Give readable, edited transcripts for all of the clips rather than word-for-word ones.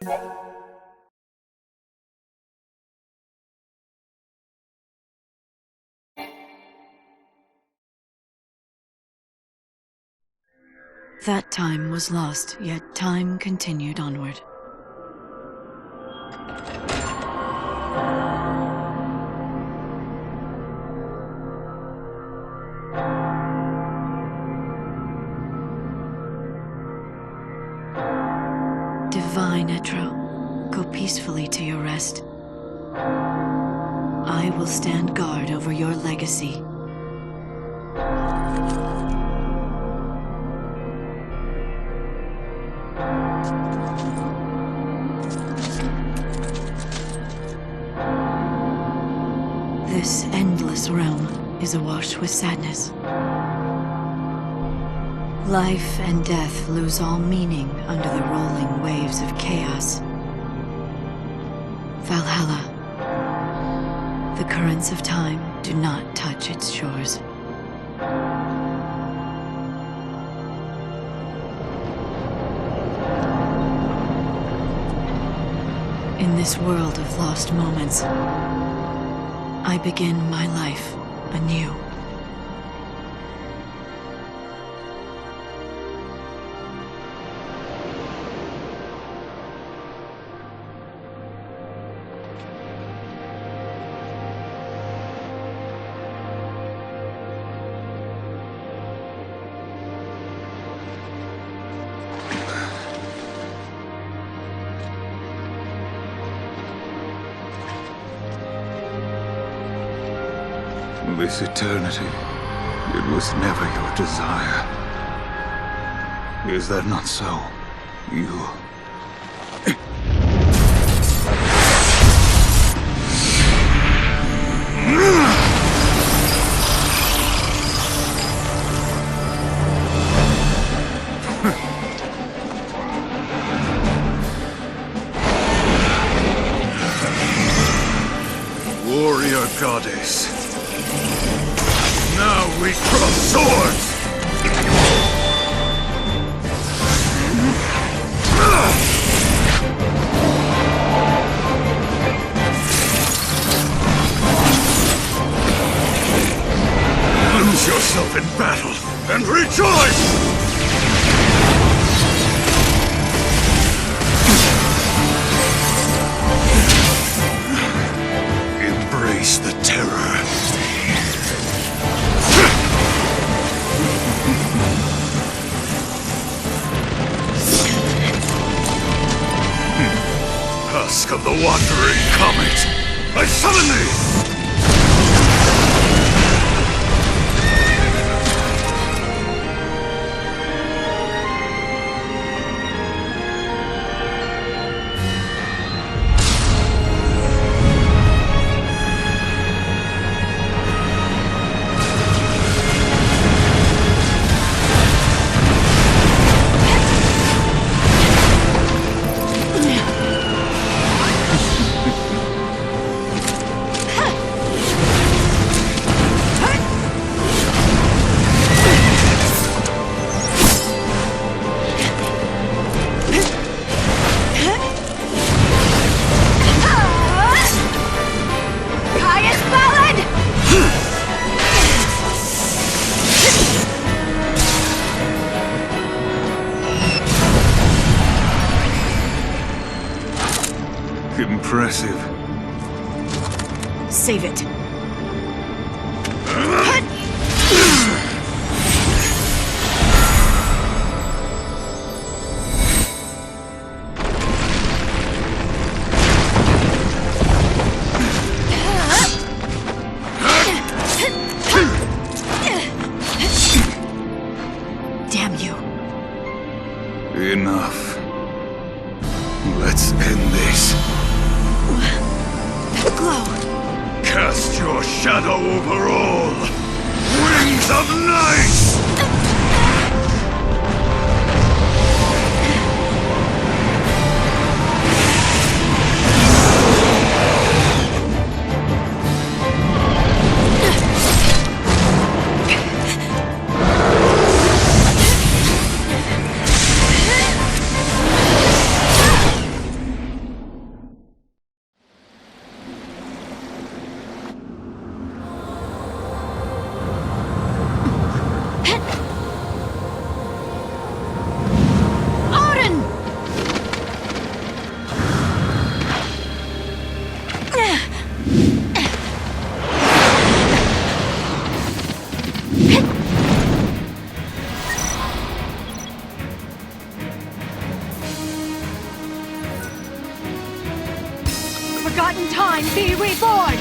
That time was lost, yet time continued onward. Divine Etro, go peacefully to your rest. I will stand guard over your legacy. This endless realm is awash with sadness. Life and death lose all meaning under the rolling waves of chaos. Valhalla. The currents of time do not touch its shores. In this world of lost moments, I begin my life anew. This eternity, it was never your desire. Is that not so? You... Warrior goddess. Now we cross swords! Lose yourself in battle and rejoice! Embrace the terror. Husk of the wandering comet, I summon thee! Impressive. Save it. Damn you. Enough. Let's end this. That glow. Cast your shadow over all. Wings of night! forgotten time be reborn!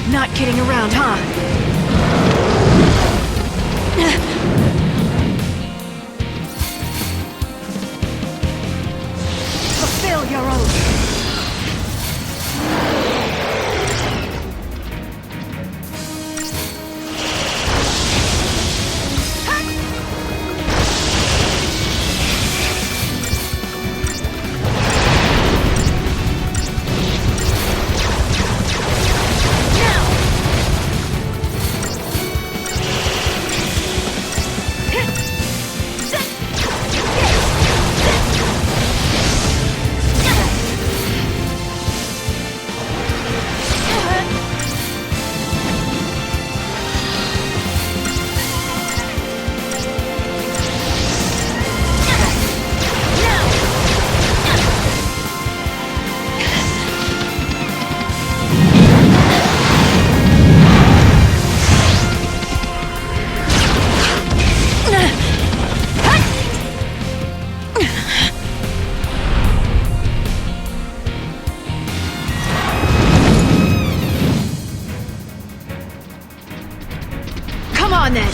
Not kidding around, huh? Fulfill your oath! Come on then!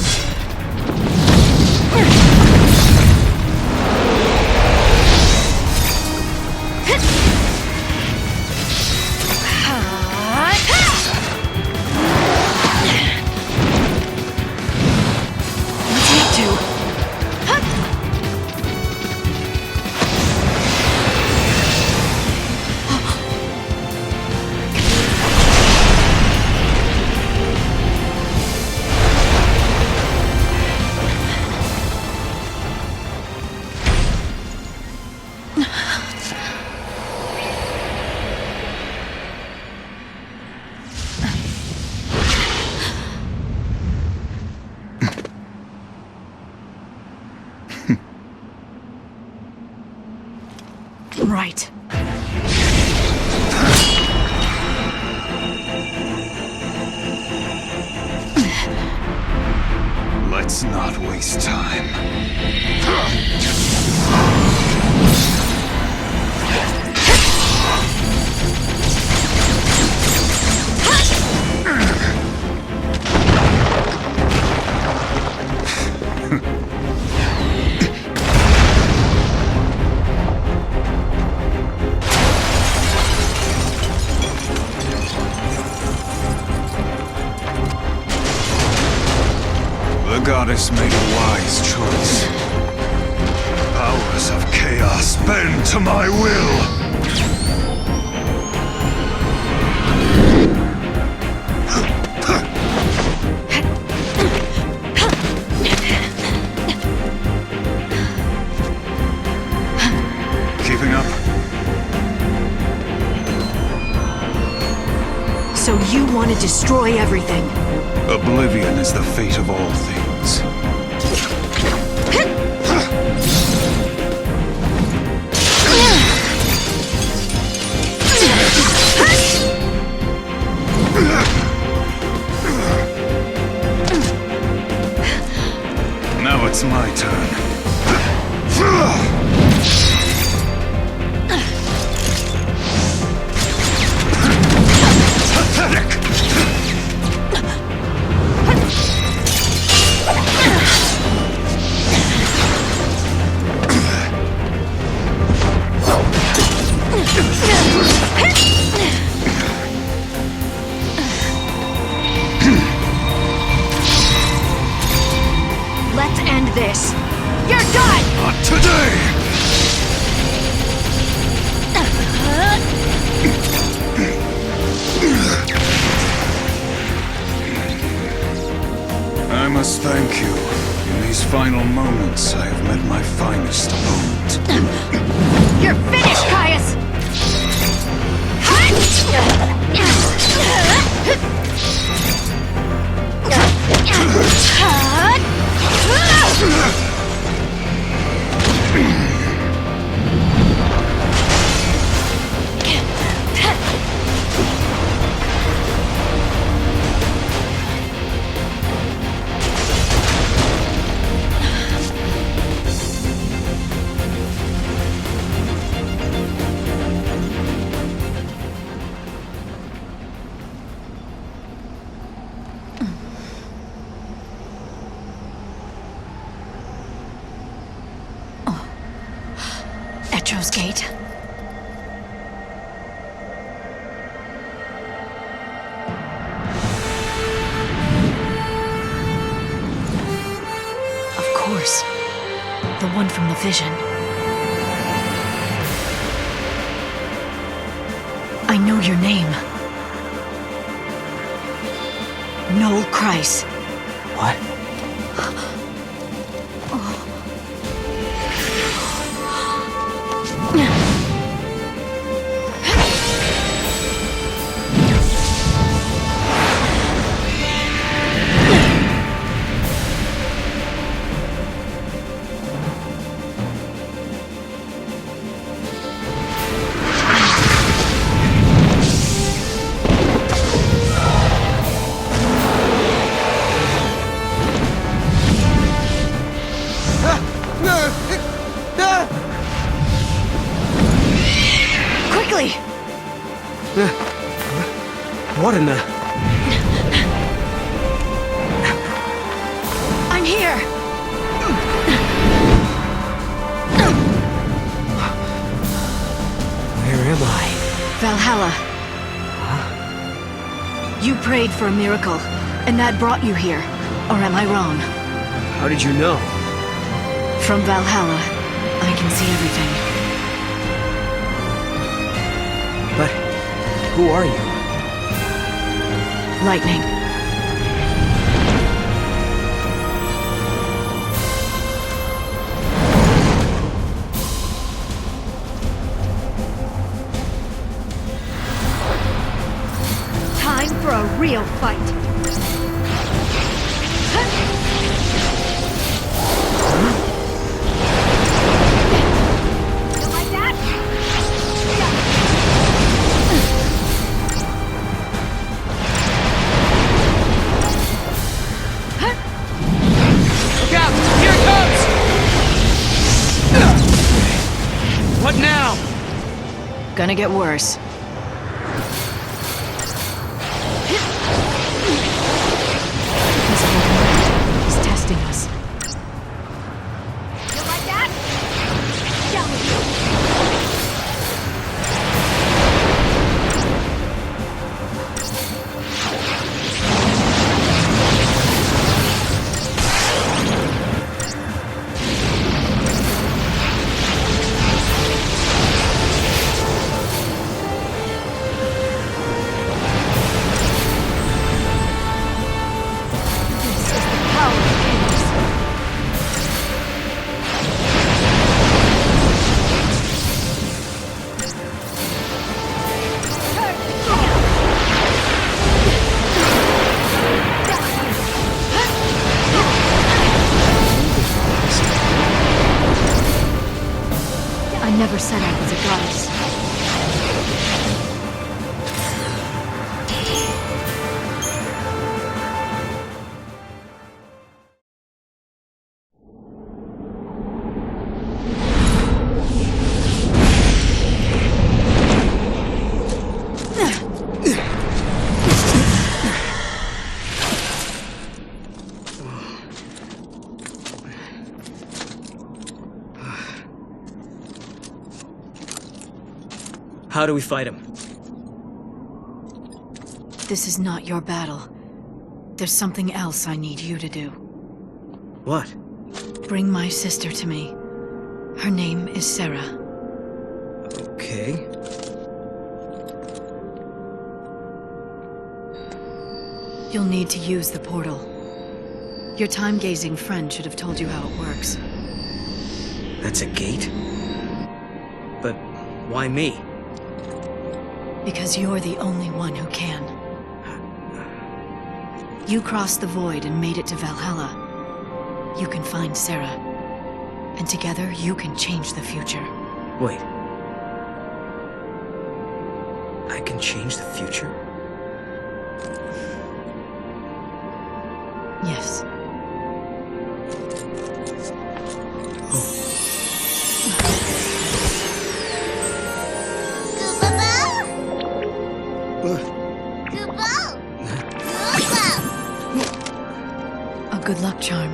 Right. Let's not waste time. The goddess made a wise choice. Powers of chaos bend to my will! Keeping up? So you want to destroy everything? Oblivion is the fate of all things. Now it's my turn. Pathetic! must thank you. In these final moments, I have met my finest opponent. You're finished, Caius! Gate. Of course. The one from the vision. I know your name. Noel Kreis. What? Quickly! What in the... I'm here! Where am I? Valhalla. You prayed for a miracle, and that brought you here. Or am I wrong? How did you know? From Valhalla, I can see everything. But who are you? Lightning. Time for a real fight. You like that? Look out! Here it comes! What now? Gonna get worse. He's testing us. You like that? Down with you. This is the power of chaos. I never said I was a goddess. How do we fight him? This is not your battle. There's something else I need you to do. What? Bring my sister to me. Her name is Sarah. Okay. You'll need to use the portal. Your time-gazing friend should have told you how it works. That's a gate? But why me? Because you're the only one who can. You crossed the void and made it to Valhalla. You can find Sarah. And together, you can change the future. Wait. I can change the future? Yes. A good luck charm.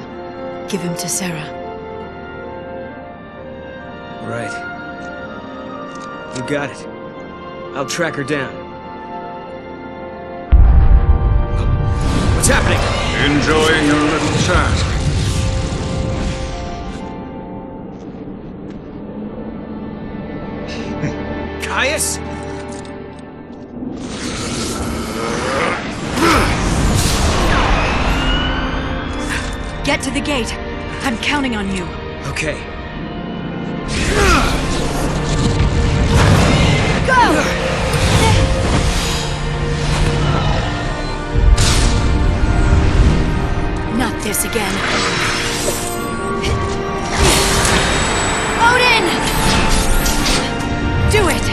Give him to Sarah. Right. You got it. I'll track her down. What's happening? Enjoying your little task. Caius? Get to the gate. I'm counting on you. Okay. Go! Not this again. Odin! Do it!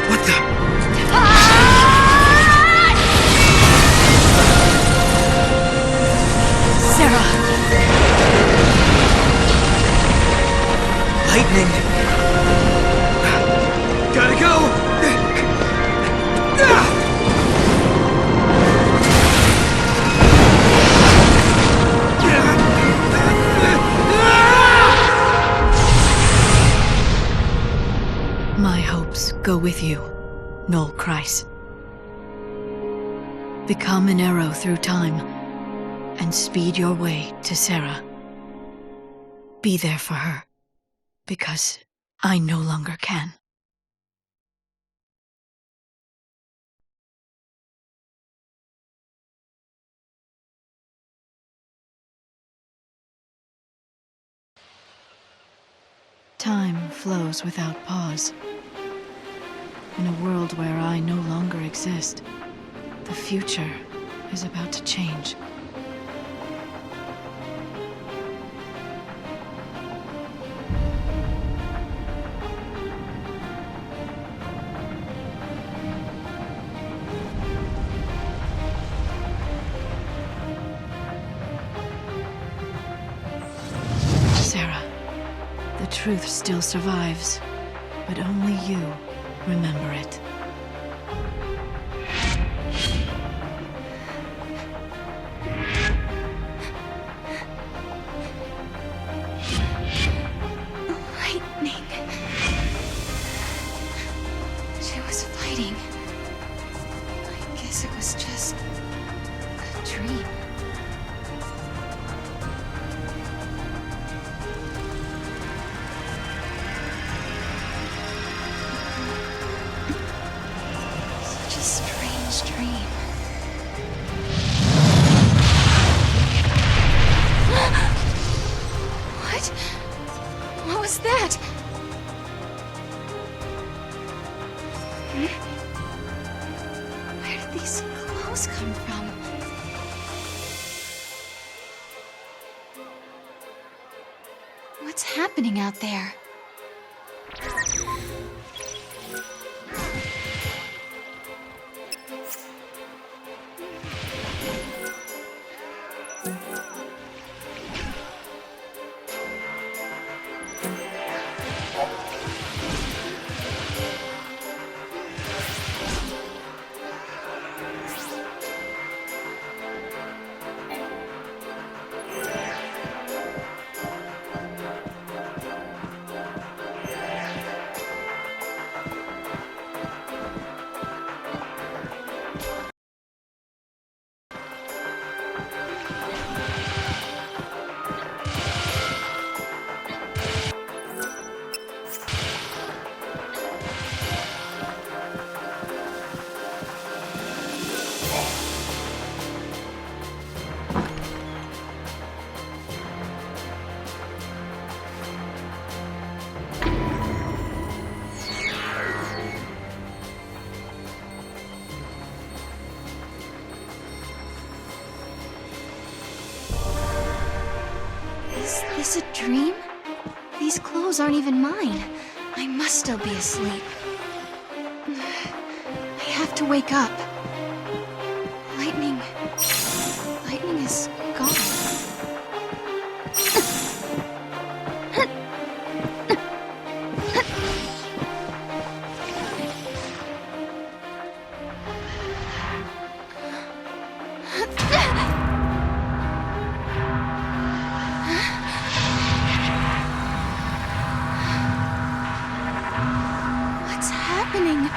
What the? Sarah! Lightning! Gotta go! My hopes go with you, Noel Kreis. Become an arrow through time, and speed your way to Sarah. Be there for her, because I no longer can. Time flows without pause. In a world where I no longer exist, the future is about to change. Sarah, the truth still survives, but only you remember it. Lightning. She was fighting. I guess it was just a dream. Such a strange dream. What? What was that? Where did these clothes come from? What's happening out there? this a dream? These clothes aren't even mine. I must still be asleep. I have to wake up. Lightning is gone. What's happening?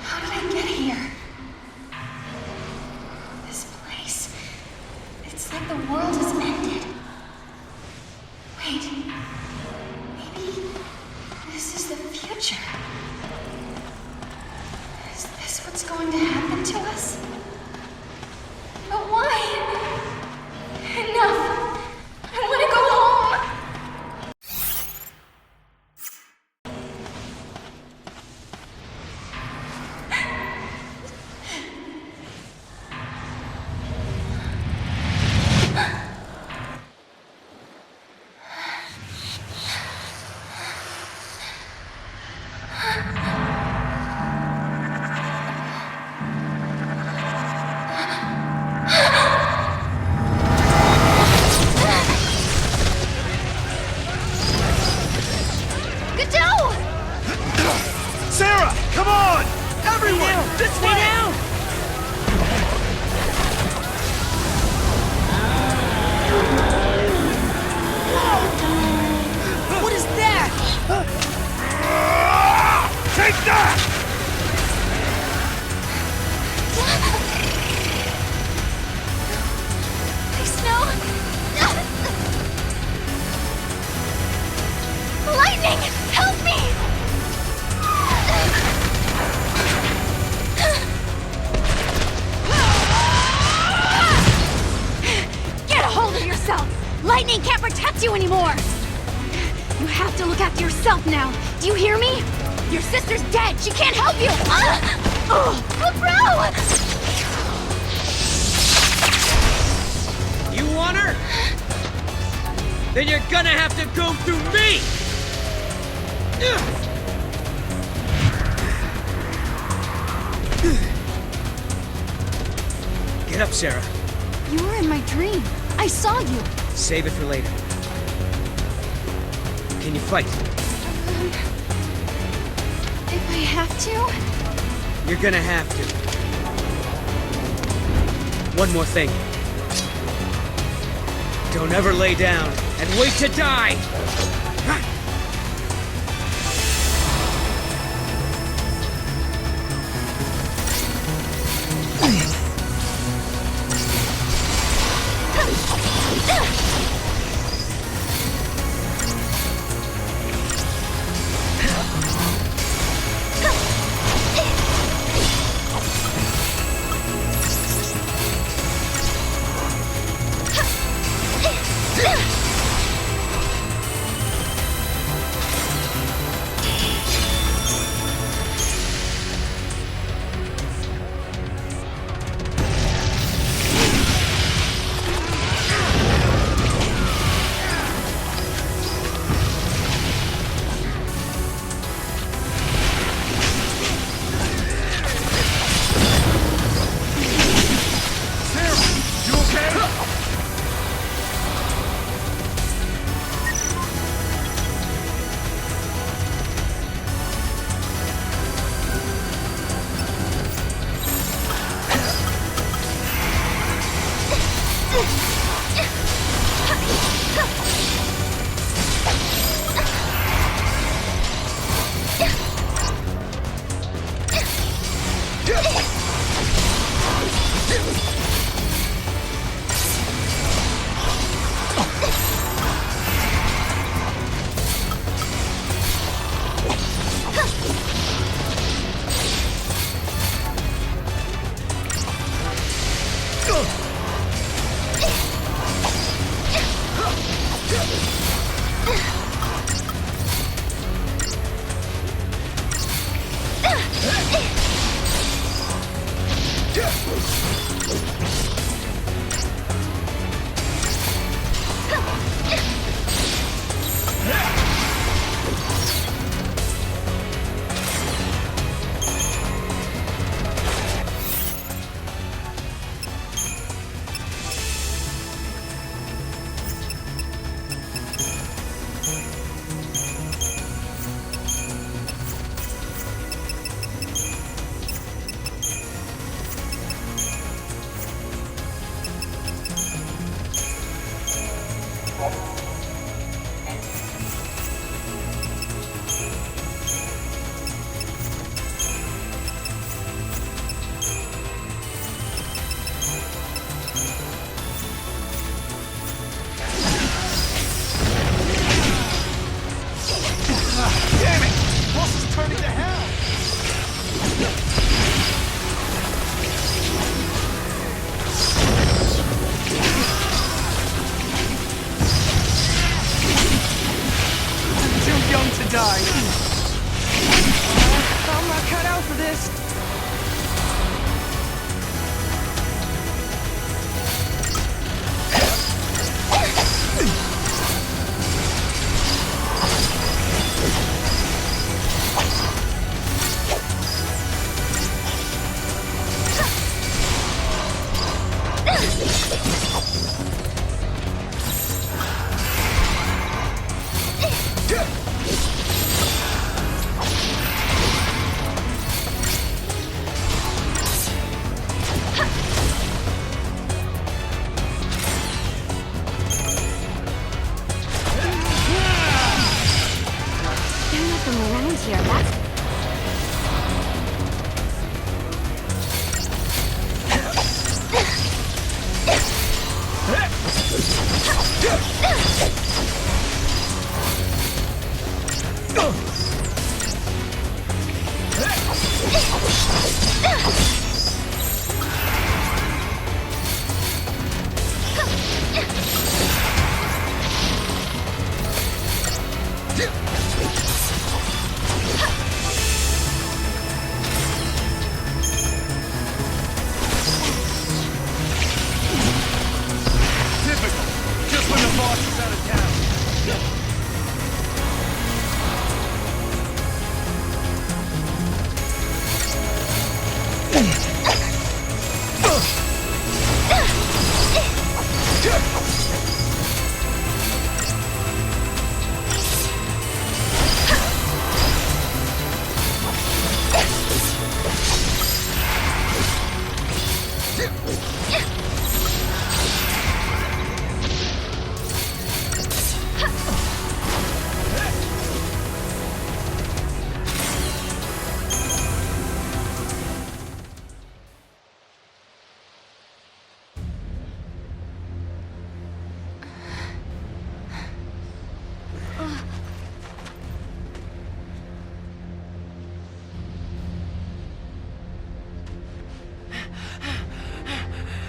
How did I get here? This place. It's like the world has ended. Wait. Maybe this is the future. Is this what's going to happen to us? But why? Enough! I want to go home! Godot! Sarah, come on! Everyone, this way! down! What is that? Take that! Please, no! Lightning! Help me! Get a hold of yourself! Lightning can't protect you anymore! You have to look after yourself now. Do you hear me? Your sister's dead. She can't help you. Oh, bro! You want her? Then you're gonna have to go through me! Get up, Sarah. You were in my dream. I saw you. Save it for later. Can you fight? If I have to? You're gonna have to. One more thing. Don't ever lay down and wait to die! this! They're nothing around here, that's... Typical. Just when the boss is out of town.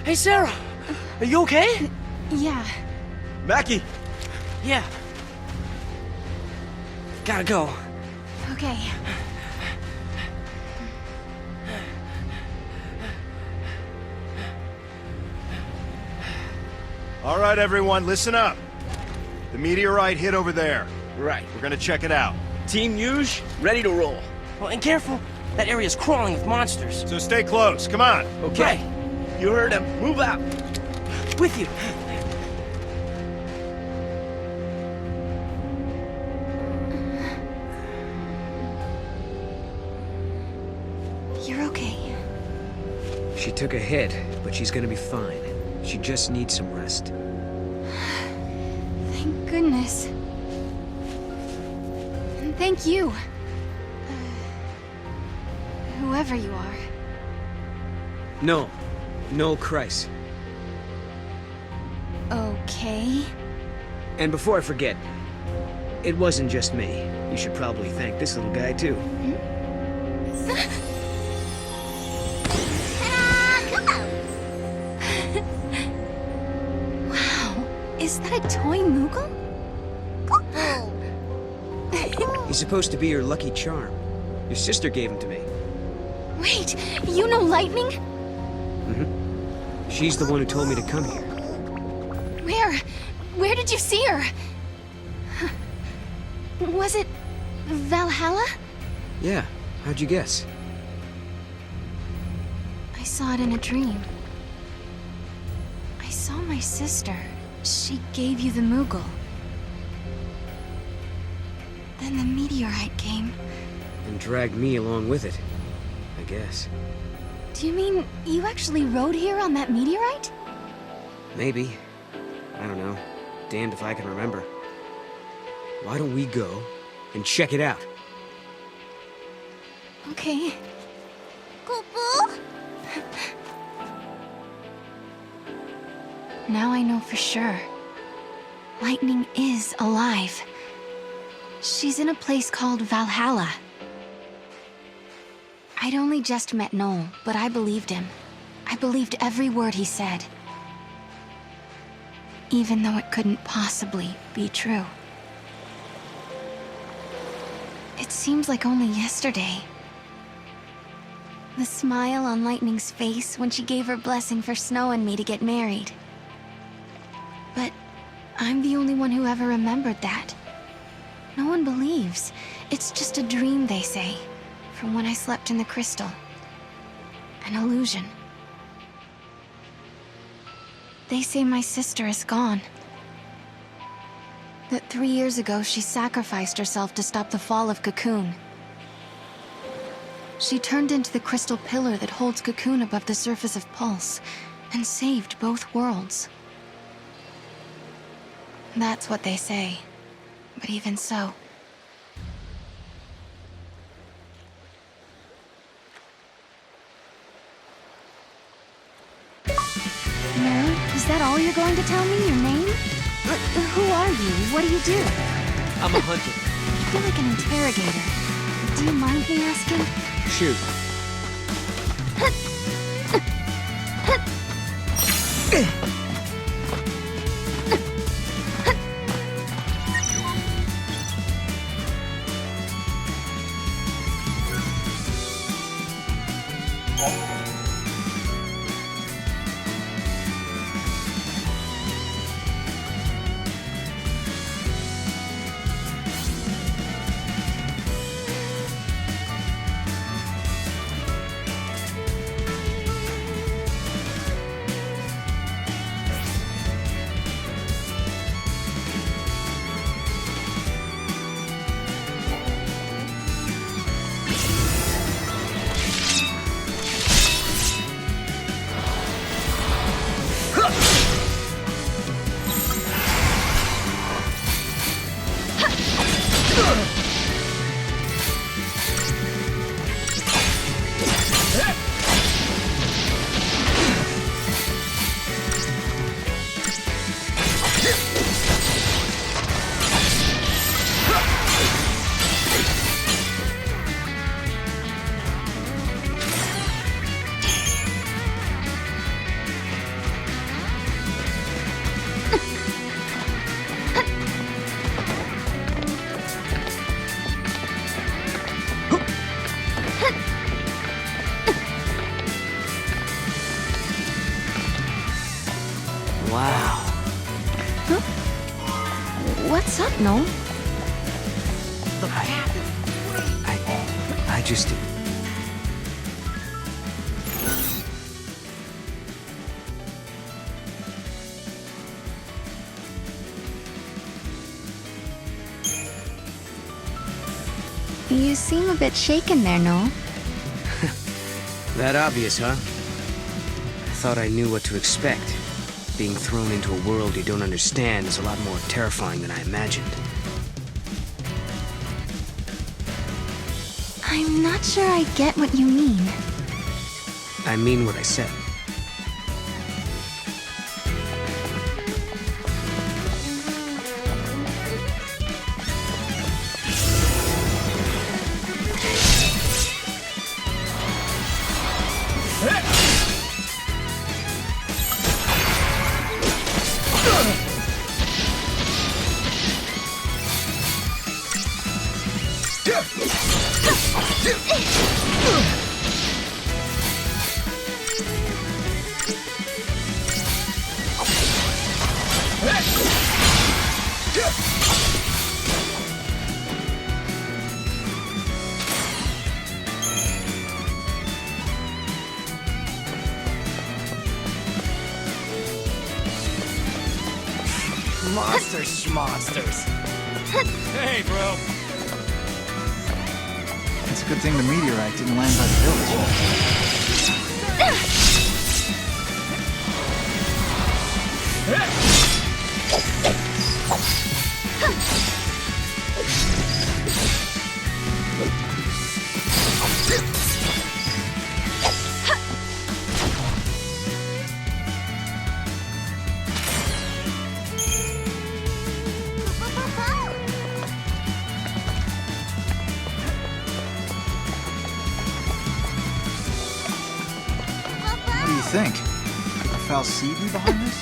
Hey, Sarah! Are you okay? Yeah. Mackie! Yeah. Gotta go. Okay. All right, everyone, listen up. The meteorite hit over there. Right. We're gonna check it out. Team Yuge, ready to roll. Well, and careful. That area's crawling with monsters. So stay close, come on. Okay. You heard him. Move out. With you. You're okay. She took a hit, but she's gonna be fine. She just needs some rest. Thank goodness. And thank you. Whoever you are. No. No, Christ. Okay. And before I forget, it wasn't just me. You should probably thank this little guy, too. Wow. Is that a toy Moogle? He's supposed to be your lucky charm. Your sister gave him to me. Wait, you know Lightning? She's the one who told me to come here. Where? Where did you see her? Was it Valhalla? Yeah, how'd you guess? I saw it in a dream. I saw my sister. She gave you the Moogle. Then the meteorite came. And dragged me along with it, I guess. Do you mean you actually rode here on that meteorite? Maybe. I don't know. Damned if I can remember. Why don't we go and check it out? Okay. Now I know for sure. Lightning is alive. She's in a place called Valhalla. I'd only just met Noel, but I believed him. I believed every word he said. Even though it couldn't possibly be true. It seems like only yesterday. The smile on Lightning's face when she gave her blessing for Snow and me to get married. But I'm the only one who ever remembered that. No one believes. It's just a dream, they say, from when I slept in the crystal. An illusion. They say my sister is gone. That 3 years ago, she sacrificed herself to stop the fall of Cocoon. She turned into the crystal pillar that holds Cocoon above the surface of Pulse, and saved both worlds. That's what they say. But even so... Nerd, is that all you're going to tell me? Your name? Who are you? What do you do? I'm a hunter. You feel like an interrogator. Do you mind me asking? Shoot. Wow. Huh? What's up, Noel? I just... You seem a bit shaken there, Noel. That obvious, huh? I thought I knew what to expect. Being thrown into a world you don't understand is a lot more terrifying than I imagined. I'm not sure I get what you mean. I mean what I said. Monsters, schmonsters. Hey, bro. It's a good thing the meteorite didn't land by the village. What do you think? A foul seaweed behind this?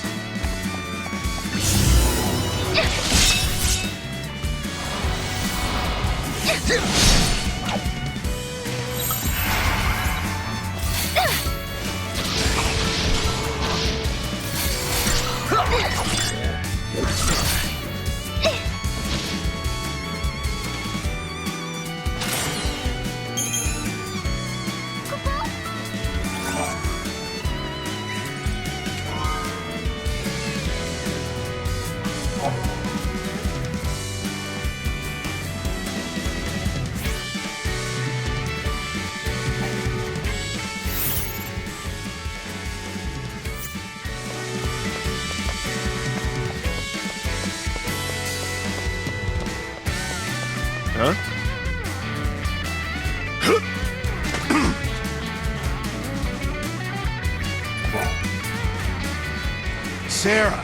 Sarah!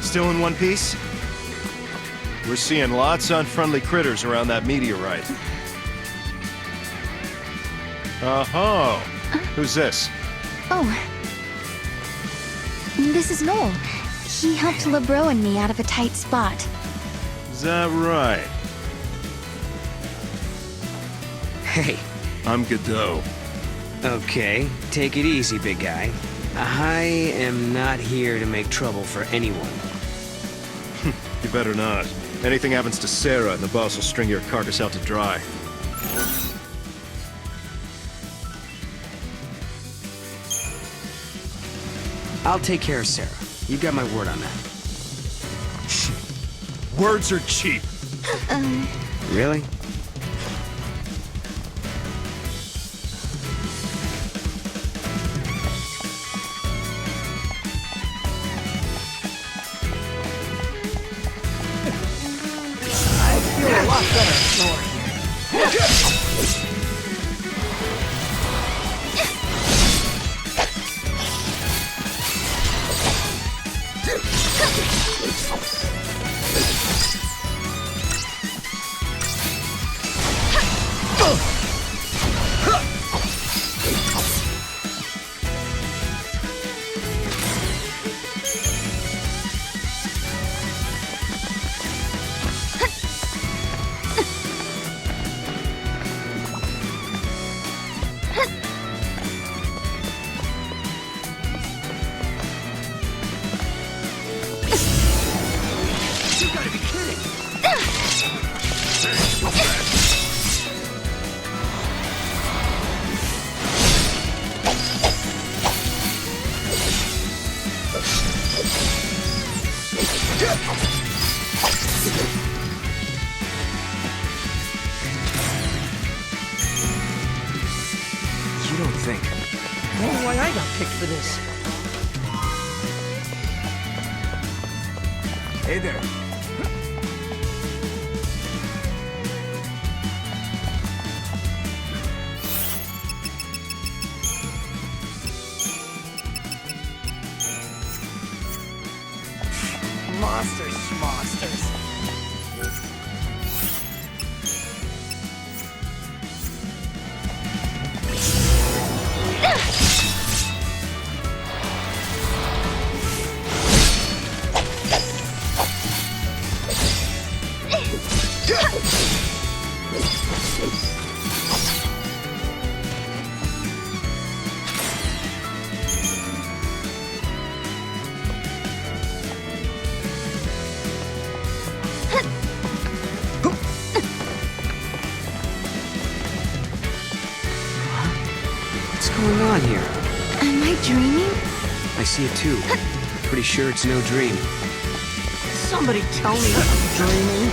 Still in one piece? We're seeing lots of unfriendly critters around that meteorite. Oh, who's this? Oh. This is Noel. He helped LeBro and me out of a tight spot. Is that right? Hey. I'm Godot. Okay, take it easy, big guy. I am not here to make trouble for anyone. You better not. Anything happens to Sarah, and the boss will string your carcass out to dry. I'll take care of Sarah. You got my word on that. Words are cheap. Really? You don't think. I wonder why I got picked for this. Hey there. Monsters, schmonsters. What's going on here? Am I dreaming? I see it too. Pretty sure it's no dream. Somebody tell me I'm dreaming.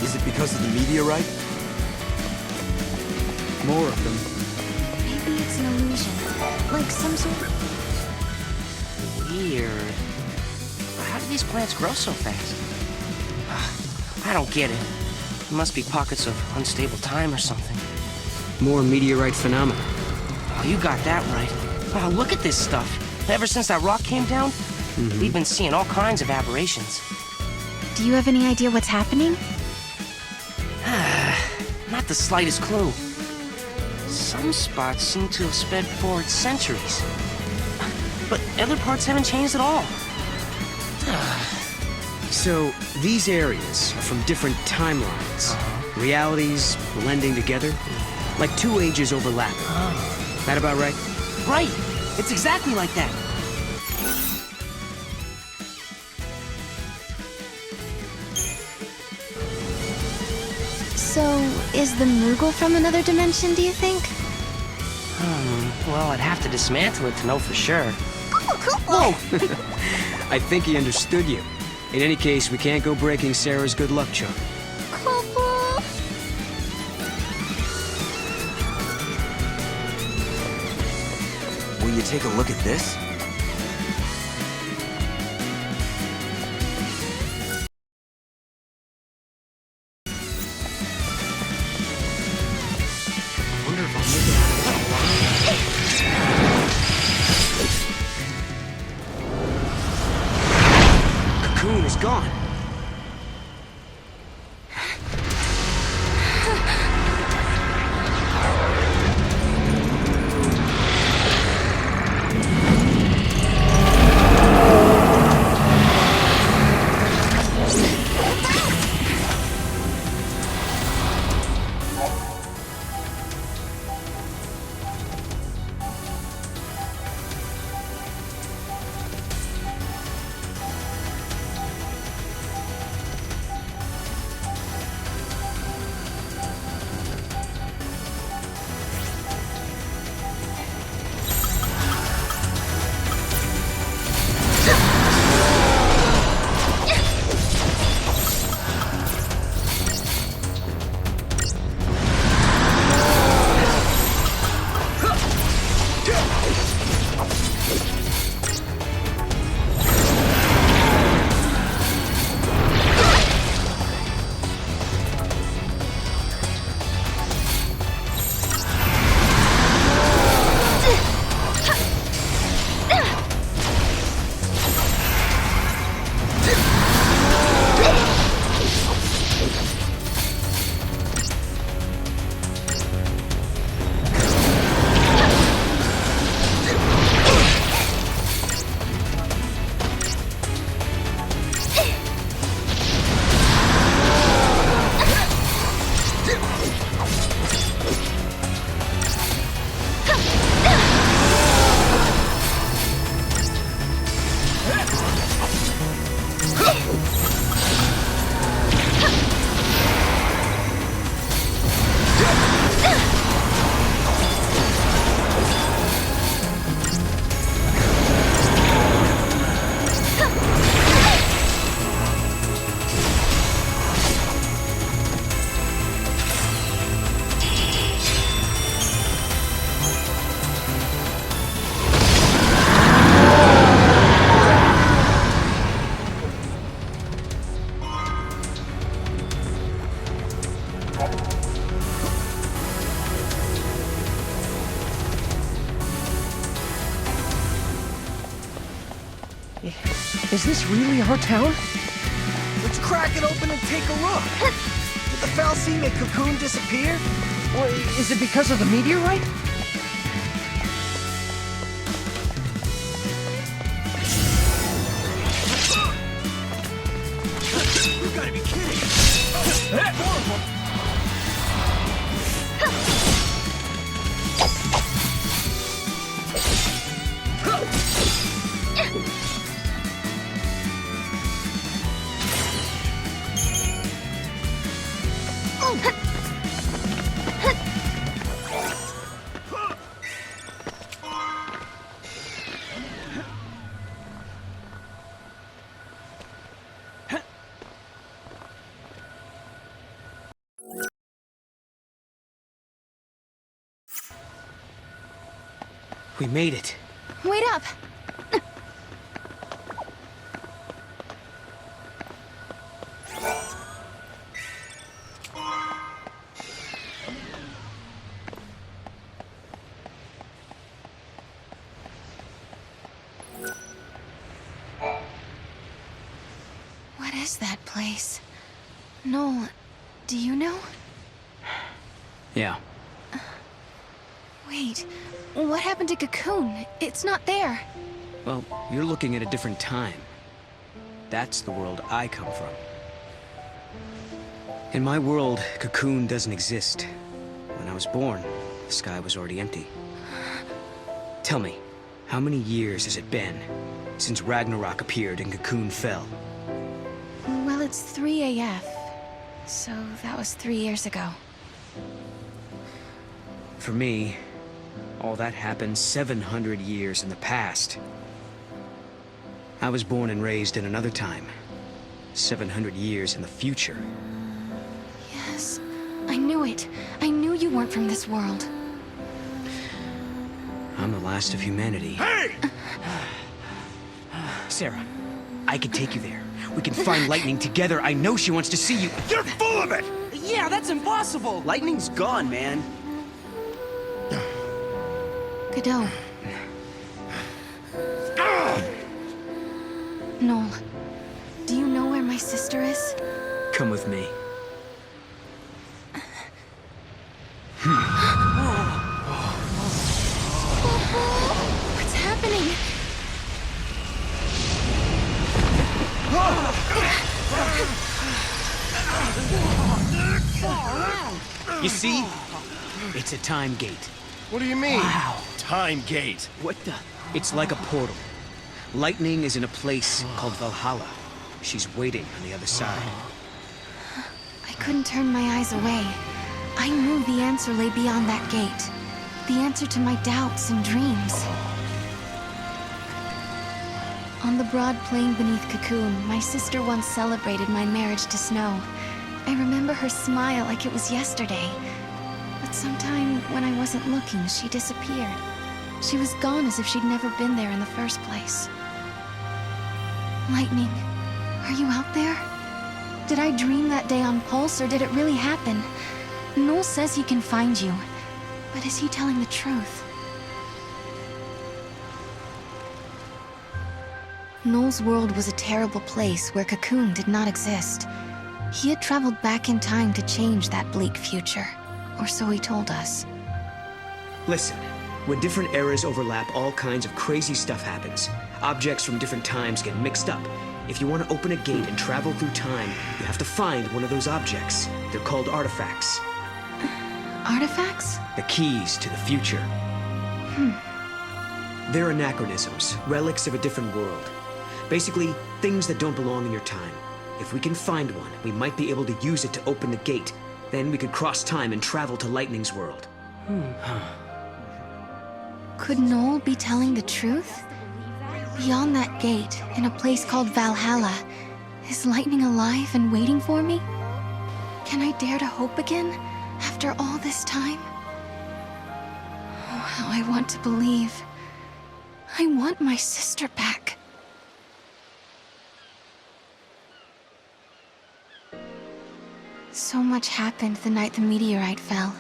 Is it because of the meteorite? More of them. Maybe it's an illusion. Like some sort of... Weird. How do these plants grow so fast? I don't get it. It must be pockets of unstable time or something. More meteorite phenomena. Oh, you got that right. Wow, look at this stuff. Ever since that rock came down, we've been seeing all kinds of aberrations. Do you have any idea what's happening? Not the slightest clue. Some spots seem to have sped forward centuries. But other parts haven't changed at all. So, these areas are from different timelines. Realities blending together. Like two ages overlapping. That about right? Right! It's exactly like that! So, is the Moogle from another dimension, do you think? Well, I'd have to dismantle it to know for sure. Whoa! I think he understood you. In any case, we can't go breaking Sarah's good luck charm. Will you take a look at this? I wonder if I'll make it out of this alive. Cocoon is gone. Is this really our town? Let's crack it open and take a look. Did the fallacy make Cocoon disappear? Or is it because of the meteorite? You gotta be kidding! We made it. Wait up! What is that place? Noel, do you know? Yeah. Wait, what happened to Cocoon? It's not there. Well, you're looking at a different time. That's the world I come from. In my world, Cocoon doesn't exist. When I was born, the sky was already empty. Tell me, how many years has it been since Ragnarok appeared and Cocoon fell? Well, it's 3 AF. So that was 3 years ago. For me, all that happened 700 years in the past. I was born and raised in another time. 700 years in the future. Yes, I knew it. I knew you weren't from this world. I'm the last of humanity. Hey! Sarah, I can take you there. We can find Lightning together. I know she wants to see you. You're full of it! Yeah, that's impossible! Lightning's gone, man. Godot. Noel, do you know where my sister is? Come with me. What's happening? You see? It's a time gate. What do you mean? Wow. Time gate. What the? It's like a portal. Lightning is in a place called Valhalla. She's waiting on the other side. I couldn't turn my eyes away. I knew the answer lay beyond that gate. The answer to my doubts and dreams. On the broad plain beneath Cocoon, my sister once celebrated my marriage to Snow. I remember her smile like it was yesterday. But sometime when I wasn't looking, she disappeared. She was gone as if she'd never been there in the first place. Lightning, are you out there? Did I dream that day on Pulse, or did it really happen? Noel says he can find you, but is he telling the truth? Noel's world was a terrible place where Cocoon did not exist. He had traveled back in time to change that bleak future, or so he told us. Listen, when different eras overlap, all kinds of crazy stuff happens. Objects from different times get mixed up. If you want to open a gate and travel through time, you have to find one of those objects. They're called artifacts. Artifacts? The keys to the future. They're anachronisms, relics of a different world. Basically, things that don't belong in your time. If we can find one, we might be able to use it to open the gate. Then we could cross time and travel to Lightning's world. Could Noel be telling the truth? Beyond that gate, in a place called Valhalla, is Lightning alive and waiting for me? Can I dare to hope again, after all this time? Oh, how I want to believe. I want my sister back. So much happened the night the meteorite fell.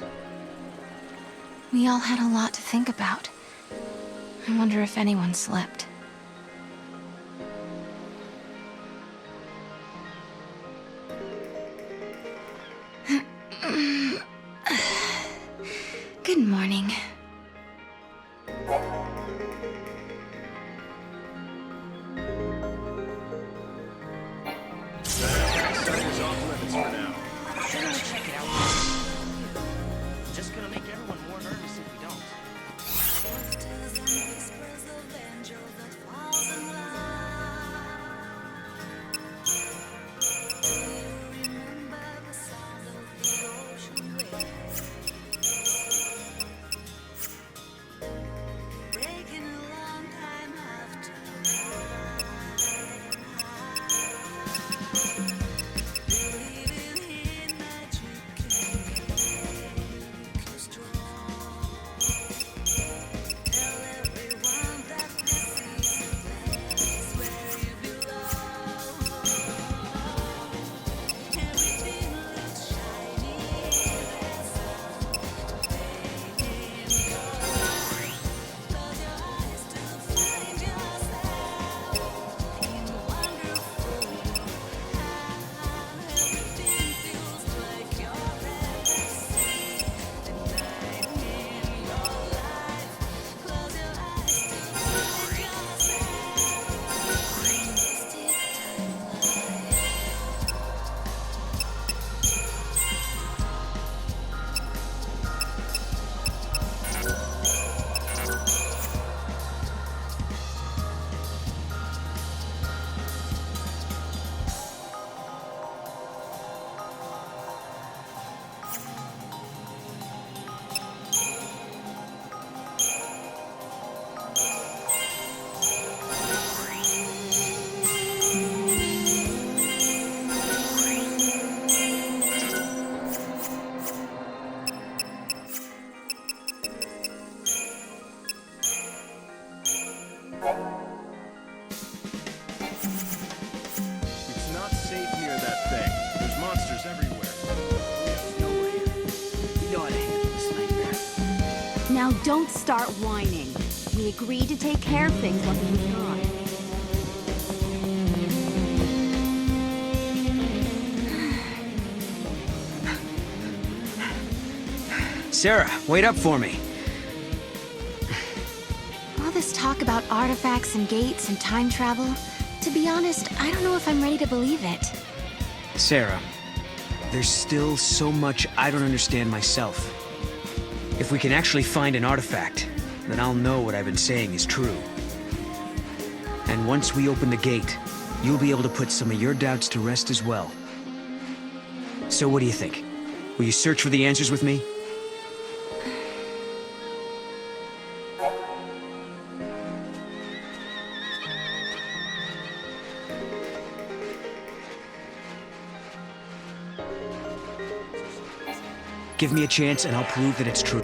We all had a lot to think about. I wonder if anyone slept. Good morning. Just gonna make everyone more nervous if we don't. It's not safe near that thing. There's monsters everywhere. There's nowhere here. You know how to handle this nightmare. Now don't start whining. We agreed to take care of things while he was gone. Sarah, wait up for me. All this talk about artifacts and gates and time travel, to be honest, I don't know if I'm ready to believe it. Sarah, there's still so much I don't understand myself. If we can actually find an artifact, then I'll know what I've been saying is true. And once we open the gate, you'll be able to put some of your doubts to rest as well. So what do you think? Will you search for the answers with me? Give me a chance and I'll prove that it's true.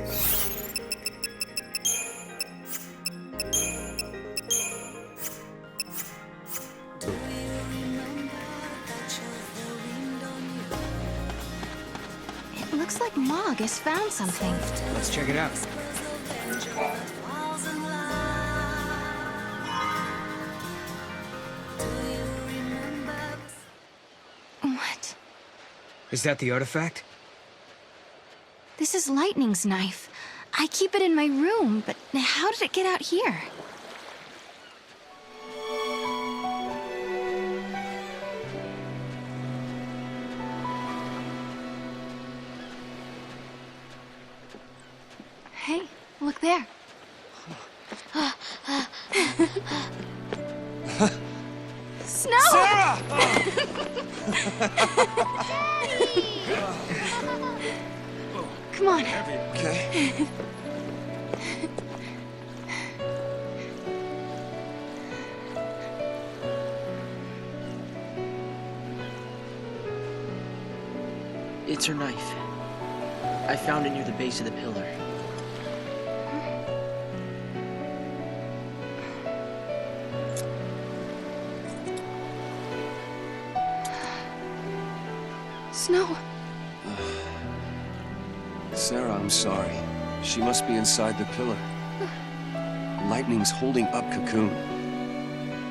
It looks like Mog has found something. Let's check it out. What? Is that the artifact? This is Lightning's knife. I keep it in my room, but how did it get out here? Hey, look there. Snow! Sarah! Come on. Okay. It's her knife. I found it near the base of the pillar. Snow. Sarah, I'm sorry. She must be inside the pillar. Lightning's holding up Cocoon,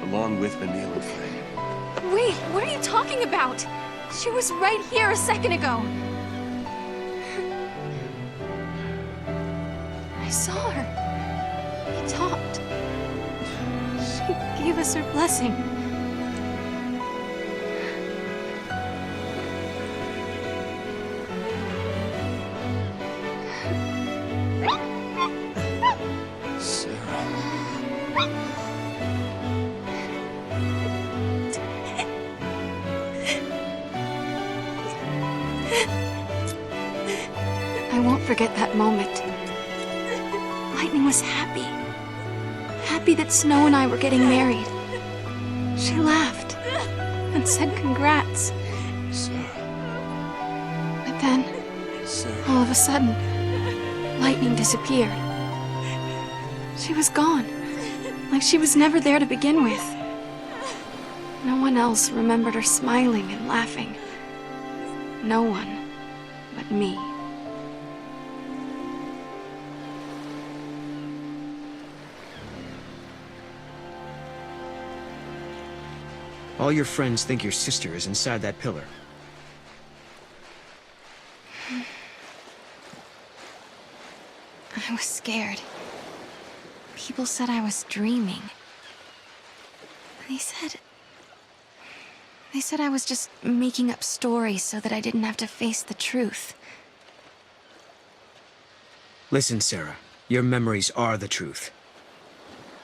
along with Emil and Frank. Wait, what are you talking about? She was right here a second ago. I saw her. We talked. She gave us her blessing. I won't forget that moment. Lightning was happy. Happy that Snow and I were getting married. She laughed and said congrats. Sarah. But then, Sarah. all of a sudden, Lightning disappeared. She was gone, like she was never there to begin with. No one else remembered her smiling and laughing. No one but me. All your friends think your sister is inside that pillar. I was scared. People said I was dreaming. They said I was just making up stories so that I didn't have to face the truth. Listen, Sarah. Your memories are the truth.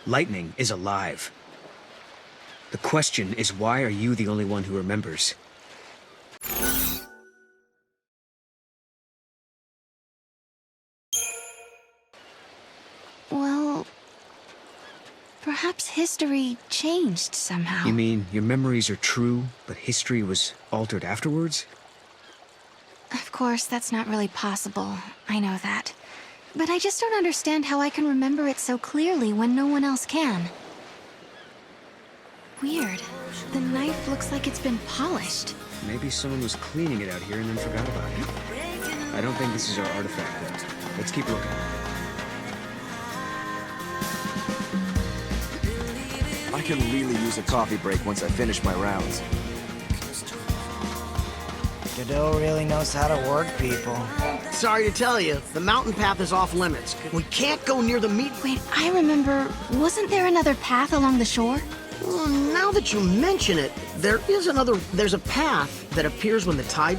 Lightning is alive. The question is, why are you the only one who remembers? Well, perhaps history changed somehow. You mean your memories are true, but history was altered afterwards? Of course, that's not really possible. I know that. But I just don't understand how I can remember it so clearly when no one else can. weird. The knife looks like it's been polished. Maybe someone was cleaning it out here and then forgot about it. I don't think this is our artifact, though. Let's keep looking. I can really use a coffee break once I finish my rounds. Godot really knows how to work people. Sorry to tell you, the mountain path is off limits. We can't go near the meat... Wait, I remember, wasn't there another path along the shore? Well, now that you mention it, there's a path that appears when the tide...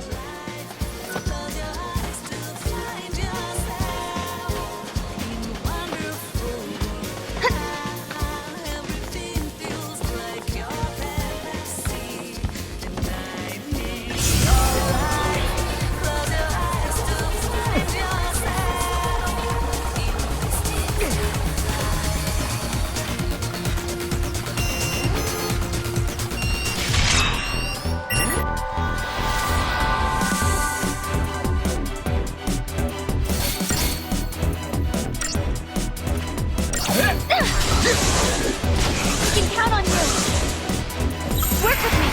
I can count on you. Work with me.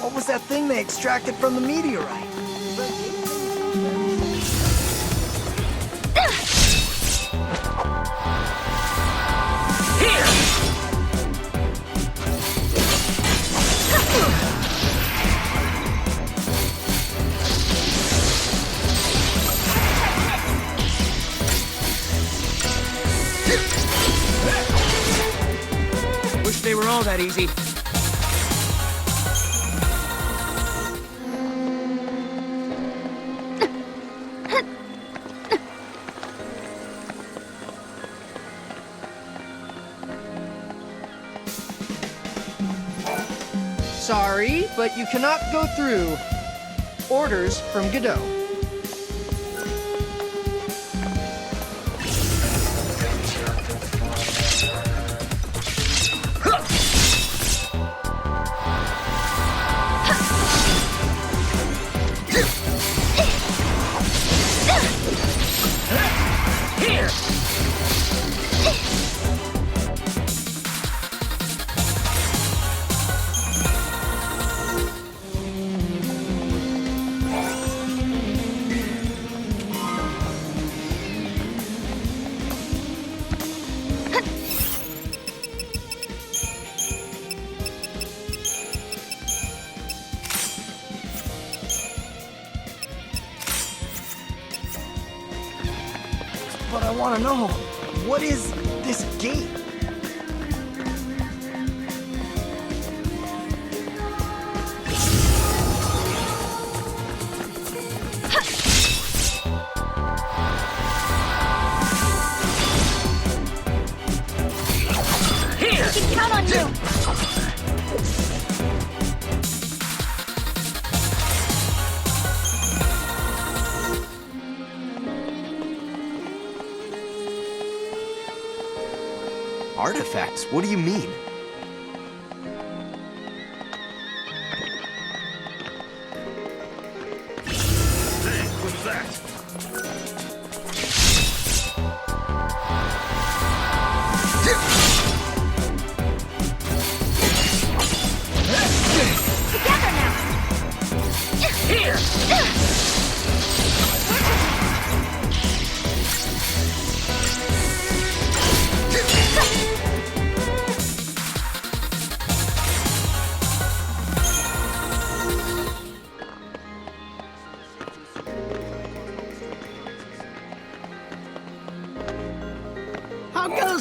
What was that thing they extracted from the meteorite? Wish they were all that easy. Sorry, but you cannot go through. Orders from Godot. But I want to know, what is this gate? I can count on you. Artifacts? What do you mean? Hey, what's that? Together now. Here.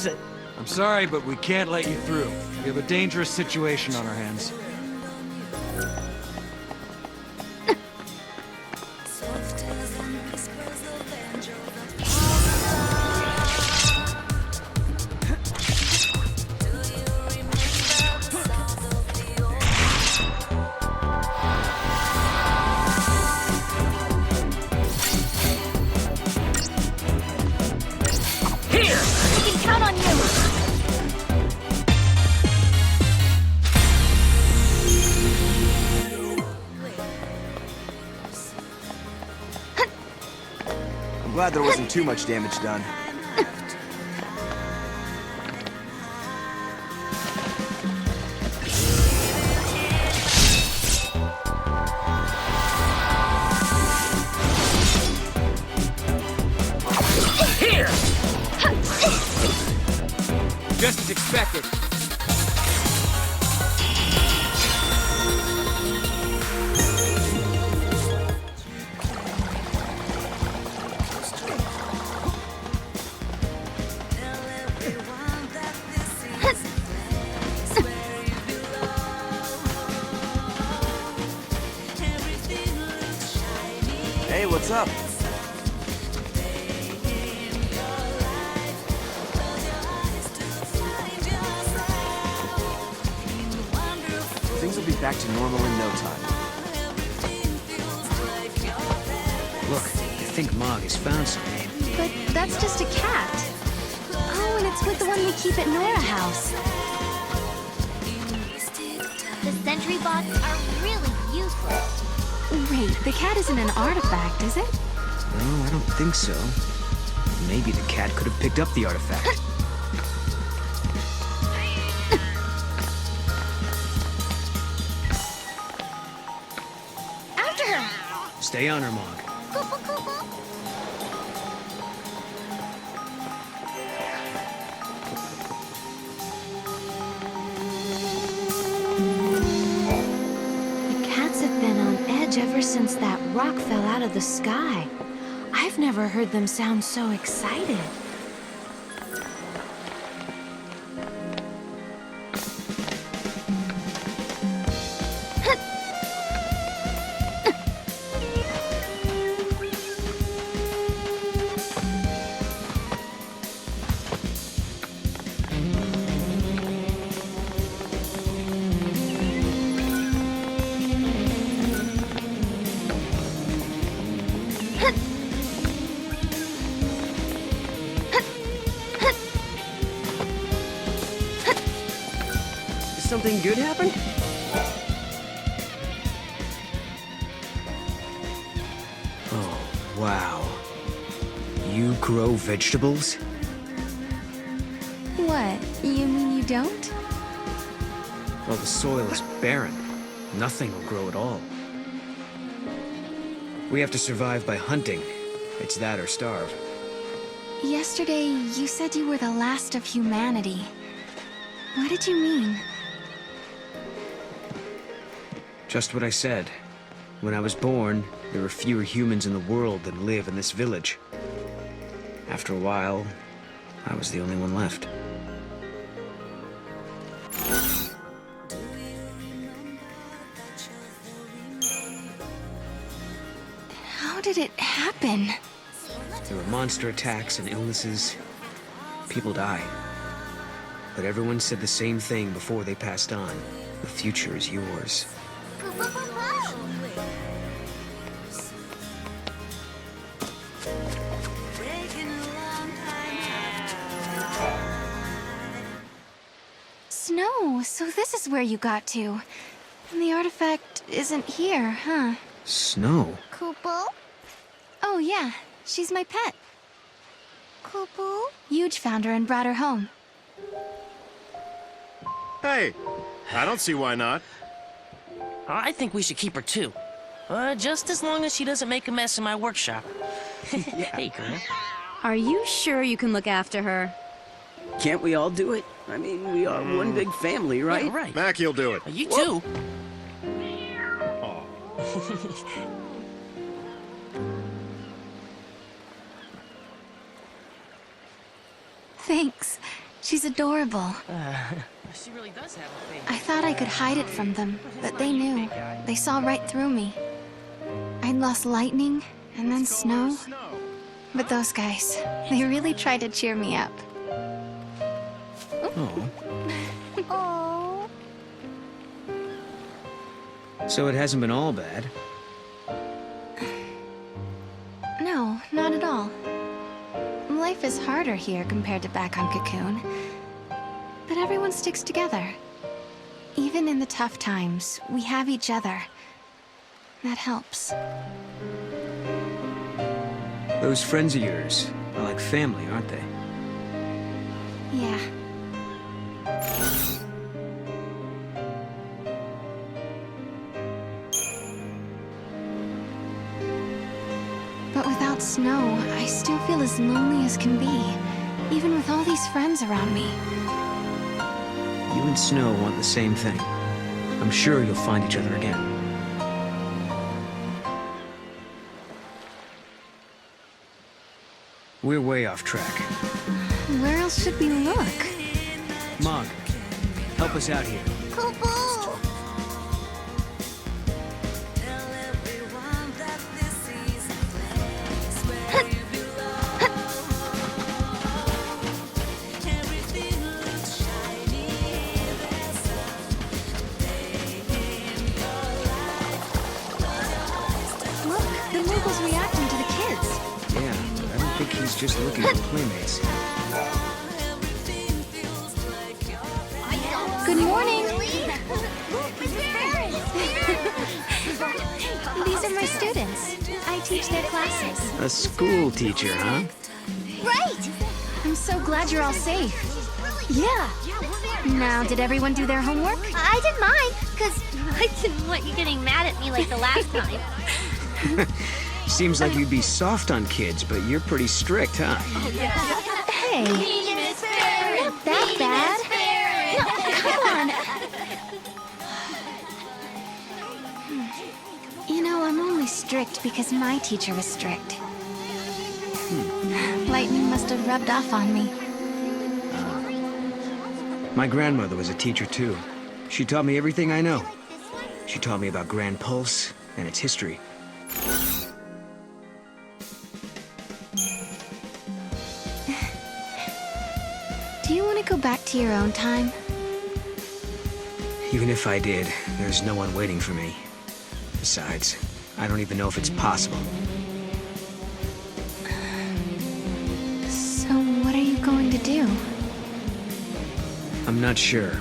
close it. I'm sorry, but we can't let you through. We have a dangerous situation on our hands. Count on you! I'm glad there wasn't too much damage done. Here! Just as expected. Hey, what's up? Things will be back to normal in no time. Look, I think Mog has found something. But that's just a cat. Oh, and it's with the one we keep at Nora House. The sentry bots are really useless. Wait, the cat isn't an artifact, is it? No, I don't think so. Maybe the cat could have picked up the artifact. After her! Stay on her, Mog. The cats have been on edge ever since that rock fell out of the sky. I've never heard them sound so excited. Something good happen? Oh, wow. You grow vegetables? What? You mean you don't? Well, the soil is barren. Nothing will grow at all. We have to survive by hunting. It's that or starve. Yesterday, you said you were the last of humanity. What did you mean? Just what I said. When I was born, there were fewer humans in the world than live in this village. After a while, I was the only one left. How did it happen? There were monster attacks and illnesses. People die. But everyone said the same thing before they passed on. The future is yours. Snow, so this is where you got to. And the artifact isn't here, huh? Snow? Kupo? Oh yeah, she's my pet. Kupo? Yuge found her and brought her home. Hey, I don't see why not. I think we should keep her too. Just as long as she doesn't make a mess in my workshop. Hey, girl. Are you sure you can look after her? Can't we all do it? I mean, we are one big family, right? Yeah, right. Mackie'll do it. You too. Thanks. She's adorable. She really does have a face. I thought I could hide it from them, but they knew. They saw right through me. I'd lost lightning, and then snow. But those guys, they really tried to cheer me up. Oh. Oh. So it hasn't been all bad. No, not at all. Life is harder here compared to back on Cocoon. But everyone sticks together. Even in the tough times, we have each other. That helps. Those friends of yours are like family, aren't they? Yeah. But without Snow, I still feel as lonely as can be, even with all these friends around me. You and Snow want the same thing. I'm sure you'll find each other again. We're way off track. Where else should we look? Mog, help us out here. Just looking for playmates. Good morning. These are my students. I teach their classes. A school teacher, huh? Right! I'm so glad you're all safe. Yeah. Now, did everyone do their homework? I did mine, because I didn't want you getting mad at me like the last time. Seems like you'd be soft on kids, but you're pretty strict, huh? Hey, not that bad. No, come on. You know, I'm only strict because my teacher was strict. Lightning must have rubbed off on me. My grandmother was a teacher, too. She taught me everything I know. She taught me about Grand Pulse and its history. Do you want to go back to your own time? Even if I did, there's no one waiting for me. Besides, I don't even know if it's possible. So what are you going to do? I'm not sure.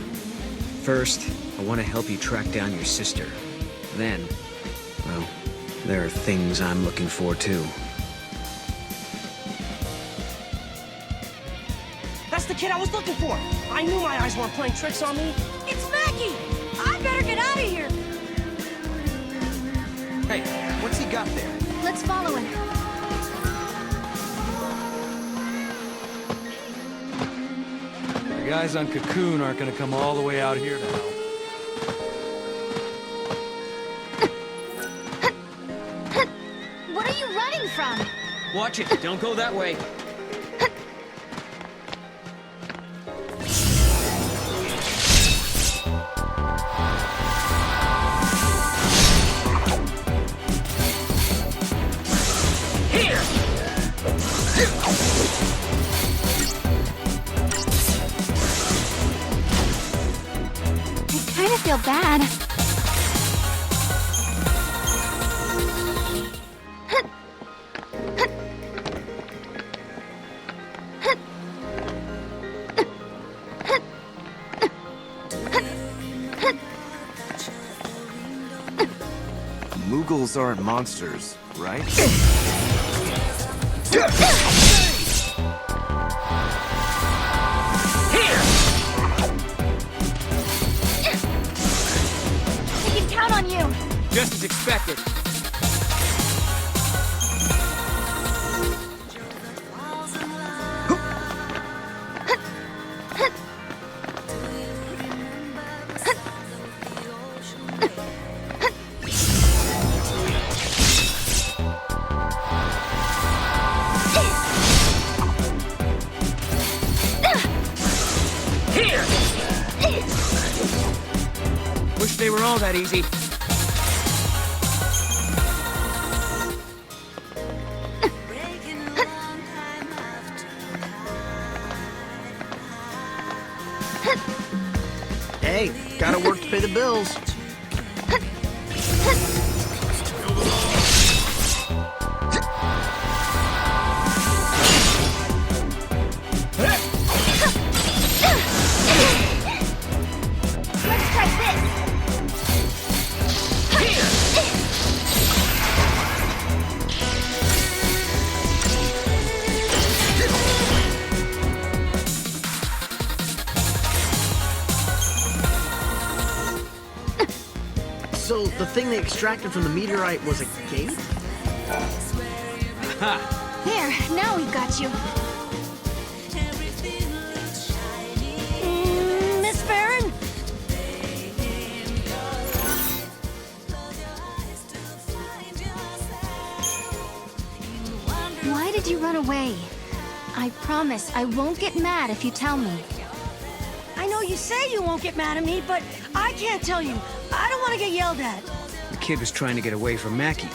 First, I want to help you track down your sister. Then, well, there are things I'm looking for, too. That's the kid I was looking for! I knew my eyes weren't playing tricks on me! It's Maggie! I better get out of here! Hey, what's he got there? Let's follow him. The guys on Cocoon aren't gonna come all the way out here to help. What are you running from? Watch it, don't go that way. I kind of feel bad. Moogles aren't monsters, right? We can count on you. Just as expected. they were all that easy. Hey, gotta work to pay the bills. Let's try this. So the thing they extracted from the meteorite was a gate? Ha! There, now we've got you. Miss Farron? Why did you run away? I promise I won't get mad if you tell me. I know you say you won't get mad at me, but I can't tell you. I don't want to get yelled at. The kid was trying to get away from Mackie.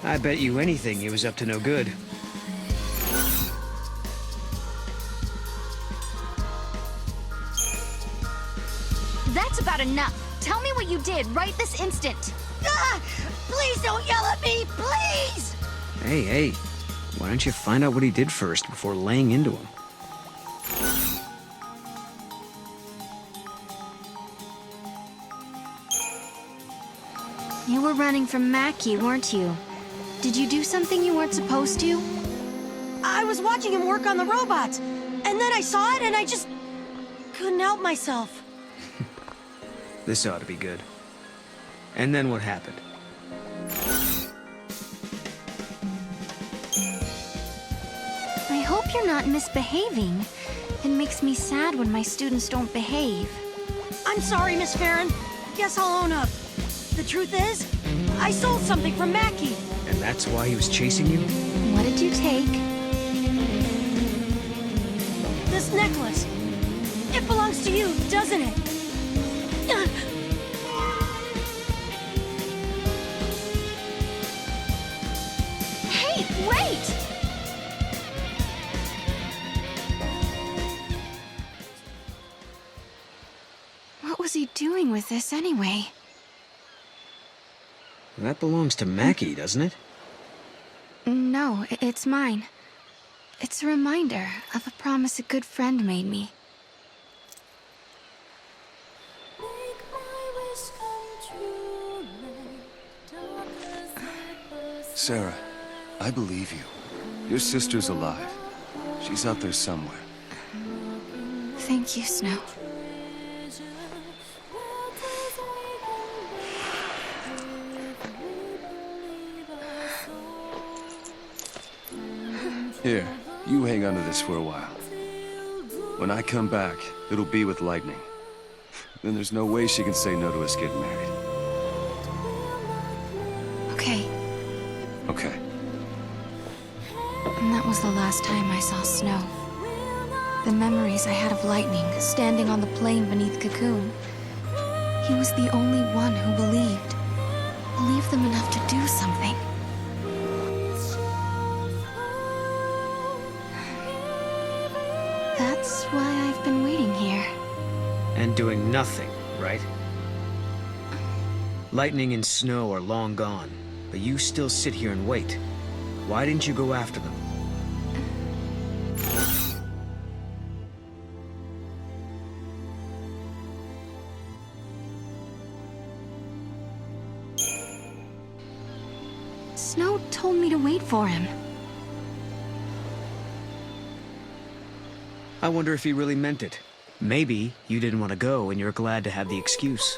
I bet you anything he was up to no good. That's about enough. Tell me what you did right this instant. Ah! Please don't yell at me, please! Hey, why don't you find out what he did first before laying into him? You were running from Mackie, weren't you? Did you do something you weren't supposed to? I was watching him work on the robots, and then I saw it and I just couldn't help myself. This ought to be good. And then what happened? I hope you're not misbehaving. It makes me sad when my students don't behave. I'm sorry, Miss Farron. Guess I'll own up. The truth is, I stole something from Mackie. And that's why he was chasing you? What did you take? This necklace. It belongs to you, doesn't it? Hey, wait! What was he doing with this anyway? That belongs to Mackie, doesn't it? No, it's mine. It's a reminder of a promise a good friend made me. Sarah, I believe you. Your sister's alive. She's out there somewhere. Thank you, Snow. Here, you hang on to this for a while. When I come back, it'll be with Lightning. Then there's no way she can say no to us getting married. Okay. Okay. And that was the last time I saw Snow. The memories I had of Lightning standing on the plain beneath Cocoon. He was the only one who believed. Believed them enough to do something. That's why I've been waiting here. And doing nothing, right? Lightning and Snow are long gone, but you still sit here and wait. Why didn't you go after them? Snow told me to wait for him. I wonder if he really meant it. Maybe you didn't want to go and you're glad to have the excuse.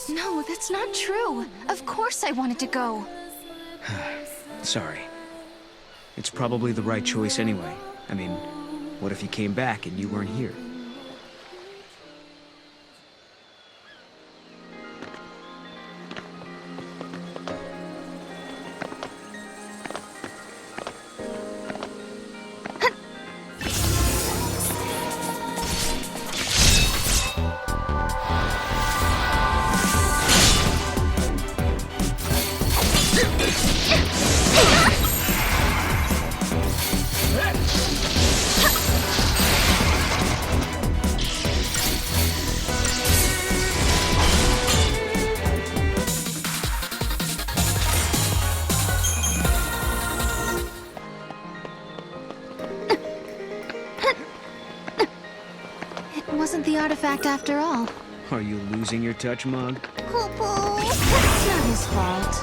No, that's not true. Of course I wanted to go. Sorry. It's probably the right choice anyway. I mean, what if he came back and you weren't here? artifact after all. Are you losing your touch, Mog? Poo-poo. It's not his fault.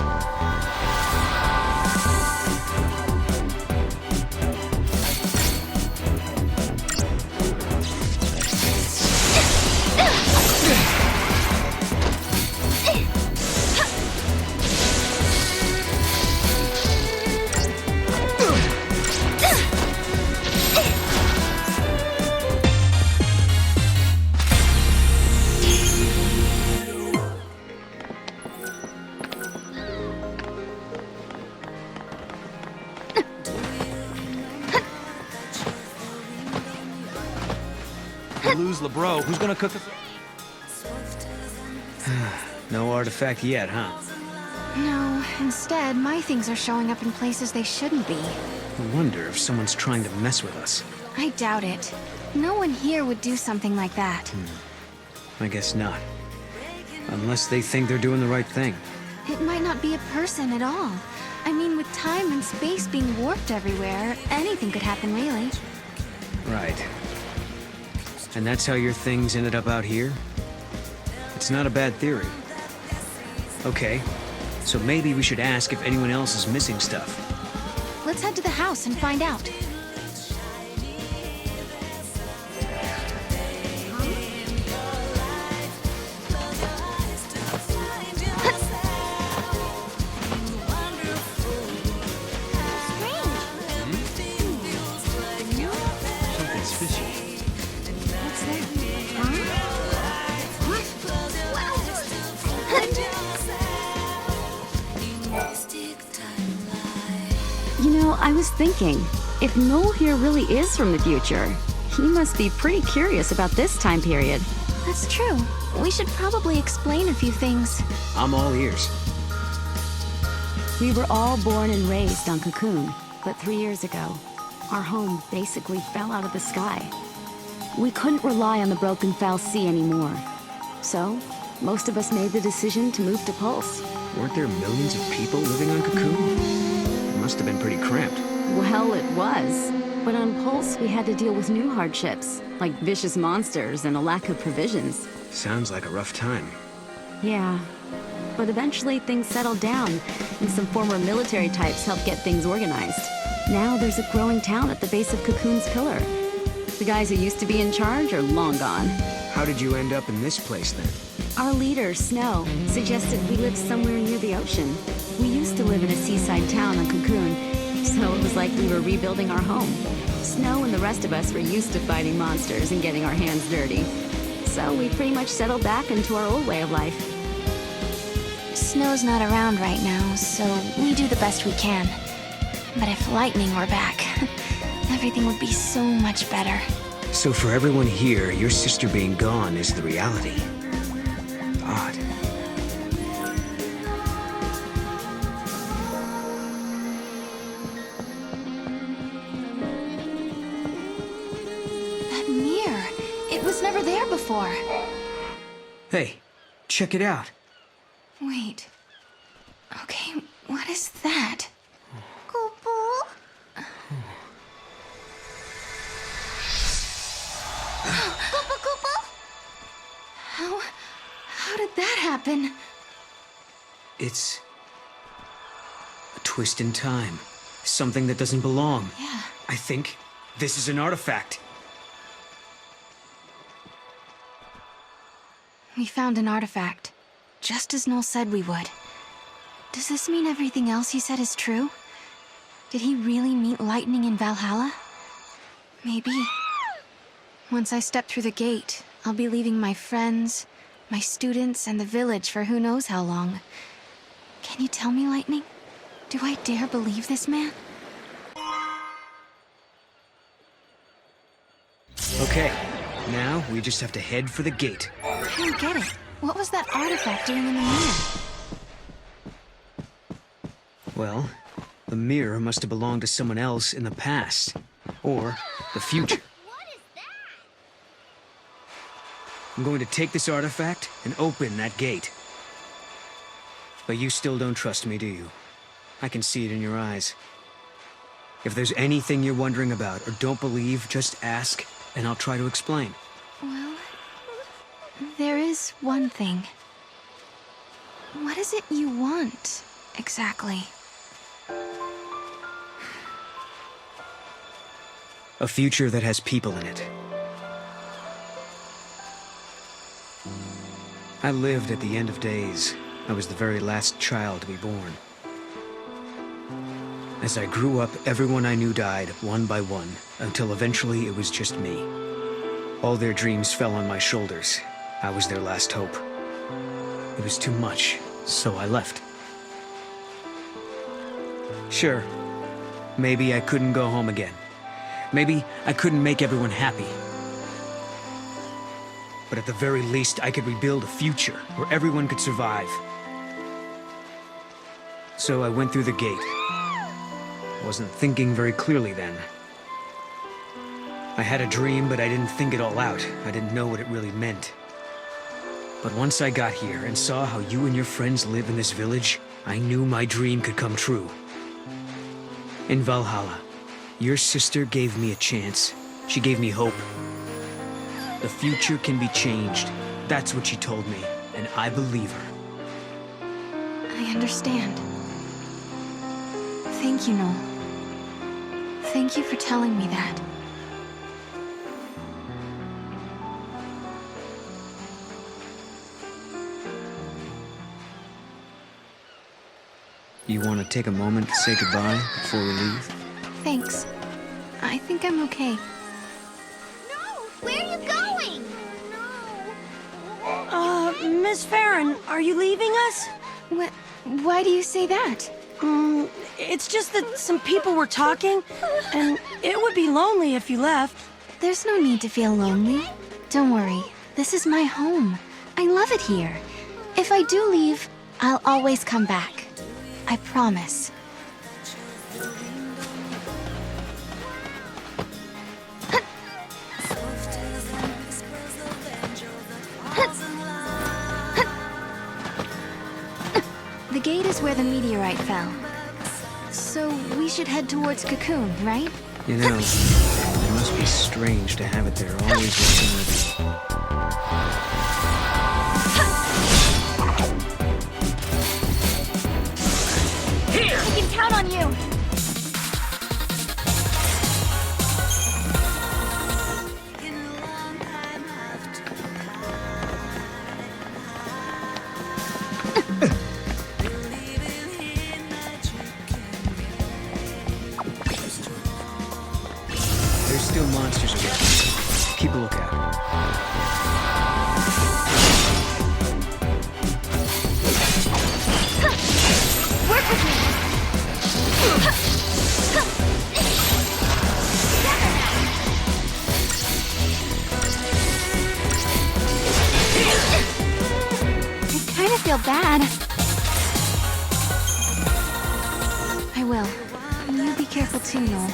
If we lose LeBro, who's gonna cook us? No artifact yet, huh? No, instead, my things are showing up in places they shouldn't be. I wonder if someone's trying to mess with us. I doubt it. No one here would do something like that. I guess not. Unless they think they're doing the right thing. It might not be a person at all. I mean, with time and space being warped everywhere, anything could happen, really. Right. And that's how your things ended up out here? It's not a bad theory. Okay, so maybe we should ask if anyone else is missing stuff. Let's head to the house and find out. Something's fishy. What's that? Huh? You know, I was thinking, if Noel here really is from the future, he must be pretty curious about this time period. That's true. We should probably explain a few things. I'm all ears. We were all born and raised on Cocoon, but 3 years ago, our home basically fell out of the sky. We couldn't rely on the broken Foul Sea anymore. So, most of us made the decision to move to Pulse. Weren't there millions of people living on Cocoon? It must have been pretty cramped. Well, it was. But on Pulse, we had to deal with new hardships, like vicious monsters and a lack of provisions. Sounds like a rough time. Yeah. But eventually things settled down, and some former military types helped get things organized. Now there's a growing town at the base of Cocoon's pillar. The guys who used to be in charge are long gone. How did you end up in this place then? Our leader, Snow, suggested we live somewhere near the ocean. We used to live in a seaside town on Cocoon, so it was like we were rebuilding our home. Snow and the rest of us were used to fighting monsters and getting our hands dirty. So we pretty much settled back into our old way of life. Snow's not around right now, so we do the best we can. But if Lightning were back, everything would be so much better. So for everyone here, your sister being gone is the reality. Odd. That mirror, it was never there before. Hey, check it out. Wait. Okay, what is that? How did that happen? It's a twist in time. Something that doesn't belong. Yeah. I think this is an artifact. We found an artifact, just as Noel said we would. Does this mean everything else he said is true? Did he really meet Lightning in Valhalla? Maybe. Once I step through the gate, I'll be leaving my friends, my students, and the village for who knows how long. Can you tell me, Lightning? Do I dare believe this man? Okay, now we just have to head for the gate. I don't get it. What was that artifact doing in the mirror? Well, the mirror must have belonged to someone else in the past. Or the future. I'm going to take this artifact and open that gate. But you still don't trust me, do you? I can see it in your eyes. If there's anything you're wondering about or don't believe, just ask, and I'll try to explain. Well, there is one thing. What is it you want, exactly? A future that has people in it. I lived at the end of days. I was the very last child to be born. As I grew up, everyone I knew died, one by one, until eventually it was just me. All their dreams fell on my shoulders. I was their last hope. It was too much, so I left. Sure, maybe I couldn't go home again. Maybe I couldn't make everyone happy. But at the very least, I could rebuild a future where everyone could survive. So I went through the gate. Wasn't thinking very clearly then. I had a dream, but I didn't think it all out. I didn't know what it really meant. But once I got here and saw how you and your friends live in this village, I knew my dream could come true. In Valhalla, your sister gave me a chance. She gave me hope. The future can be changed. That's what she told me, and I believe her. I understand. Thank you, Noel. Thank you for telling me that. You want to take a moment to say goodbye before we leave? Thanks. I think I'm okay. Where are you going? Miss Farron, are you leaving us? Why do you say that? It's just that some people were talking, and it would be lonely if you left. There's no need to feel lonely. Don't worry, this is my home. I love it here. If I do leave, I'll always come back. I promise. The gate is where the meteorite fell. So we should head towards Cocoon, right? You know, it must be strange to have it there always working with you. Here! I can count on you! There's still monsters around. Keep a lookout. Work with me! I kind of feel bad. I will. You be careful too, Noel.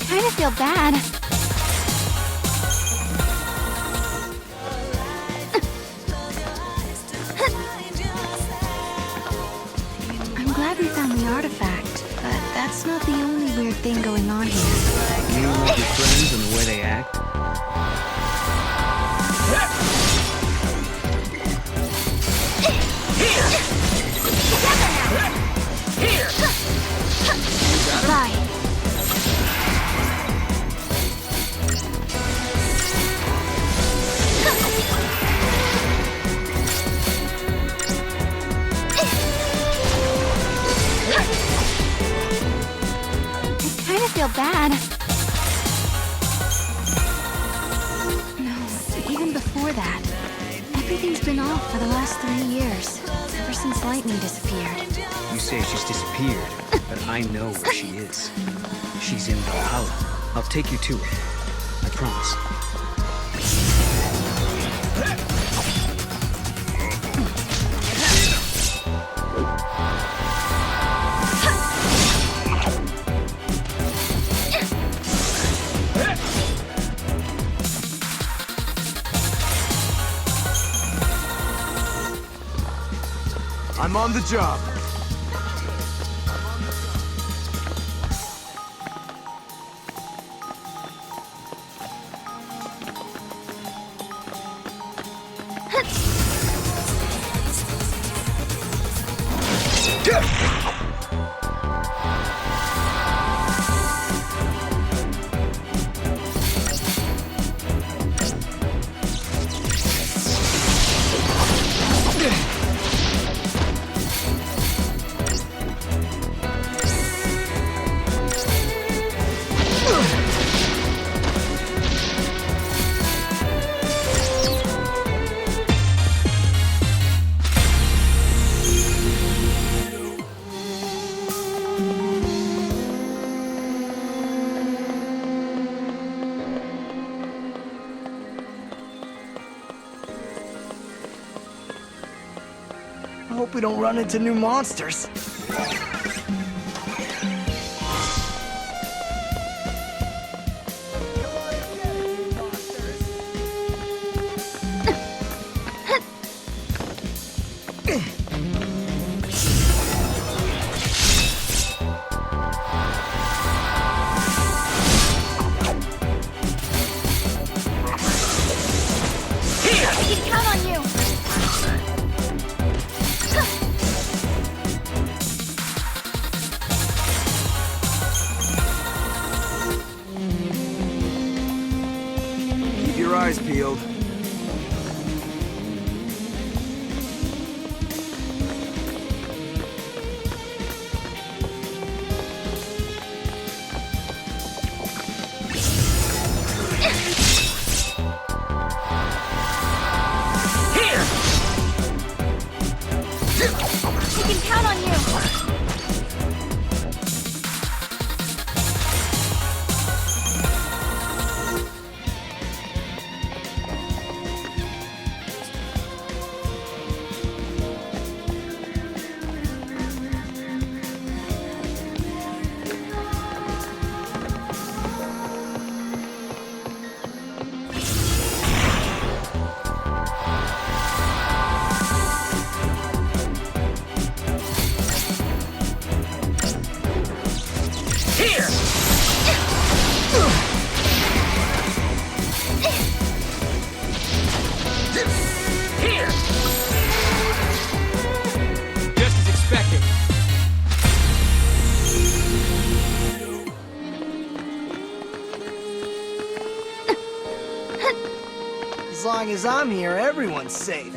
I feel bad. I'm glad we found the artifact, but that's not the only weird thing going on here. You love your friends and the way they act? Bye. I feel bad. No, even before that. Everything's been off for the last 3 years, ever since Lightning disappeared. You say she's disappeared, but I know where she is. She's in Valhalla. I'll take you to her. I promise. I'm on the job. I hope we don't run into new monsters. Keep your eyes peeled. We can count on you! Just as expected. As long as I'm here, everyone's safe.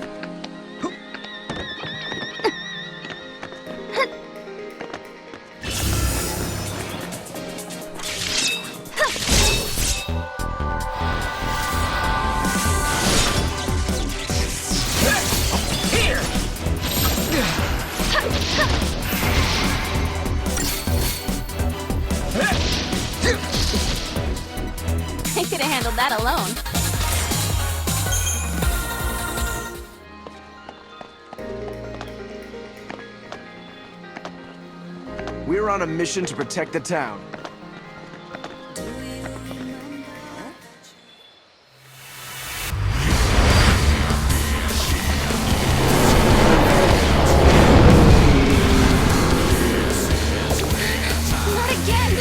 I could have handled that alone. We're on a mission to protect the town. Not again!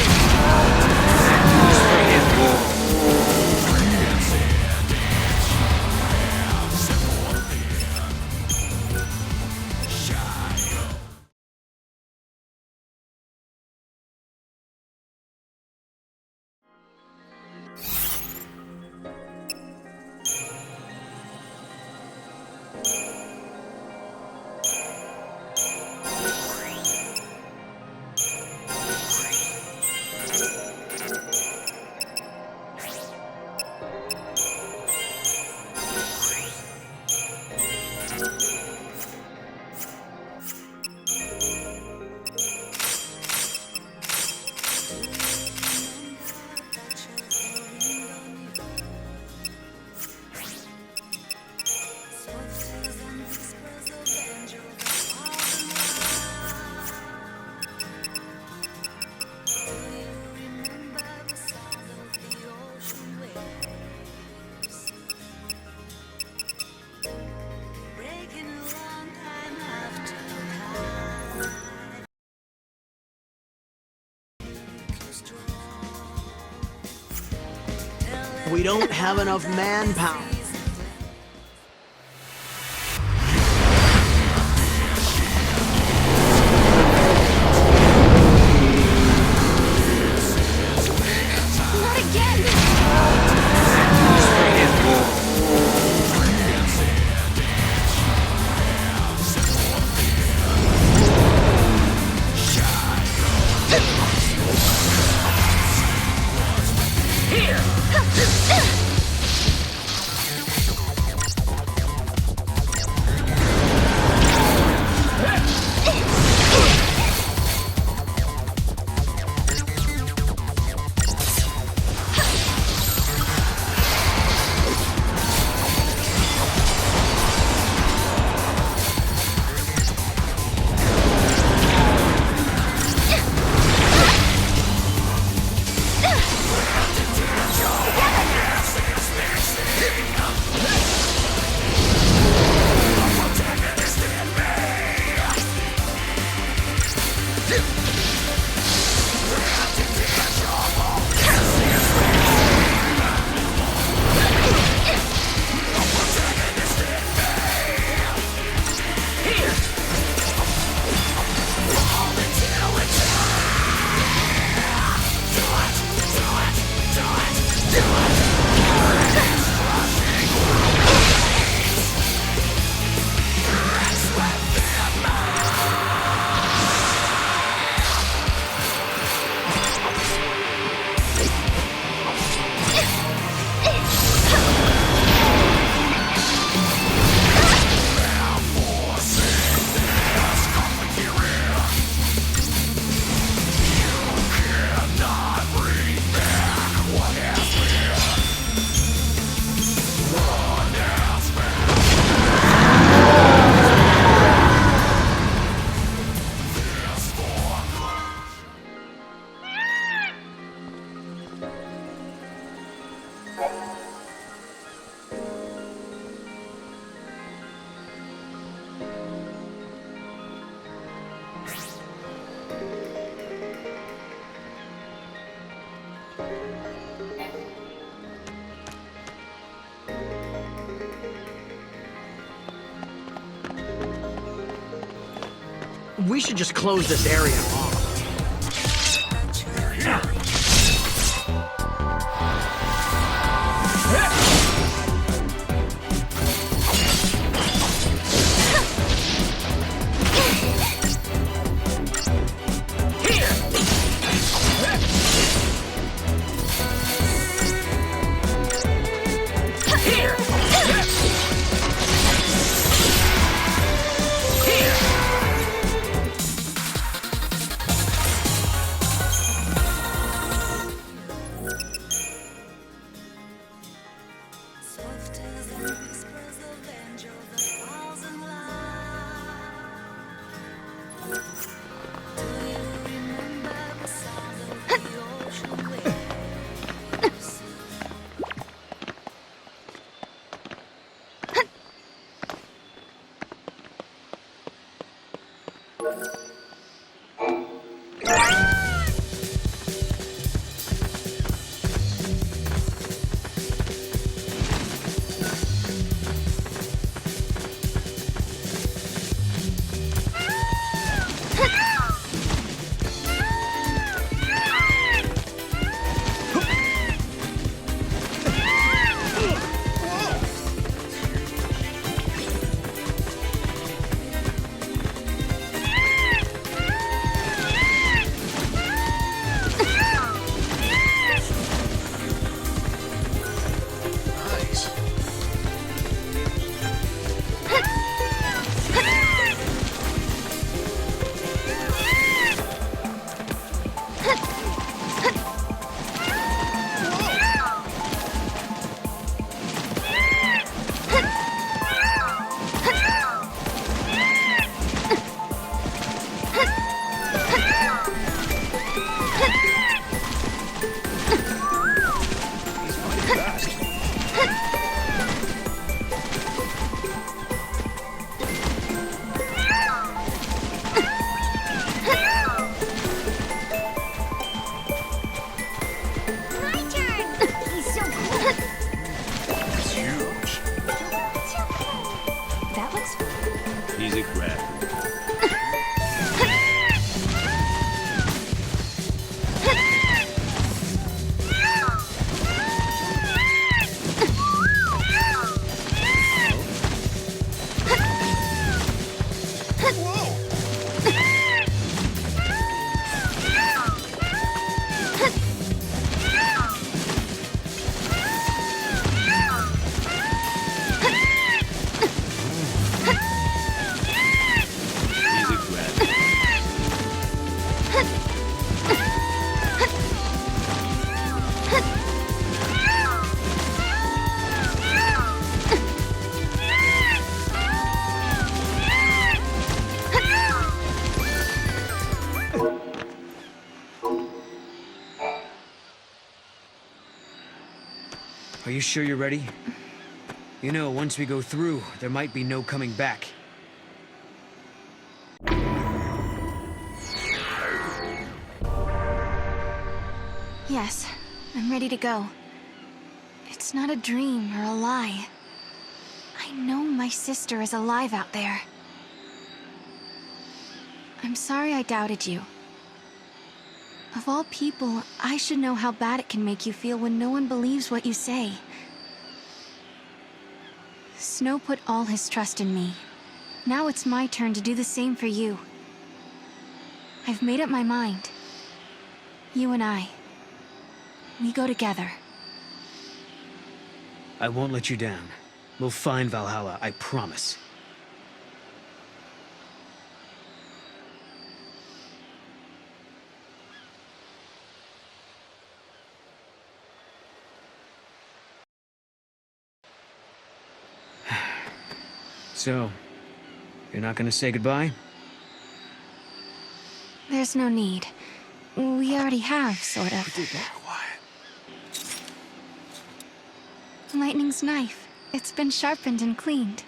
We don't have enough manpower. Not again! We should just close this area off. Are you sure you're ready? You know, once we go through, there might be no coming back. Yes, I'm ready to go. It's not a dream or a lie. I know my sister is alive out there. I'm sorry I doubted you. Of all people, I should know how bad it can make you feel when no one believes what you say. Snow put all his trust in me. Now it's my turn to do the same for you. I've made up my mind. You and I, we go together. I won't let you down. We'll find Valhalla, I promise. So, you're not gonna say goodbye? There's no need. We already have, sort of. Lightning's knife. It's been sharpened and cleaned.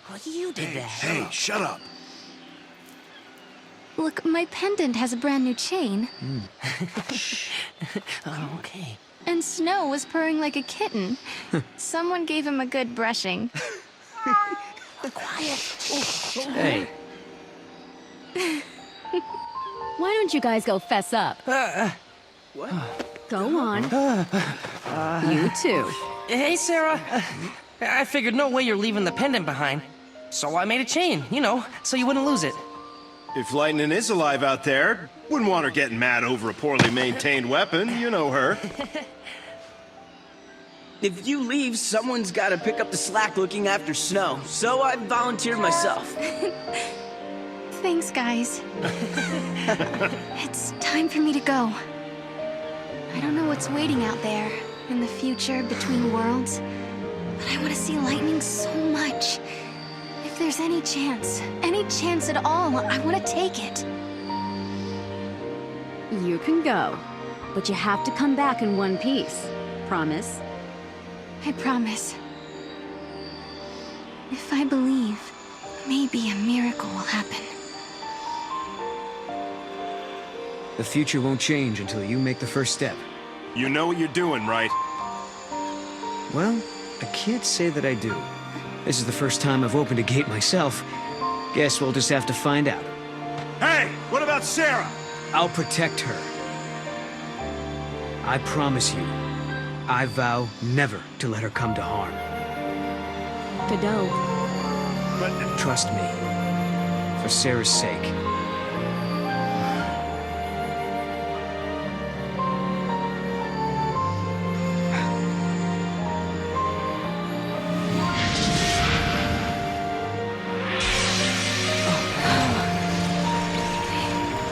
Well, you did that. Hey, shut up. Look, my pendant has a brand new chain. Oh, okay. And Snow was purring like a kitten. Someone gave him a good brushing. Quiet. Hey. Why don't you guys go fess up? What? Go on. You too. Hey, Sarah. I figured no way you're leaving the pendant behind. So I made a chain, you know, so you wouldn't lose it. If Lightning is alive out there, wouldn't want her getting mad over a poorly maintained weapon. You know her. If you leave, someone's got to pick up the slack looking after Snow. So I volunteered myself. Thanks, guys. It's time for me to go. I don't know what's waiting out there, in the future, between worlds. But I want to see Lightning so much. If there's any chance at all, I want to take it. You can go, but you have to come back in one piece. Promise? I promise. If I believe, maybe a miracle will happen. The future won't change until you make the first step. You know what you're doing, right? Well, I can't say that I do. This is the first time I've opened a gate myself. Guess we'll just have to find out. Hey, what about Sarah? I'll protect her. I promise you. I vow never to let her come to harm. Godot. But trust me, for Sarah's sake.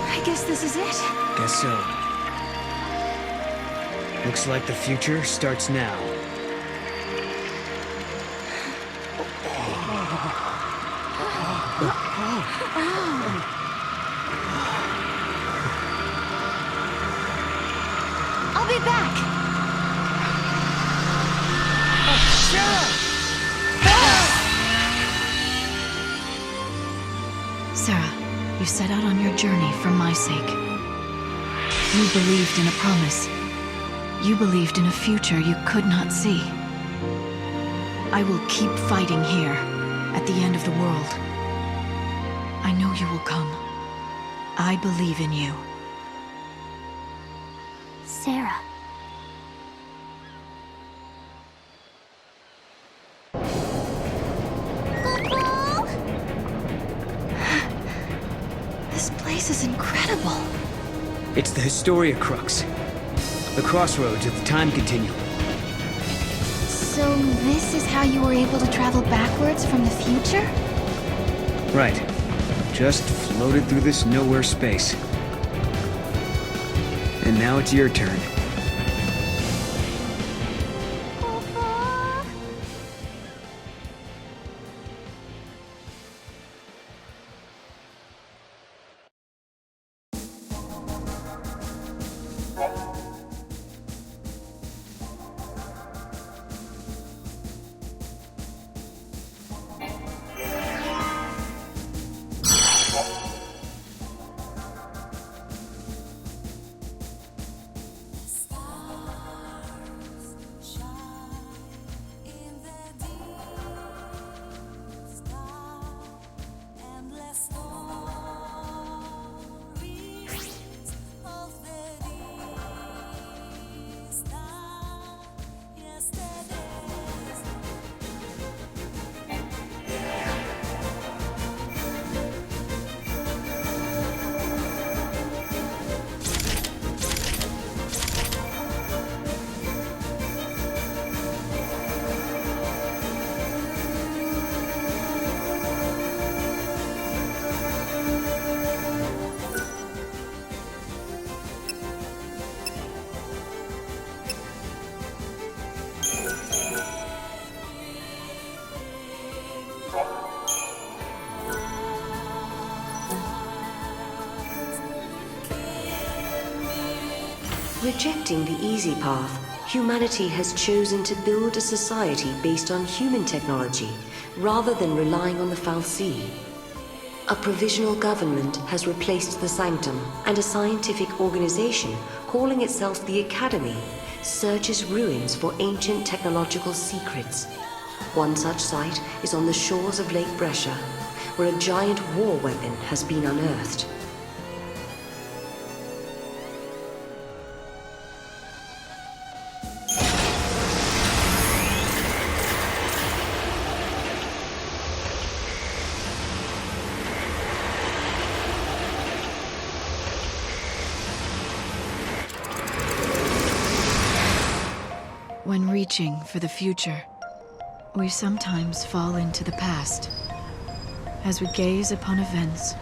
I guess this is it. Guess so. Looks like the future starts now. I'll be back. Sarah, you set out on your journey for my sake. You believed in a promise. You believed in a future you could not see. I will keep fighting here, at the end of the world. I know you will come. I believe in you. Sarah. This place is incredible. It's the Historia Crux. The crossroads of the time continuum. So this is how you were able to travel backwards from the future? Right. Just floated through this nowhere space. And now it's your turn. Rejecting the easy path, humanity has chosen to build a society based on human technology rather than relying on the fal'Cie. A provisional government has replaced the Sanctum, and a scientific organization calling itself the Academy searches ruins for ancient technological secrets. One such site is on the shores of Lake Brescia, where a giant war weapon has been unearthed. When reaching for the future, we sometimes fall into the past. As we gaze upon events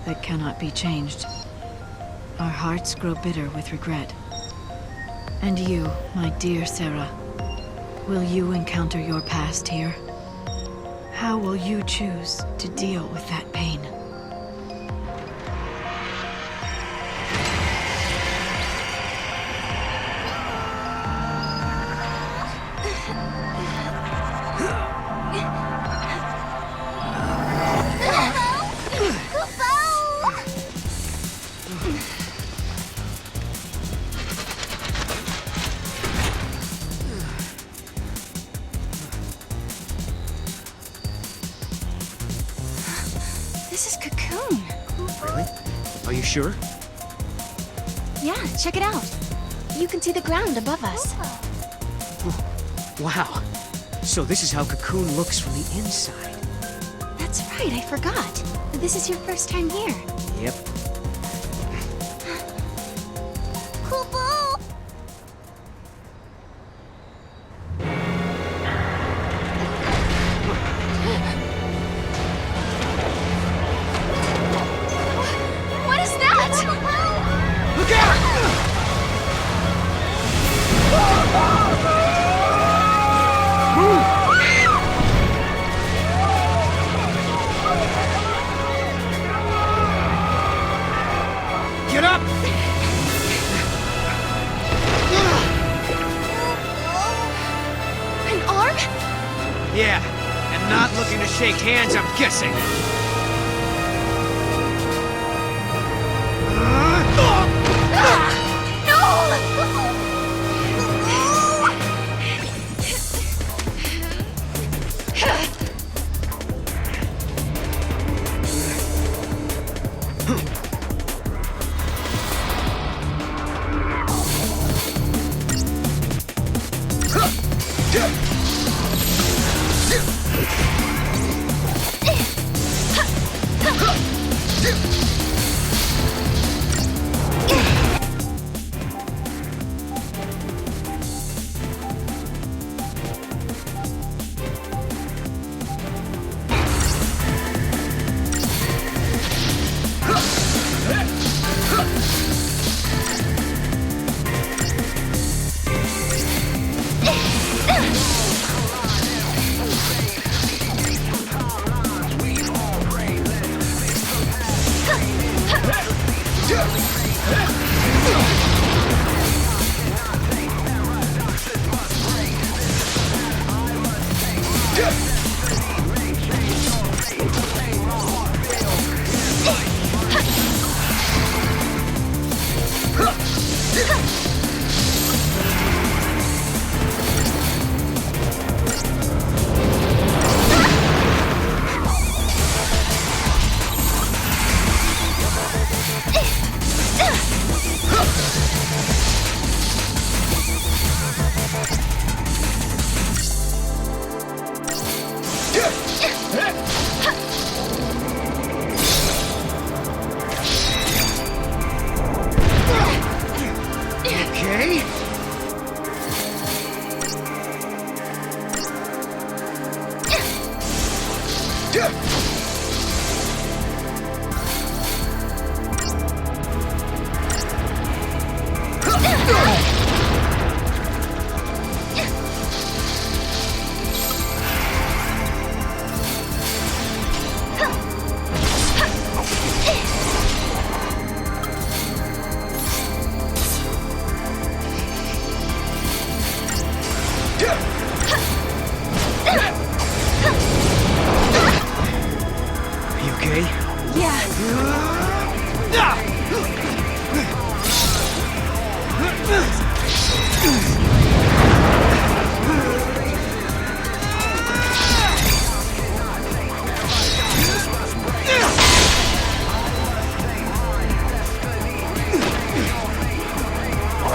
that cannot be changed, our hearts grow bitter with regret. And you, my dear Sarah, will you encounter your past here? How will you choose to deal with that pain? This is Cocoon. Really? Are you sure? Yeah, check it out. You can see the ground above us. Wow. So this is how Cocoon looks from the inside. That's right, I forgot. This is your first time here. Yep. What is that? Look out! Get up! An arm? Yeah, and not looking to shake hands, I'm guessing.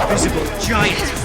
Visible giant!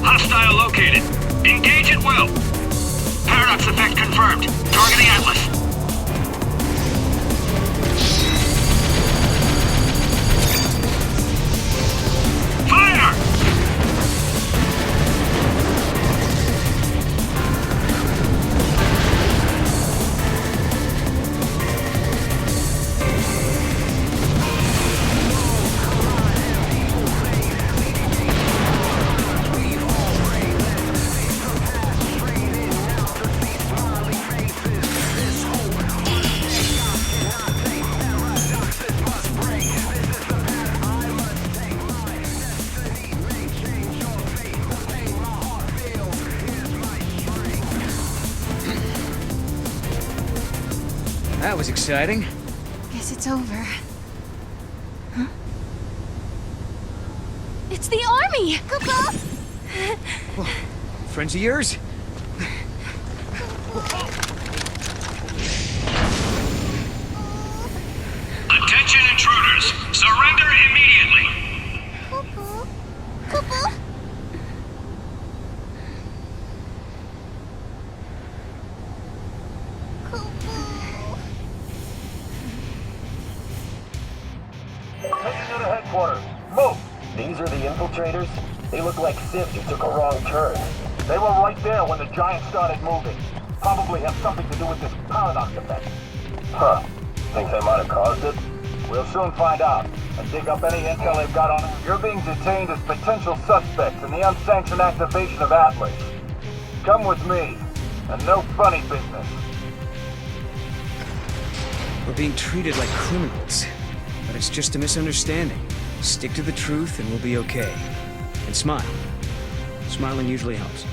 Hostile located. Engage at will. Paradox effect confirmed. Targeting Atlas. Fire! That was exciting. Guess it's over. Huh? It's the army! Cuckoo! Friends of yours? Attention intruders! Surrender immediately! Taking you to headquarters. Move! These are the infiltrators? They look like sieves who took a wrong turn. They were right there when the giant started moving. Probably have something to do with this paradox effect. Huh. Think they might have caused it? We'll soon find out, and dig up any intel they've got on it. You're being detained as potential suspects in the unsanctioned activation of Atlas. Come with me, and no funny business. We're being treated like criminals. But it's just a misunderstanding. Stick to the truth and we'll be okay. And smile. Smiling usually helps.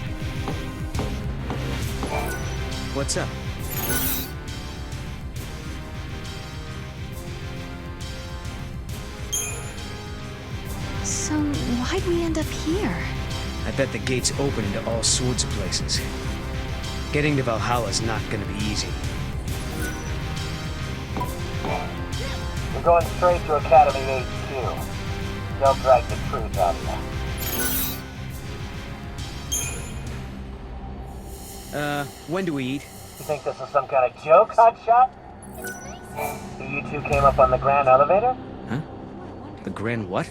What's up? So, why'd we end up here? I bet the gates open into all sorts of places. Getting to Valhalla's not gonna be easy. You're going straight to Academy HQ. Don't drag the truth out of you. When do we eat? You think this is some kind of joke, hotshot? So you two came up on the Grand Elevator? Huh? The Grand what?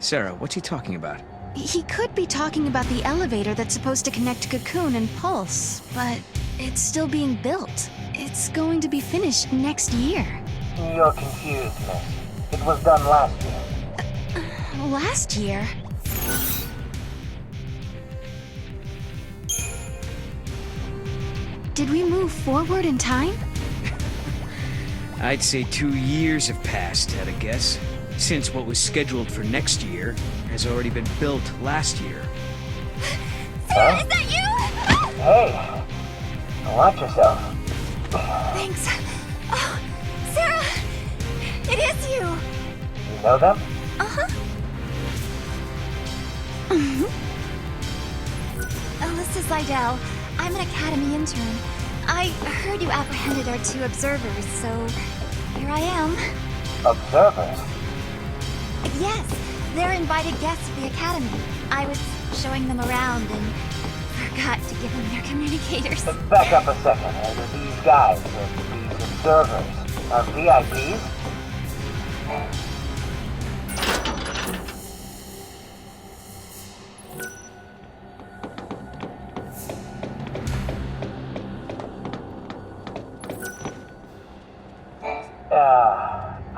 Sarah, what's he talking about? He could be talking about the elevator that's supposed to connect Cocoon and Pulse, but it's still being built. It's going to be finished next year. You're confused, miss. It was done last year. Last year? Did we move forward in time? I'd say 2 years have passed, at a guess. Since what was scheduled for next year has already been built last year. Sarah, is that you? Hey! Watch yourself. Thanks. Oh, Sarah! It is you! You know them? Uh-huh. Alyssa Seidel. I'm an Academy intern. I heard you apprehended our 2 observers, so here I am. Observers? Yes, they're invited guests of the Academy. I was showing them around and forgot to give them their communicators. Back up a second. These guys, these observers, are VIPs?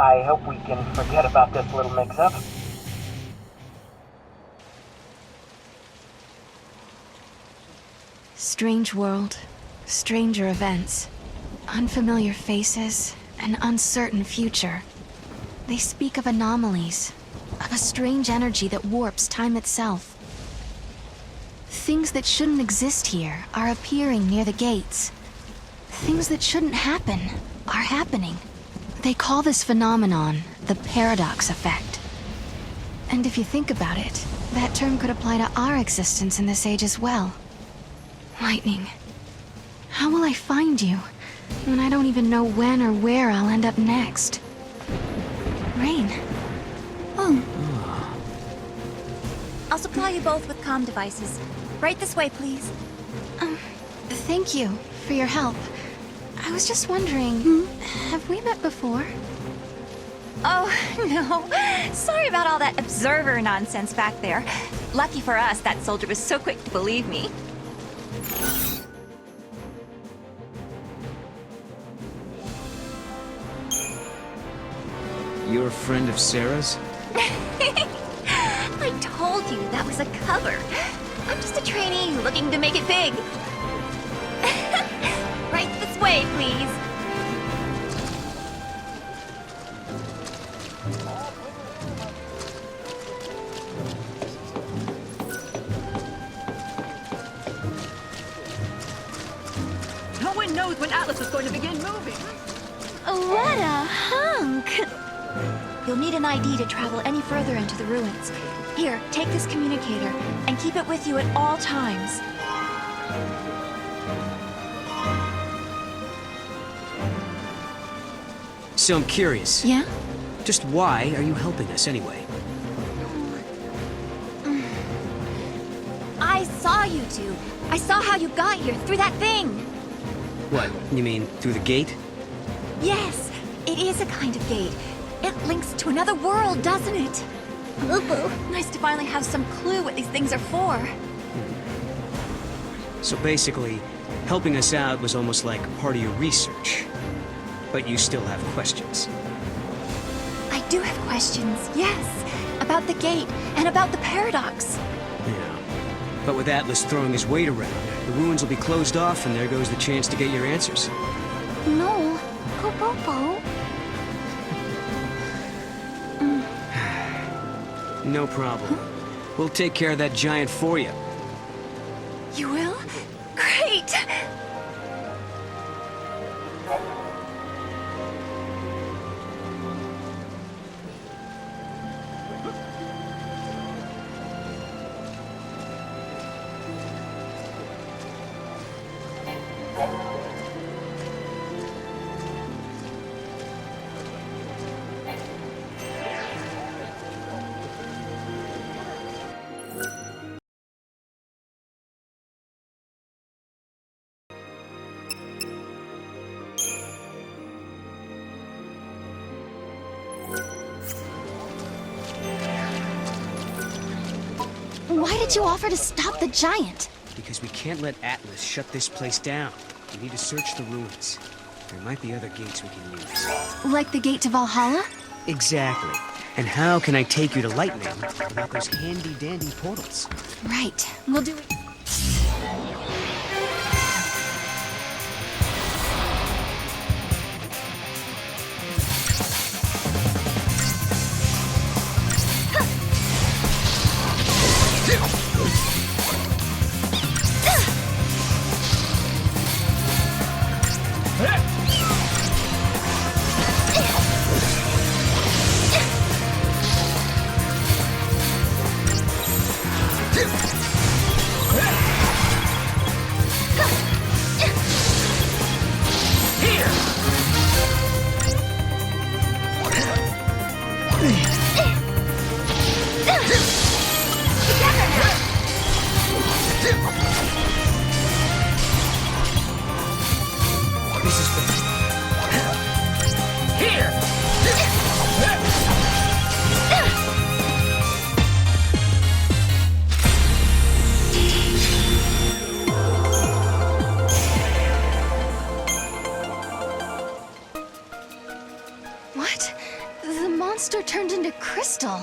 I hope we can forget about this little mix-up. Strange world, stranger events, unfamiliar faces, an uncertain future. They speak of anomalies, of a strange energy that warps time itself. Things that shouldn't exist here are appearing near the gates. Things that shouldn't happen are happening. They call this phenomenon the paradox effect. And if you think about it, that term could apply to our existence in this age as well. Lightning, how will I find you when I don't even know when or where I'll end up next? Rain. Oh. I'll supply you both with comm devices. Right this way, please. Thank you for your help. I was just wondering, have we met before? Oh, no. Sorry about all that observer nonsense back there. Lucky for us, that soldier was so quick to believe me. You're a friend of Sarah's? I told you that was a cover. I'm just a trainee looking to make it big. Right this way, please. No one knows when Atlas is going to begin moving. What a hunk! You'll need an ID to travel any further into the ruins. Here, take this communicator, and keep it with you at all times. So I'm curious. Yeah? Just why are you helping us anyway? I saw you two. I saw how you got here, through that thing. What, you mean through the gate? Yes, it is a kind of gate. It links to another world, doesn't it? Nice to finally have some clue what these things are for. So basically, helping us out was almost like part of your research. But you still have questions. I do have questions, yes. About the gate, and about the paradox. Yeah. But with Atlas throwing his weight around, the ruins will be closed off, and there goes the chance to get your answers. No. Go. No problem. We'll take care of that giant for you. You will? Great! Why did you offer to stop the giant? Because we can't let Atlas shut this place down. We need to search the ruins. There might be other gates we can use. Like the gate to Valhalla? Exactly. And how can I take you to Lightning without those handy-dandy portals? Right. We'll do it. What? The monster turned into crystal.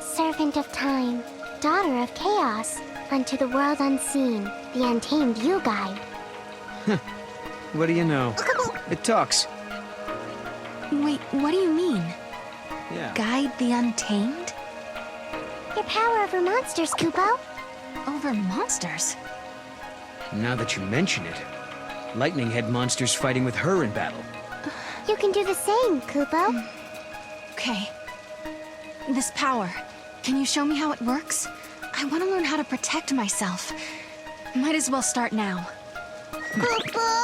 Servant of time, daughter of chaos, unto the world unseen, the untamed you guide. What do you know? It talks. Wait, what do you mean? Yeah. Guide the untamed? Your power over monsters, Kupo. Over monsters? Now that you mention it, Lightning had monsters fighting with her in battle. You can do the same, Kupo. Okay. This power, can you show me how it works? I want to learn how to protect myself. Might as well start now. Kupo?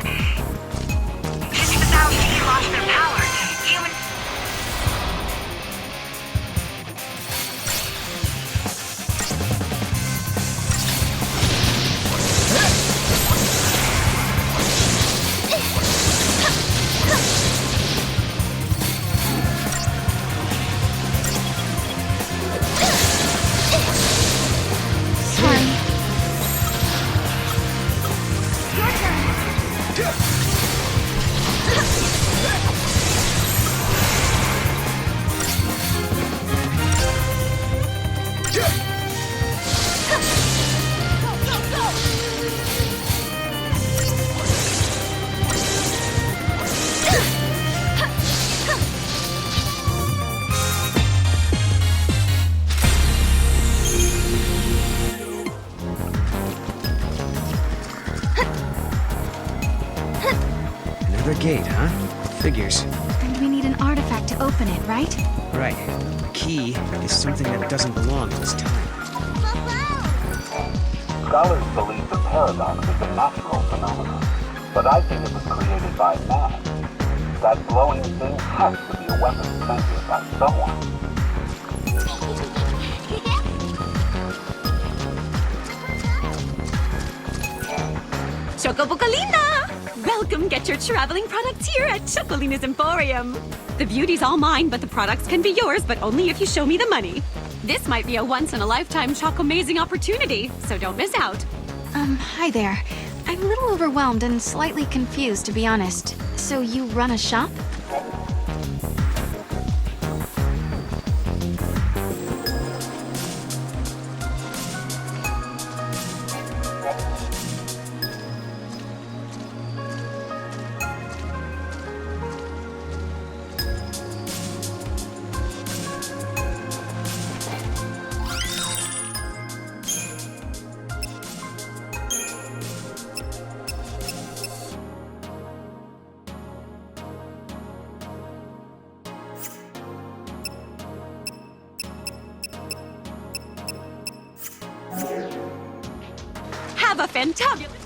Since the South Sea lost their power, human... Another gate, huh? Figures. And we need an artifact to open it, right? Right. The key is something that doesn't belong to this time. Scholars believe the paradox is a natural phenomenon, but I think it was created by man. That glowing thing has to be a weapon sent by someone. Chocobocolina! Welcome, get your traveling products here at Chocolina's Emporium. The beauty's all mine, but the products can be yours, but only if you show me the money. This might be a once-in-a-lifetime choco-amazing opportunity, so don't miss out. Hi there. I'm a little overwhelmed and slightly confused, to be honest. So you run a shop? Have a fantabulous...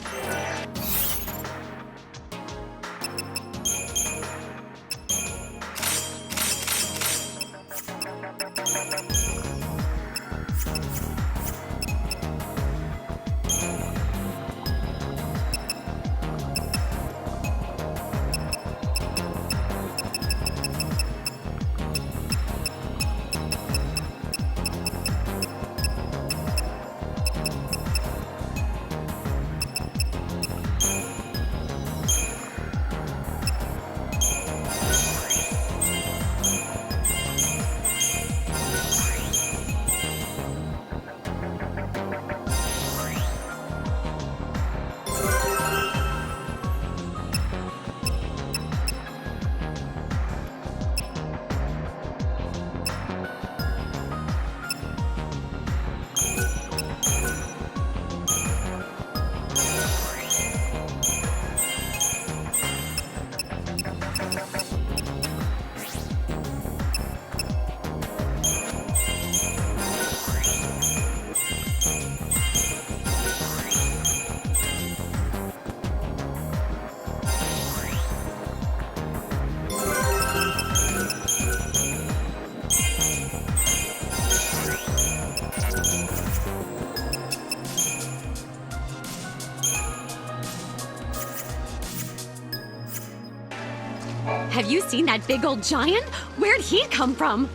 Have you seen that big old giant? Where'd he come from?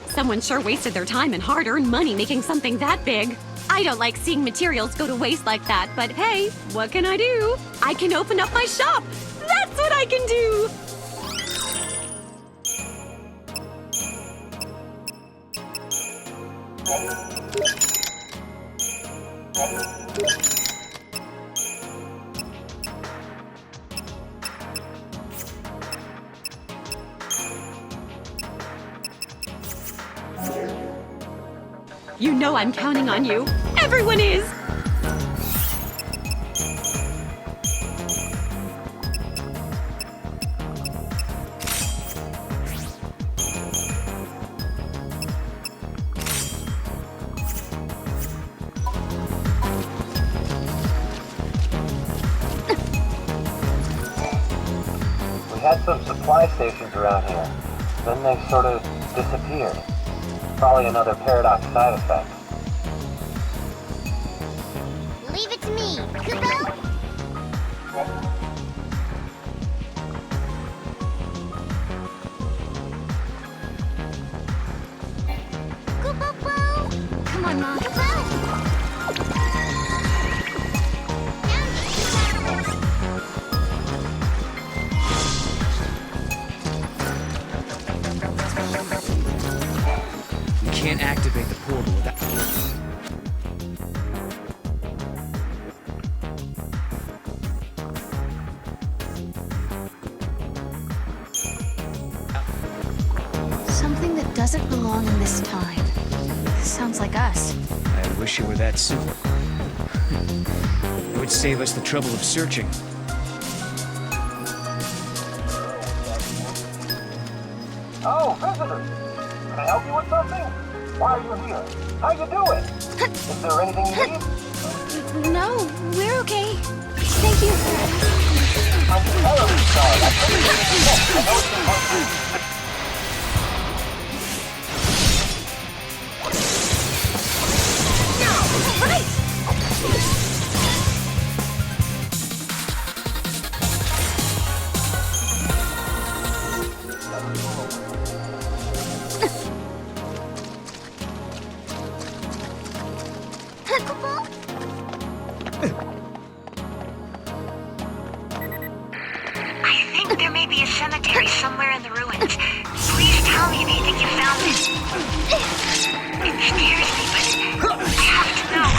Someone sure wasted their time and hard-earned money making something that big. I don't like seeing materials go to waste like that, but hey, what can I do? I can open up my shop! That's what I can do! You know I'm counting on you. Everyone is! had some supply stations around here. Then they sort of disappeared. Probably another paradox side effect. Leave it to me, Kupo! Come on, Mom. We can't activate the portal without... Something that doesn't belong in this time. Sounds like us. I wish it were that simple. It would save us the trouble of searching. Oh, visitors! Can I help you with something? Why are you here? How you doing? Is there anything you need? No, we're okay. Thank you for asking. I'm terribly sorry. I know it's been hard. I think there may be a cemetery somewhere in the ruins. Please tell me if you think you found it. It scares me, but I have to know.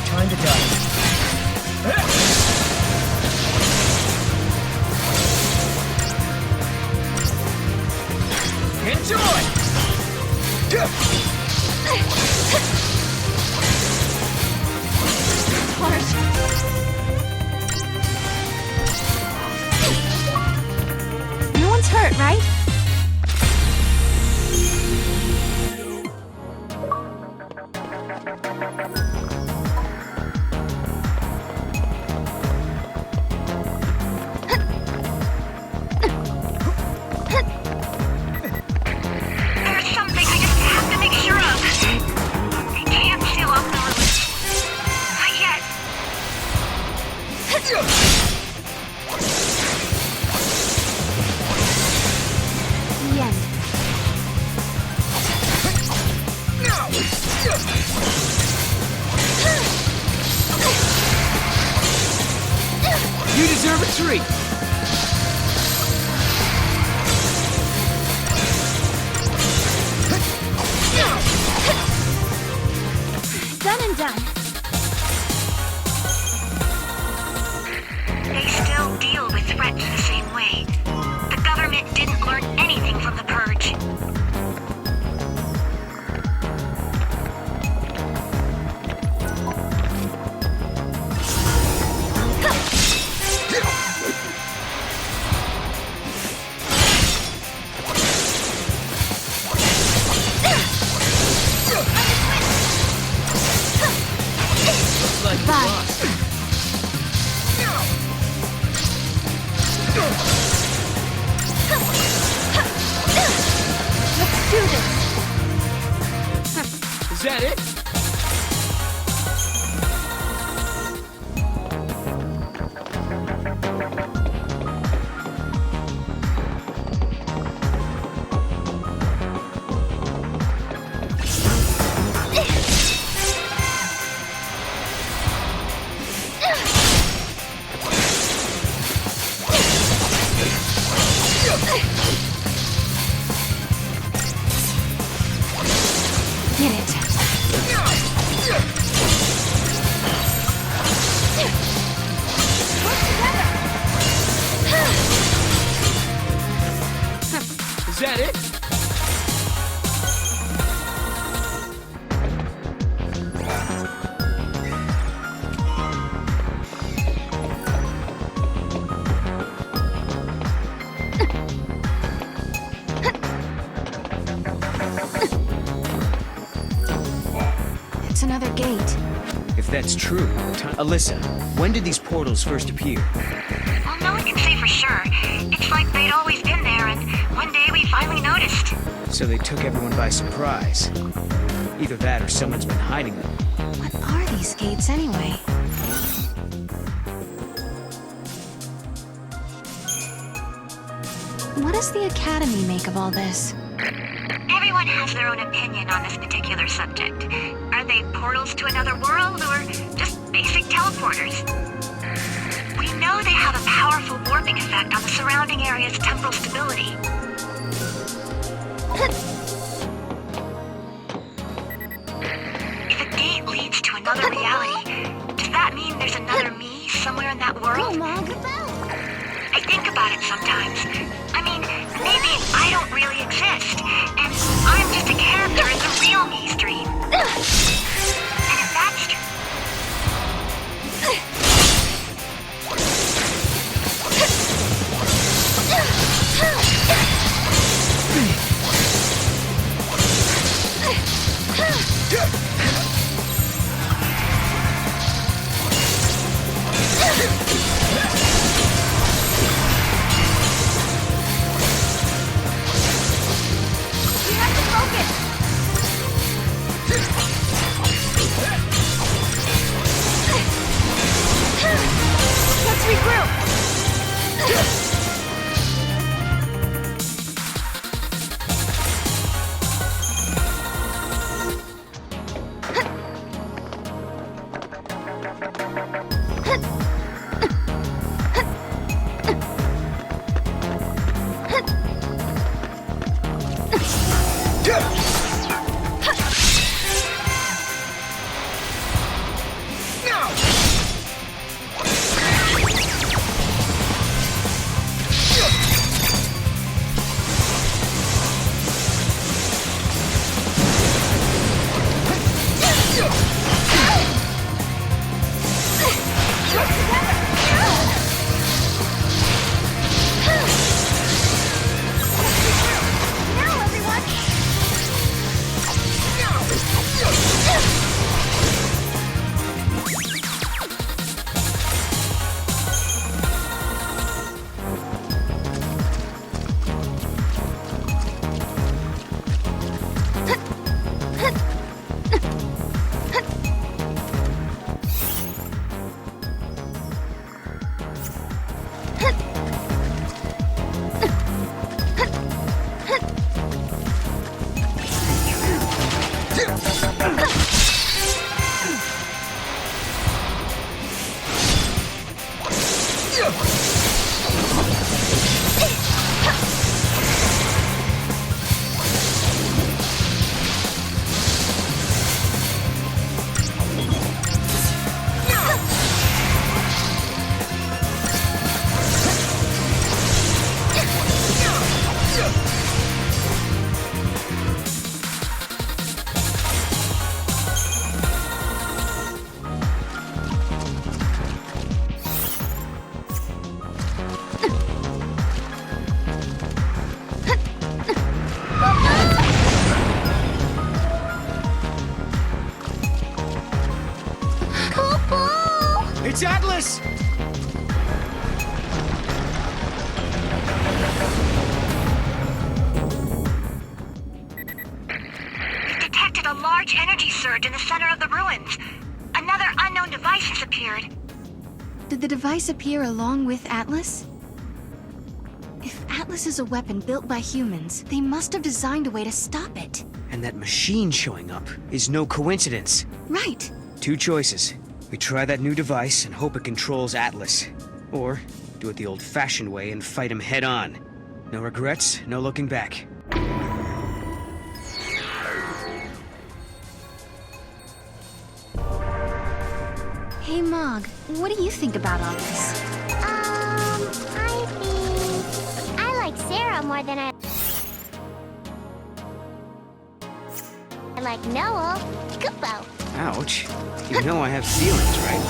Time to die. Enjoy! No one's hurt, right? There's something I just have to make sure of. I can't seal off the ruins. Not yet. The end. You deserve a treat! Done and done. They still deal with threats the same way. The government didn't learn anything from the Purge. Looks like we lost. Let's do this. Is that it? Get it. Is that it? gate. If that's true, Alyssa, when did these portals first appear? Well, no one can say for sure. It's like they'd always been there, and one day we finally noticed. So they took everyone by surprise. Either that or someone's been hiding them. What are these gates anyway? What does the Academy make of all this? Everyone has their own opinion on this particular subject. Are they portals to another world, or just basic teleporters? We know they have a powerful warping effect on the surrounding area's temporal stability. If a gate leads to another reality, does that mean there's another me somewhere in that world? I think about it sometimes. I mean, maybe I don't really exist, and I'm just a character in the real me's dream. And if that's true... Let's regroup! It's Atlas! We've detected a large energy surge in the center of the ruins. Another unknown device has appeared. Did the device appear along with Atlas? If Atlas is a weapon built by humans, they must have designed a way to stop it. And that machine showing up is no coincidence. Right. Two choices. We try that new device and hope it controls Atlas. Or do it the old-fashioned way and fight him head-on. No regrets, no looking back. Hey, Mog, what do you think about all this? I think... I like Sarah more than I like Noel. Kupo. Ouch. You know I have feelings, right?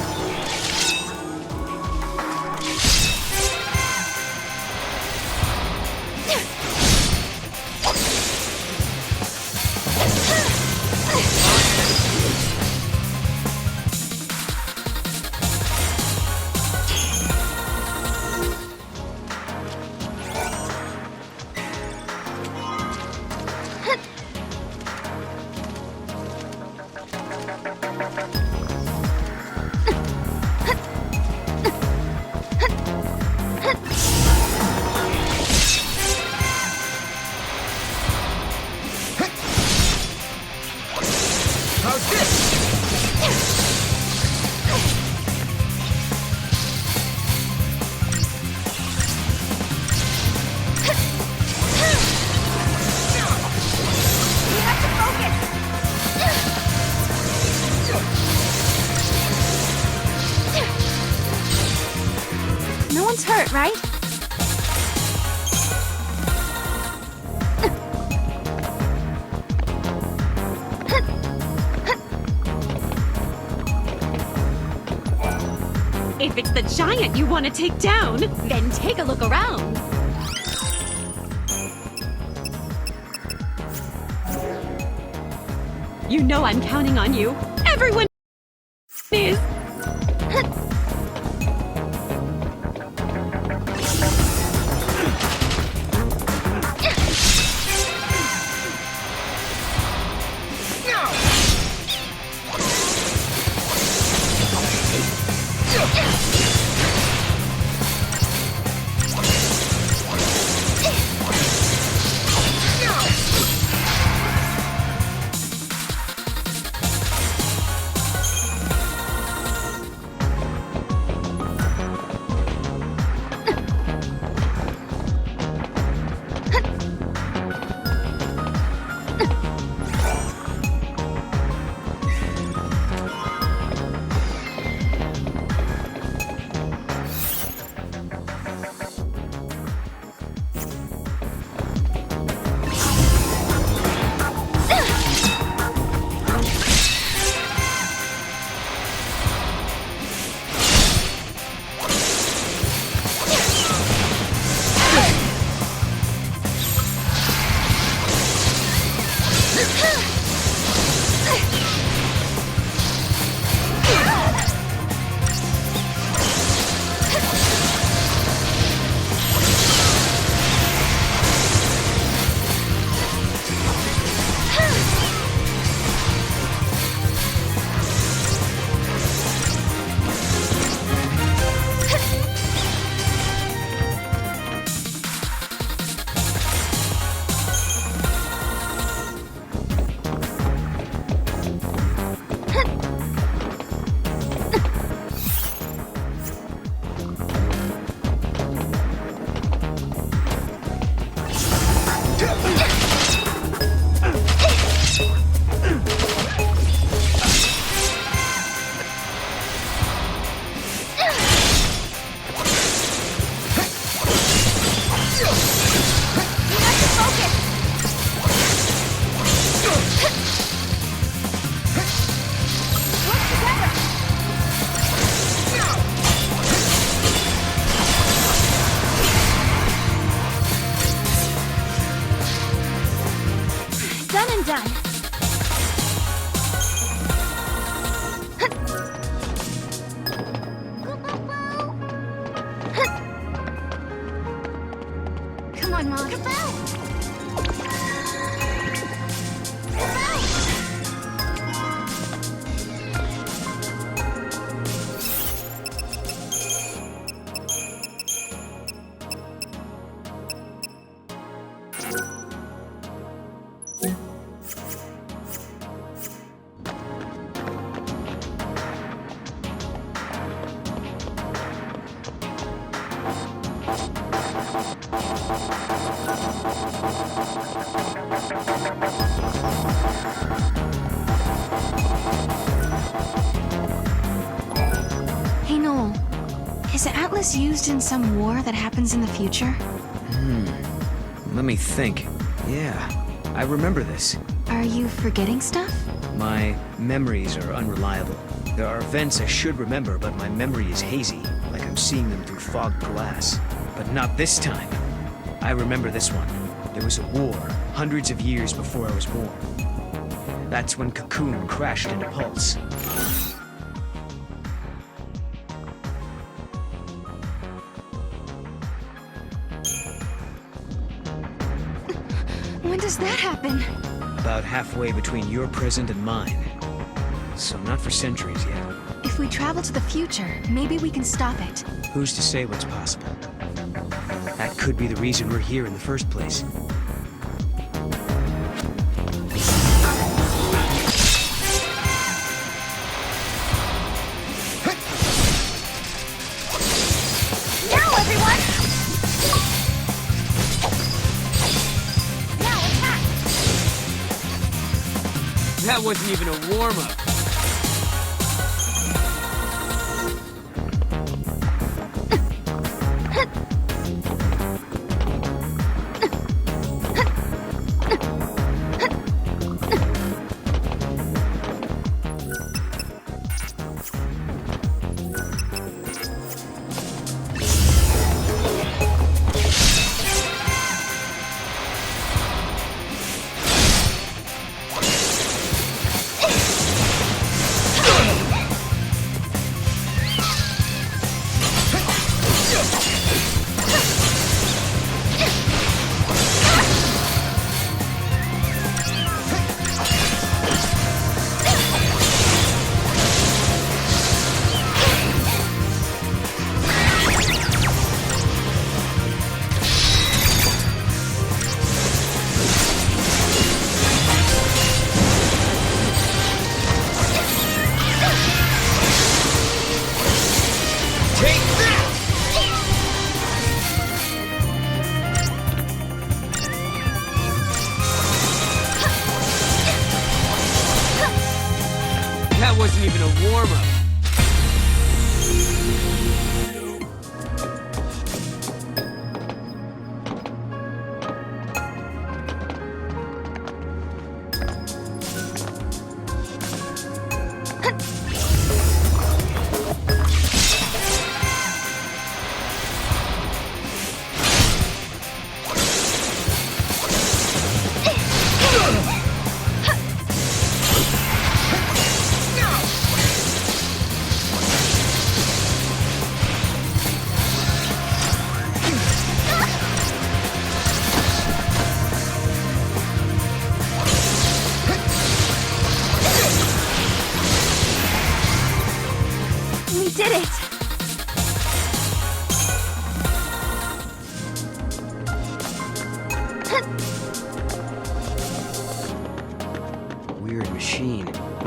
No one's hurt, right? If it's the giant you want to take down, then take a look around. You know I'm counting on you. Everyone is. Done and done. Come on, Mom. Hey, Noel. Is Atlas used in some war that happens in the future? Let me think. Yeah, I remember this. Are you forgetting stuff? My memories are unreliable. There are events I should remember, but my memory is hazy, like I'm seeing them through fogged glass. But not this time. I remember this one. There was a war, hundreds of years before I was born. That's when Cocoon crashed into Pulse. When does that happen? About halfway between your present and mine. So not for centuries yet. If we travel to the future, maybe we can stop it. Who's to say what's possible? That could be the reason we're here in the first place. Now, everyone! Now, attack! That wasn't even a warm-up.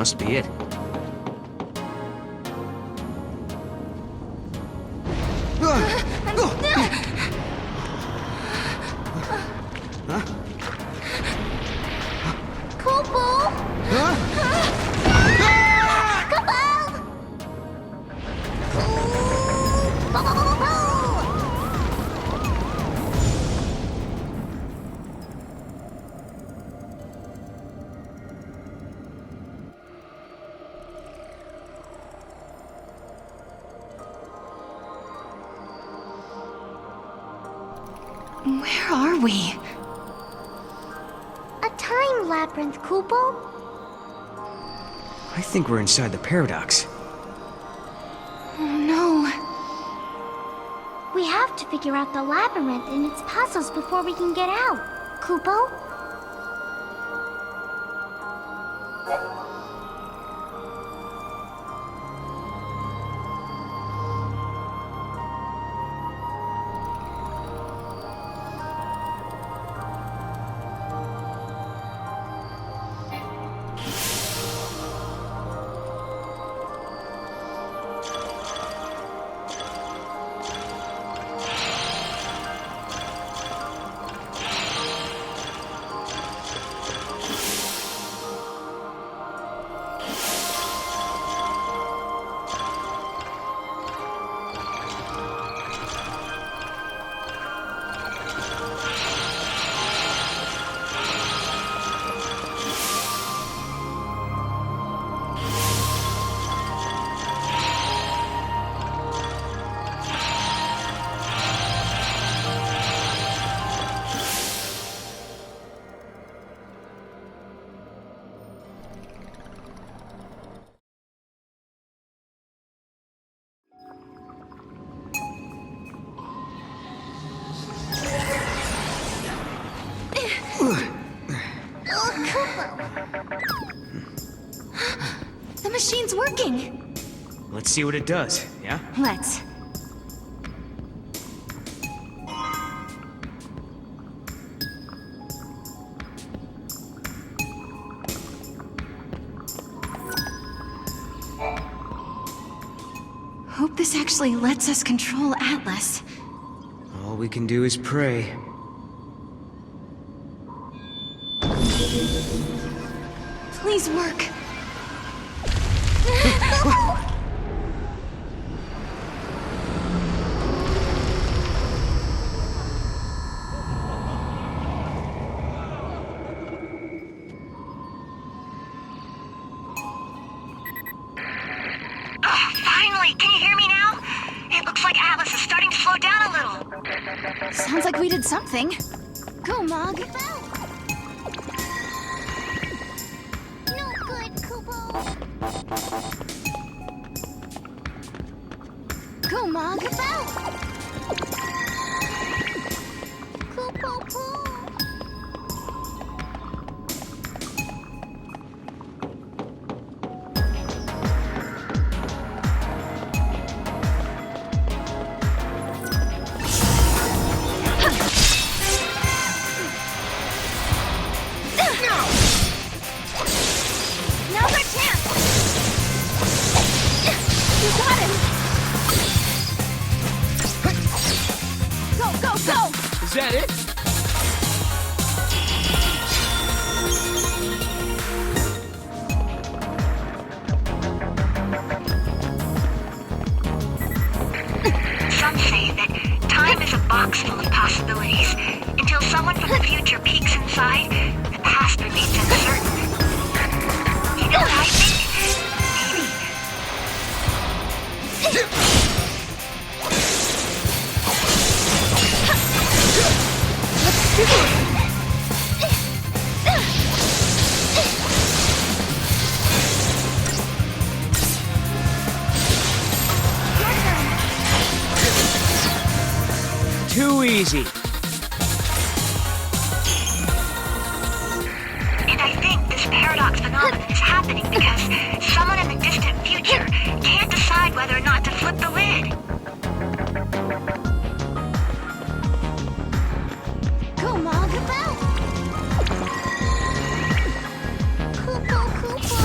must be it. Huh? Kupo! Huh? Where are we? A time labyrinth, Kupo. I think we're inside the paradox. Oh no. We have to figure out the labyrinth and its puzzles before we can get out. Kupo? The machine's working! Let's see what it does, yeah? Let's. Hope this actually lets us control Atlas. All we can do is pray. Please work. Finally! Can you hear me now? It looks like Atlas is starting to slow down a little. Sounds like we did something. Go, Mog. No good, Kupo. Go, Mog. Kupo, poo. Now's our chance! You got him! Go, go, go! Is that it? Some say that time is a box full of possibilities. Until someone from the future peeks inside, the past remains uncertain. You know what I think? Too easy. And I think this paradox phenomenon is happening because someone in the distant future can't decide whether or not to flip the lid. Go, Mog. Kupo, Kupo.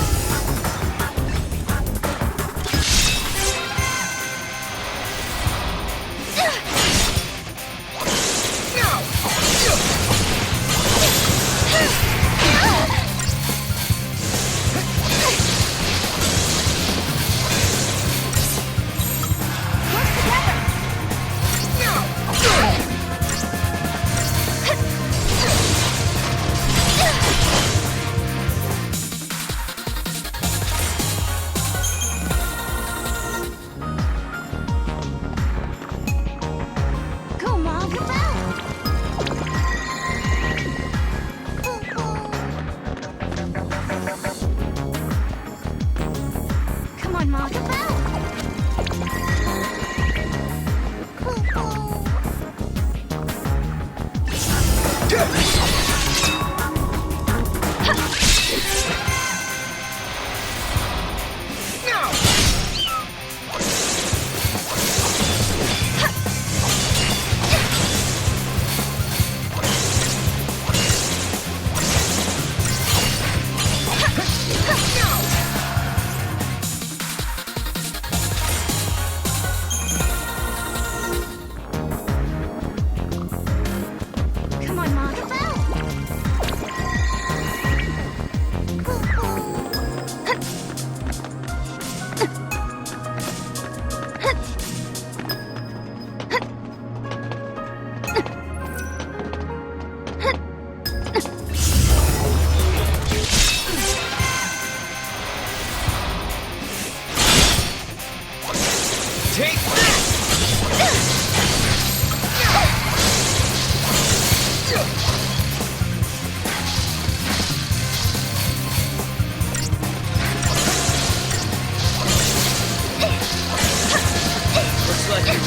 Let's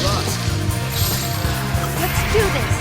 do this!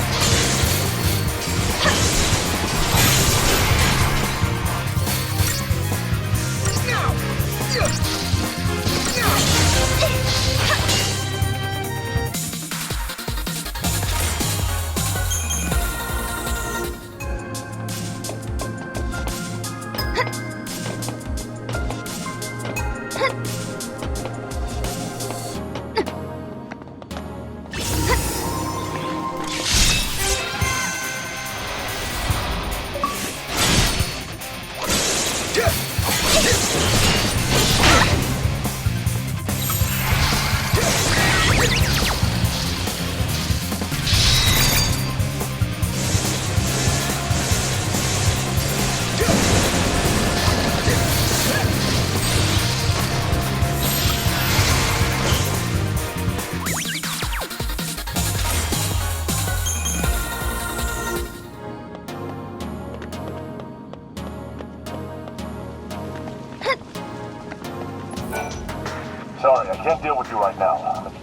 Sorry, I can't deal with you right now.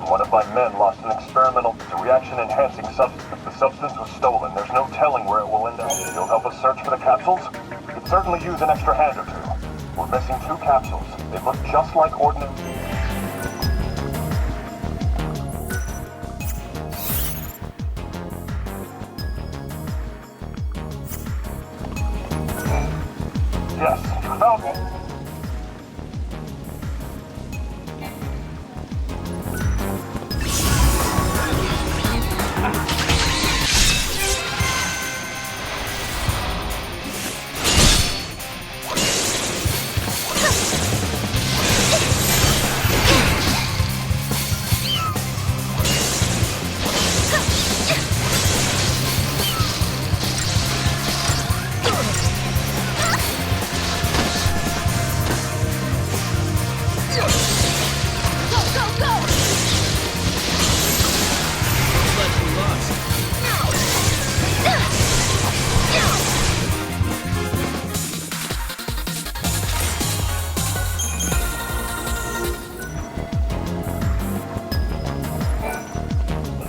One of my men lost an experimental reaction-enhancing substance. If the substance was stolen, there's no telling where it will end up. You'll help us search for the capsules? We could certainly use an extra hand or two. We're missing 2 capsules. They look just like ordinary... Yes, you found me.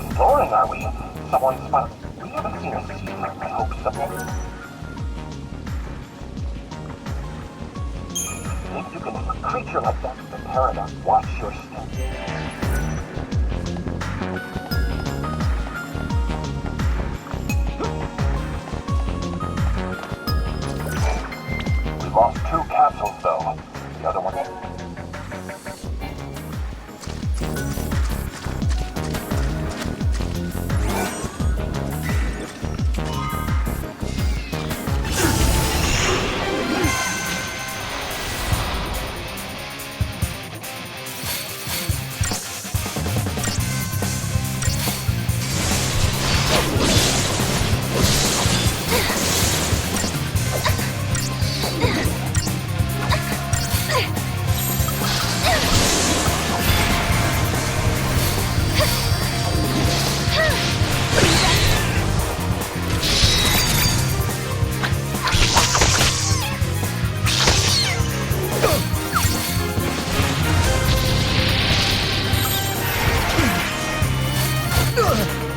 Exploring, are we? Someone's found. We haven't seen a secret. I hope someone. Think you can name a creature like that with a paradox? Watch your step. We lost 2 capsules, though. The other one.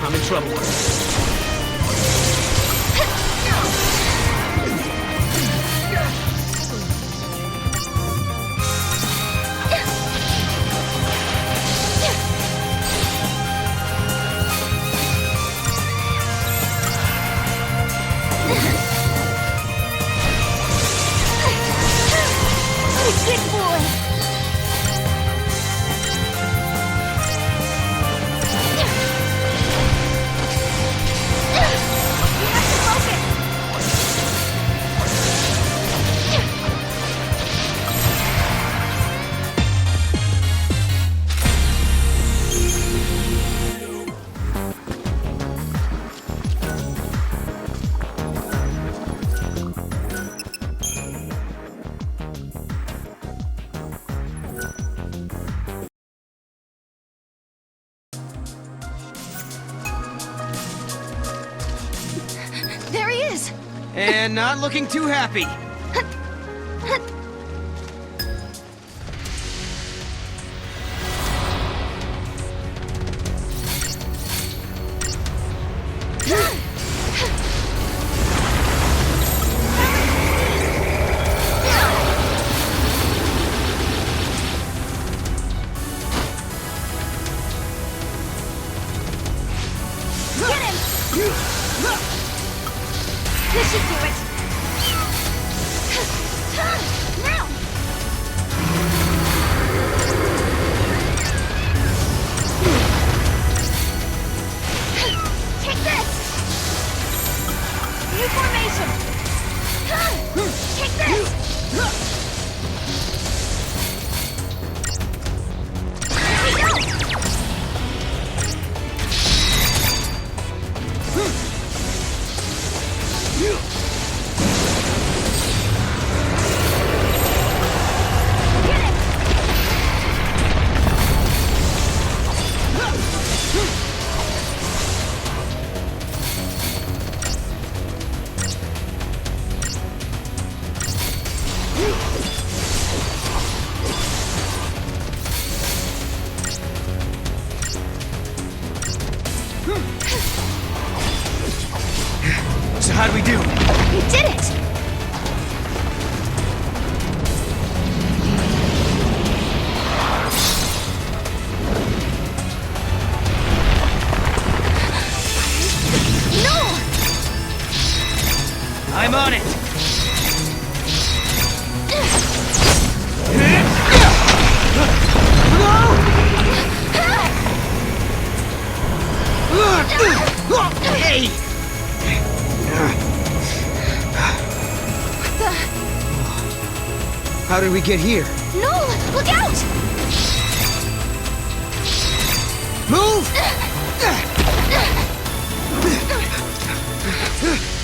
I'm in trouble. Good boy! There he is! And not looking too happy. This should do it! Now! Take this! New formation! Take this! Here we go! So how do we do? You did it! No! I'm on it! Hey! How did we get here? No! Look out! Move!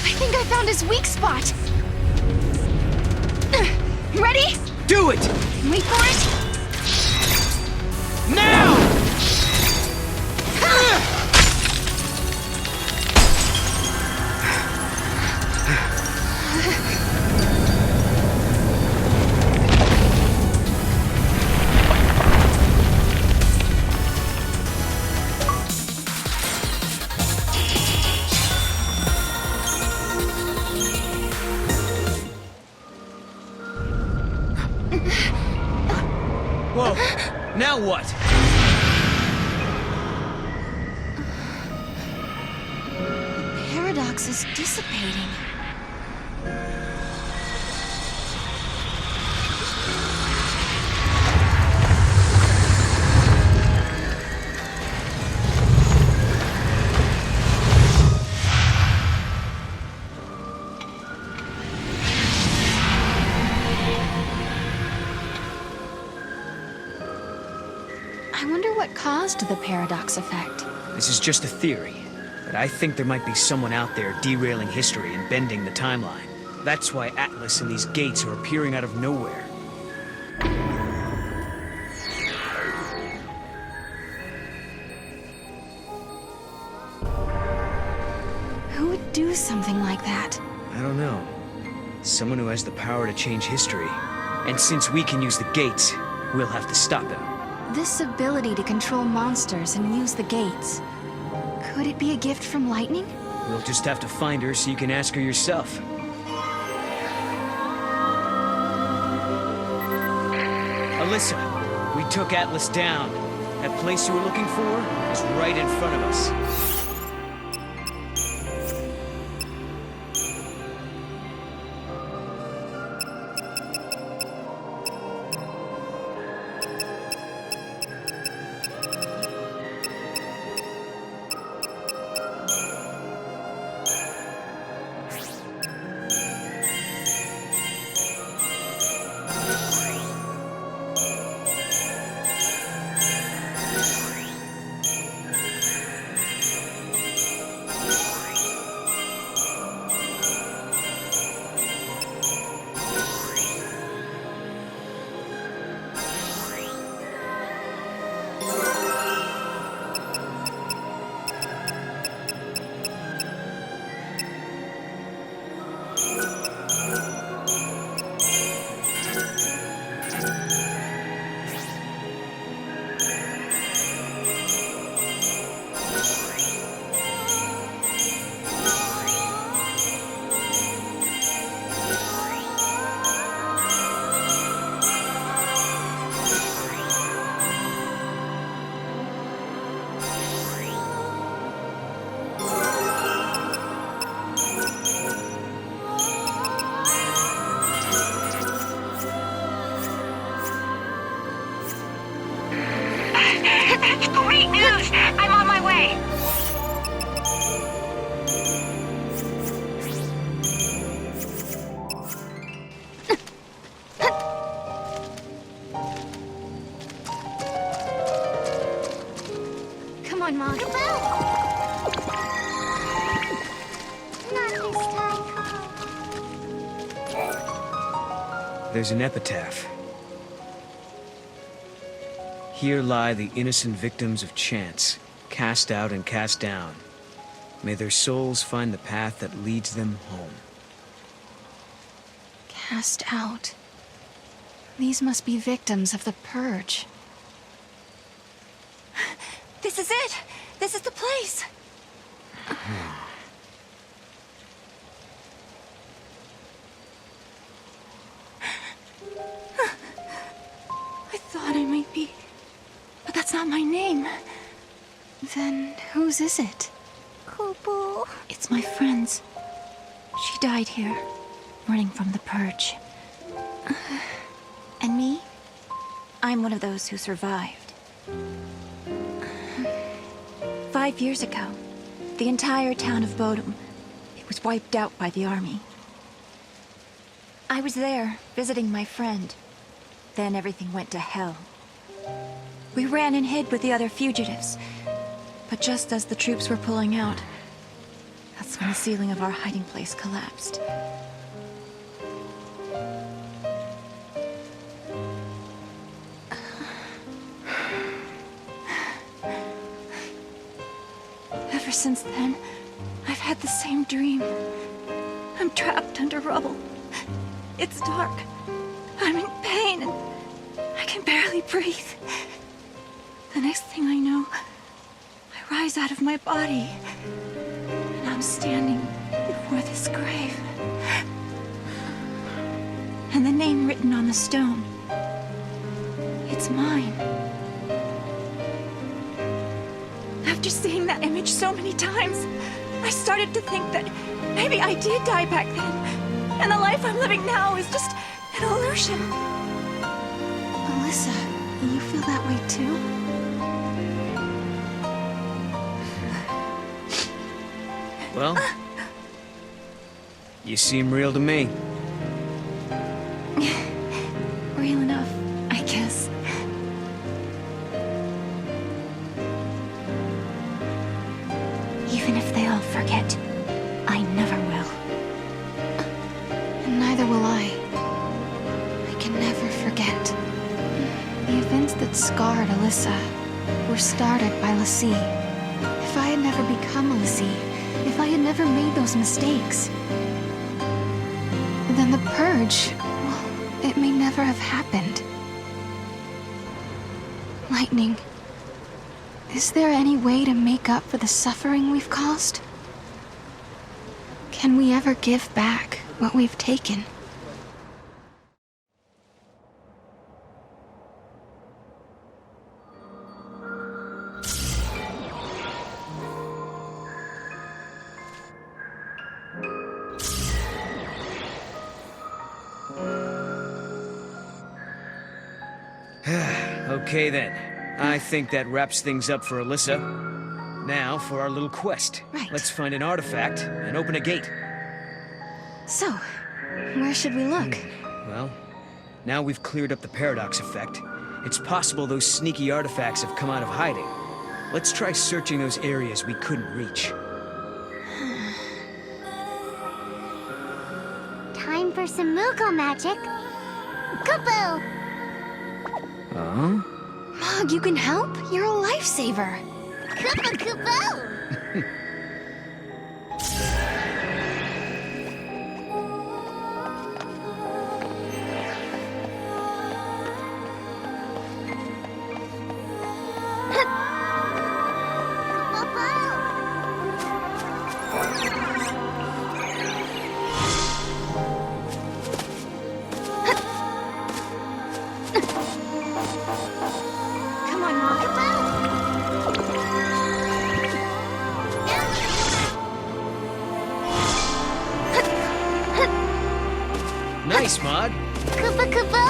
I think I found his weak spot. Ready? Do it! Wait for it. Now! Whoa! Now what? The paradox is dissipating. I wonder what caused the paradox effect. This is just a theory, but I think there might be someone out there derailing history and bending the timeline. That's why Atlas and these gates are appearing out of nowhere. Who would do something like that? I don't know. Someone who has the power to change history. And since we can use the gates, we'll have to stop him. This ability to control monsters and use the gates. Could it be a gift from Lightning? We'll just have to find her so you can ask her yourself. Alyssa, we took Atlas down. That place you were looking for is right in front of us. There's an epitaph. Here lie the innocent victims of chance, cast out and cast down. May their souls find the path that leads them home. Cast out. These must be victims of the Purge. This is it! This is the place! I thought I might be, but that's not my name. Then whose is it? Kupo. It's my friend's. She died here, running from the Purge. And me? I'm one of those who survived. 5 years ago, the entire town of Bodum, it was wiped out by the army. I was there, visiting my friend. Then everything went to hell. We ran and hid with the other fugitives. But just as the troops were pulling out, that's when the ceiling of our hiding place collapsed. Ever since then, I've had the same dream. I'm trapped under rubble. It's dark. I'm in pain and I can barely breathe. The next thing I know, I rise out of my body and I'm standing before this grave. And the name written on the stone, it's mine. After seeing that image so many times, I started to think that maybe I did die back then, and the life I'm living now is just an illusion. Alyssa, you feel that way too? Well, you seem real to me. Real enough, I guess. Even if they all forget, I never will. And neither will I. I can never forget. The events that scarred Alyssa were started by l'Cie. If I had never become a l'Cie, if I had never made those mistakes, then the Purge, well, it may never have happened. Lightning, is there any way to make up for the suffering we've caused? Can we ever give back what we've taken? Okay then. I think that wraps things up for Alyssa. Now for our little quest. Right. Let's find an artifact and open a gate. So, where should we look? Well, now we've cleared up the paradox effect. It's possible those sneaky artifacts have come out of hiding. Let's try searching those areas we couldn't reach. Time for some Moogle magic. Kupo! Huh? Mog, you can help? You're a lifesaver. Kupo Kupo! Come on, Mog. Nice, Maud. Kupo Kupo!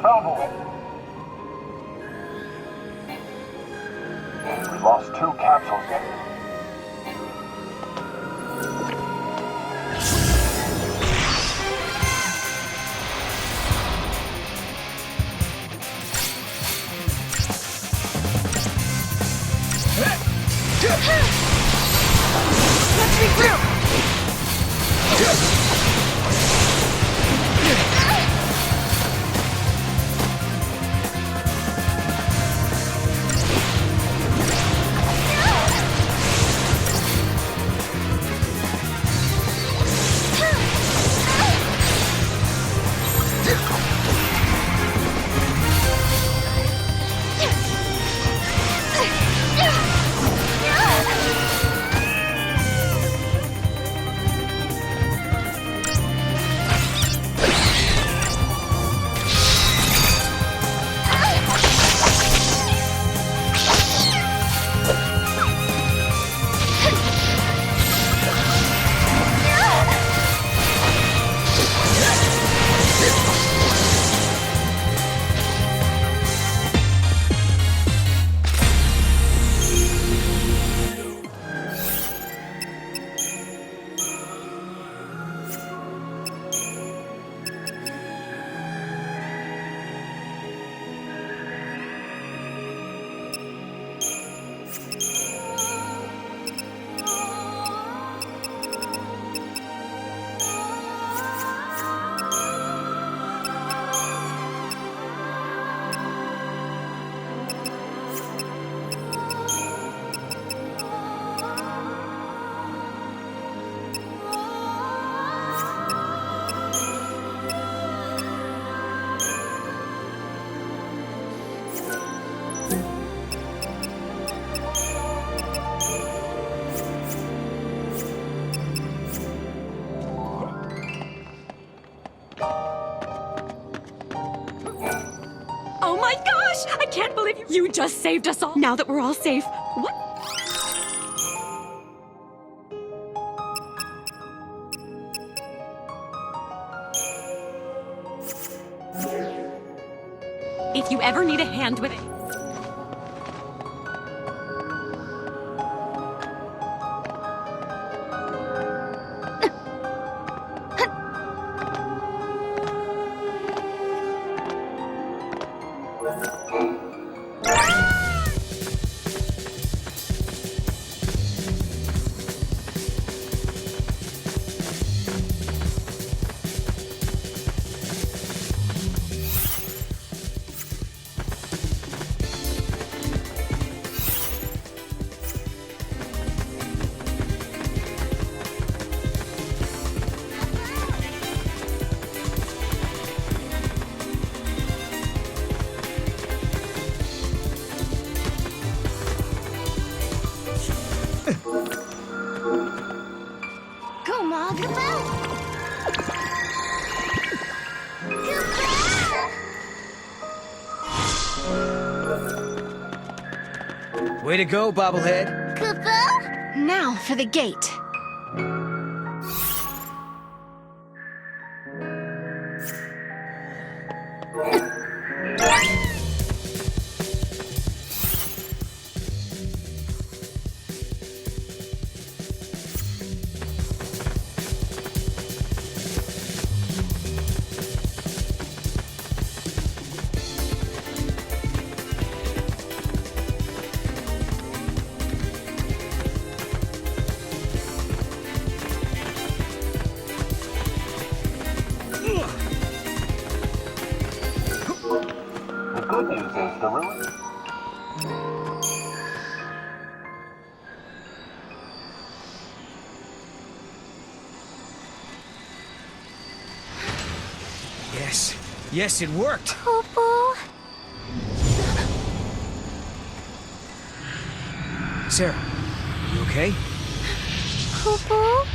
Noble! We lost 2 capsules then. Let's regroup! Oh my gosh! I can't believe you just saved us all. Now that we're all safe, what? If you ever need a hand with it. Go, Ma, go back! Way to go, bobblehead. Koopa? Now for the gate. The good news is the ruins. Yes. Yes, it worked. Poo-poo? Sarah, you okay? Poo-poo?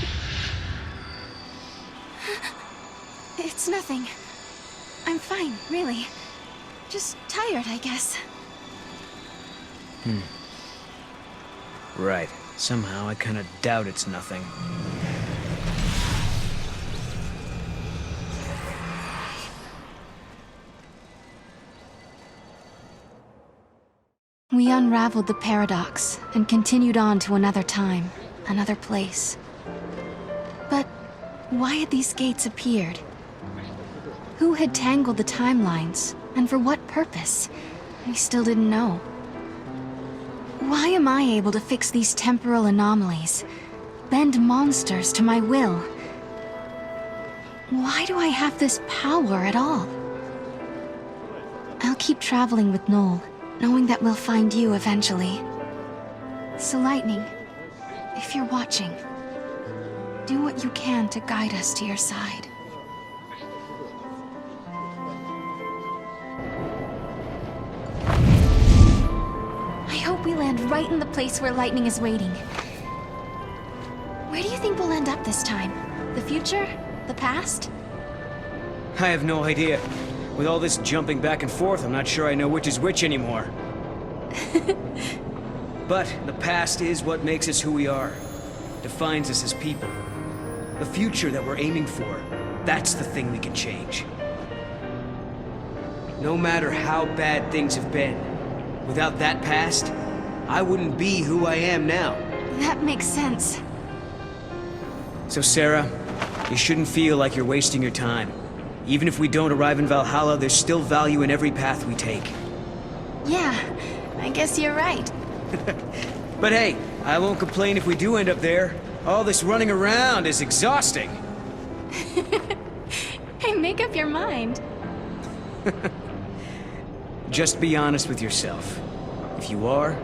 It's nothing. I'm fine, really. Just tired, I guess. Right. Somehow I kind of doubt it's nothing. unraveled the paradox and continued on to another time, another place. But why had these gates appeared? Who had tangled the timelines, and for what purpose? We still didn't know. Why am I able to fix these temporal anomalies, bend monsters to my will? Why do I have this power at all? I'll keep traveling with Noel, knowing that we'll find you eventually. So Lightning, if you're watching, do what you can to guide us to your side. I hope we land right in the place where Lightning is waiting. Where do you think we'll end up this time? The future? The past? I have no idea. With all this jumping back and forth, I'm not sure I know which is which anymore. But the past is what makes us who we are. Defines us as people. The future that we're aiming for, that's the thing we can change. No matter how bad things have been, without that past, I wouldn't be who I am now. That makes sense. So Sarah, you shouldn't feel like you're wasting your time. Even if we don't arrive in Valhalla, there's still value in every path we take. Yeah, I guess you're right. But hey, I won't complain if we do end up there. All this running around is exhausting. Hey, make up your mind. Just be honest with yourself. If you are,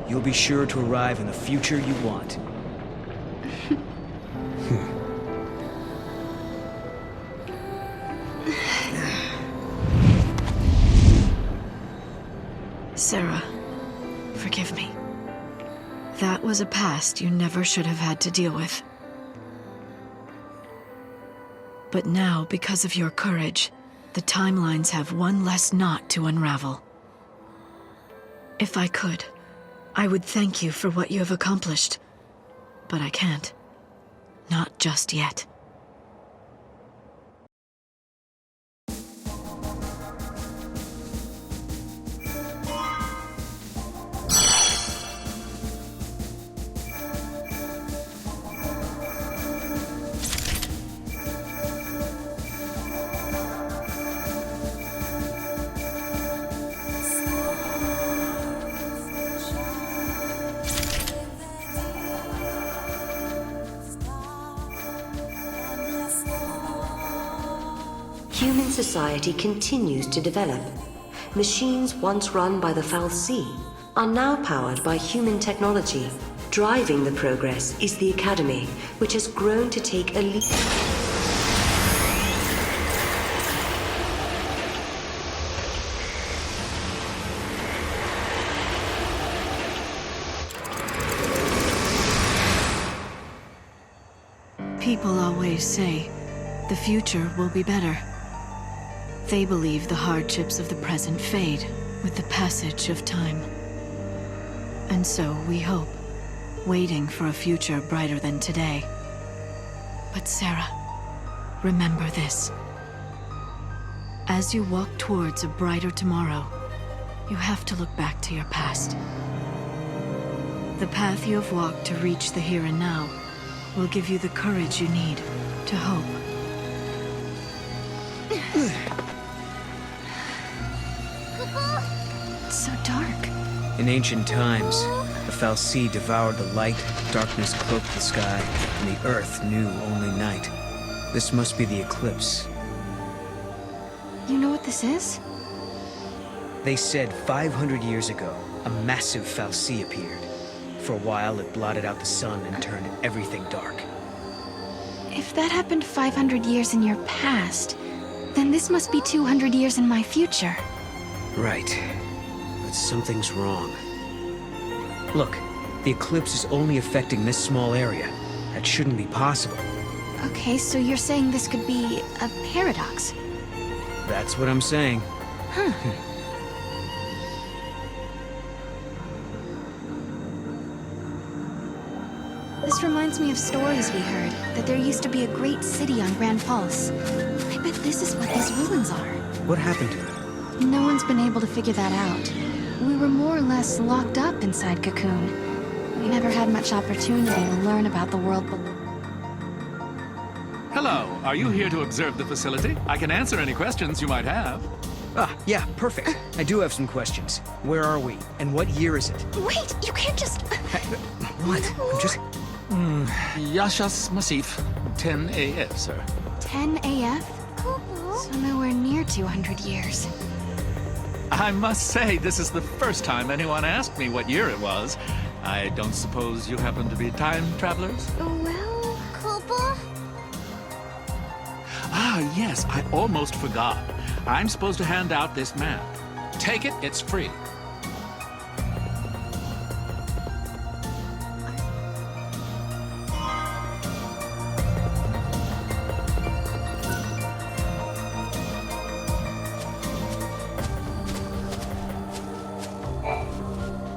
you'll be sure to arrive in the future you want. Sarah, forgive me. That was a past you never should have had to deal with. But now, because of your courage, the timelines have one less knot to unravel. If I could, I would thank you for what you have accomplished. But I can't. Not just yet. Human society continues to develop. Machines once run by the fal'Cie are now powered by human technology. Driving the progress is the Academy, which has grown to take a lead. People always say, the future will be better. They believe the hardships of the present fade with the passage of time. And so we hope, waiting for a future brighter than today. But Sarah, remember this. As you walk towards a brighter tomorrow, you have to look back to your past. The path you have walked to reach the here and now will give you the courage you need to hope. It's so dark. In ancient times, the fal'Cie devoured the light, darkness cloaked the sky, and the earth knew only night. This must be the eclipse. You know what this is? They said 500 years ago, a massive fal'Cie appeared. For a while, it blotted out the sun and turned everything dark. If that happened 500 years in your past, then this must be 200 years in my future. Right. But something's wrong. Look, the eclipse is only affecting this small area. That shouldn't be possible. Okay, so you're saying this could be a paradox? That's what I'm saying. Huh. This reminds me of stories we heard, that there used to be a great city on Grand Pulse. I bet this is what these ruins are. What happened to them? No one's been able to figure that out. We were more or less locked up inside Cocoon. We never had much opportunity to learn about the world below. Hello, are you here to observe the facility? I can answer any questions you might have. Ah, yeah, perfect. I do have some questions. Where are we? And what year is it? Wait, you can't just... What? I'm just... Yashas Massif, 10 AF, sir. 10 AF? So nowhere near 200 years. I must say, this is the first time anyone asked me what year it was. I don't suppose you happen to be time travelers? Well... Koopa? Ah, yes, I almost forgot. I'm supposed to hand out this map. Take it, it's free.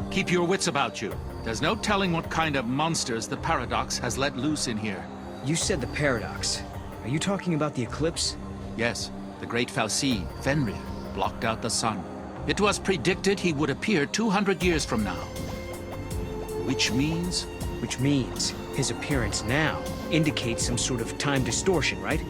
Keep your wits about you. There's no telling what kind of monsters the Paradox has let loose in here. You said the Paradox. Are you talking about the eclipse? Yes, the great Fal'Cie, Fenrir, blocked out the sun. It was predicted he would appear 200 years from now. Which means? Which means his appearance now indicates some sort of time distortion, right?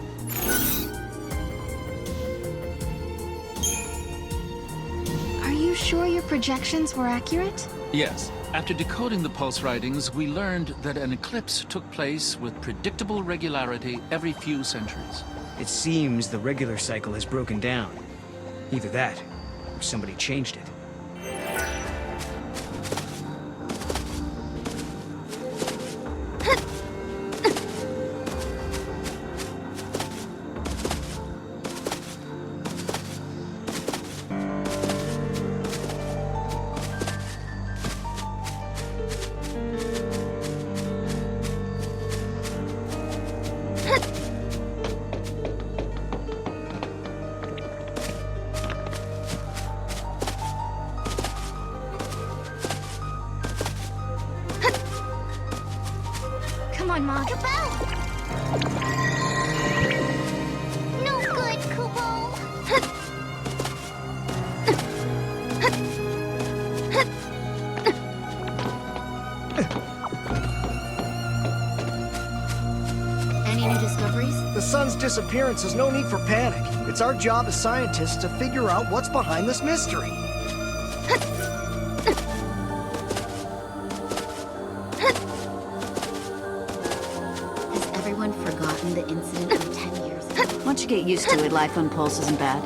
Are you sure your projections were accurate? Yes. After decoding the pulse writings, we learned that an eclipse took place with predictable regularity every few centuries. It seems the regular cycle has broken down. Either that, or somebody changed it. Come on, Mog. No good, Kupo. Any new discoveries? The sun's disappearance is no need for panic. It's our job as scientists to figure out what's behind this mystery. Has everyone forgotten the incident from 10 years ago? Once you get used to it, life on Pulse isn't bad.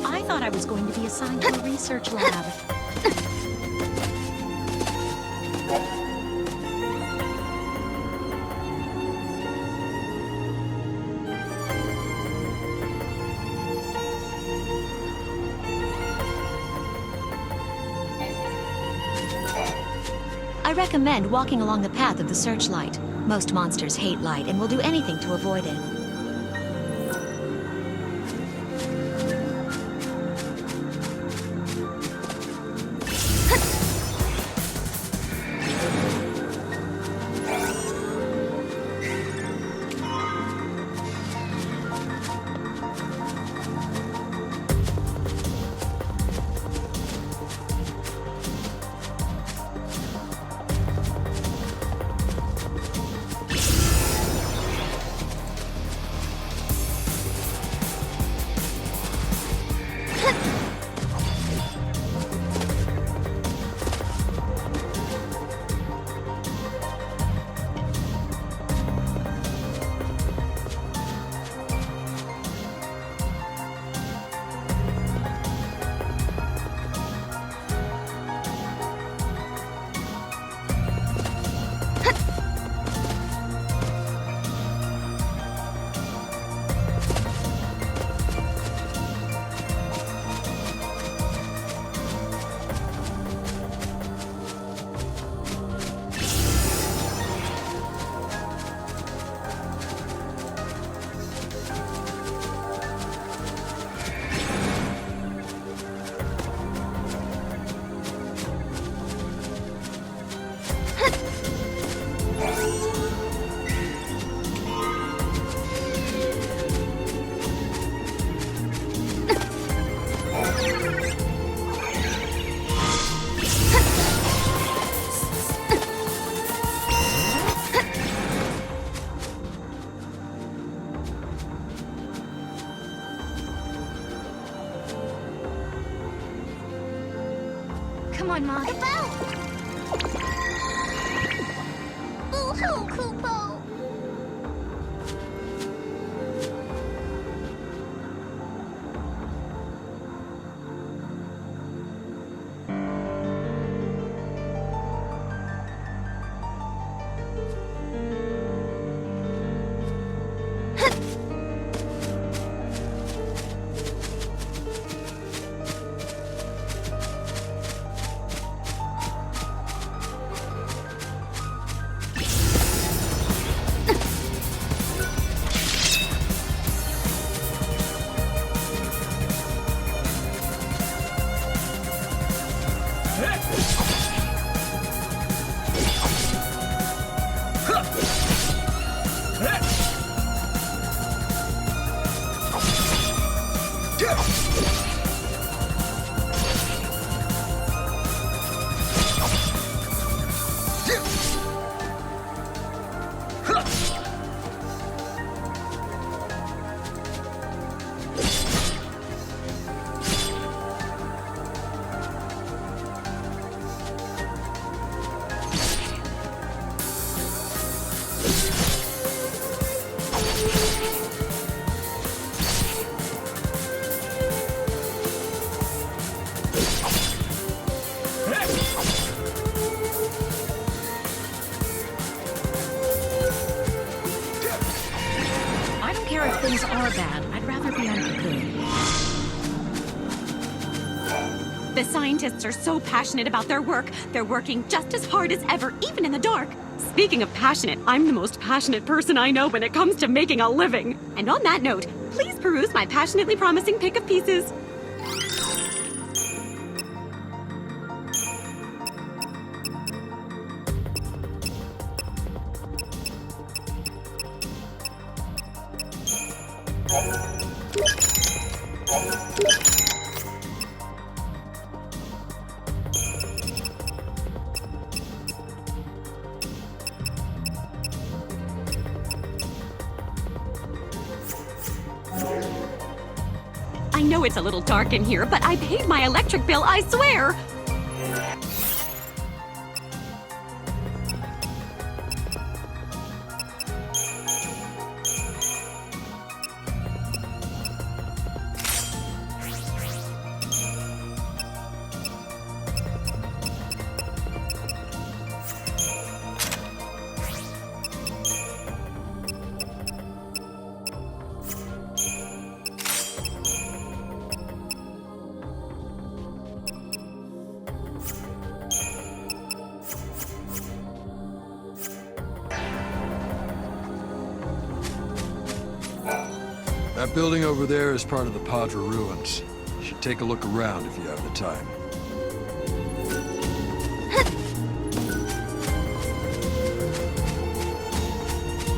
I thought I was going to be assigned to a research lab. I recommend walking along the path of the searchlight. Most monsters hate light and will do anything to avoid it. on, Mog. Boo-hoo, Kupo! Things are bad. I'd rather be on Cocoon. The scientists are so passionate about their work. They're working just as hard as ever, even in the dark. Speaking of passionate, I'm the most passionate person I know when it comes to making a living. And on that note, please peruse my passionately promising pick of pieces. I know it's a little dark in here, but I paid my electric bill, I swear! That building over there is part of the Padra ruins. You should take a look around if you have the time.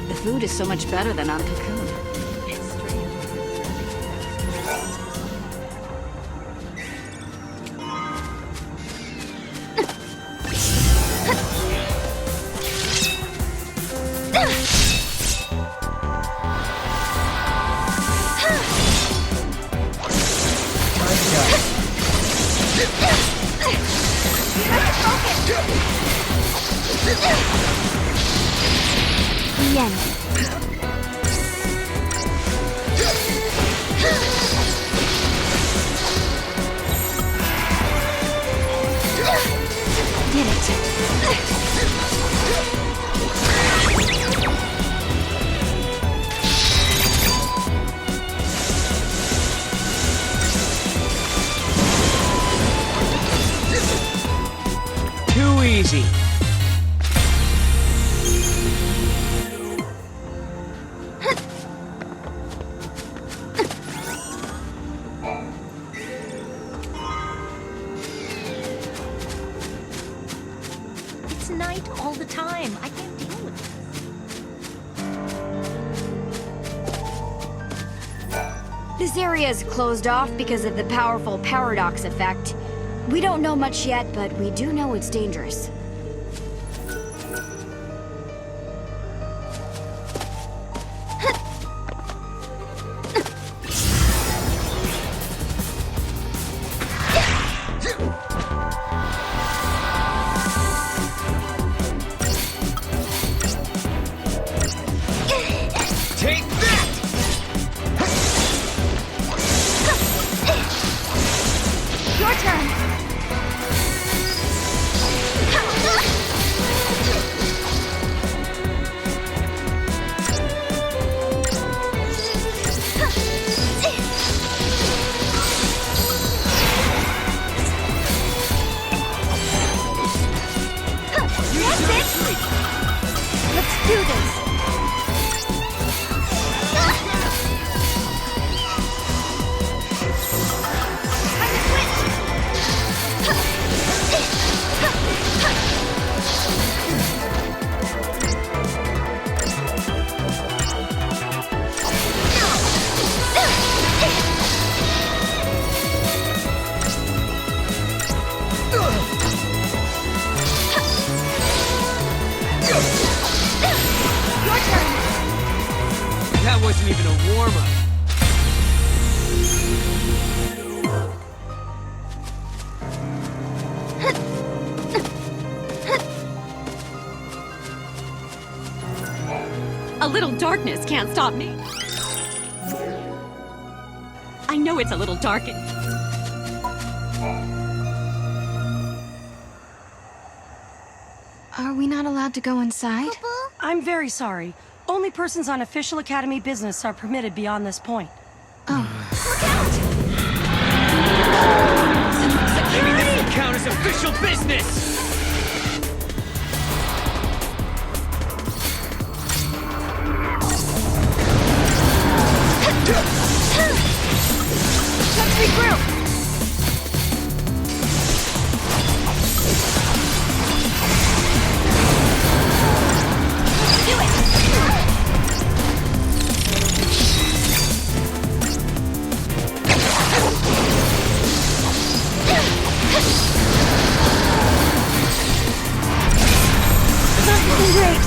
The food is so much better than on Cocoon. The end. Did it. Too easy. It's night all the time. I can't deal with it. This area is closed off because of the powerful paradox effect. We don't know much yet, but we do know it's dangerous. do this! That wasn't even a warm-up. A little darkness can't stop me. I know it's a little dark. Are we not allowed to go inside? I'm very sorry. Only persons on official Academy business are permitted beyond this point. Maybe this will count as official business! Let's regroup! Great!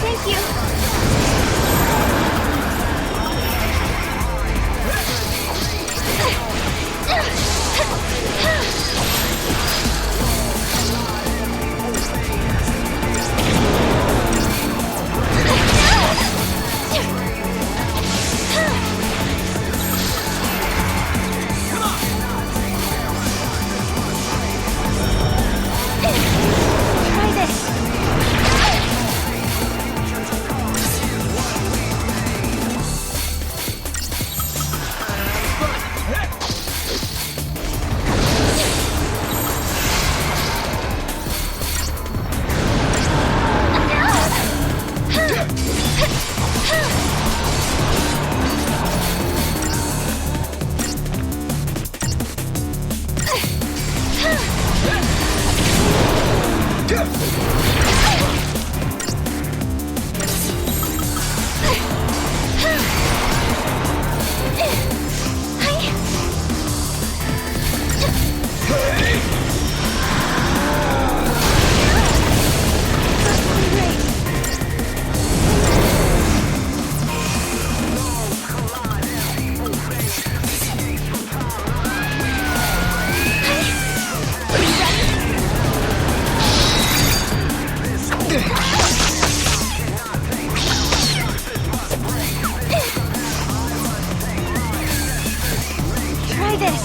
Thank you. Try this. Try this.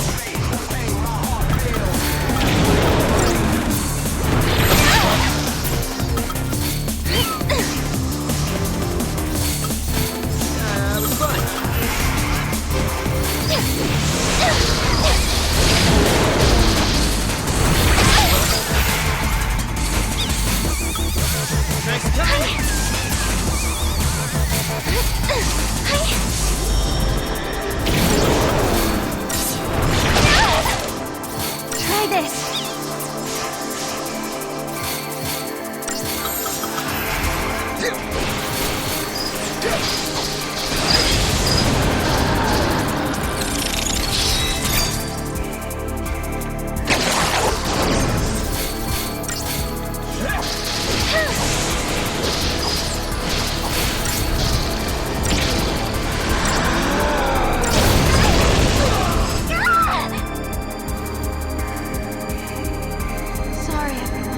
Try this. Sorry, everyone.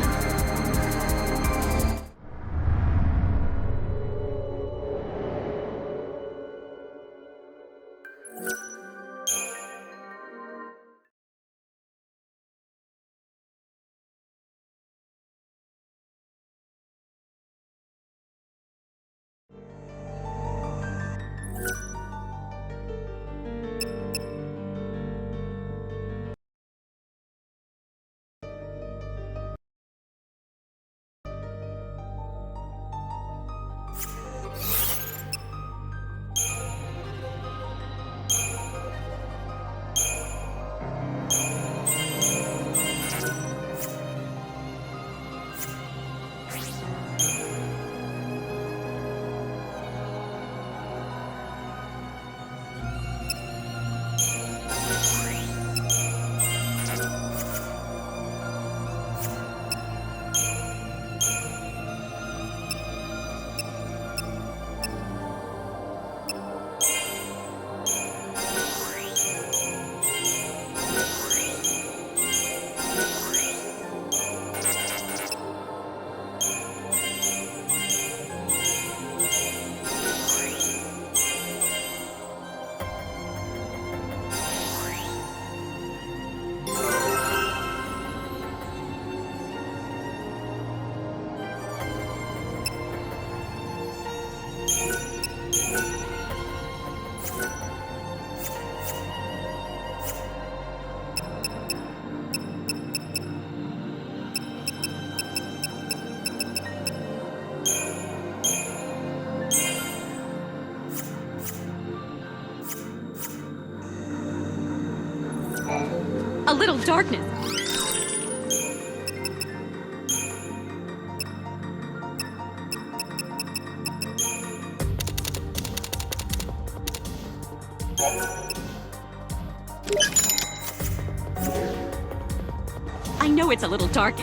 A little darkness. I know it's a little dark.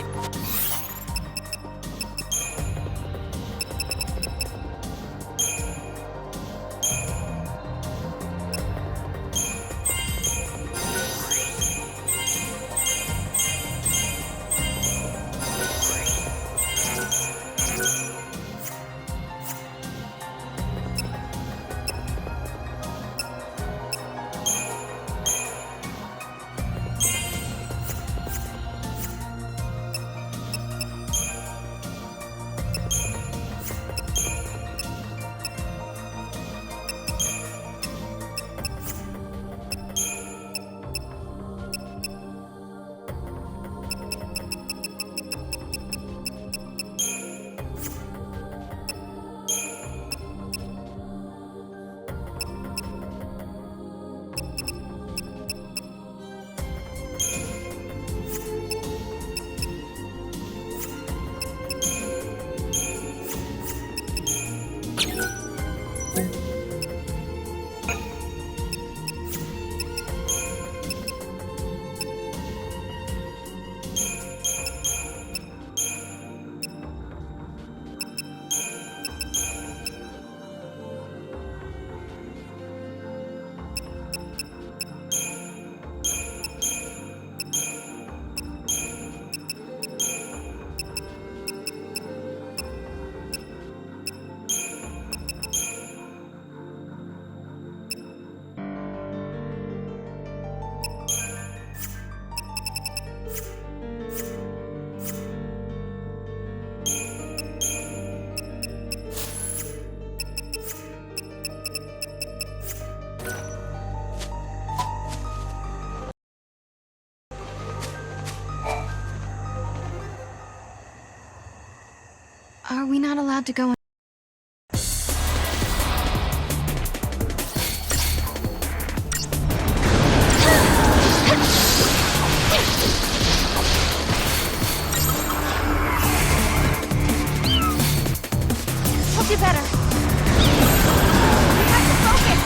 Are we not allowed to go in? We'll do better. We have to focus.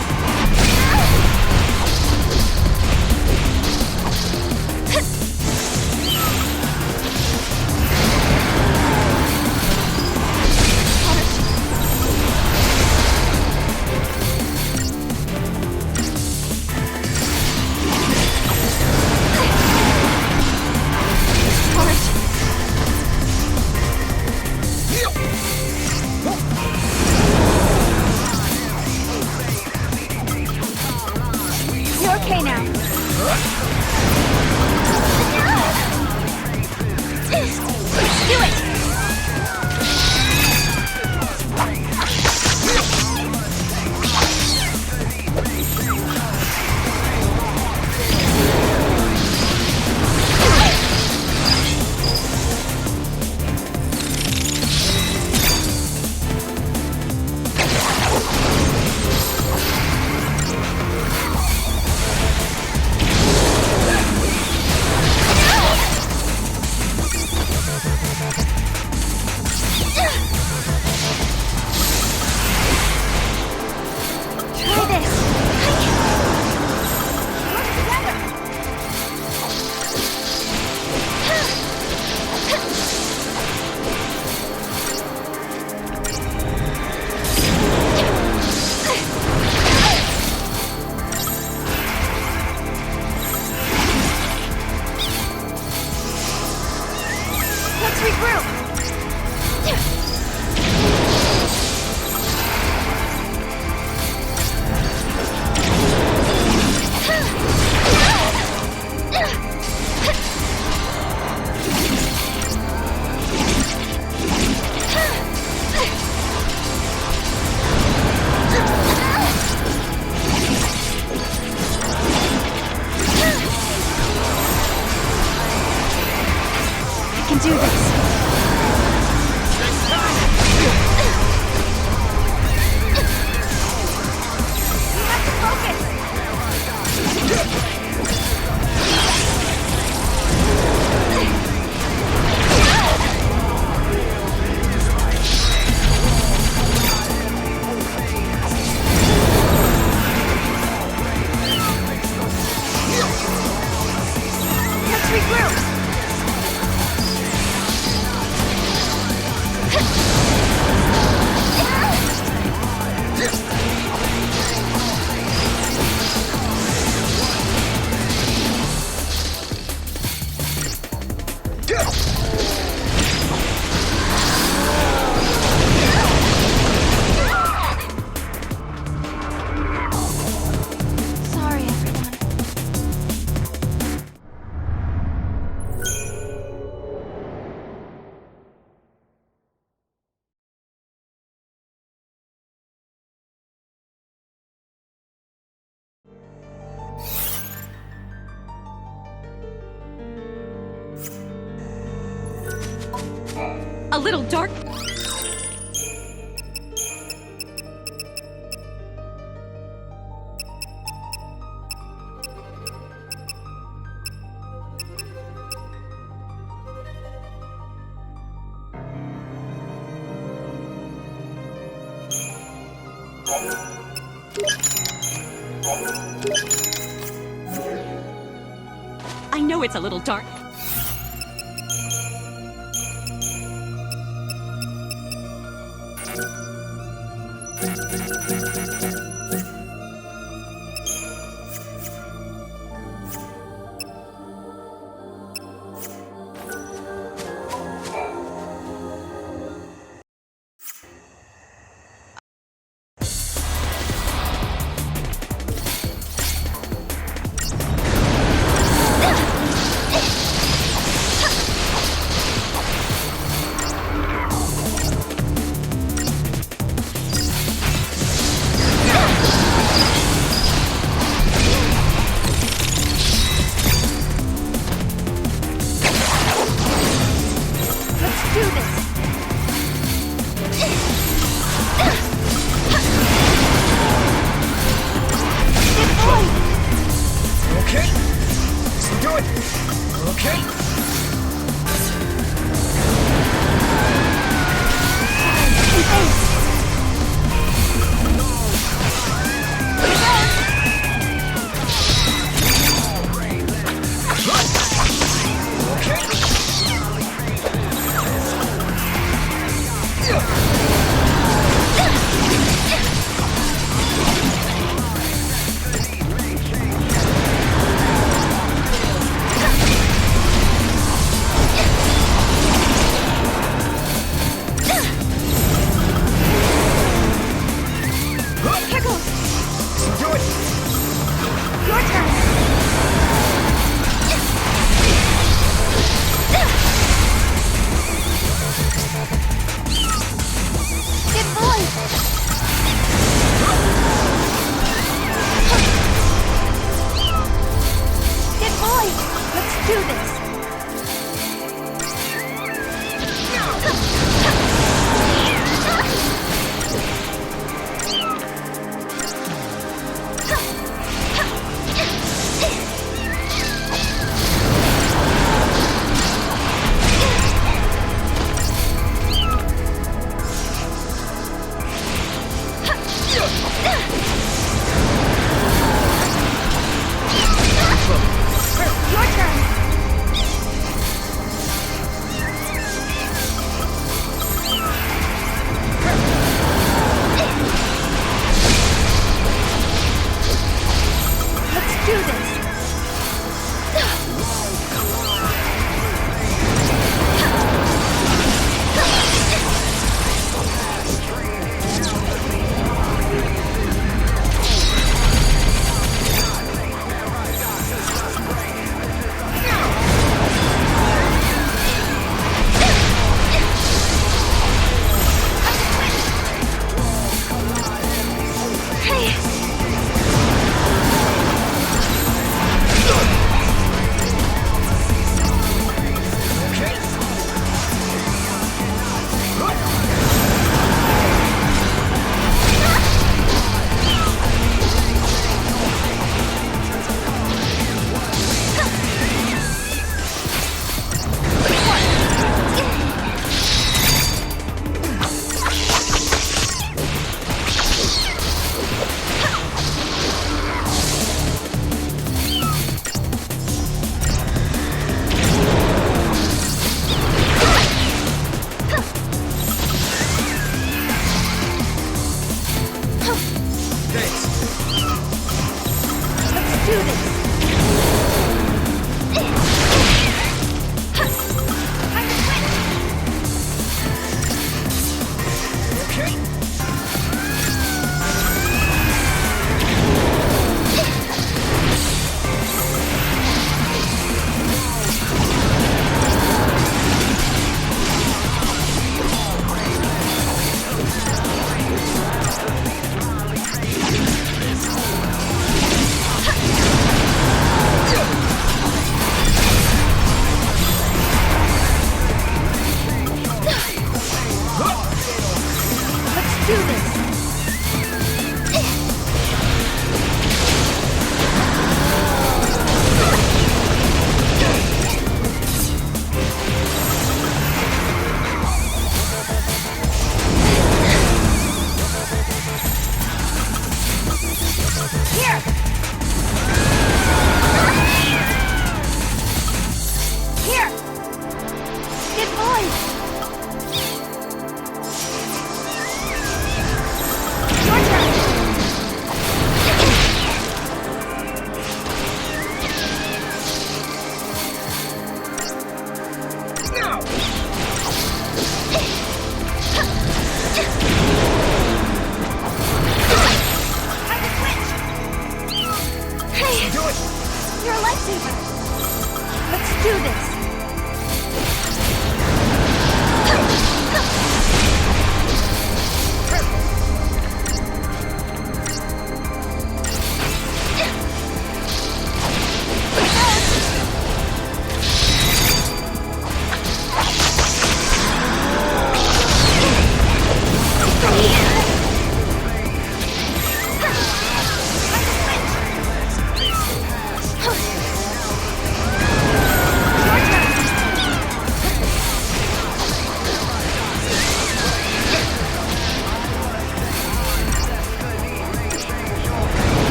You're okay now. Do it! Try this. Work together. Let's regroup. I can do this. We have to focus. Let's regroup. Sorry, everyone. A little dark. I know it's a little dark.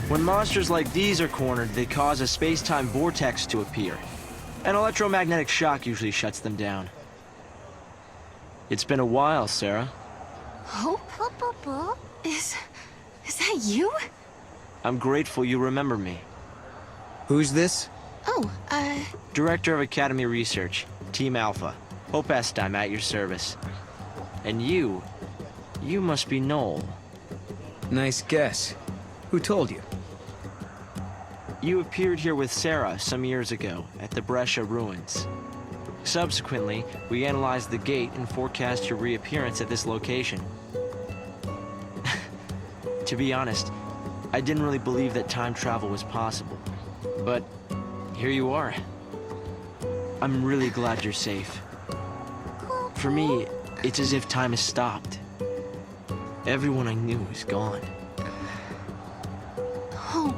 When monsters like these are cornered, they cause a space-time vortex to appear. An electromagnetic shock usually shuts them down. It's been a while, Sarah. Hope? Is that you? I'm grateful you remember me. Who's this? Oh, Director of Academy Research, Team Alpha. Hope Est, I'm at your service. And you must be Noel. Nice guess. Who told you? You appeared here with Sarah some years ago at the Brescia ruins. Subsequently, we analyzed the gate and forecast your reappearance at this location. To be honest, I didn't really believe that time travel was possible. But here you are. I'm really glad you're safe. For me, it's as if time has stopped. Everyone I knew is gone. Hope.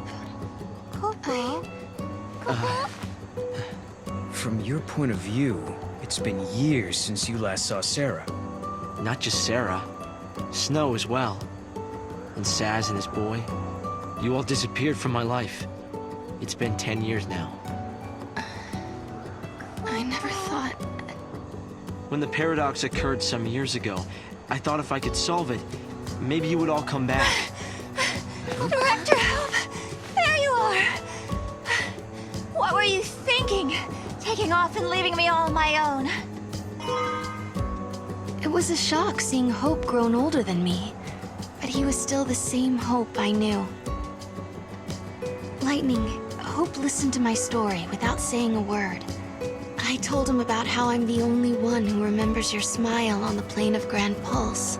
From your point of view, it's been years since you last saw Sarah. Not just Sarah. Snow as well. And Saz and his boy. You all disappeared from my life. It's been 10 years now. I never thought... When the paradox occurred some years ago, I thought if I could solve it, maybe you would all come back. Director, help! There you are! What were you thinking? Taking off and leaving me all on my own? It was a shock seeing Hope grown older than me. But he was still the same Hope I knew. Lightning, Hope listened to my story without saying a word. I told him about how I'm the only one who remembers your smile on the plain of Grand Pulse.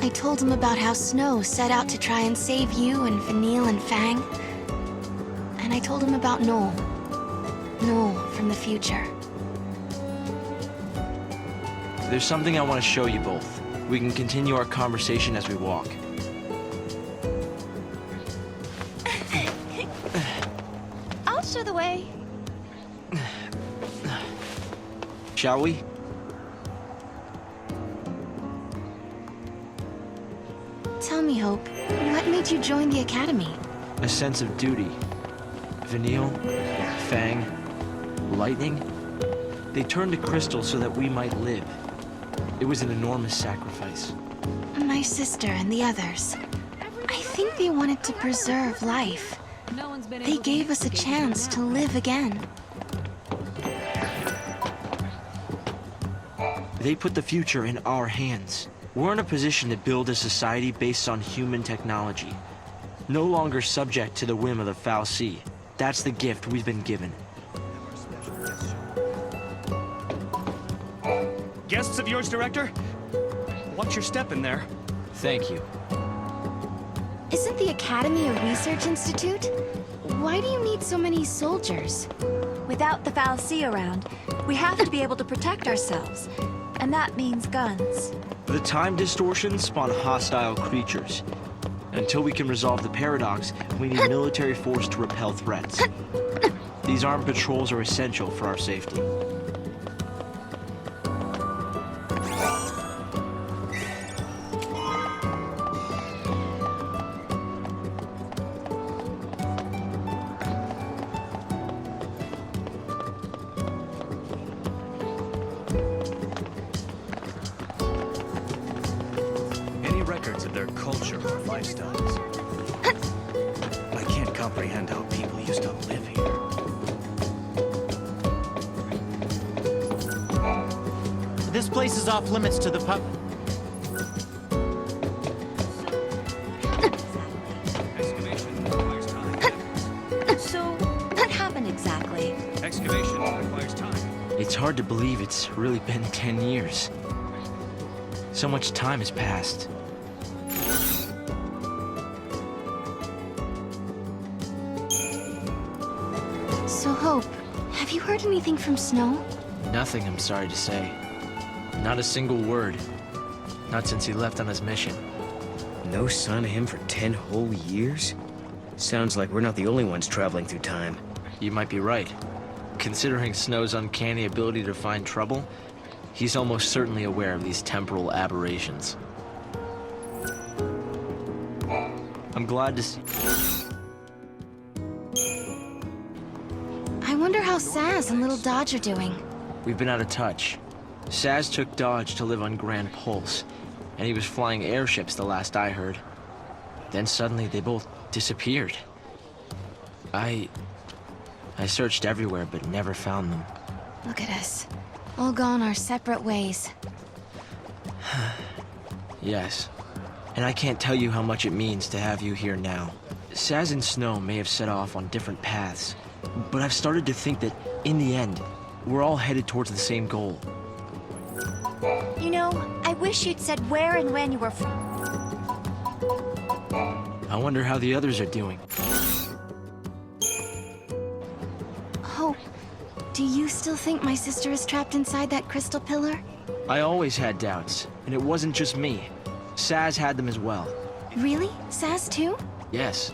I told him about how Snow set out to try and save you and Vanille and Fang. And I told him about Noel. Noel from the future. There's something I want to show you both. We can continue our conversation as we walk. I'll show the way. Shall we? Tell me, Hope, what made you join the Academy? A sense of duty. Vanille, Fang, Lightning, they turned to Crystal so that we might live. It was an enormous sacrifice. My sister and the others. I think they wanted to preserve life. They gave us a chance to live again. They put the future in our hands. We're in a position to build a society based on human technology. No longer subject to the whim of the fal'Cie. That's the gift we've been given. Guests of yours, Director? Watch your step in there. Thank you. Isn't the Academy a research institute? Why do you need so many soldiers? Without the fal'Cie around, we have to be able to protect ourselves. And that means guns. The time distortions spawn hostile creatures. Until we can resolve the paradox, we need military force to repel threats. These armed patrols are essential for our safety. Any records of their culture or lifestyles? I can't comprehend how people used to live here. This place is off limits to the pub. So, what happened exactly? Excavation requires time. It's hard to believe it's really been 10 years. So much time has passed. So, Hope, have you heard anything from Snow? Nothing, I'm sorry to say. Not a single word. Not since he left on his mission. No sign of him for 10 whole years? Sounds like we're not the only ones traveling through time. You might be right. Considering Snow's uncanny ability to find trouble, he's almost certainly aware of these temporal aberrations. I'm glad to see... I wonder how Saz and Little Dodge are doing. We've been out of touch. Saz took Dodge to live on Grand Pulse, and he was flying airships the last I heard. Then suddenly they both disappeared. I searched everywhere but never found them. Look at us. All gone our separate ways. Yes. And I can't tell you how much it means to have you here now. Saz and Snow may have set off on different paths, but I've started to think that, in the end, we're all headed towards the same goal. You know, I wish you'd said where and when you were from. I wonder how the others are doing. Hope, do you still think my sister is trapped inside that crystal pillar? I always had doubts, and it wasn't just me. Saz had them as well. Really? Saz too? Yes.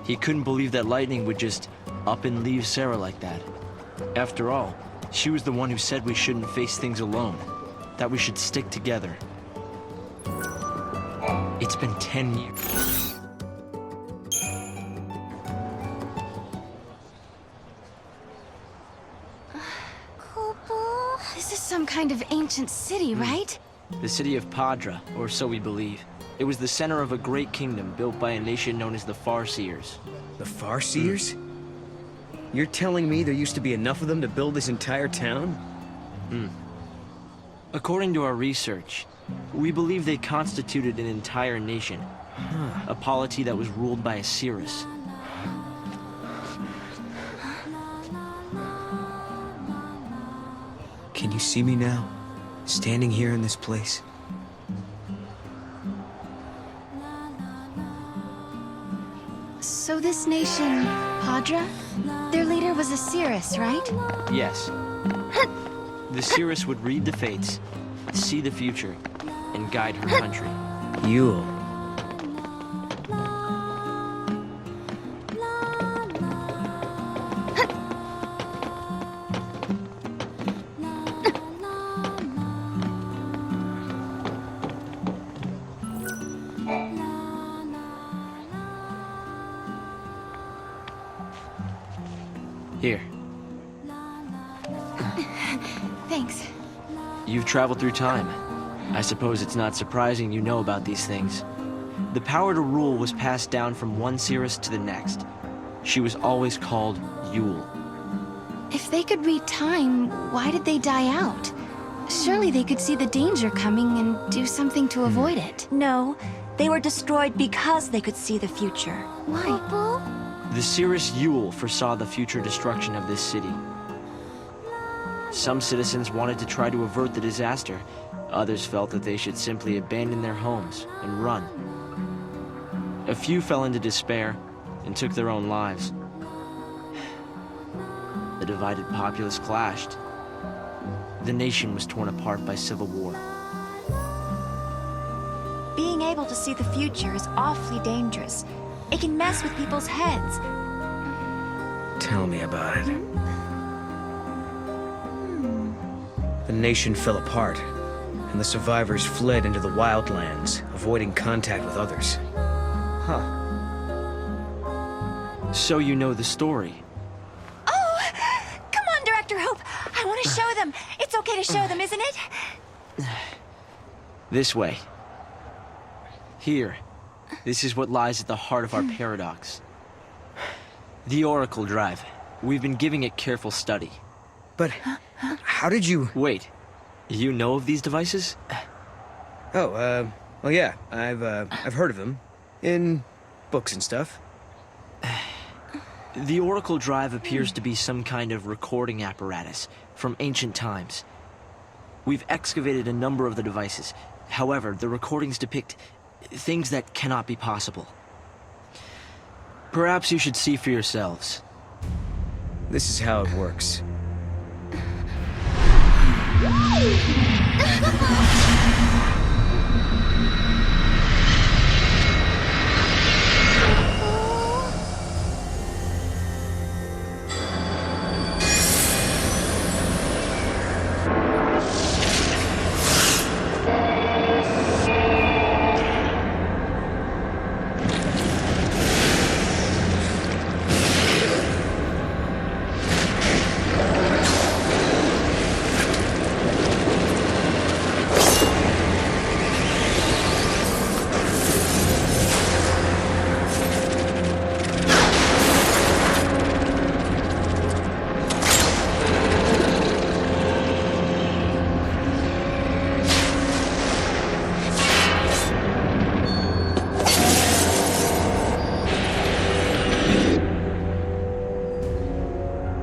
He couldn't believe that Lightning would just up and leave Sarah like that. After all, she was the one who said we shouldn't face things alone, that we should stick together. It's been 10 years. This is some kind of ancient city, right? The city of Padra, or so we believe. It was the center of a great kingdom built by a nation known as the Farseers. The Farseers? You're telling me there used to be enough of them to build this entire town? According to our research, we believe they constituted an entire nation. A polity that was ruled by a Cirrus. Can you see me now? Standing here in this place? So this nation, Padra? Their leader was a Cirrus, right? Yes. The Cirrus would read the fates, see the future, and guide her country. Yule. Here. Thanks. You've traveled through time. I suppose it's not surprising you know about these things. The power to rule was passed down from one Cirrus to the next. She was always called Yule. If they could read time, why did they die out? Surely they could see the danger coming and do something to avoid it. No, they were destroyed because they could see the future. Why? The Cirrus Yule foresaw the future destruction of this city. Some citizens wanted to try to avert the disaster. Others felt that they should simply abandon their homes and run. A few fell into despair and took their own lives. The divided populace clashed. The nation was torn apart by civil war. Being able to see the future is awfully dangerous. It can mess with people's heads. Tell me about it. The nation fell apart, and the survivors fled into the wildlands, avoiding contact with others. Huh. So you know the story. Oh! Come on, Director Hope! I want to show them! It's okay to show them, isn't it? This way. Here. This is what lies at the heart of our paradox. The Oracle Drive. We've been giving it careful study. But how did you... Wait. You know of these devices? Oh, well, yeah. I've heard of them. In books and stuff. The Oracle Drive appears to be some kind of recording apparatus from ancient times. We've excavated a number of the devices. However, the recordings depict things that cannot be possible. Perhaps you should see for yourselves. This is how it works.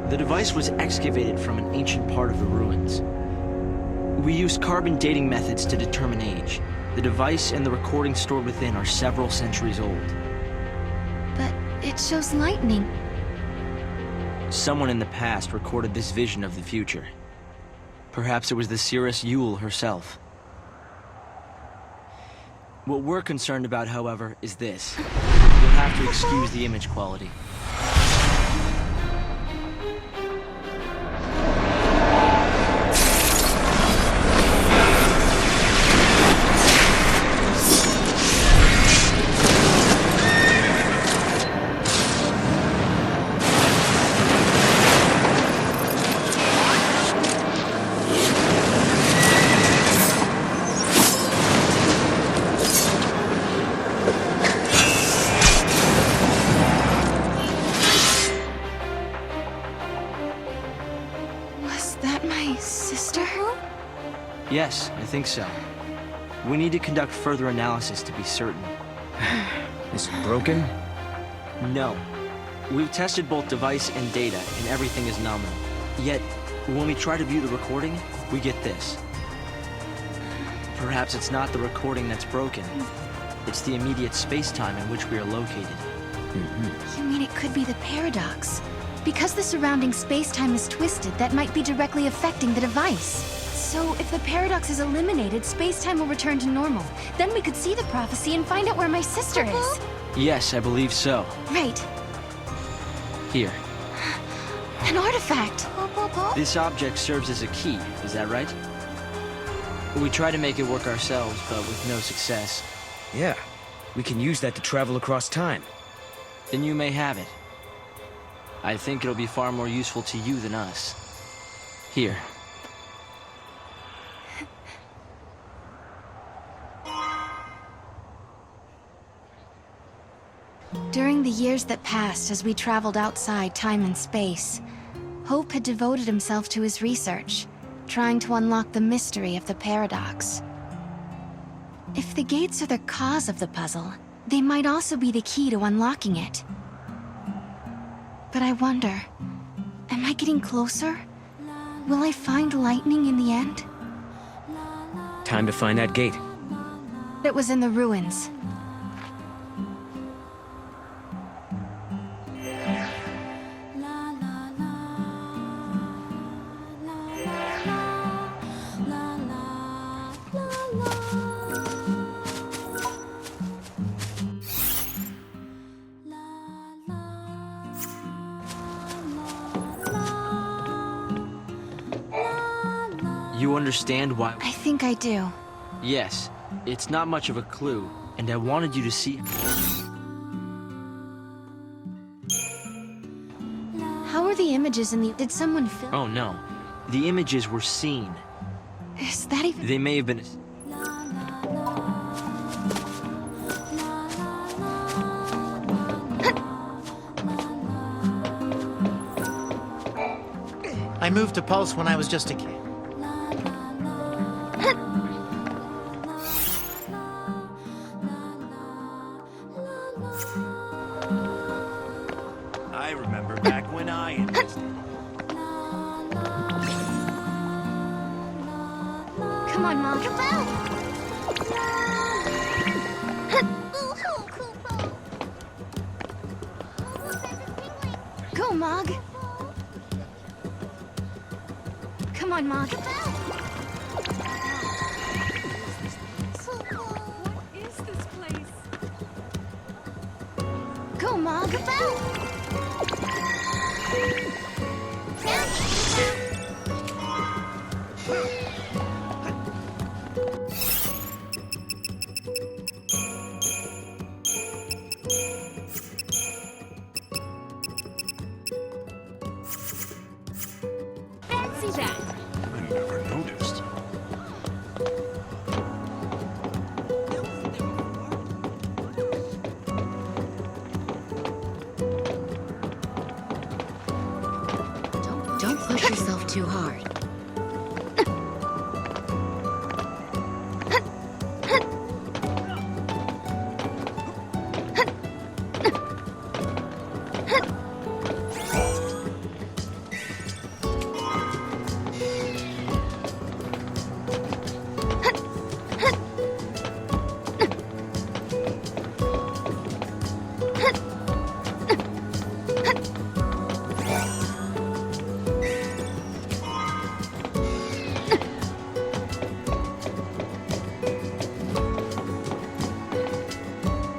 The device was excavated from an ancient part of the ruins. We used carbon dating methods to determine age. The device and the recording stored within are several centuries old. But it shows lightning. Someone in the past recorded this vision of the future. Perhaps it was the Cirrus Yule herself. What we're concerned about, however, is this. You'll have to excuse the image quality. Yes, I think so. We need to conduct further analysis to be certain. Is it broken? No. We've tested both device and data, and everything is nominal. Yet, when we try to view the recording, we get this. Perhaps it's not the recording that's broken. It's the immediate space-time in which we are located. You mean it could be the paradox? Because the surrounding space-time is twisted, that might be directly affecting the device. So, if the paradox is eliminated, space-time will return to normal. Then we could see the prophecy and find out where my sister is. Yes, I believe so. Right. Here. An artifact. This object serves as a key, is that right? We tried to make it work ourselves, but with no success. Yeah, we can use that to travel across time. Then you may have it. I think it'll be far more useful to you than us. Here. During the years that passed as we traveled outside time and space, Hope had devoted himself to his research, trying to unlock the mystery of the paradox. If the gates are the cause of the puzzle, they might also be the key to unlocking it. But I wonder, am I getting closer? Will I find lightning in the end? Time to find that gate. It was in the ruins. You understand why? I think I do. Yes, it's not much of a clue, and I wanted you to see. How are the images in the... Did someone film? Oh no, the images were seen. Is that even... They may have been... I moved to Pulse when I was just a kid. I remember back when I enlisted. Come on, Mog. Go, Mog. Come on, Mog. What is this place? Go, Mog. Fancy that. I never noticed. Don't push yourself too hard.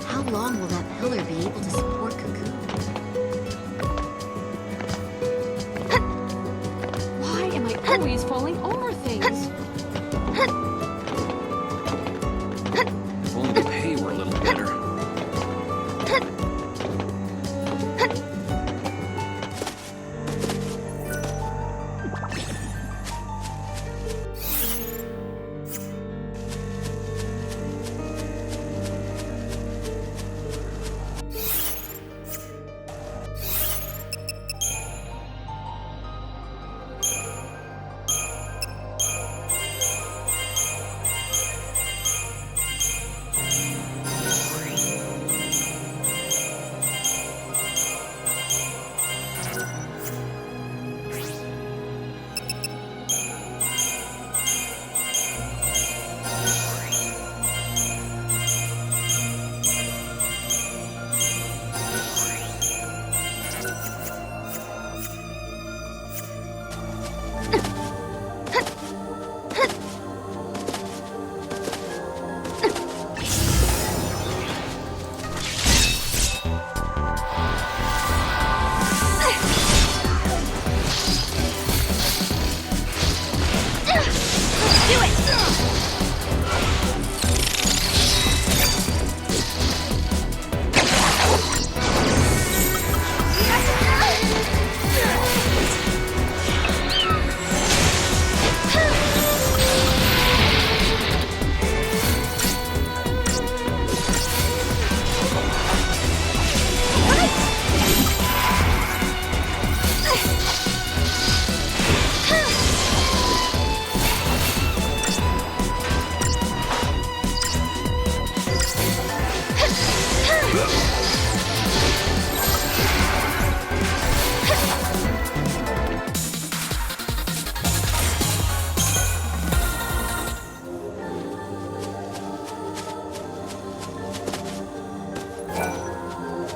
How long will that pillar be able to support Cocoon? Why am I always falling over things? If only the pay were a little better.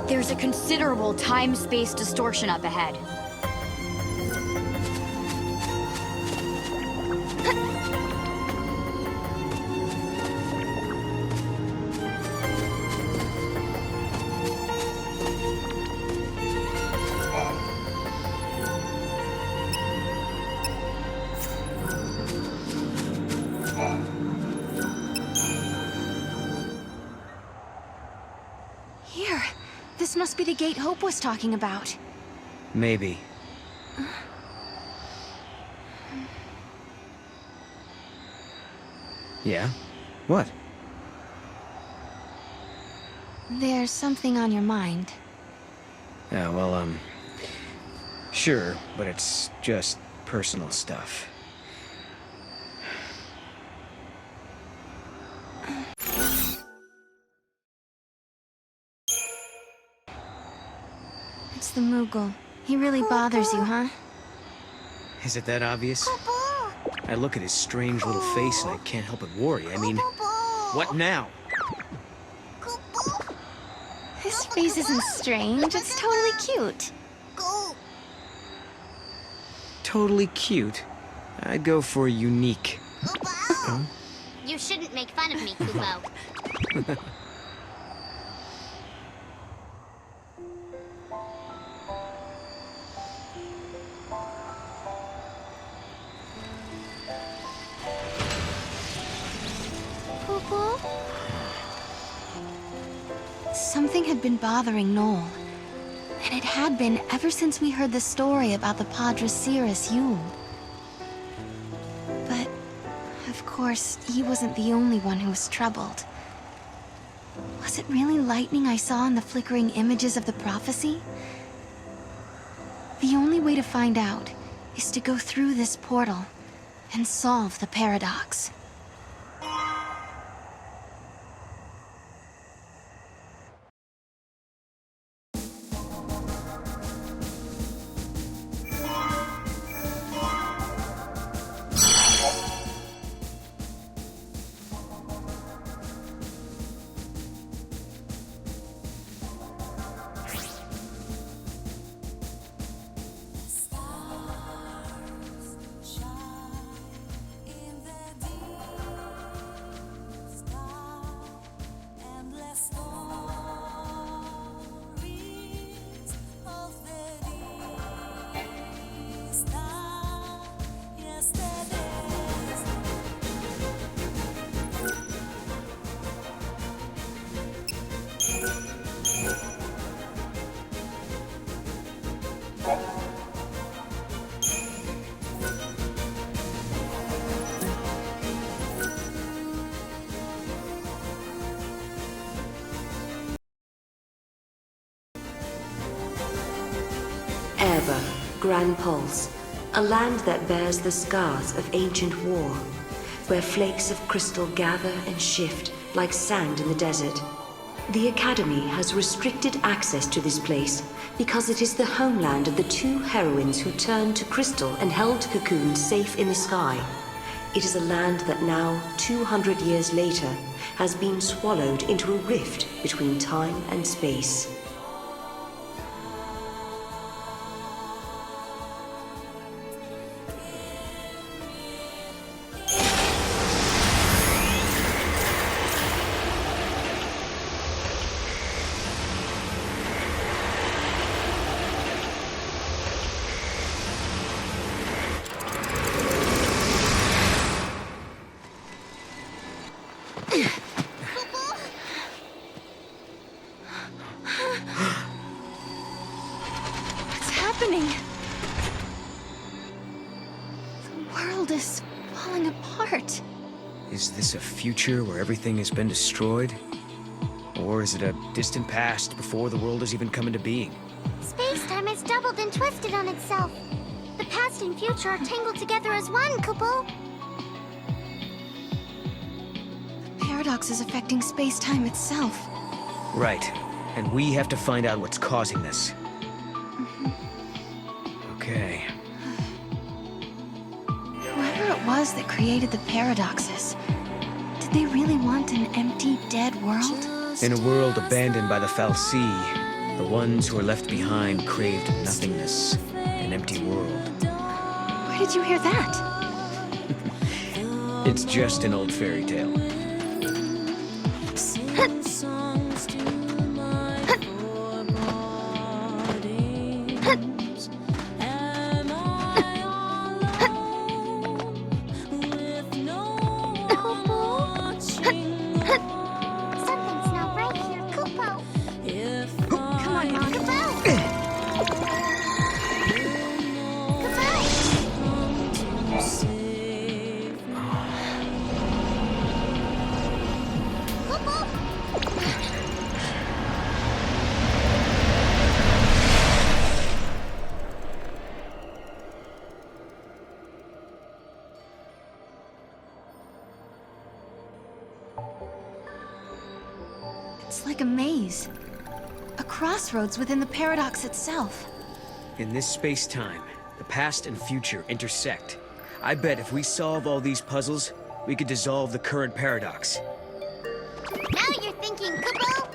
There's a considerable time-space distortion up ahead. Here. This must be the gate Hope was talking about. Maybe. Yeah? What? There's something on your mind. Yeah, well, sure, but it's just personal stuff. It's the Moogle. He really bothers you, huh? Is it that obvious? I look at his strange little face and I can't help but worry. I mean, what now? His face isn't strange, it's totally cute. Totally cute. I'd go for unique. Oh? You shouldn't make fun of me, Kupo. Something had been bothering Noel. And it had been ever since we heard the story about the Padre Cirrus Yule. But, of course, he wasn't the only one who was troubled. Was it really lightning I saw in the flickering images of the prophecy? The only way to find out is to go through this portal and solve the paradox. Erba, Gran Pulse, a land that bears the scars of ancient war, where flakes of crystal gather and shift like sand in the desert. The Academy has restricted access to this place because it is the homeland of the two heroines who turned to crystal and held Cocoon safe in the sky. It is a land that now, 200 years later, has been swallowed into a rift between time and space. world is falling apart. Is this a future where everything has been destroyed? Or is it a distant past before the world has even come into being? Space-time has doubled and twisted on itself. The past and future are tangled together as one, Kupo. The paradox is affecting space-time itself. Right. And we have to find out what's causing this. Okay. Whoever it was that created the paradoxes, did they really want an empty, dead world? In a world abandoned by the fal'Cie, the ones who are left behind craved nothingness, an empty world. Where did you hear that? It's just an old fairy tale. Something's not right here, Kupo. Come on, Mom. It's like a maze. A crossroads within the paradox itself. In this space-time, the past and future intersect. I bet if we solve all these puzzles, we could dissolve the current paradox. Now you're thinking, Kupo.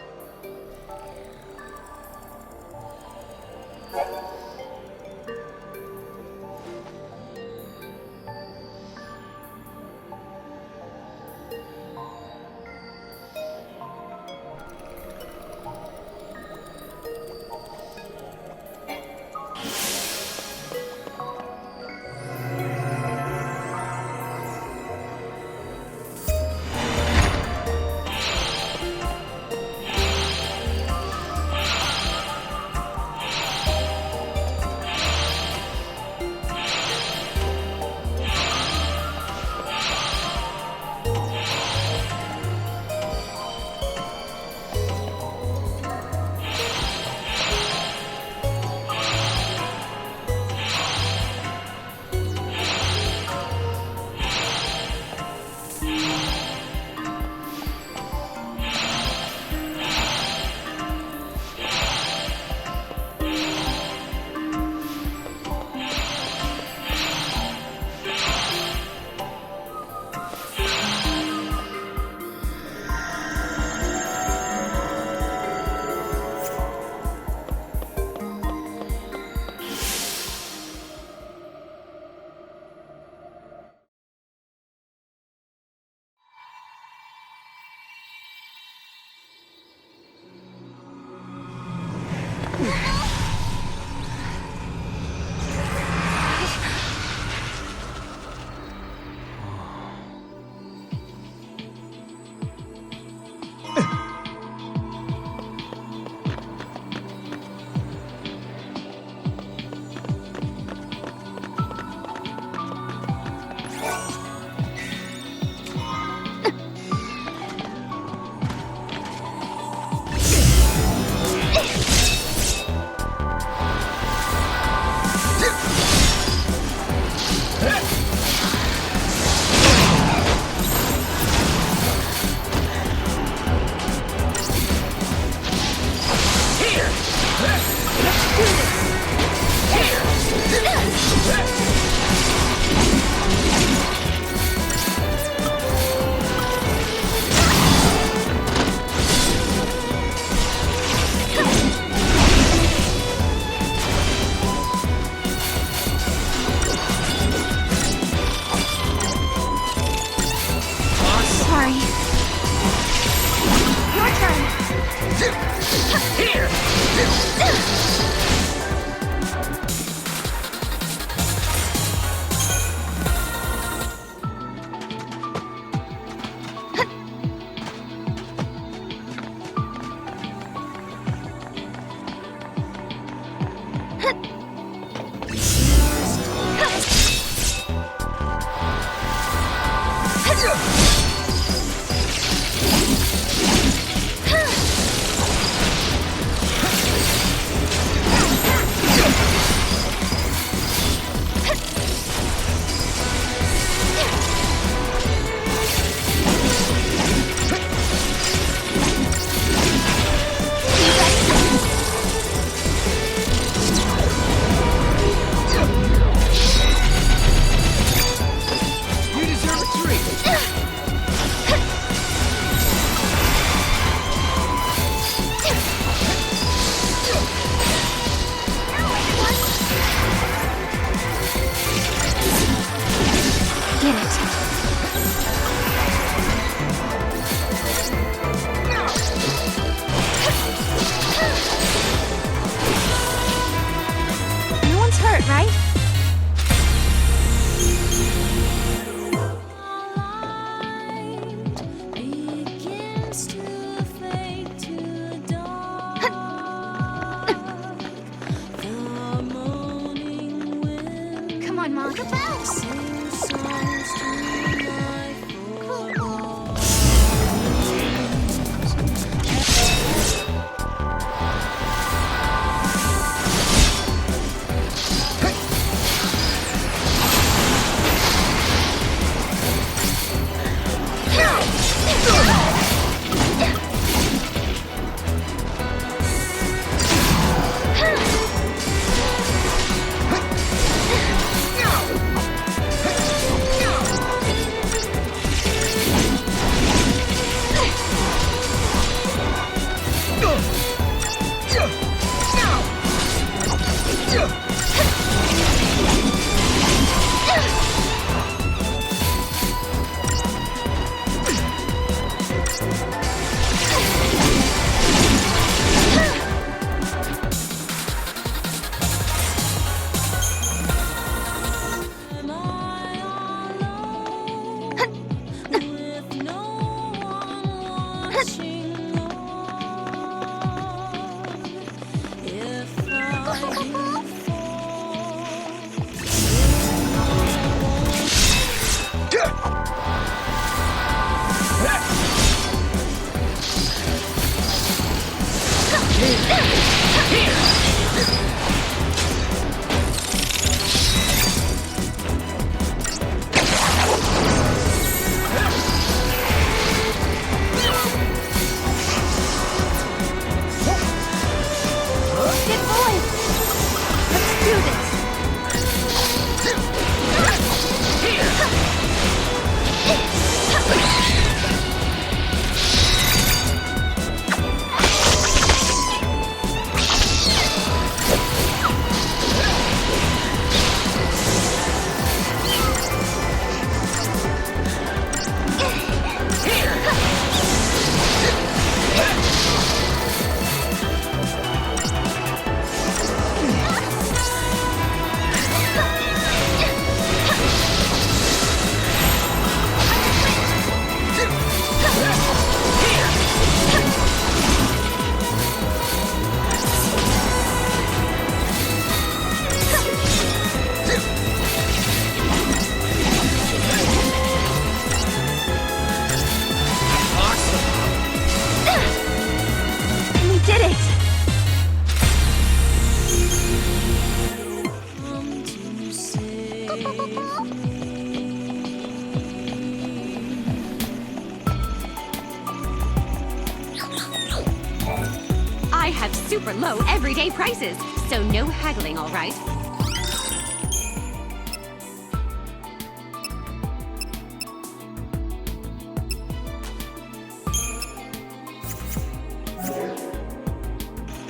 super low everyday prices, so no haggling, all right?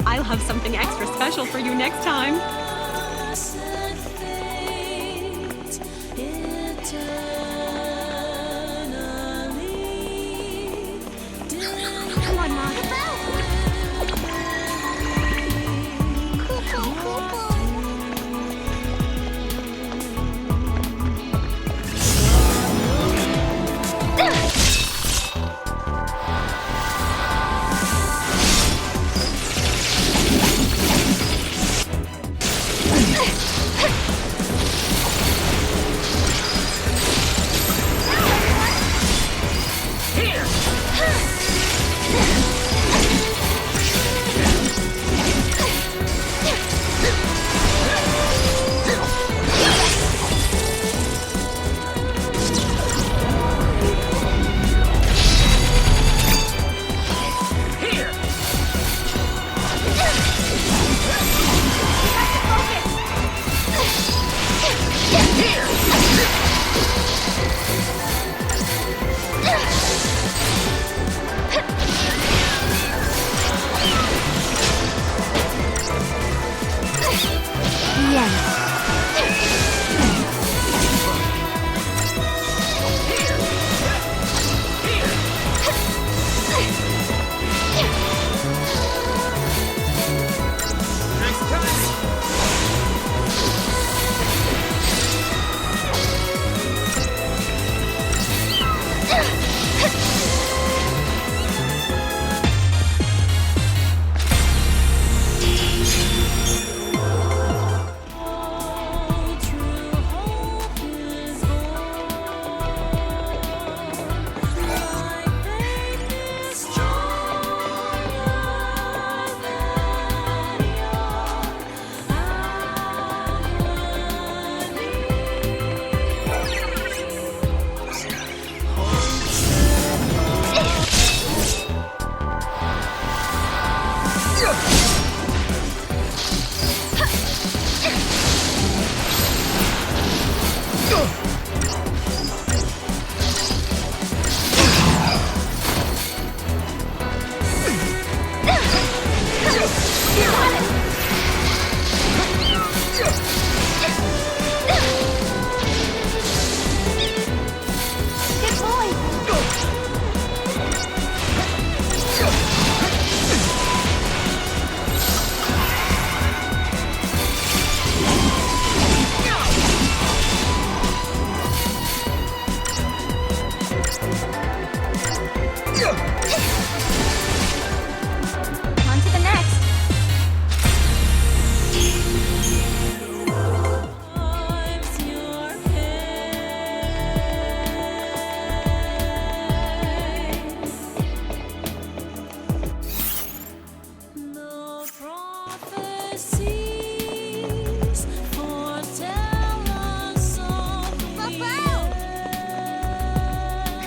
I'll have something extra special for you next time.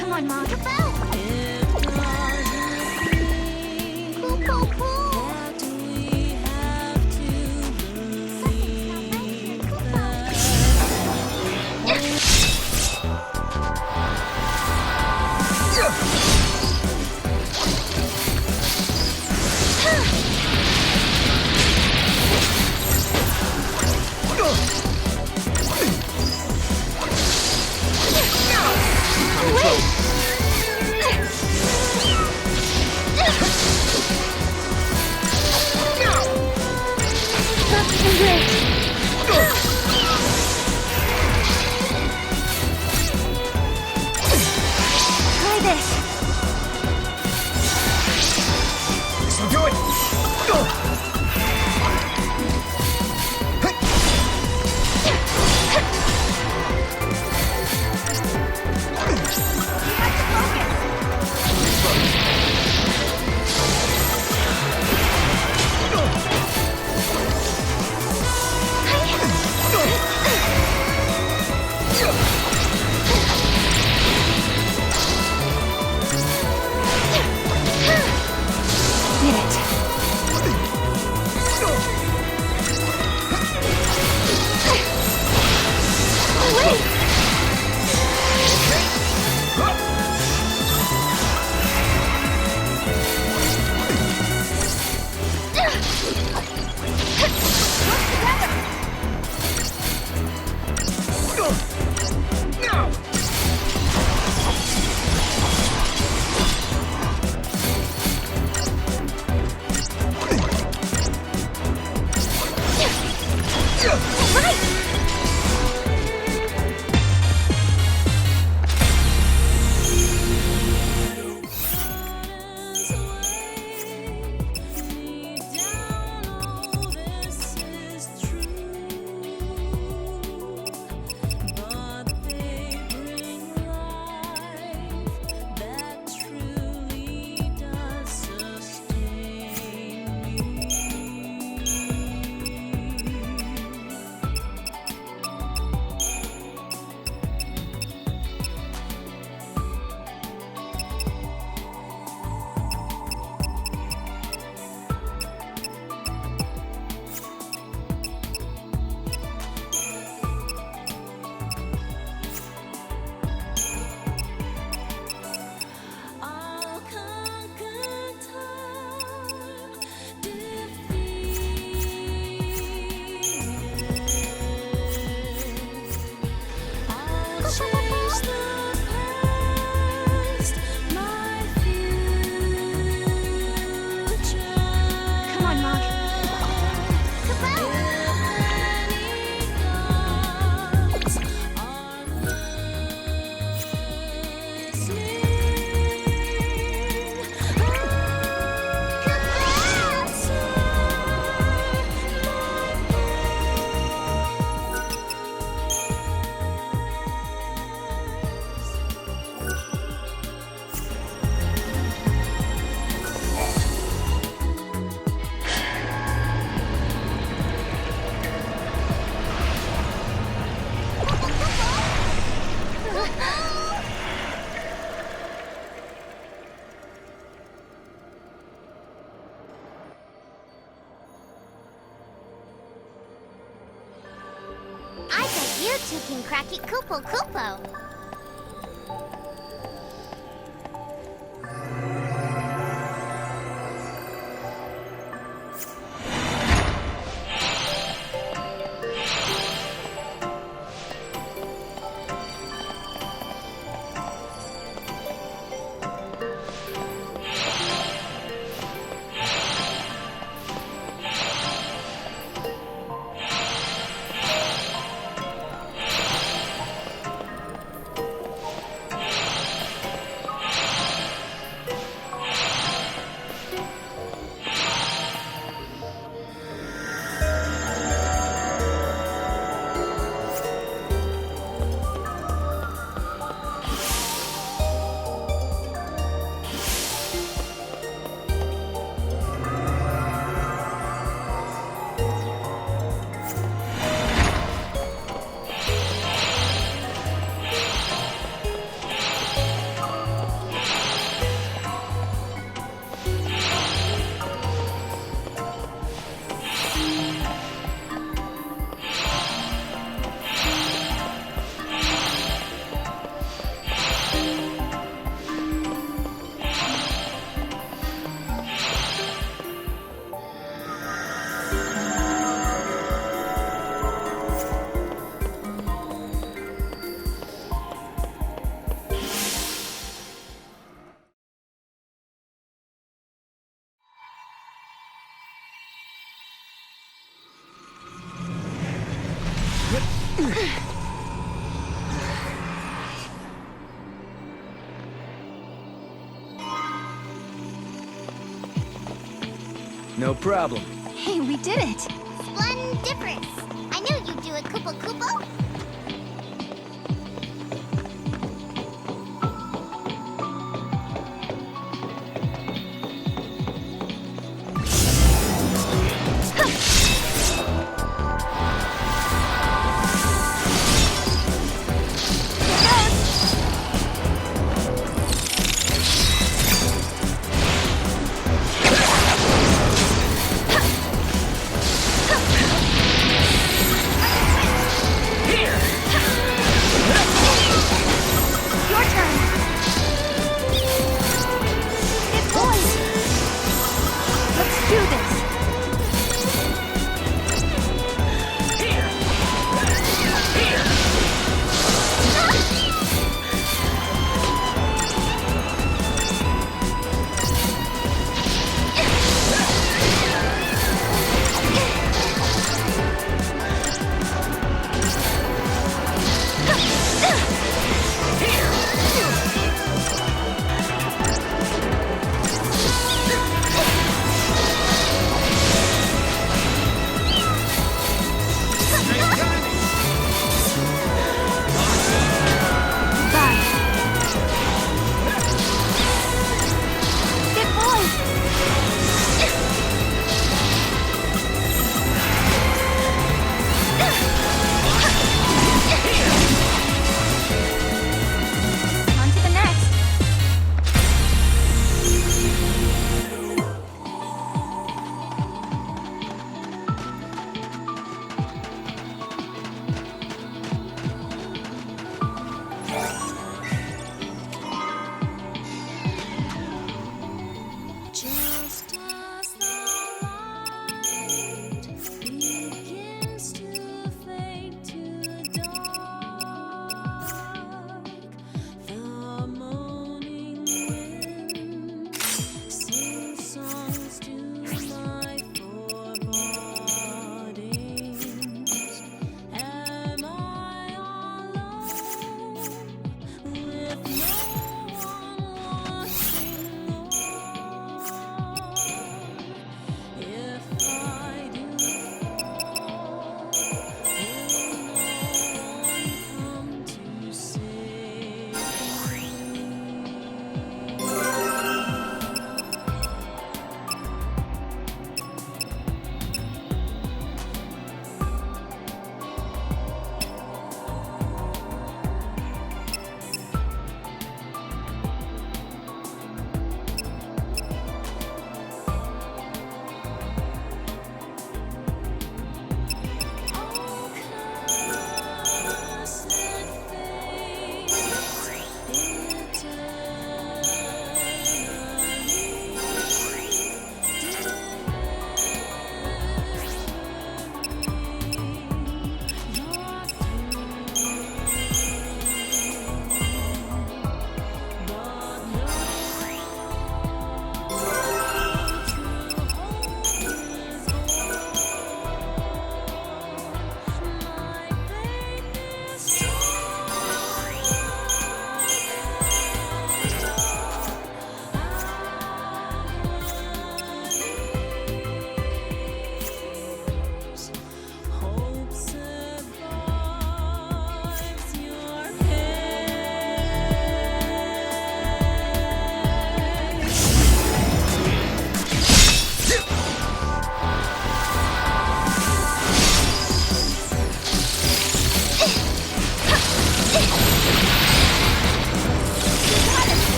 Come on, Mom. we can crack it Kupo Kupo. No problem. Hey, we did it! Splendiferous! I knew you'd do it, Kupo Kupo!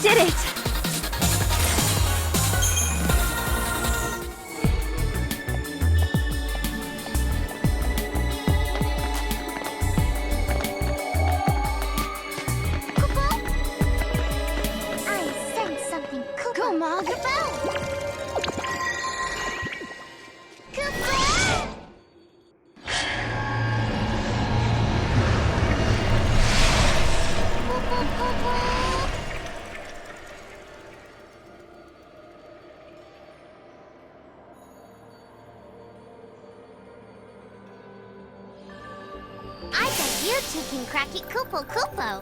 did it! I sense something cool. Come on, I bet you two can crack it, Kupo Kupo.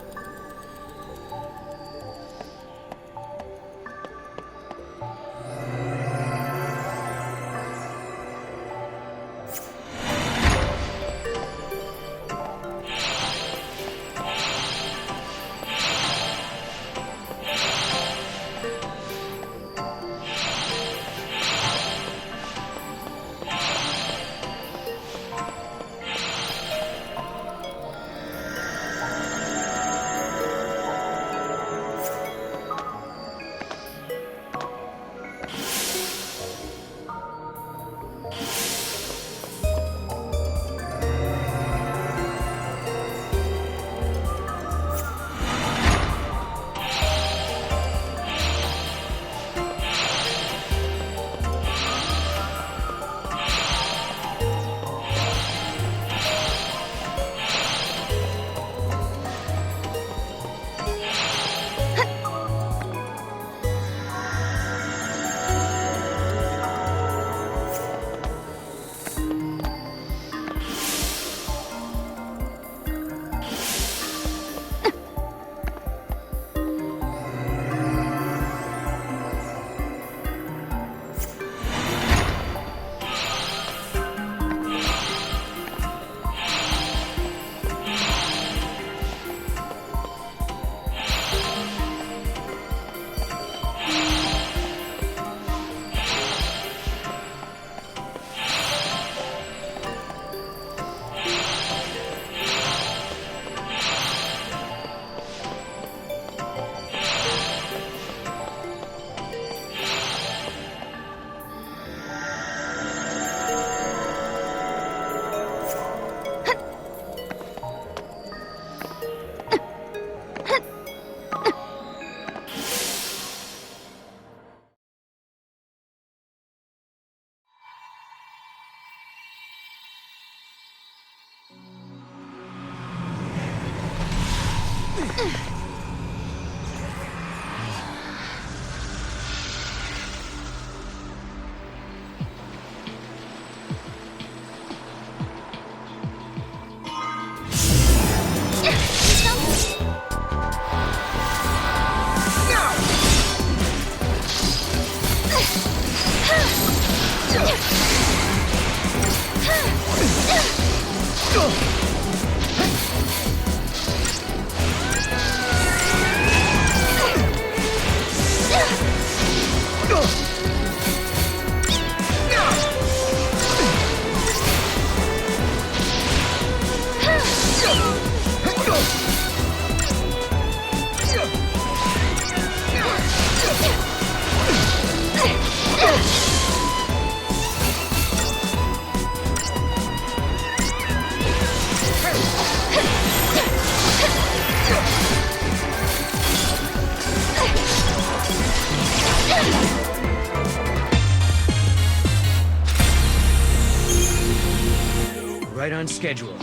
Right on schedule.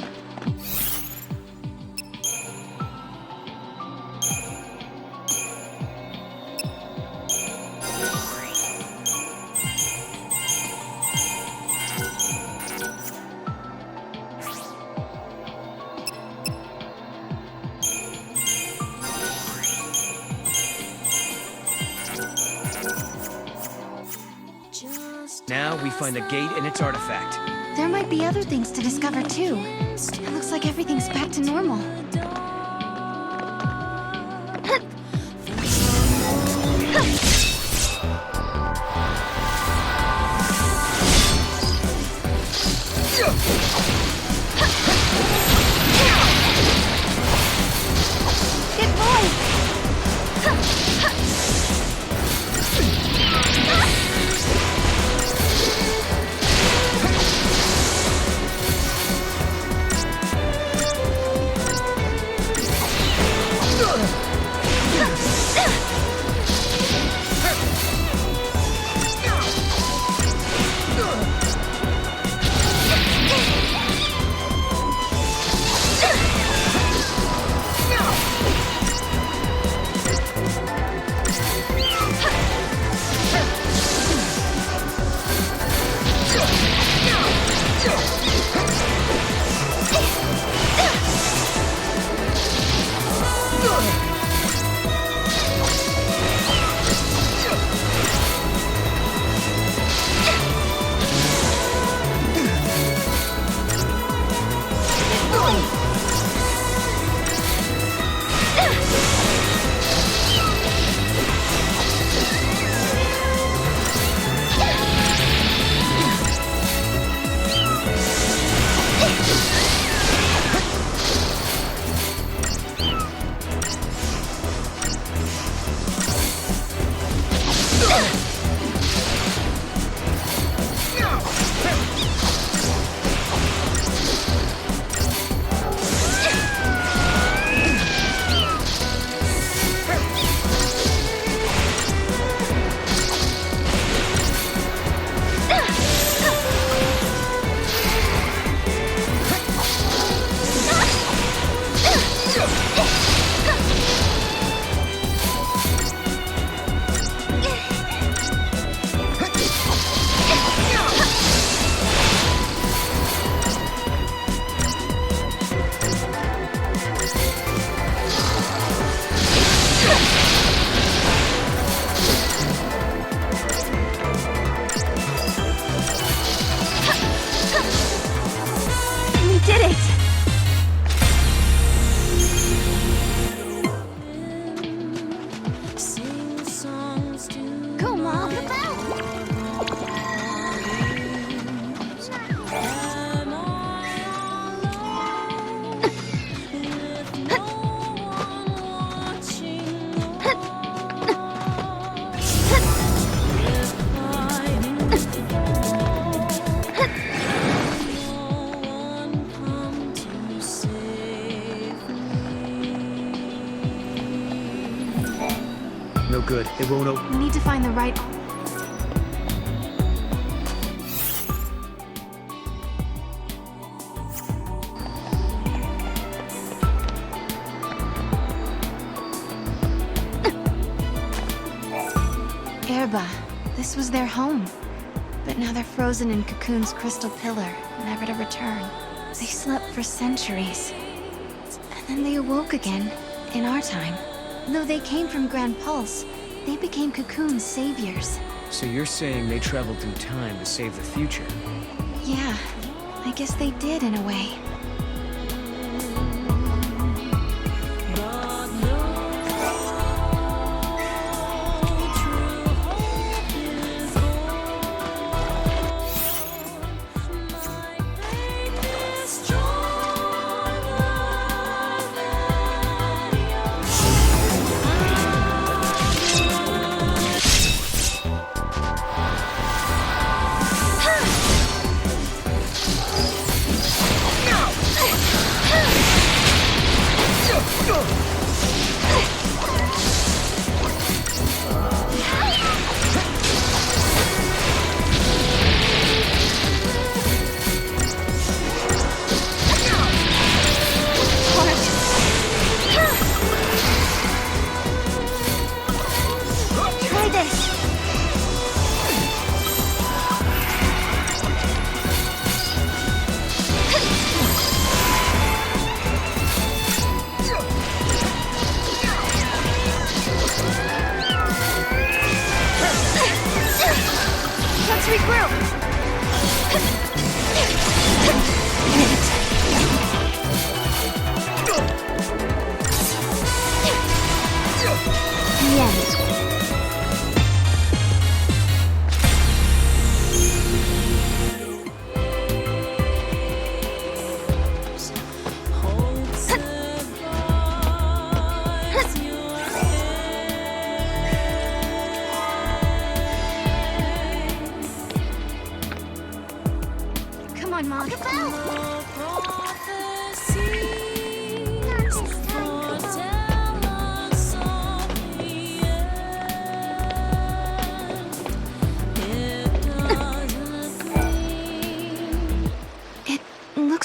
Now we find the gate and its artifact. There might be other things to discover, too. It looks like everything's back to normal. Good boy! No good. It won't open. We need to find the right... Merhaba. This was their home. But now they're frozen in Cocoon's crystal pillar, never to return. They slept for centuries. And then they awoke again, in our time. Though they came from Grand Pulse, they became Cocoon's saviors. So you're saying they traveled through time to save the future? Yeah, I guess they did in a way.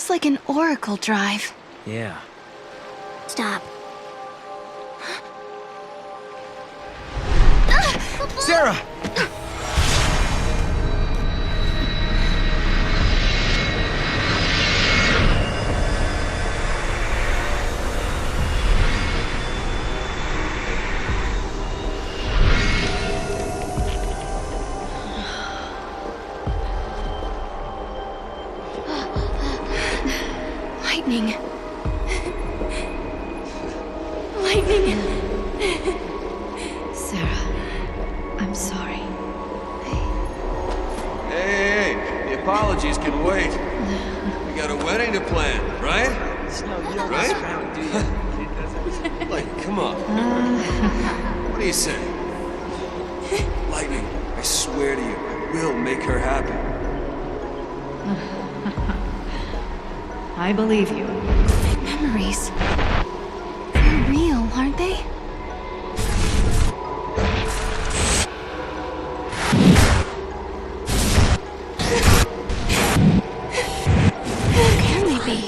Like an oracle drive. Yeah. Stop. Sarah! Lightning. Lightning. Sarah, I'm sorry. Hey, the apologies can wait. We got a wedding to plan, right? Right? Like, come on. What do you say? Lightning, I swear to you, I will make her happy. I believe you. My memories. They're real, aren't they? Who can they be?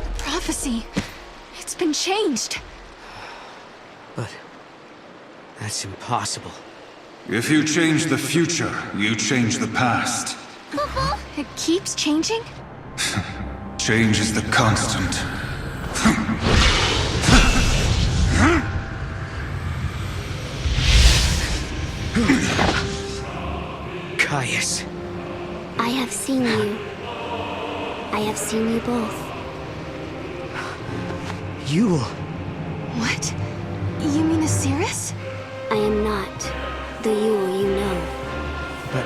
The prophecy. It's been changed. But that's impossible. If you change the future, you change the past. It keeps changing? Change is the constant. Caius. I have seen you. I have seen you both. Yule. What? You mean Osiris? I am not the Yule you know. But...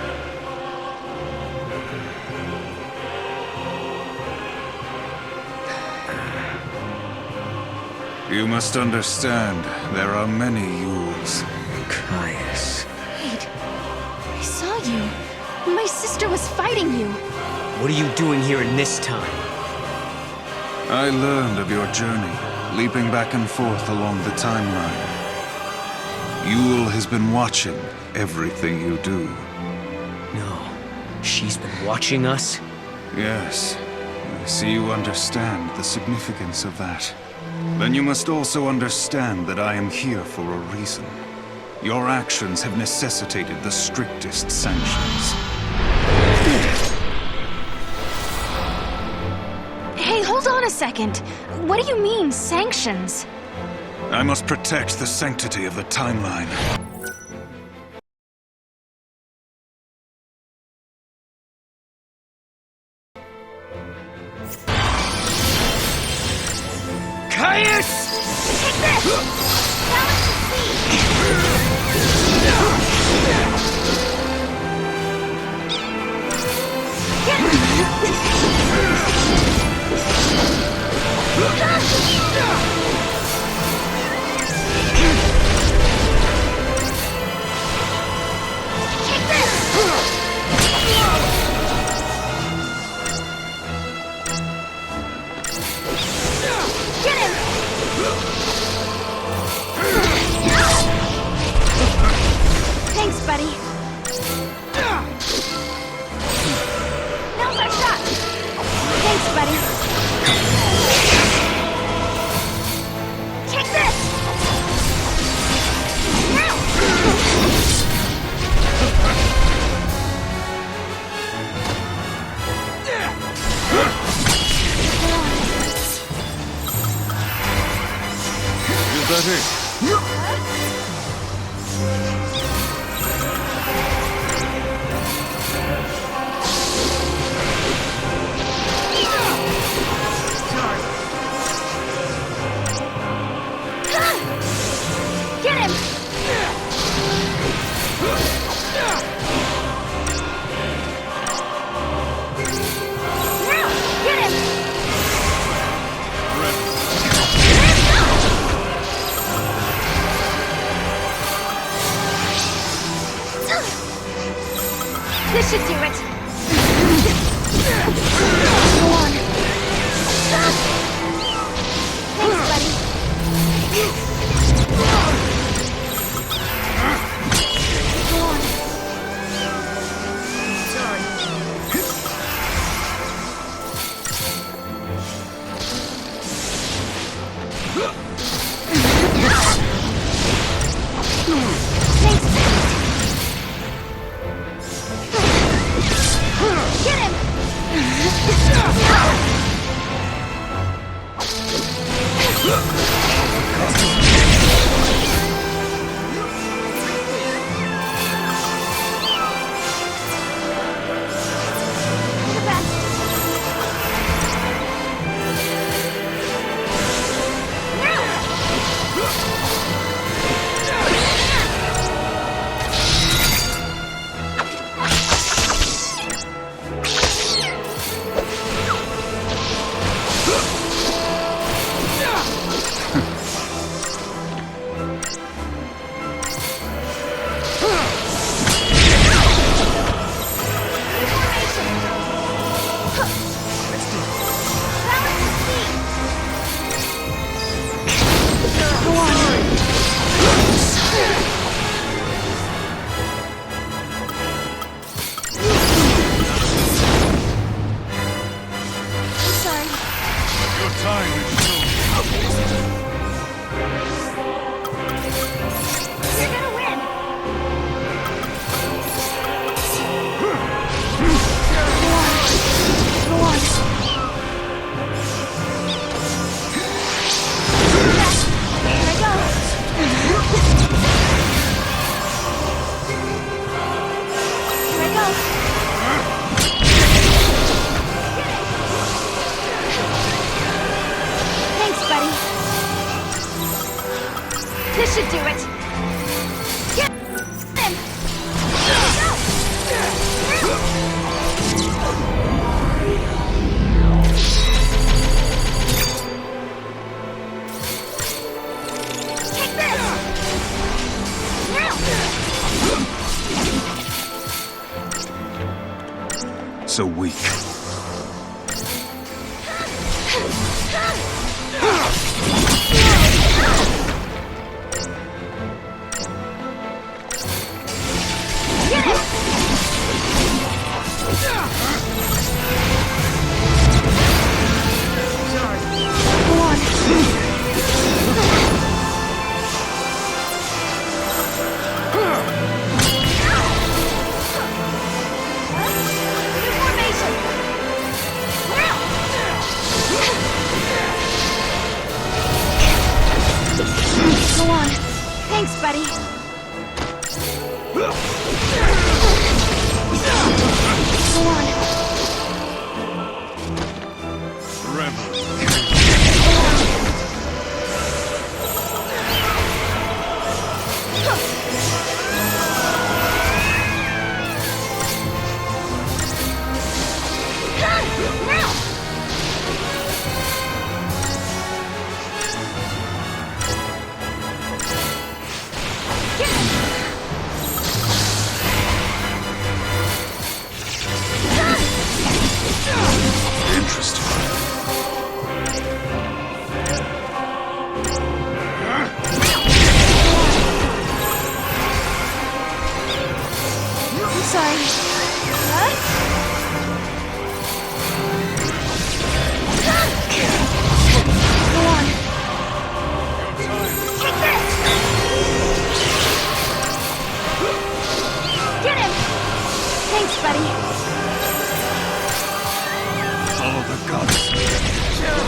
You must understand, there are many Yules. Caius. Wait. I saw you. My sister was fighting you. What are you doing here in this time? I learned of your journey, leaping back and forth along the timeline. Yule has been watching everything you do. No. She's been watching us? Yes. I see you understand the significance of that. Then you must also understand that I am here for a reason. Your actions have necessitated the strictest sanctions. Hey, hold on a second. What do you mean, sanctions? I must protect the sanctity of the timeline. Caius! Take this! Thanks, buddy. Now's our shot! Thanks, buddy. Take this! Now! Is that it? Get him! Now! Get him! This should do it. Go on. Thanks, buddy. Go on. Get him! This should do it. Get him! Take this! Now! So weak. buddy.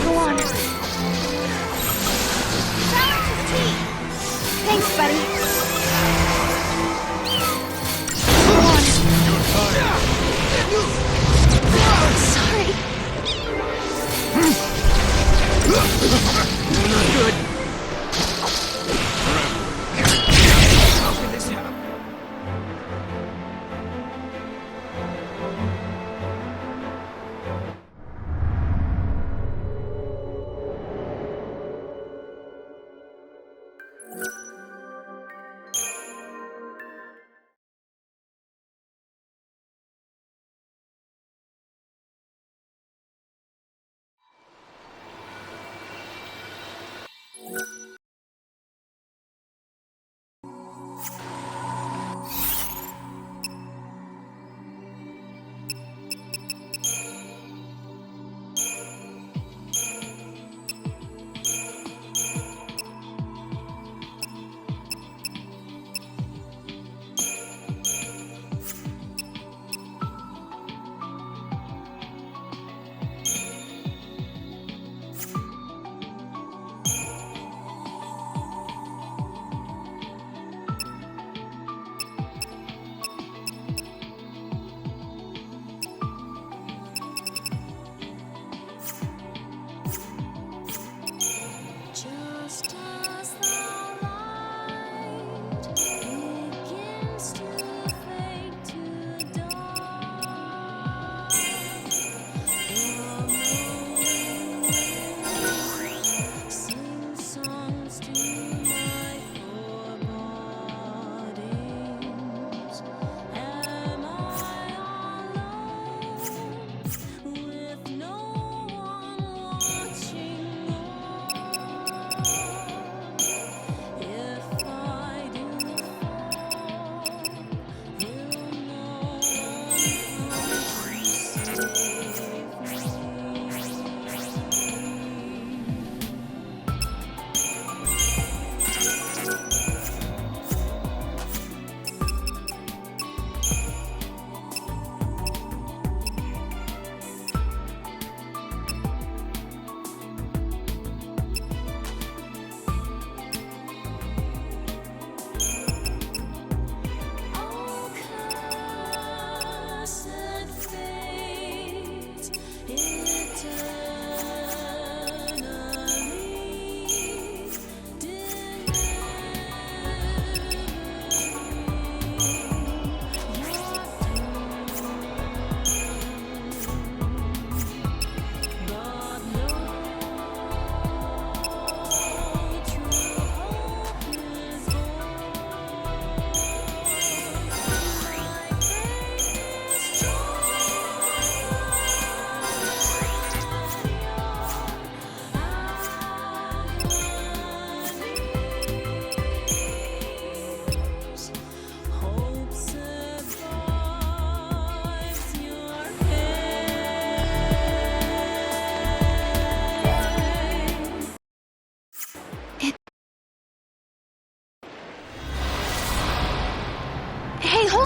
Go on.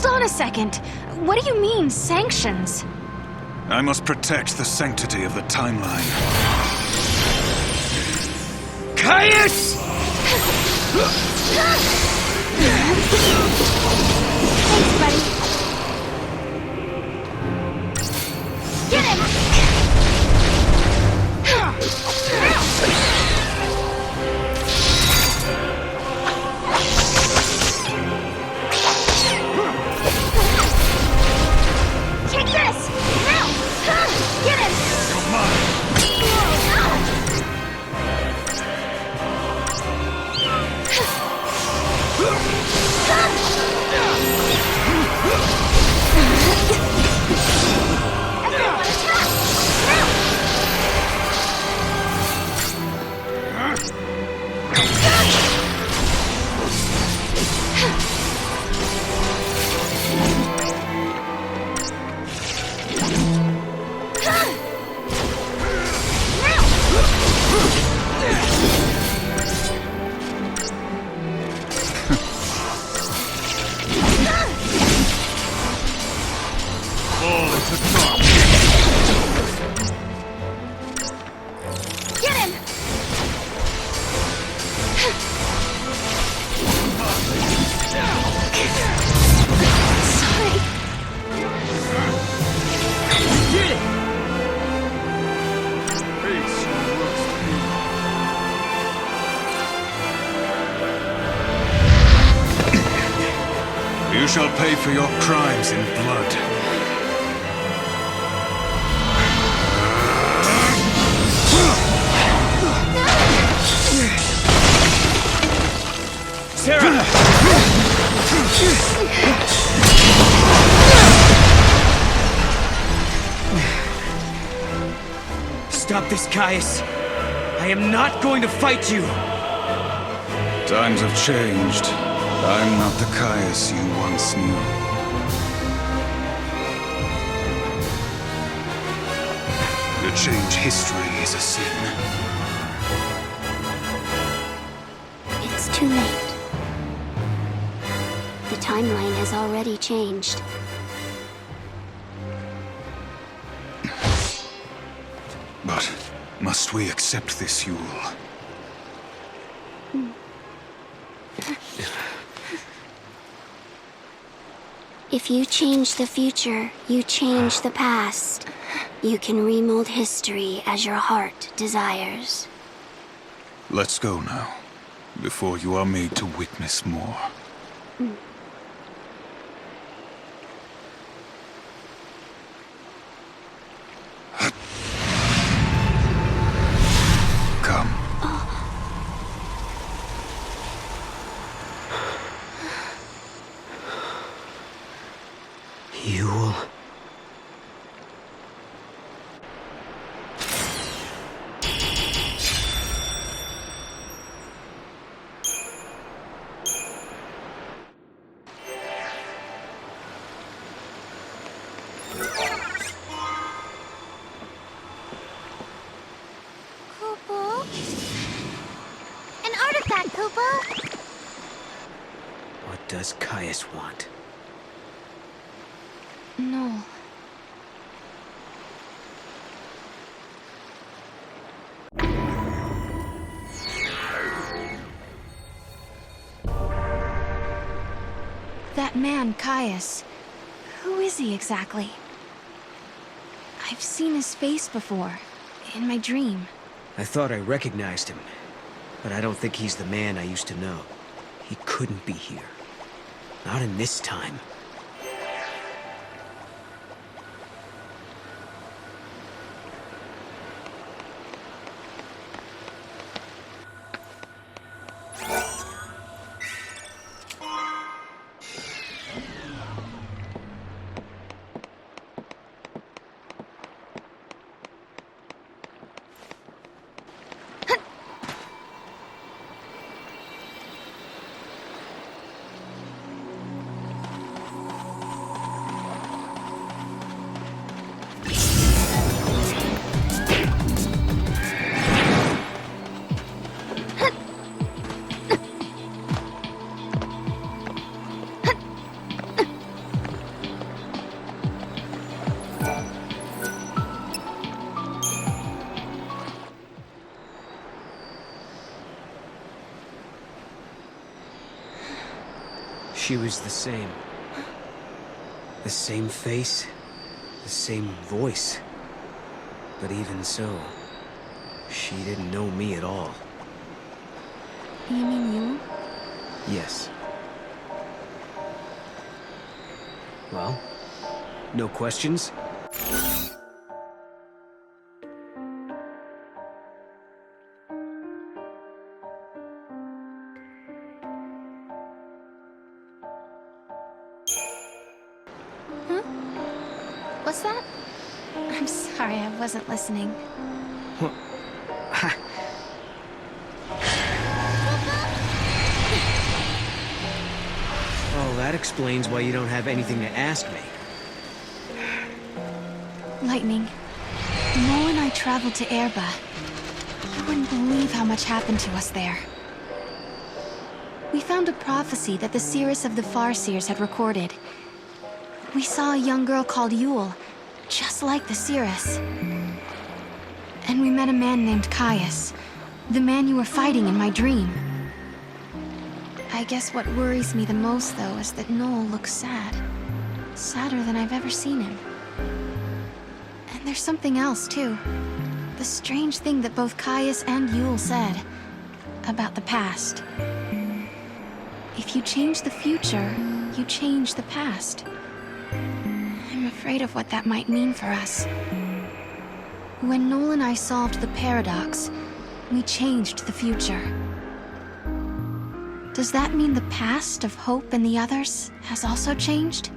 Hold on a second. What do you mean, sanctions? I must protect the sanctity of the timeline. Caius! Thanks, buddy. Get him! Take this! Now! Get him! Come on! Everyone attack! Fall into dark. Get him! Sorry. Get it! Face your worst pain. You shall pay for your crimes in blood. Sarah! Stop this, Caius. I am not going to fight you. Times have changed. I'm not the Caius you once knew. To change history is a sin. It's too late. The timeline has already changed. But must we accept this, Yule? If you change the future, you change the past. You can remold history as your heart desires. Let's go now, before you are made to witness more. Come. Yule. Kupo? An artifact, Kupo! What does Caius want? No. That man, Caius. Who is he exactly? I've seen his face before, in my dream. I thought I recognized him, but I don't think he's the man I used to know. He couldn't be here. Not in this time. She was the same. The same face, the same voice. But even so, she didn't know me at all. You mean you? Yes. Well, no questions? What's that? I'm sorry, I wasn't listening. Oh, that explains why you don't have anything to ask me. Lightning. Noel and I traveled to Erba. You wouldn't believe how much happened to us there. We found a prophecy that the seeress of the Farseers had recorded. We saw a young girl called Yule, just like the seeress. And we met a man named Caius, the man you were fighting in my dream. I guess what worries me the most, though, is that Noel looks sad. Sadder than I've ever seen him. And there's something else, too. The strange thing that both Caius and Yule said about the past. If you change the future, you change the past. I'm afraid of what that might mean for us. When Noel and I solved the paradox, we changed the future. Does that mean the past of Hope and the others has also changed?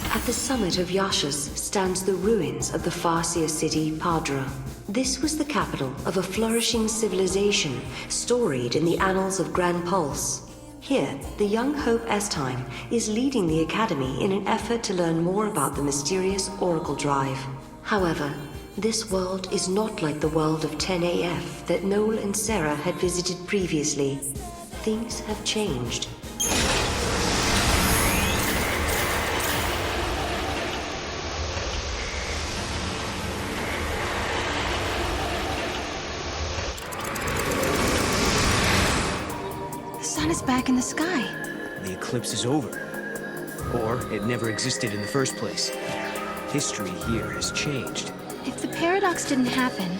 At the summit of Yashas stands the ruins of the Farseer city Padra. This was the capital of a flourishing civilization storied in the annals of Grand Pulse. Here, the young Hope Estime is leading the Academy in an effort to learn more about the mysterious Oracle Drive. However, this world is not like the world of 10AF that Noel and Sarah had visited previously. Things have changed. The sun is back in the sky. The eclipse is over. Or it never existed in the first place. History here has changed. If the paradox didn't happen,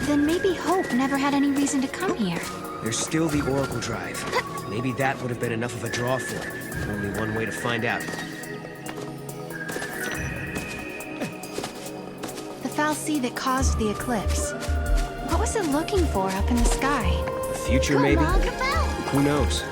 then maybe Hope never had any reason to come here. There's still the Oracle Drive. Maybe that would have been enough of a draw for it. Only one way to find out. The fal'Cie that caused the eclipse. What was it looking for up in the sky? The future, maybe? Who knows?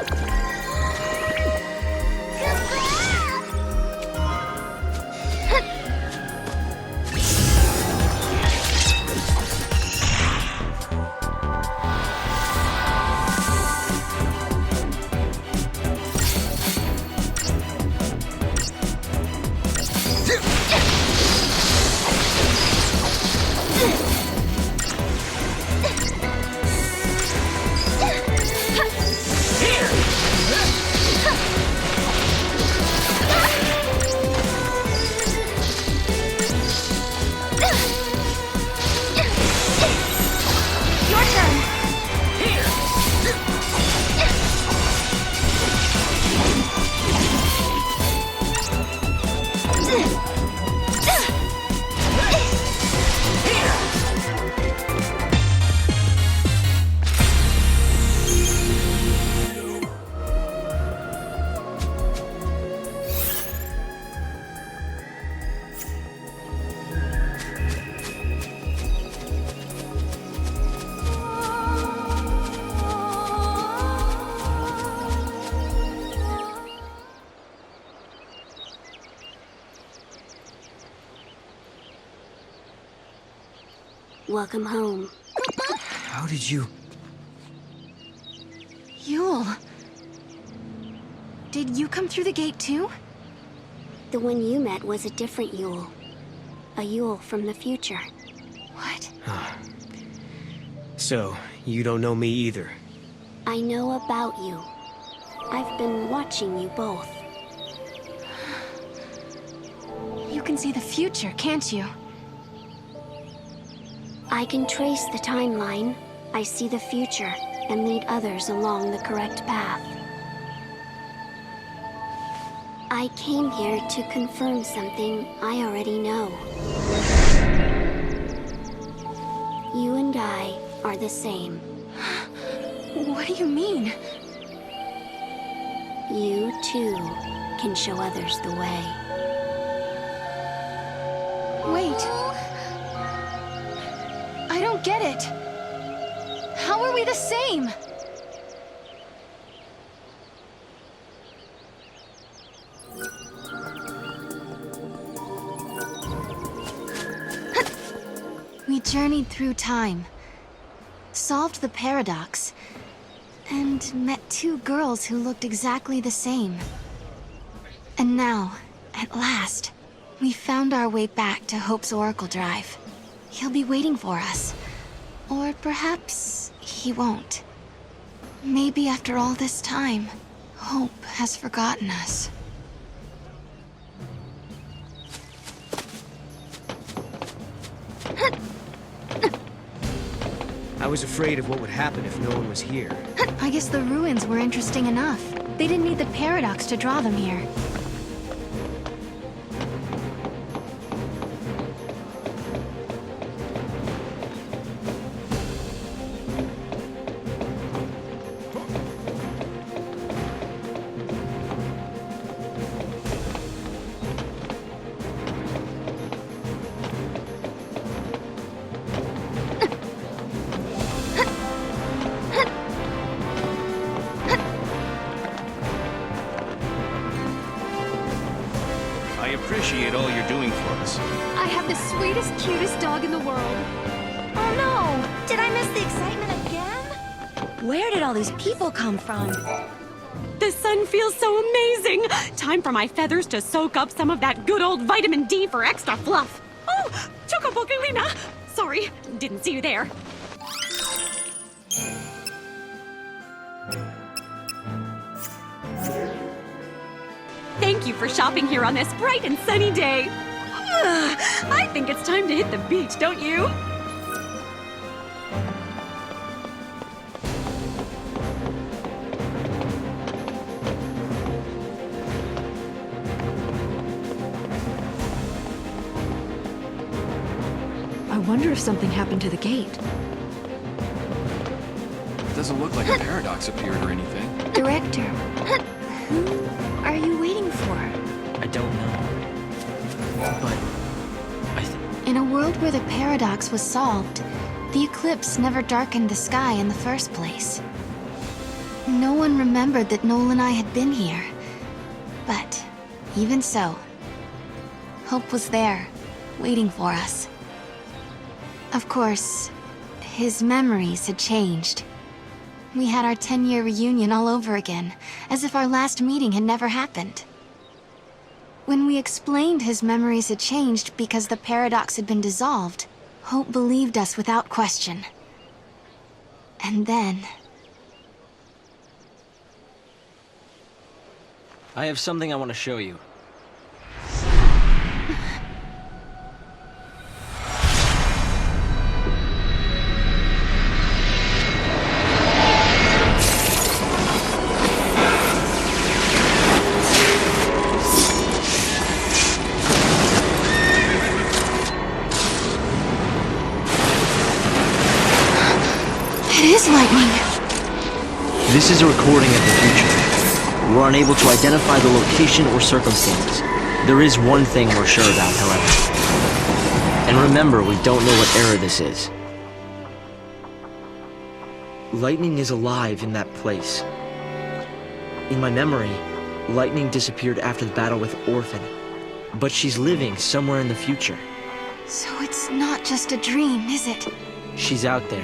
Here! Welcome home. How did you... Yule. Did you come through the gate too? The one you met was a different Yule. A Yule from the future. What? So, you don't know me either. I know about you. I've been watching you both. You can see the future, can't you? I can trace the timeline. I see the future and lead others along the correct path. I came here to confirm something I already know. You and I are the same. What do you mean? You, too, can show others the way. Wait. I don't get it. How are we the same? We journeyed through time, solved the paradox, and met two girls who looked exactly the same. And now, at last, we found our way back to Hope's Oracle Drive. He'll be waiting for us. Or perhaps he won't. Maybe after all this time, Hope has forgotten us. I was afraid of what would happen if no one was here. I guess the ruins were interesting enough. They didn't need the paradox to draw them here. I appreciate all you're doing for us. I have the sweetest, cutest dog in the world. Oh no! Did I miss the excitement again? Where did all these people come from? The sun feels so amazing! Time for my feathers to soak up some of that good old vitamin D for extra fluff. Oh, Chocoboculina! Sorry, didn't see you there. Thank you for shopping here on this bright and sunny day. I think it's time to hit the beach, don't you? I wonder if something happened to the gate. It doesn't look like a paradox appeared or anything. Director, who are you waiting for? I don't know. But In a world where the paradox was solved, the eclipse never darkened the sky in the first place. No one remembered that Noel and I had been here. But even so, Hope was there, waiting for us. Of course, his memories had changed. We had our 10-year reunion all over again, as if our last meeting had never happened. When we explained his memories had changed because the paradox had been dissolved, Hope believed us without question. And then... I have something I want to show you. It is lightning! This is a recording of the future. We're unable to identify the location or circumstances. There is one thing we're sure about, however. And remember, we don't know what era this is. Lightning is alive in that place. In my memory, Lightning disappeared after the battle with Orphan. But she's living somewhere in the future. So it's not just a dream, is it? She's out there.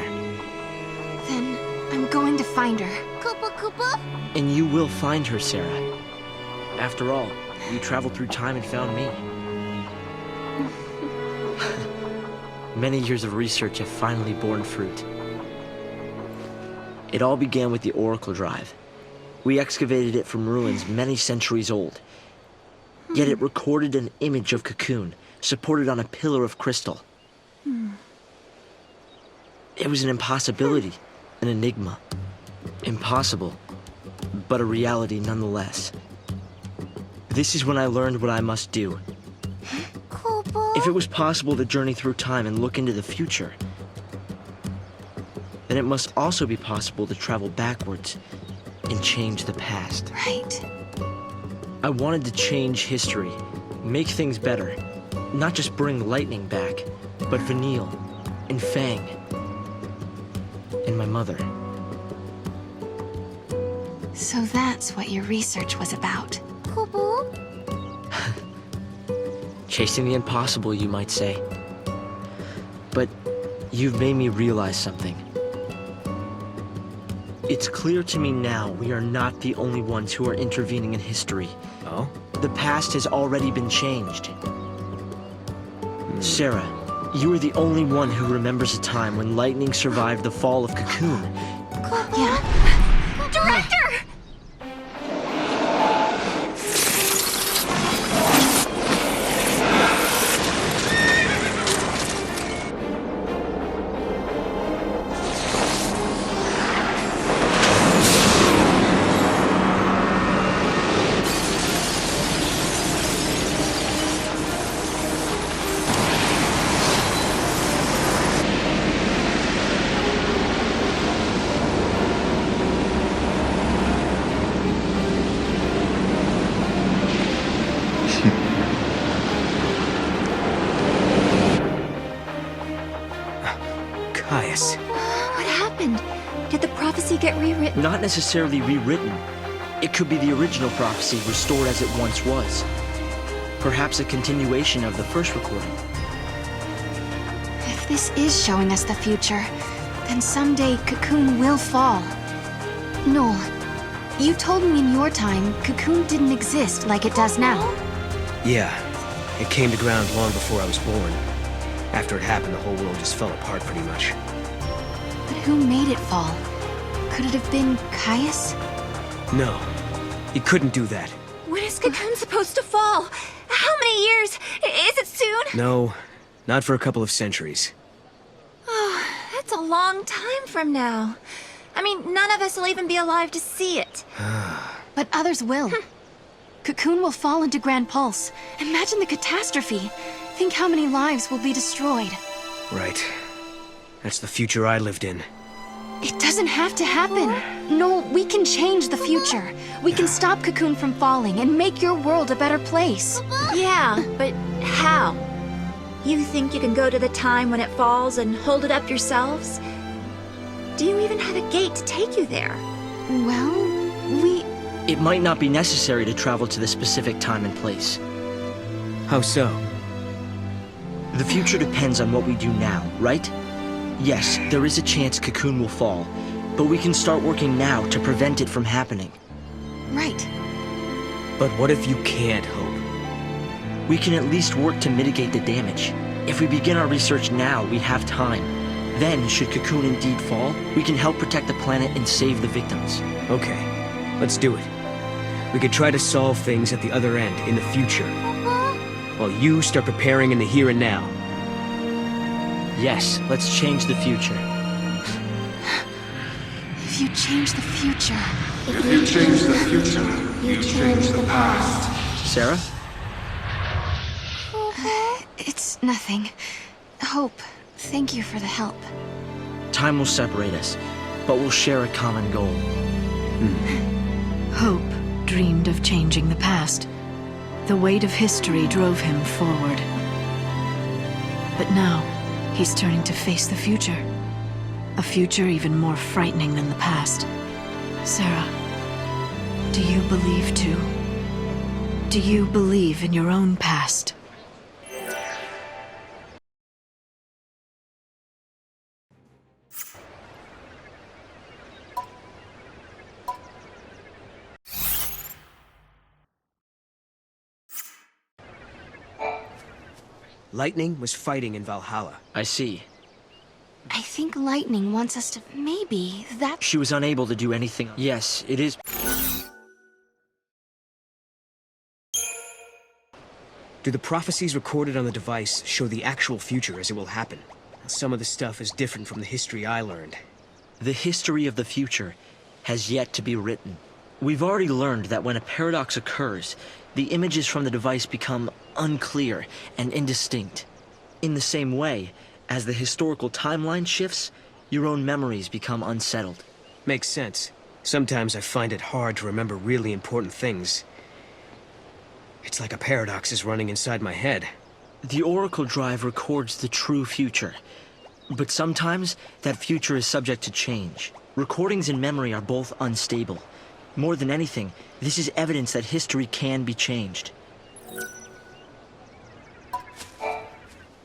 Then I'm going to find her. Koopa Koopa? And you will find her, Sarah. After all, you traveled through time and found me. Many years of research have finally borne fruit. It all began with the Oracle Drive. We excavated it from ruins many centuries old. Yet it recorded an image of Cocoon, supported on a pillar of crystal. It was an impossibility, an enigma. Impossible, but a reality nonetheless. This is when I learned what I must do. If it was possible to journey through time and look into the future, then it must also be possible to travel backwards and change the past. Right. I wanted to change history, make things better, not just bring lightning back, but Vanille, and Fang, and my mother. So that's what your research was about. Chasing the impossible, you might say. But you've made me realize something. It's clear to me now we are not the only ones who are intervening in history. Oh? The past has already been changed. Sarah, you are the only one who remembers a time when lightning survived the fall of Cocoon. Yeah. Director! What happened? Did the prophecy get rewritten? Not necessarily rewritten. It could be the original prophecy restored as it once was. Perhaps a continuation of the first recording. If this is showing us the future, then someday Cocoon will fall. Noel, you told me in your time Cocoon didn't exist like it does now. Yeah, it came to ground long before I was born. After it happened, the whole world just fell apart pretty much. But who made it fall? Could it have been Caius? No, he couldn't do that. When is Cocoon supposed to fall? How many years? Is it soon? No, not for a couple of centuries. Oh, that's a long time from now. I mean, none of us will even be alive to see it. But others will. Cocoon will fall into Grand Pulse. Imagine the catastrophe. Think how many lives will be destroyed. Right. That's the future I lived in. It doesn't have to happen. No, we can change the future. We can stop Cocoon from falling and make your world a better place. Yeah, but how? You think you can go to the time when it falls and hold it up yourselves? Do you even have a gate to take you there? Well, It might not be necessary to travel to the specific time and place. How so? The future depends on what we do now, right? Yes, there is a chance Cocoon will fall, but we can start working now to prevent it from happening. Right. But what if you can't, Hope? We can at least work to mitigate the damage. If we begin our research now, we have time. Then, should Cocoon indeed fall, we can help protect the planet and save the victims. Okay, let's do it. We could try to solve things at the other end, in the future. While you start preparing in the here and now. Yes, let's change the future. If you change the future... If you change the future, you change the past. Sarah? It's nothing. Hope, thank you for the help. Time will separate us, but we'll share a common goal. Hope dreamed of changing the past. The weight of history drove him forward. But now, he's turning to face the future. A future even more frightening than the past. Sarah, do you believe too? Do you believe in your own past? Lightning was fighting in Valhalla. I see. I think Lightning wants us to... Maybe that... She was unable to do anything. Yes, it is... Do the prophecies recorded on the device show the actual future as it will happen? Some of the stuff is different from the history I learned. The history of the future has yet to be written. We've already learned that when a paradox occurs, the images from the device become unclear and indistinct. In the same way, as the historical timeline shifts, your own memories become unsettled. Makes sense. Sometimes I find it hard to remember really important things. It's like a paradox is running inside my head. The Oracle Drive records the true future, but sometimes that future is subject to change. Recordings in memory are both unstable. More than anything, this is evidence that history can be changed.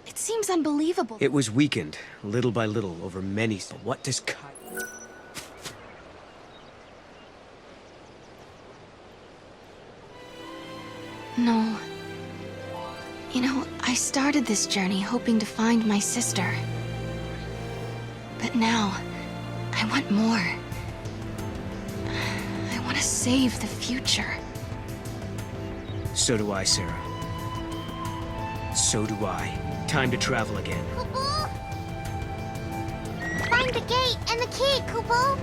It seems unbelievable. It was weakened, little by little, over many... But what does No. You know, I started this journey hoping to find my sister. But now, I want more. I want to save the future. So do I, Sarah. So do I. Time to travel again. Kupo! Find the gate and the key, Kupo!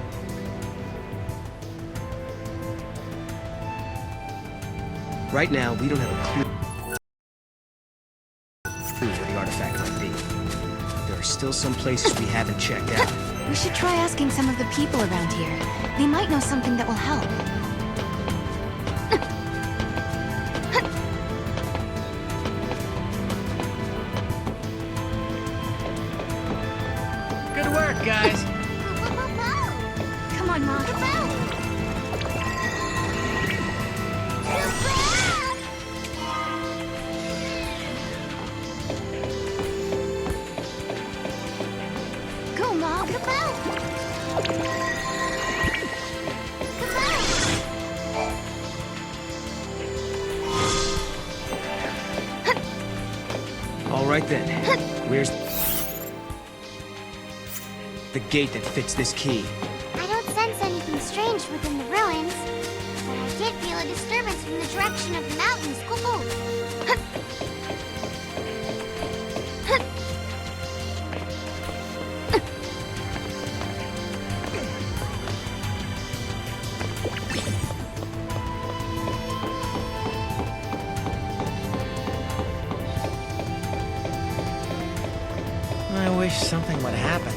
Right now, we don't have a clue where the artifact might be. There are still some places we haven't checked out. We should try asking some of the people around here. They might know something that will help. Good work, guys. Come on, Mom. Go, Mom. All right then. Where's the gate that fits this key? I don't sense anything strange within the ruins, but I did feel a disturbance from the direction of the mountains. Kupo! I wish something would happen.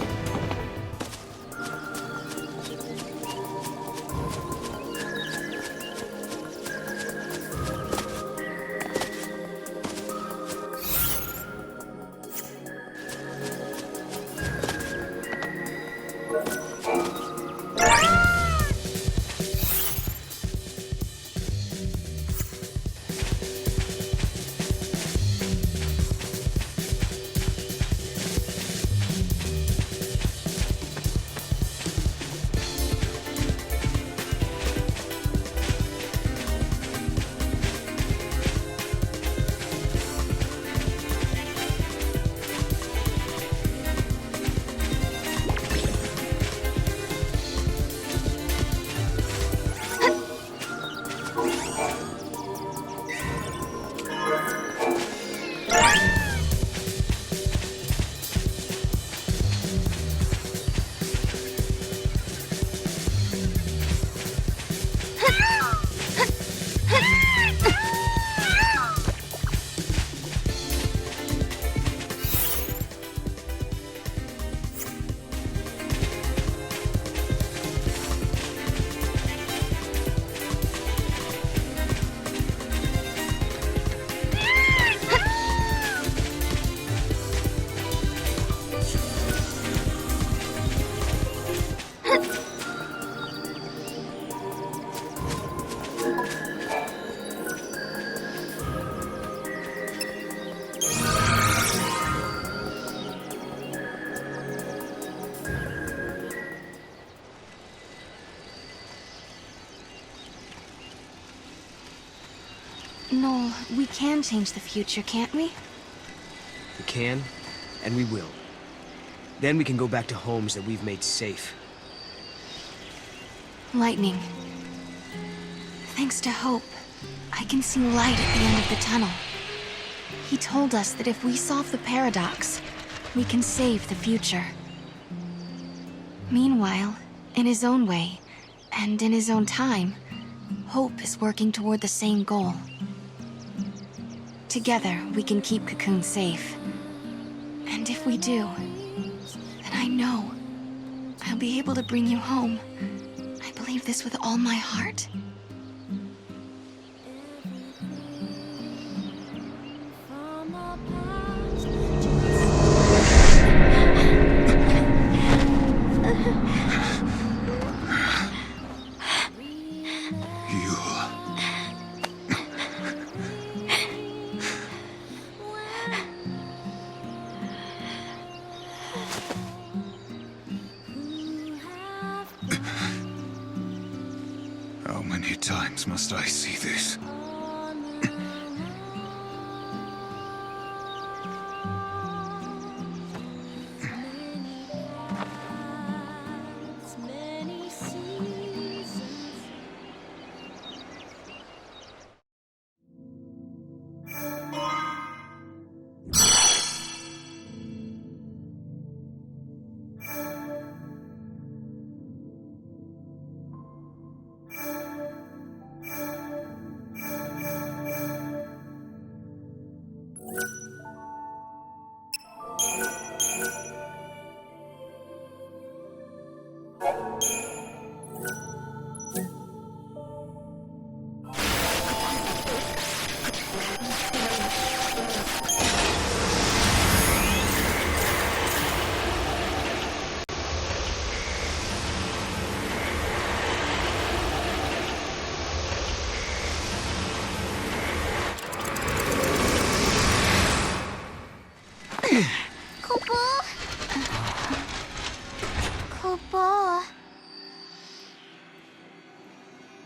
No, we can change the future, can't we? We can, and we will. Then we can go back to homes that we've made safe. Lightning. Thanks to Hope, I can see light at the end of the tunnel. He told us that if we solve the paradox, we can save the future. Meanwhile, in his own way, and in his own time, Hope is working toward the same goal. Together, we can keep Cocoon safe. And if we do, then I know I'll be able to bring you home. I believe this with all my heart. How many times must I see this?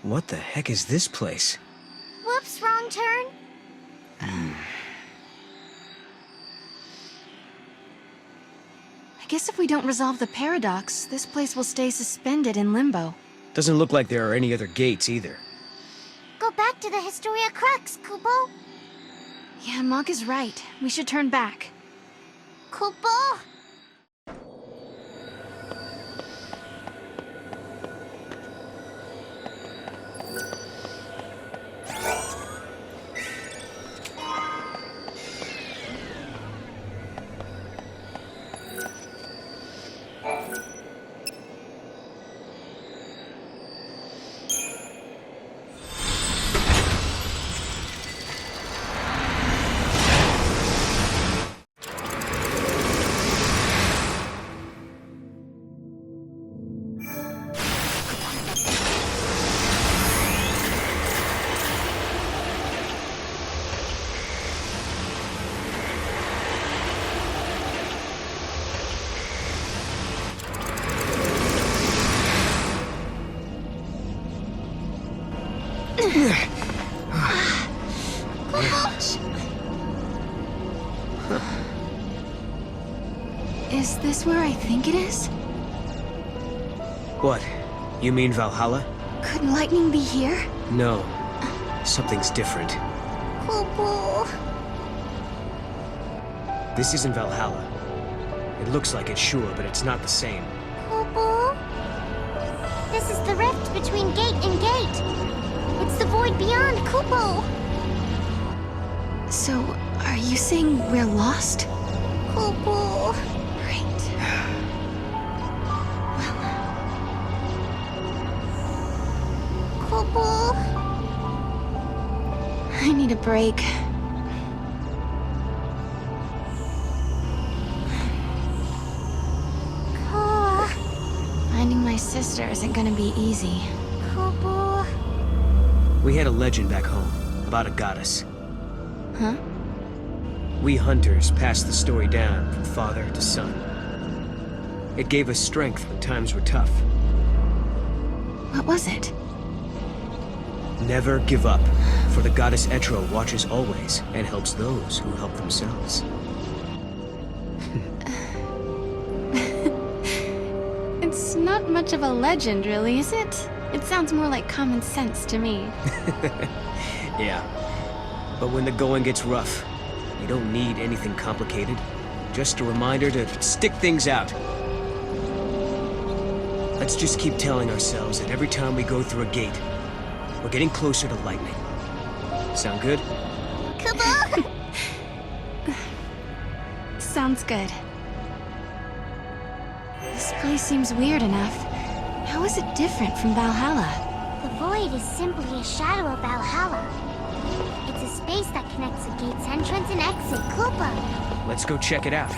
What the heck is this place? Whoops, wrong turn. I guess if we don't resolve the paradox, this place will stay suspended in limbo. Doesn't look like there are any other gates either. Go back to the Historia Crux, Kupo. Yeah, Mog is right. We should turn back. Kupo! Is this where I think it is? What? You mean Valhalla? Could lightning be here? No. Something's different. Kupo. This isn't Valhalla. It looks like it, sure, but it's not the same. Kupo. This is the rift between gate and gate. It's the void beyond, Kupo. So, are you saying we're lost? Kupo. Great. Kupo. I need a break. Finding my sister isn't gonna be easy. Kupo. We had a legend back home about a goddess. Huh? We hunters passed the story down from father to son. It gave us strength when times were tough. What was it? Never give up, for the goddess Etro watches always and helps those who help themselves. much of a legend, really, is it? It sounds more like common sense to me. Yeah. But when the going gets rough, you don't need anything complicated. Just a reminder to stick things out. Let's just keep telling ourselves that every time we go through a gate, we're getting closer to lightning. Sound good? Kubo! Sounds good. This place seems weird enough. How is it different from Valhalla? The void is simply a shadow of Valhalla. It's a space that connects the gate's entrance and exit, Koopa. Let's go check it out.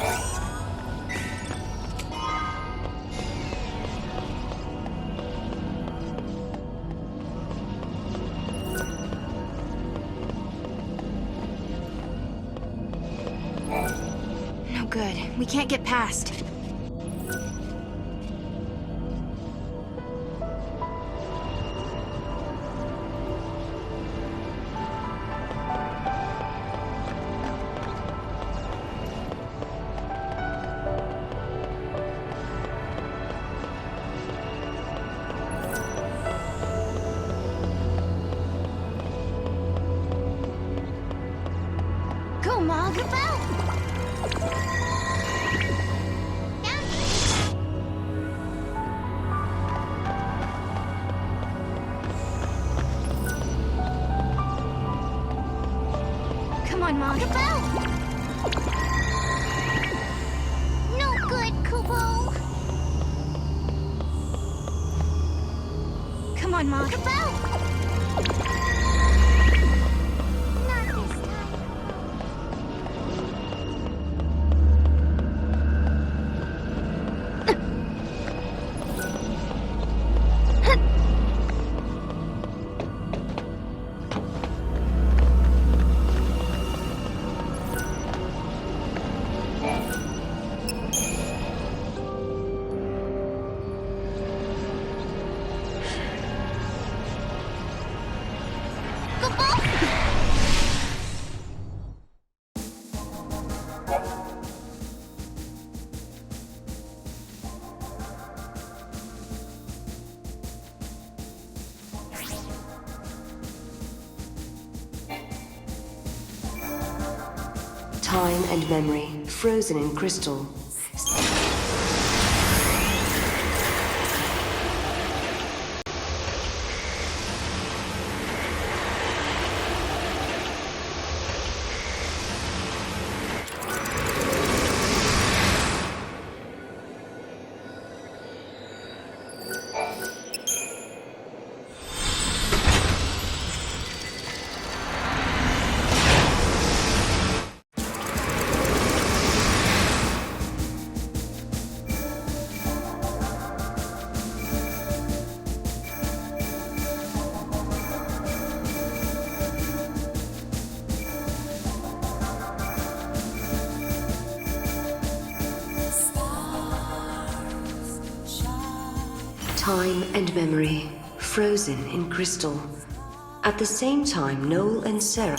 No good. We can't get past. Go, Mog, about! Come on, Mog. About! No good, Kubo! Come on, Mog. About! Not this time. Time and memory, frozen in crystal. Time and memory, frozen in crystal. At the same time, Noel and Sarah...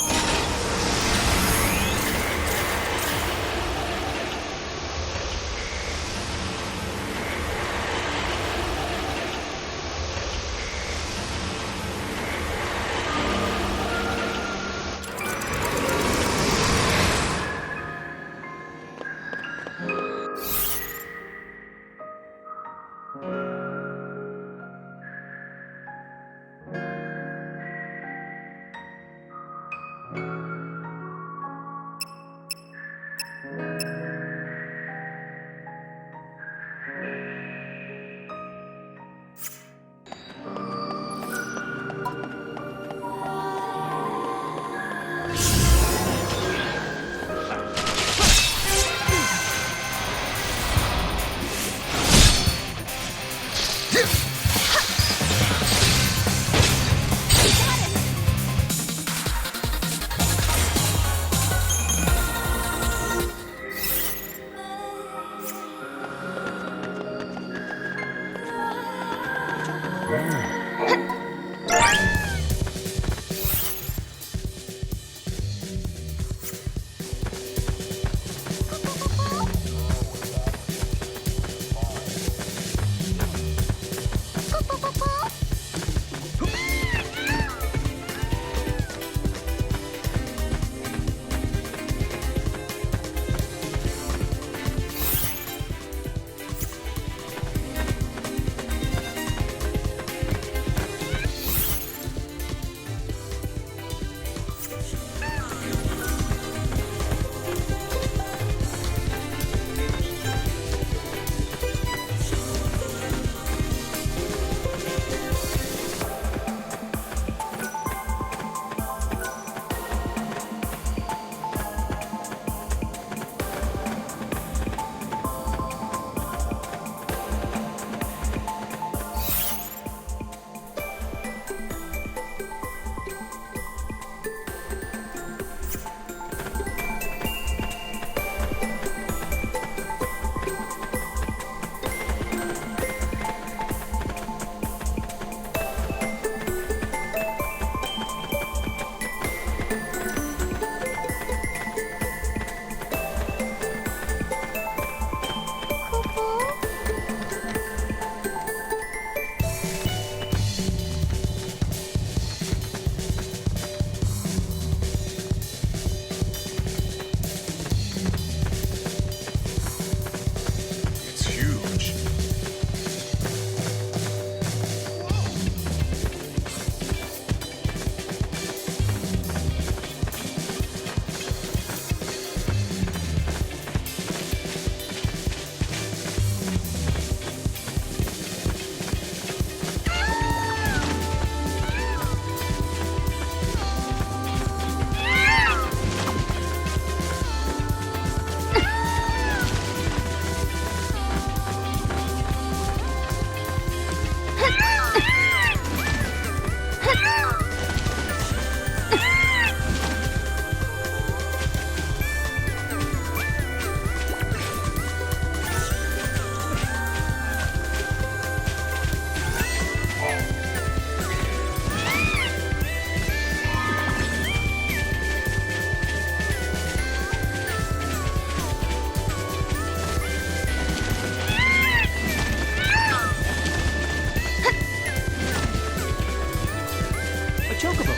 chocobo.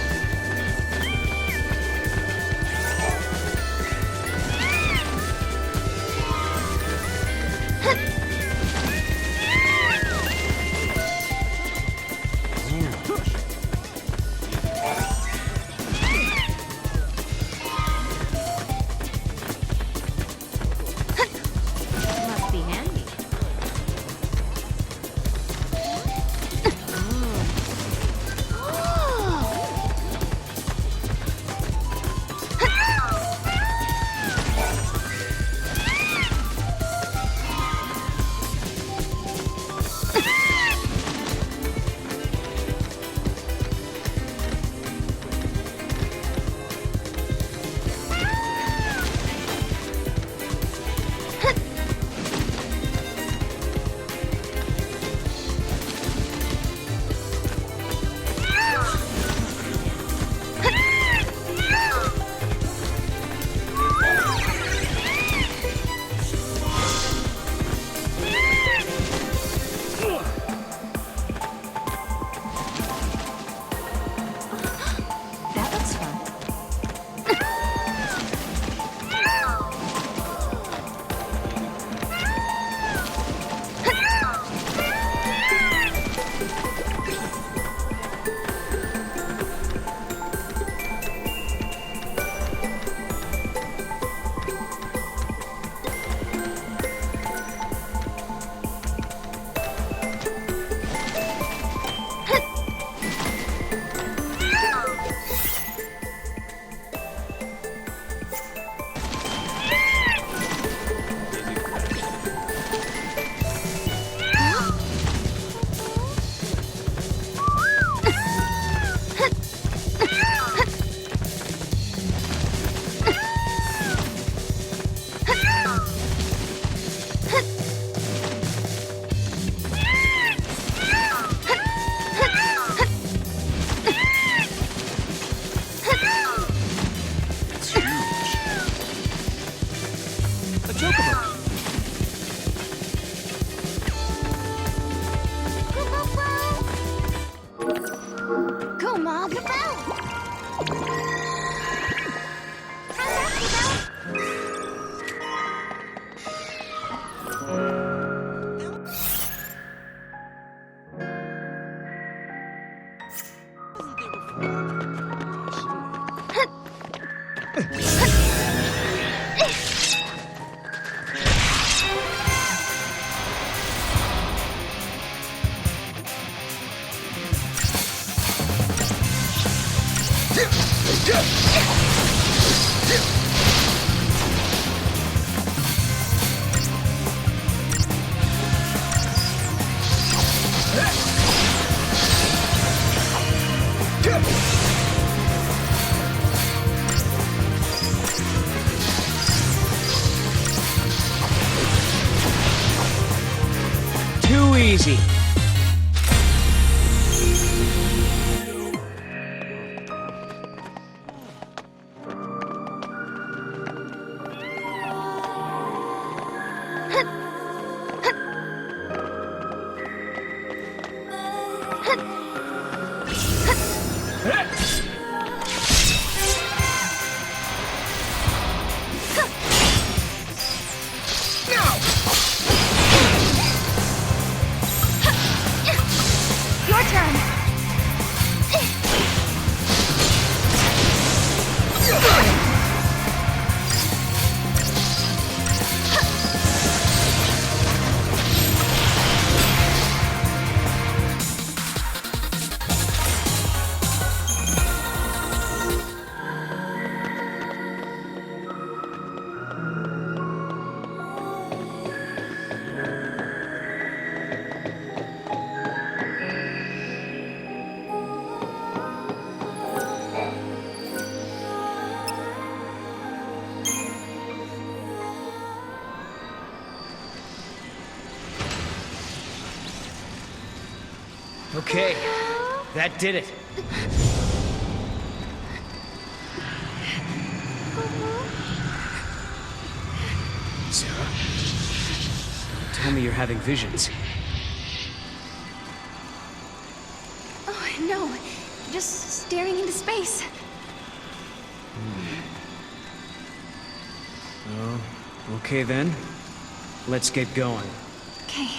Must be handy. That looks fun. A chocobo. Come on, Too easy. Your turn. Okay, that did it. Sarah? Tell me you're having visions. Oh, no. just staring into space. Oh, okay then. Let's get going. Okay.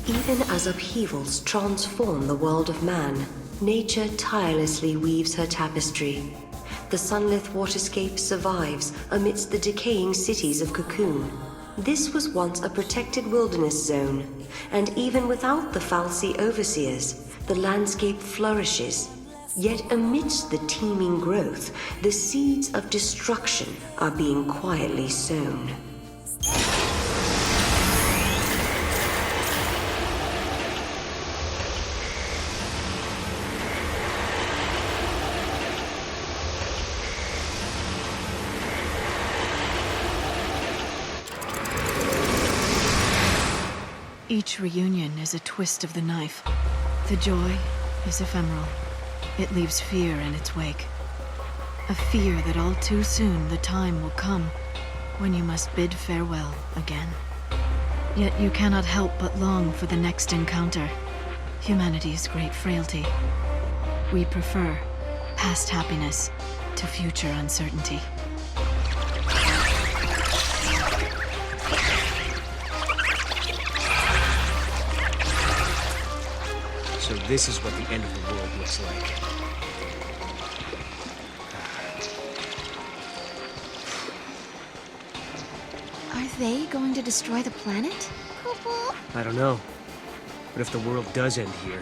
Even as upheavals transform the world of man, nature tirelessly weaves her tapestry. The sunlit waterscape survives amidst the decaying cities of Cocoon. This was once a protected wilderness zone, and even without the Fal'Cie overseers, the landscape flourishes. Yet amidst the teeming growth, the seeds of destruction are being quietly sown. Each reunion is a twist of the knife. The joy is ephemeral. It leaves fear in its wake. A fear that all too soon the time will come when you must bid farewell again. Yet you cannot help but long for the next encounter. Humanity's great frailty. We prefer past happiness to future uncertainty. So this is what the end of the world looks like. Are they going to destroy the planet? I don't know. But if the world does end here,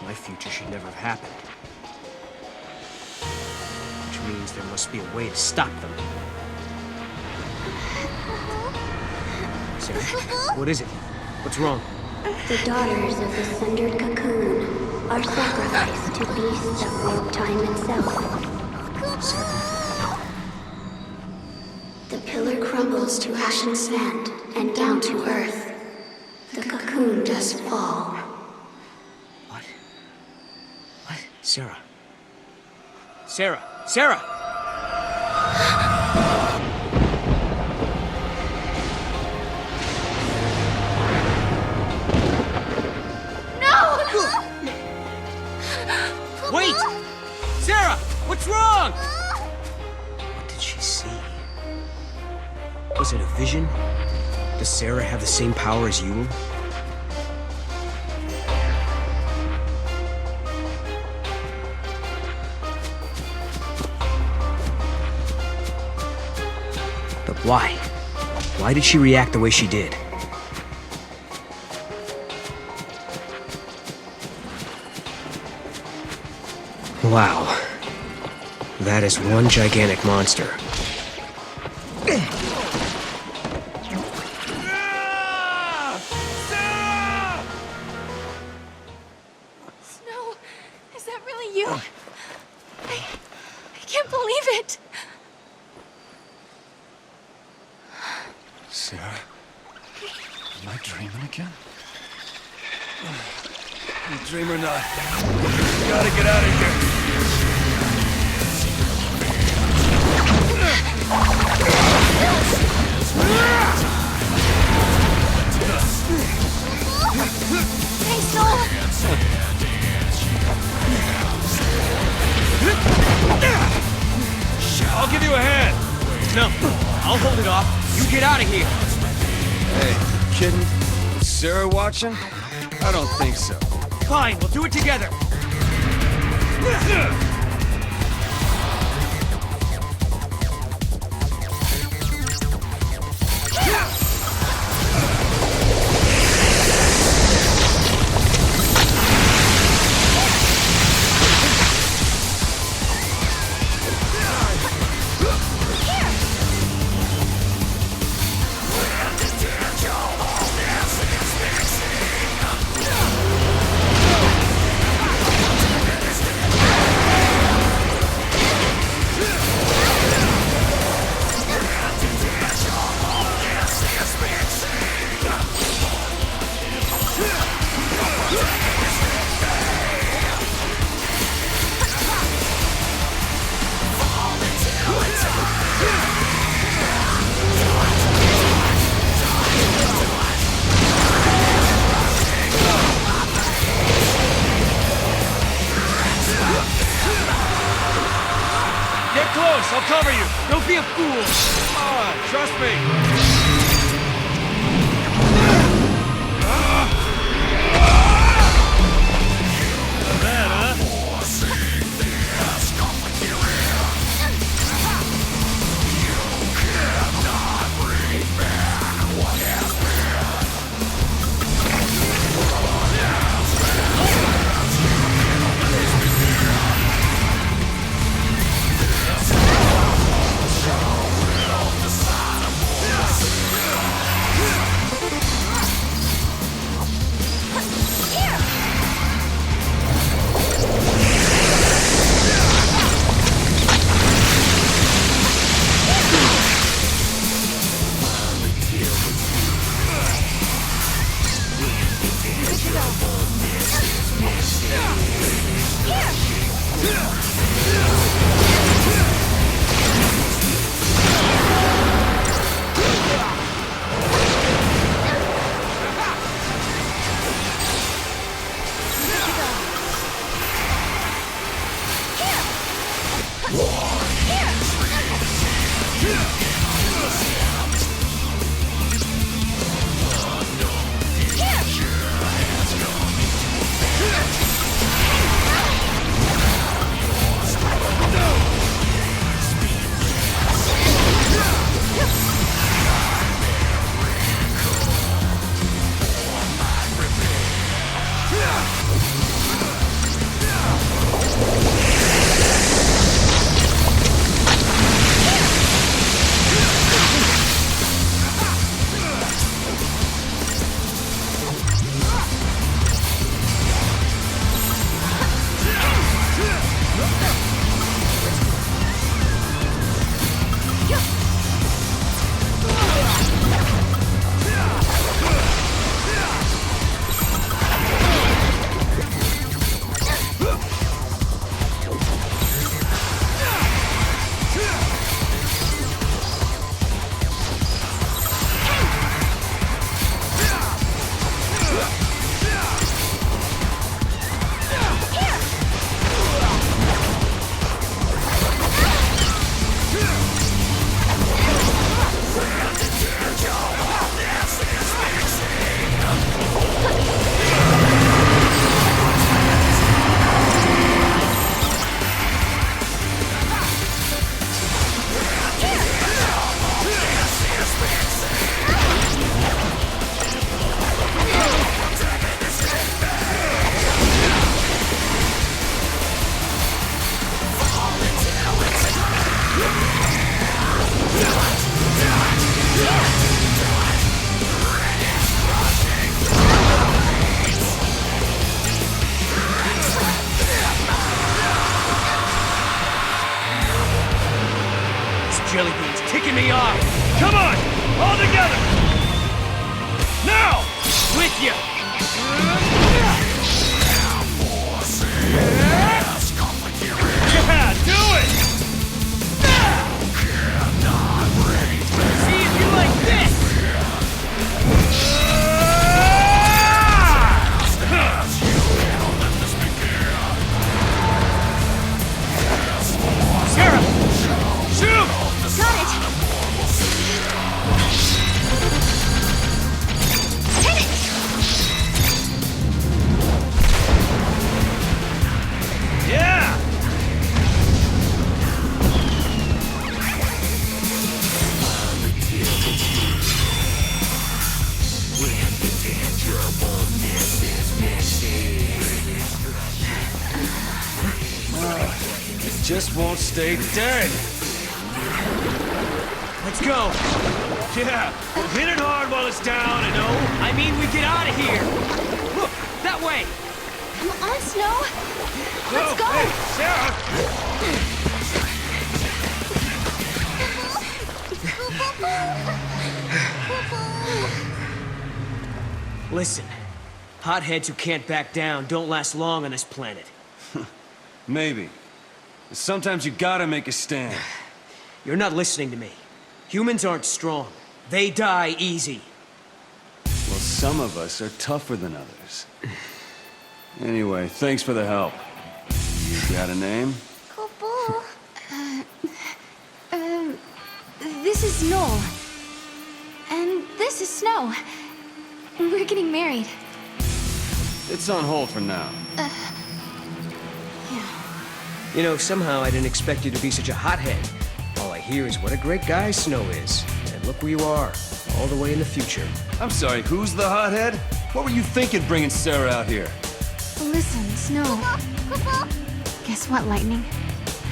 my future should never have happened. Which means there must be a way to stop them. Sarah, what is it? What's wrong? The daughters of the sundered cocoon are sacrificed to beasts that warp time itself. Sarah. The pillar crumbles to ash and sand, and down to earth. The cocoon does fall. What? Sarah. Sarah! Sarah! Wait! Sarah! What's wrong? What did she see? Was it a vision? Does Sarah have the same power as Yule? But why? Why did she react the way she did? Wow. That is one gigantic monster. Snow, is that really you? I can't believe it. Sarah? Am I dreaming again? Dream or not, we gotta get out of here. Thanks, Noel. I'll give you a hand. No, I'll hold it off. You get out of here. Hey, kidding? Is Sarah watching? I don't think so. Fine, we'll do it together. this, I'll cover you! Don't be a fool! Come on, trust me! Bad, huh? Jelly beans ticking me off! Come on! All together! Now! With ya! Yeah, do it! See if you like this! Sarah! Shoot! Got it! Hit it! Yeah! It just won't stay dead. Let's go! Yeah, we'll hit it hard while it's down, and I mean, we get out of here! Look, that way! Come on, Snow! Let's go! Hey, Sarah! Listen, hotheads who can't back down don't last long on this planet. Maybe. Sometimes you gotta make a stand. You're not listening to me. Humans aren't strong. They die easy. Well, some of us are tougher than others. Anyway, thanks for the help. You got a name? Kupo. This is Noel. And this is Snow. We're getting married. It's on hold for now. You know, somehow I didn't expect you to be such a hothead. All I hear is what a great guy Snow is. And look where you are, all the way in the future. I'm sorry, who's the hothead? What were you thinking bringing Sarah out here? Listen, Snow. Guess what, Lightning?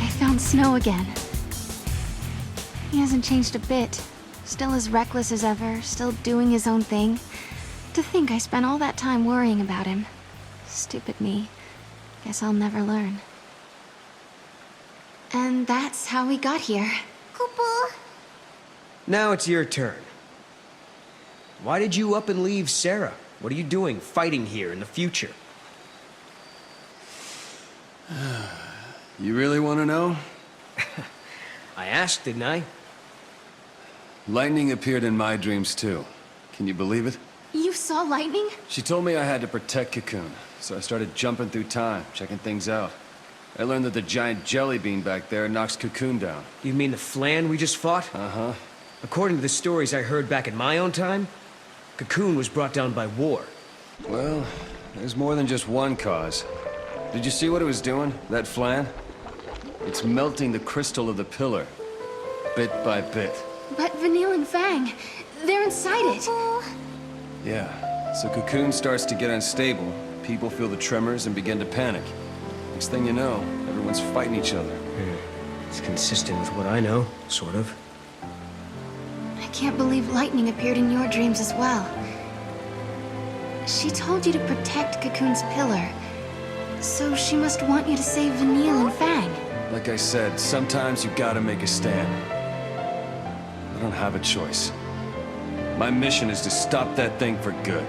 I found Snow again. He hasn't changed a bit. Still as reckless as ever, still doing his own thing. To think I spent all that time worrying about him. Stupid me. Guess I'll never learn. And that's how we got here. Kupo. Now it's your turn. Why did you up and leave Sarah? What are you doing fighting here in the future? You really want to know? I asked, didn't I? Lightning appeared in my dreams too. Can you believe it? You saw Lightning? She told me I had to protect Cocoon, so I started jumping through time, checking things out. I learned that the giant jelly bean back there knocks Cocoon down. You mean the flan we just fought? Uh-huh. According to the stories I heard back in my own time, Cocoon was brought down by war. Well, there's more than just one cause. Did you see what it was doing, that flan? It's melting the crystal of the pillar, bit by bit. But Vanille and Fang, they're inside it. Yeah, so Cocoon starts to get unstable, people feel the tremors and begin to panic. Next thing you know, everyone's fighting each other. It's consistent with what I know, sort of. I can't believe Lightning appeared in your dreams as well. She told you to protect Cocoon's pillar, so she must want you to save Vanille and Fang. Like I said, sometimes you gotta make a stand. I don't have a choice. My mission is to stop that thing for good.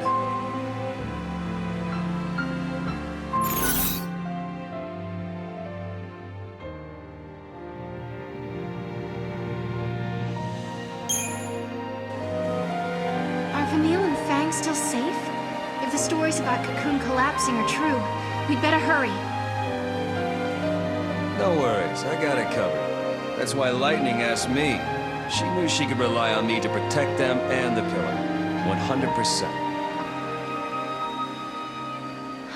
Are Vanille and Fang still safe? If the stories about Cocoon collapsing are true, we'd better hurry. No worries, I got it covered. That's why Lightning asked me. She knew she could rely on me to protect them and the pillar. 100%.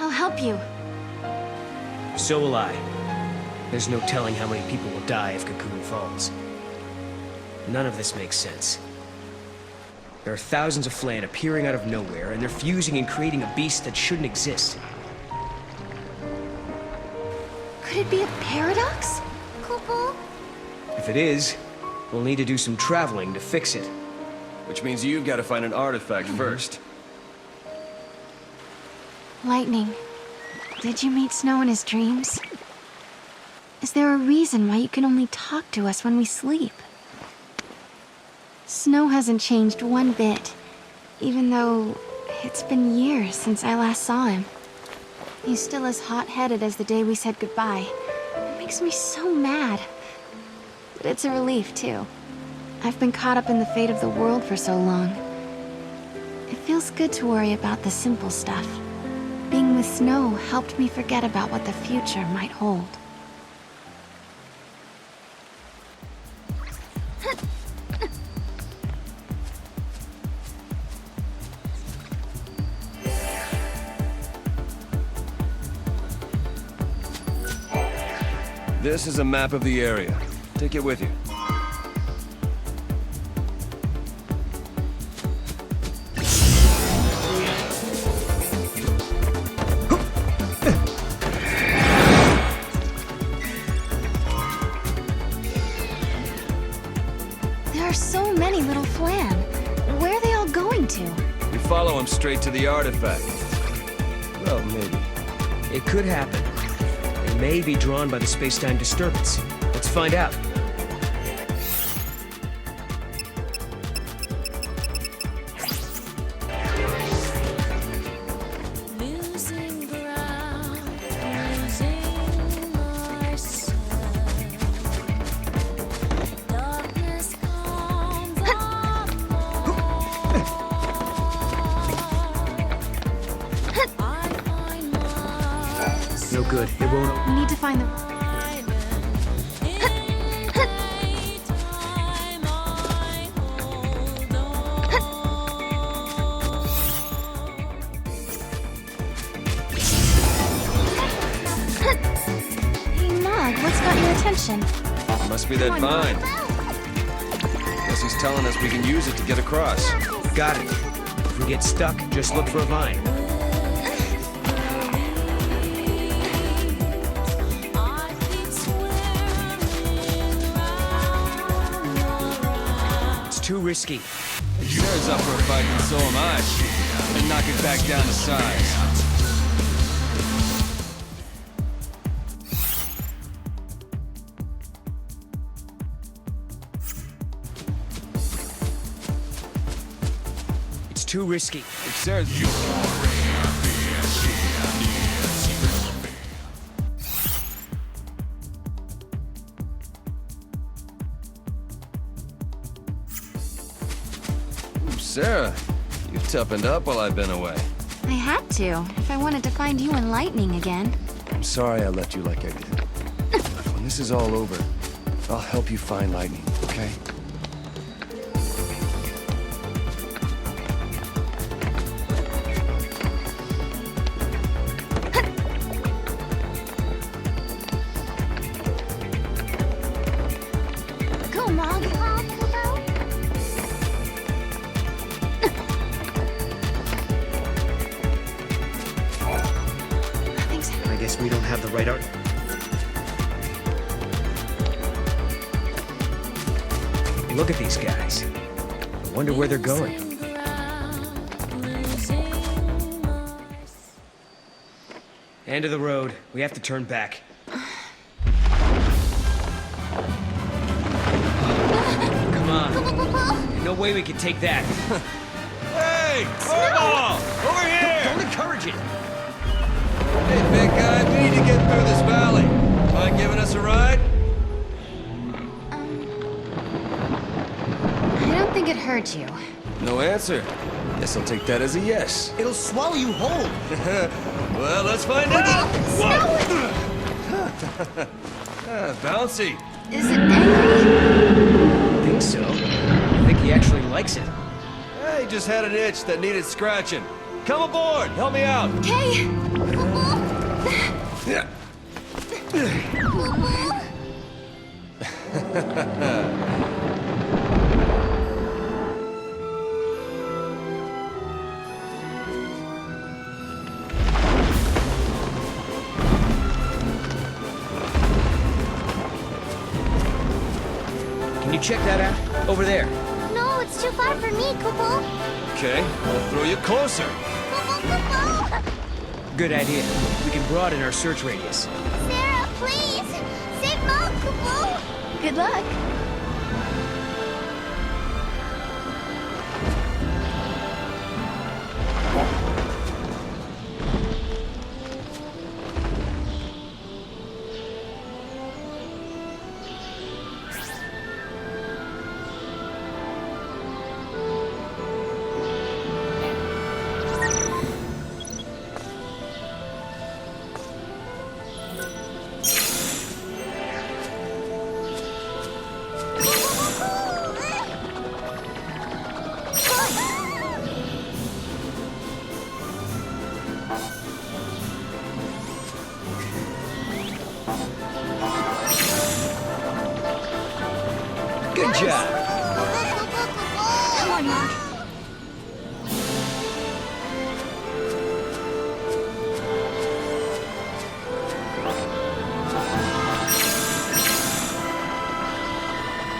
I'll help you. So will I. There's no telling how many people will die if Cocoon falls. None of this makes sense. There are thousands of flan appearing out of nowhere, and they're fusing and creating a beast that shouldn't exist. Could it be a paradox? Kupo. If it is, we'll need to do some traveling to fix it. Which means you've got to find an artifact first. Lightning, did you meet Snow in his dreams? Is there a reason why you can only talk to us when we sleep? Snow hasn't changed one bit, even though it's been years since I last saw him. He's still as hot-headed as the day we said goodbye. It makes me so mad. But it's a relief, too. I've been caught up in the fate of the world for so long. It feels good to worry about the simple stuff. Being with Snow helped me forget about what the future might hold. This is a map of the area. Take it with you. There are so many little flan. Where are they all going to? You follow him straight to the artifact. Well, maybe. It could happen. It may be drawn by the space-time disturbance. Let's find out. No good. It won't. We need to find the... Mog, what's got your attention? Must be that vine. Guess he's telling us we can use it to get across. Got it. If we get stuck, just look for a vine. It's too risky. Sarah's up for a fight, and so am I. And knock it back down to size. It's too risky. If Sarah's... Sarah, you've toughened up while I've been away. I had to, if I wanted to find you and Lightning again. I'm sorry I left you like I did. When this is all over, I'll help you find Lightning, okay? Go, Mog. I guess we don't have the right art. Look at these guys. I wonder where they're going. End of the road. We have to turn back. Come on. No way we can take that. Hey! Snowball! Over here! Don't encourage it! Hey, big guy, we need to get through this valley. Mind giving us a ride? I don't think it hurt you. No answer. Guess I'll take that as a yes. It'll swallow you whole. Well, let's find out! Bouncy. Is it angry? I think so. I think he actually likes it. He just had an itch that needed scratching. Come aboard! Help me out! Okay! Yeah. Can you check that out? Over there. No, it's too far for me, Kupo. Okay, I'll throw you closer. Good idea. We can broaden our search radius. Sarah, please! Save Mog, Kupo! Good luck. Good job. Come on, Mog.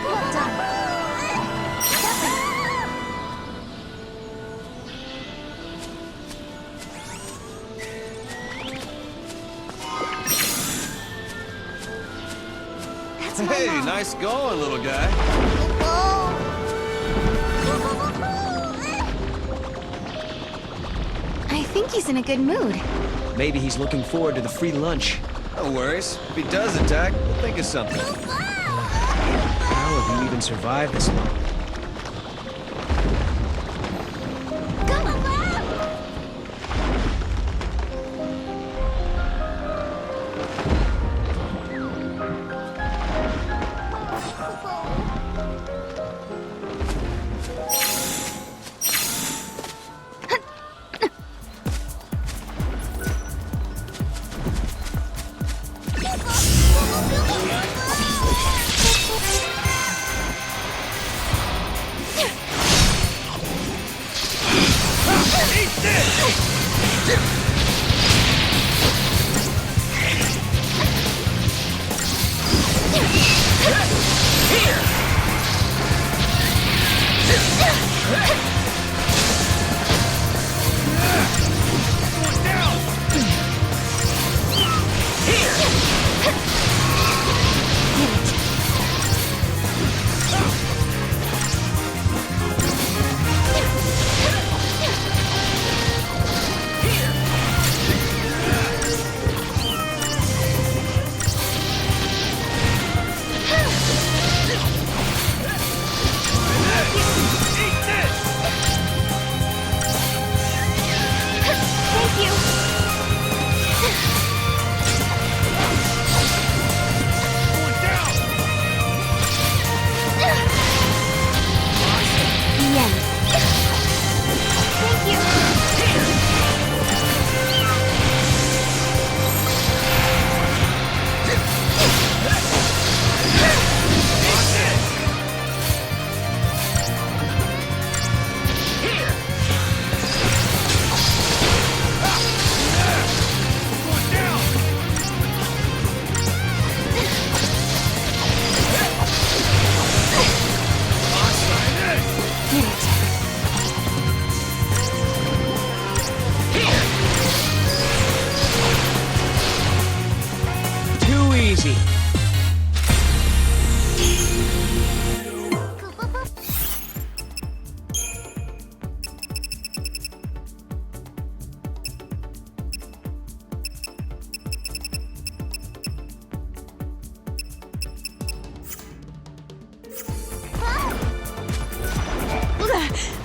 Well done. That's my Hey, mom. nice going, little guy. I think he's in a good mood. Maybe he's looking forward to the free lunch. No worries. If he does attack, we'll think of something. How have you even survived this long? Go,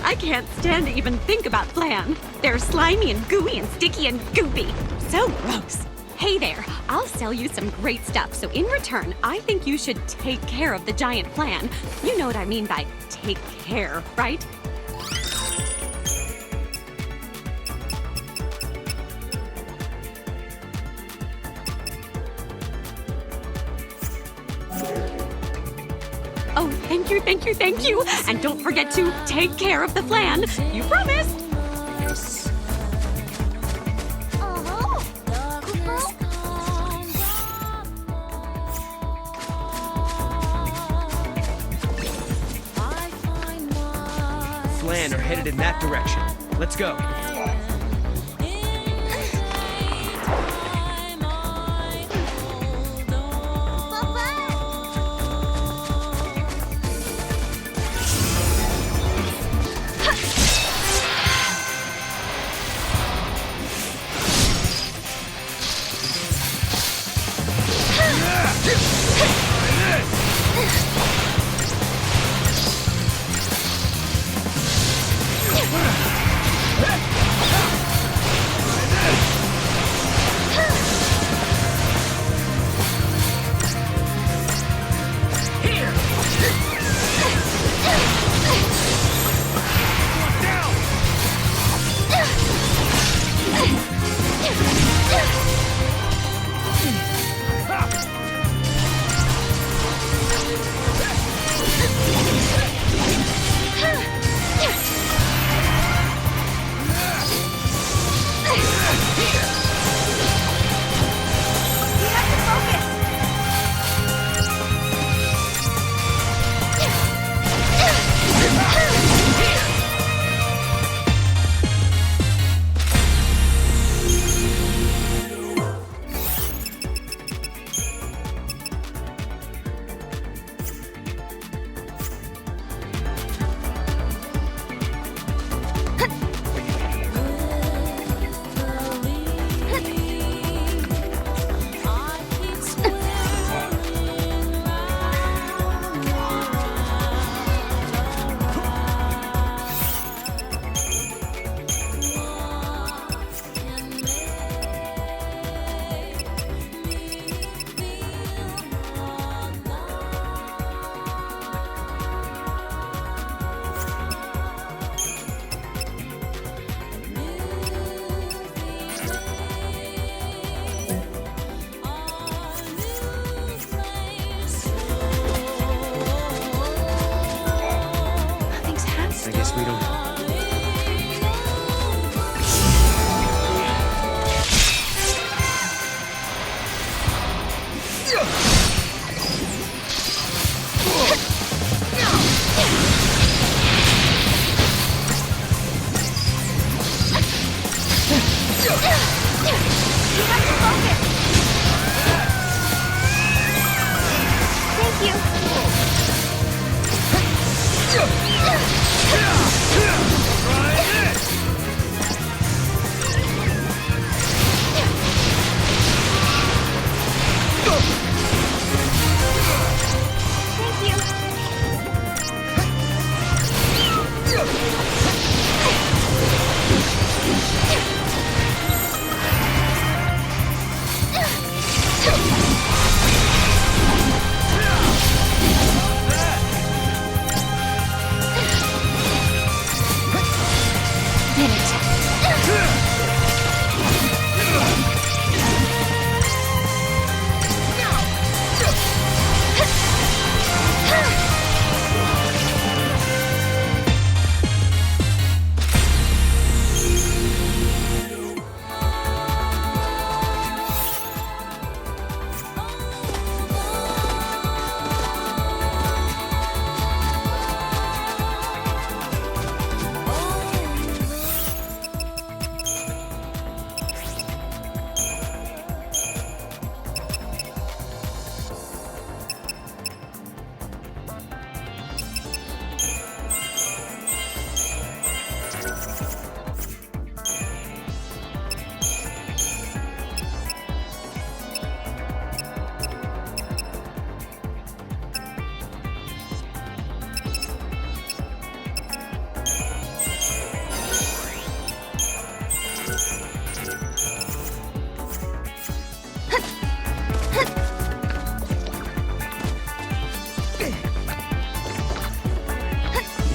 I can't stand to even think about flan. They're slimy and gooey and sticky and goopy. So gross. Hey there, I'll sell you some great stuff, so in return, I think you should take care of the giant flan. You know what I mean by take care, right? Oh, thank you, thank you, thank you! And don't forget to take care of the flan. You promised! Flan are headed in that direction. Let's go.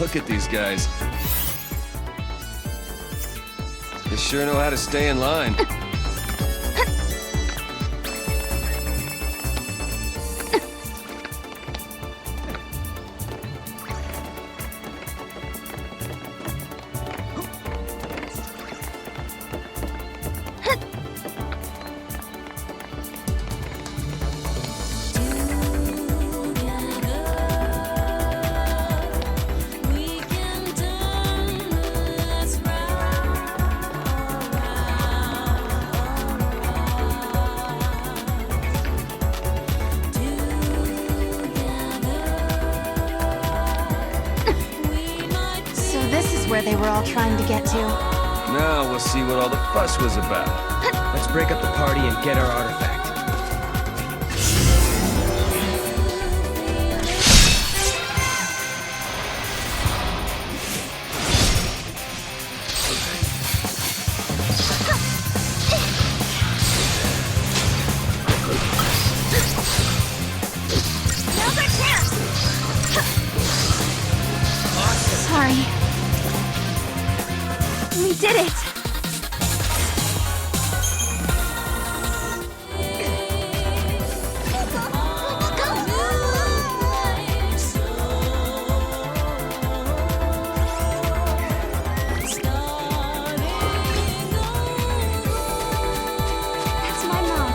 Look at these guys. They sure know how to stay in line. Where they were all trying to get to. Now we'll see what all the fuss was about. Let's break up the party and get our artifact. Sorry. We did it! That's my mom.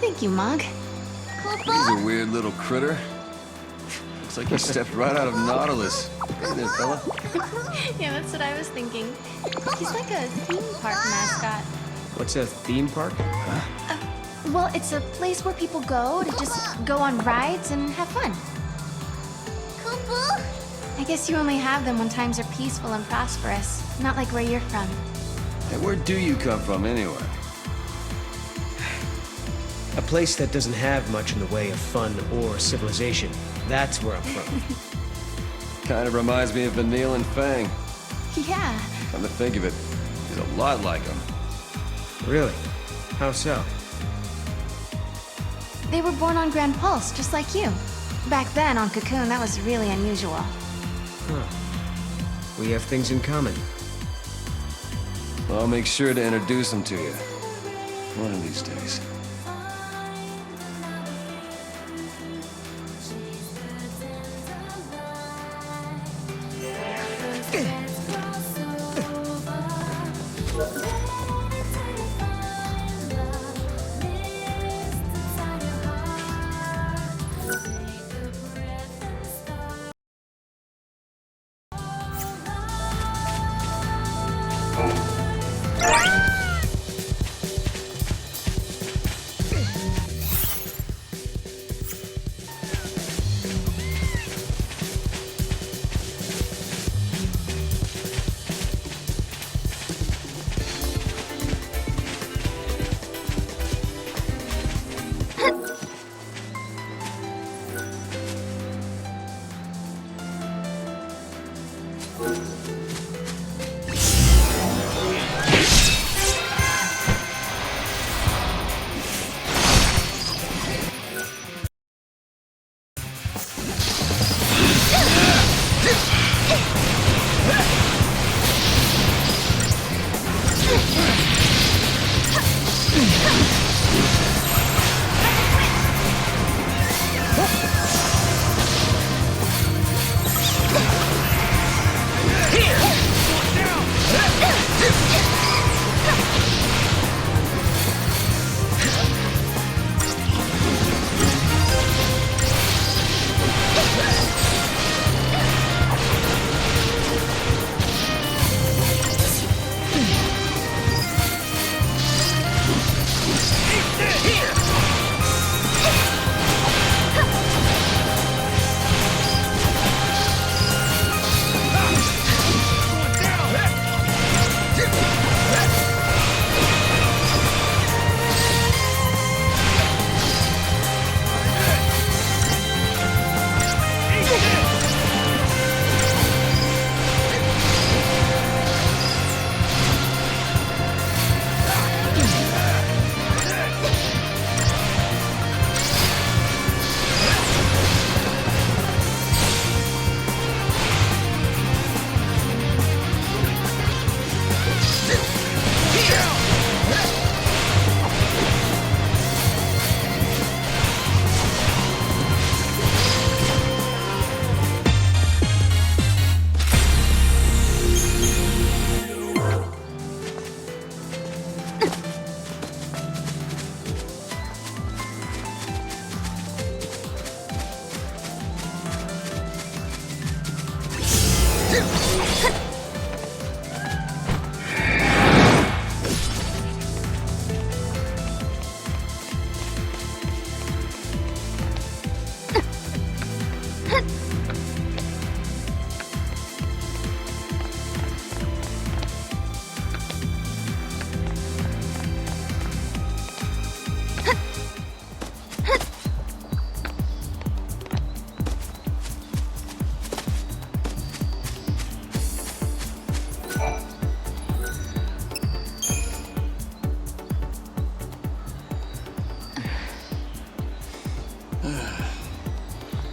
Thank you, Mog. He's a weird little critter. Looks like he stepped right out of Nautilus. Hey there, fella. Yeah, that's what I was thinking. He's like a theme park mascot. What's a theme park? Well, it's a place where people go to just go on rides and have fun. I guess you only have them when times are peaceful and prosperous, not like where you're from. Hey, where do you come from, anyway? A place that doesn't have much in the way of fun or civilization. That's where I'm from. Kind of reminds me of Vanille and Fang. Yeah. Come to think of it, he's a lot like him. Really? How so? They were born on Grand Pulse, just like you. Back then, on Cocoon, that was really unusual. Huh. We have things in common. I'll make sure to introduce him to you. One of these days.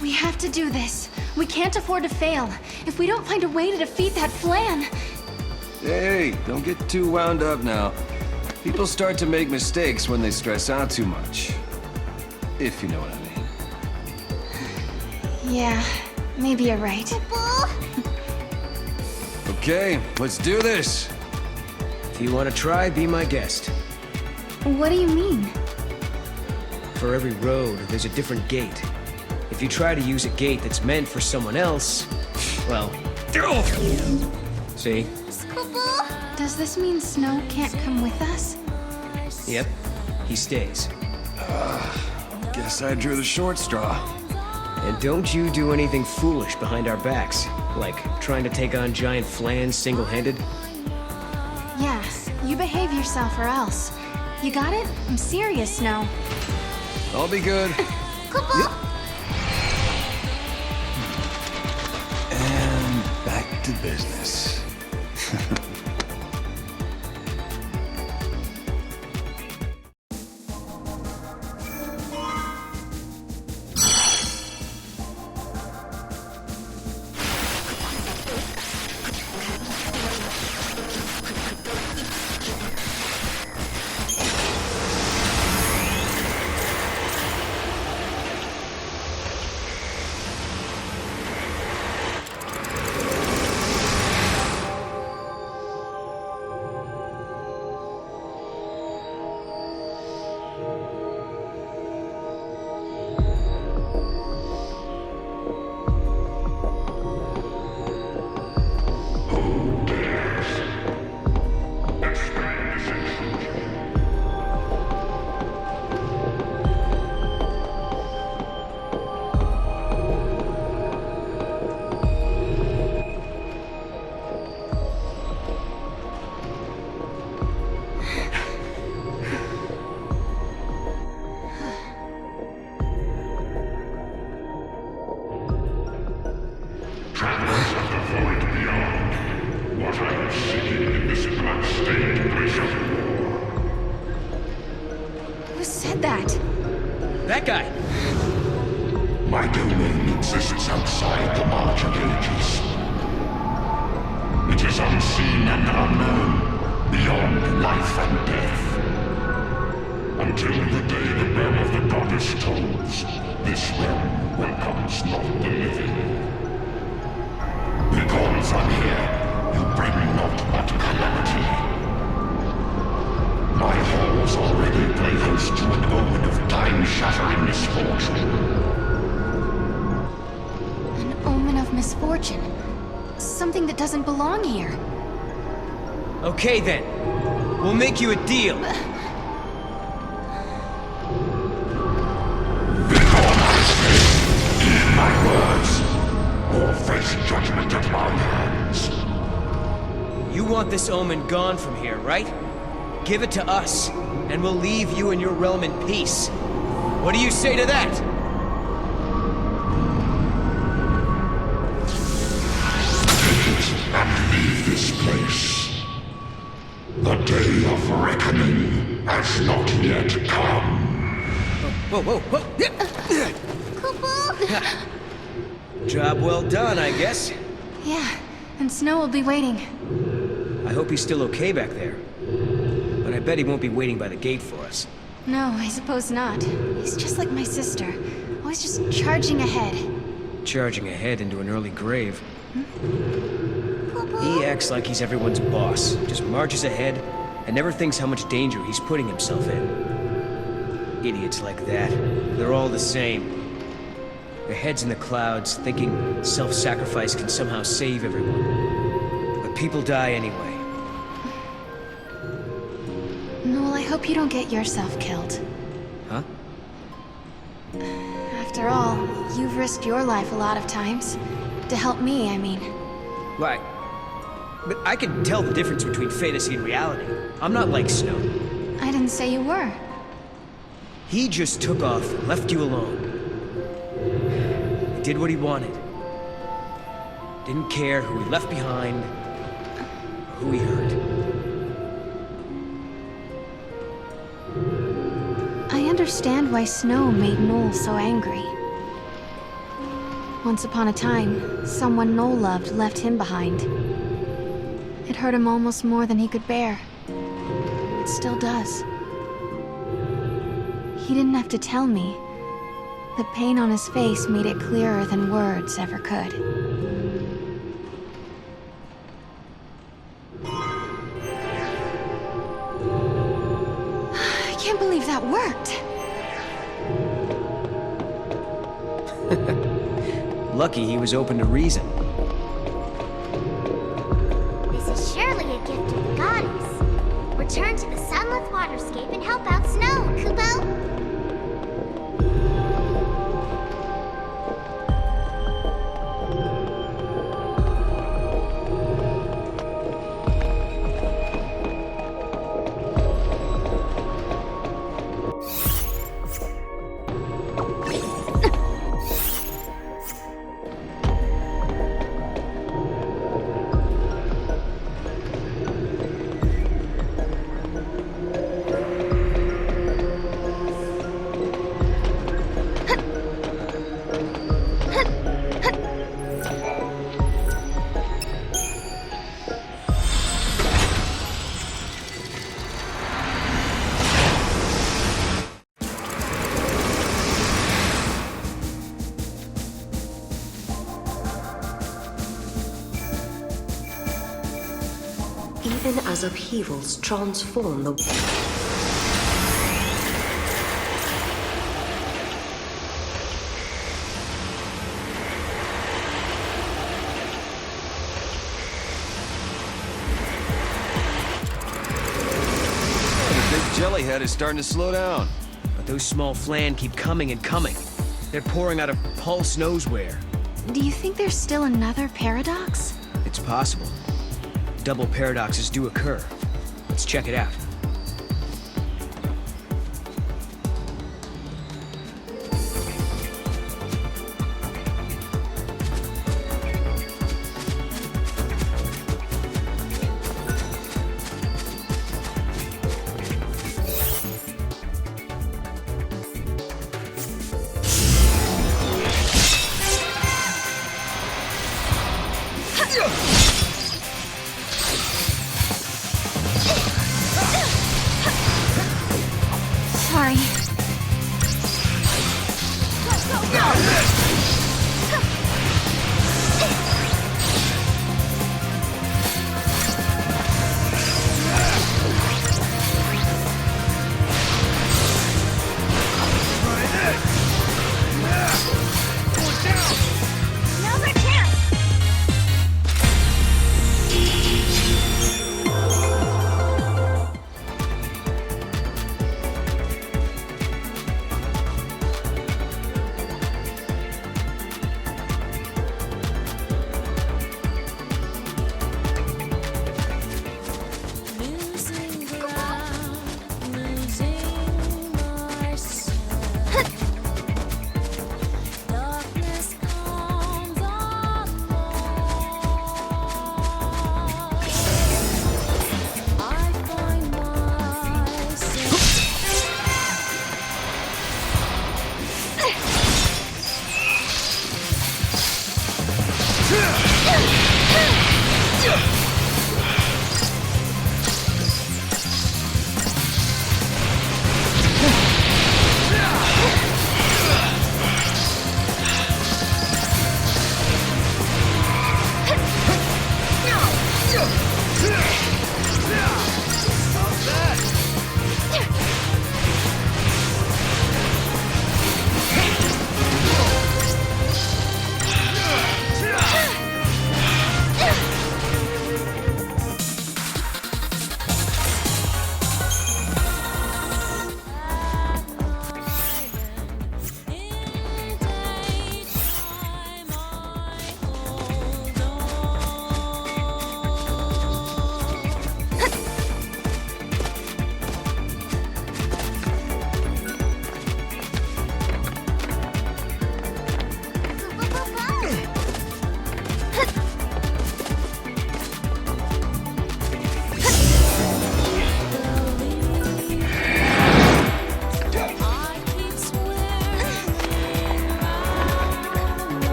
We have to do this. We can't afford to fail. If we don't find a way to defeat that flan... Hey, don't get too wound up now. People start to make mistakes when they stress out too much. If you know what I mean. Yeah, maybe you're right. Okay, let's do this. If you want to try, be my guest. What do you mean? For every road, there's a different gate. If you try to use a gate that's meant for someone else, well... See? Does this mean Snow can't come with us? Yep, he stays. Guess I drew the short straw. And don't you do anything foolish behind our backs, like trying to take on giant flans single-handed. Yeah, you behave yourself or else. You got it? I'm serious, Snow. I'll be good. And back to business. Travelers of the void beyond. what I am seeking in this blood-stained glacier. Who said that? That guy! My domain exists outside the march of ages. It is unseen and unknown, beyond life and death. Until the day the bell of the goddess tolls, this realm welcomes not the living. Begone from here, you bring naught but calamity. My halls already play host to an omen of time-shattering misfortune. An omen of misfortune. Something that doesn't belong here. Okay then. We'll make you a deal. My words, or face judgment at my hands. You want this omen gone from here, right? Give it to us, and we'll leave you and your realm in peace. What do you say to that? Take it and leave this place. The day of reckoning has not yet come. Whoa, whoa, whoa! Job well done, I guess. Yeah, and Snow will be waiting. I hope he's still okay back there. But I bet he won't be waiting by the gate for us. No, I suppose not. He's just like my sister. Always just charging ahead. Charging ahead into an early grave. He acts like he's everyone's boss. Just marches ahead and never thinks how much danger he's putting himself in. Idiots like that. They're all the same. Their heads in the clouds, thinking self-sacrifice can somehow save everyone. But people die anyway. Noel, I hope you don't get yourself killed. Huh? After all, you've risked your life a lot of times. To help me, I mean. Right. But I can tell the difference between fantasy and reality. I'm not like Snow. I didn't say you were. He just took off and left you alone. He did what he wanted. Didn't care who he left behind, or who he hurt. I understand why Snow made Noel so angry. Once upon a time, someone Noel loved left him behind. It hurt him almost more than he could bear. It still does. He didn't have to tell me. The pain on his face made it clearer than words ever could. I can't believe that worked. Lucky he was open to reason. This is surely a gift of the goddess. Return to the sunlit waterscape and help out Snow, Kubo. Even as upheavals transform the... The big jellyhead is starting to slow down. But those small flan keep coming and coming. They're pouring out of Pulse knows where. Do you think there's still another paradox? It's possible. Double paradoxes do occur. Let's check it out.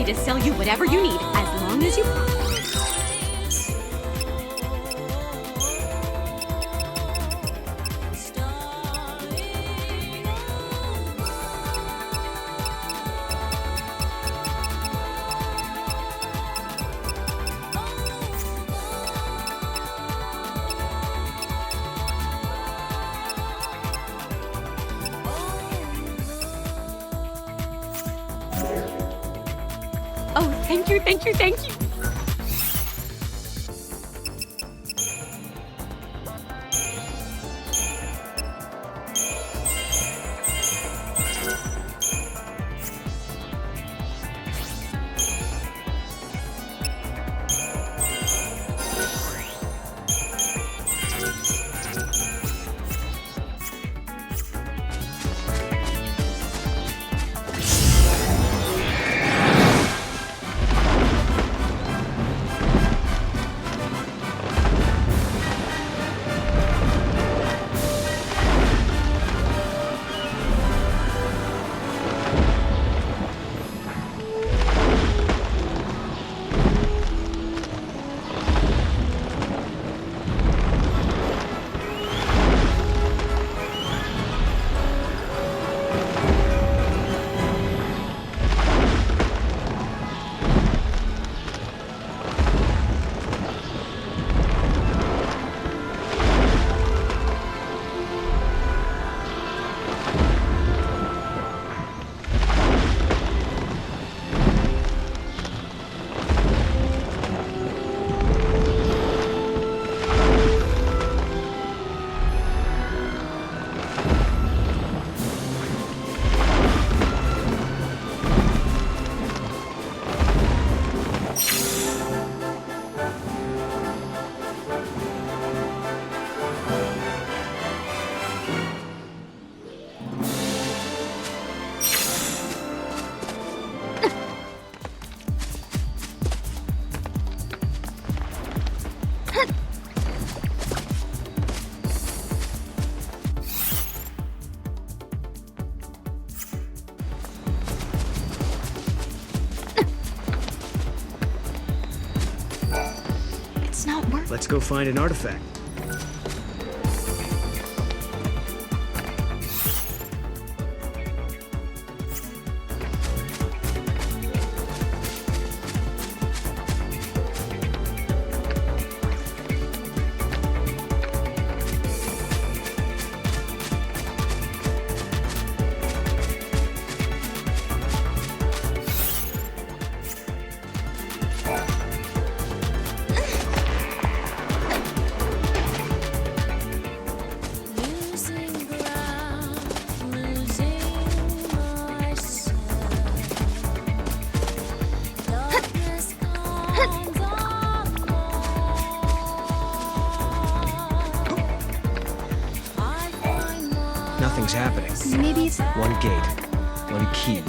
To sell you whatever you need, as long as you promise. Oh, thank you, thank you, thank you. Let's go find an artifact. nothing's happening. Maybe it's... One gate. One key.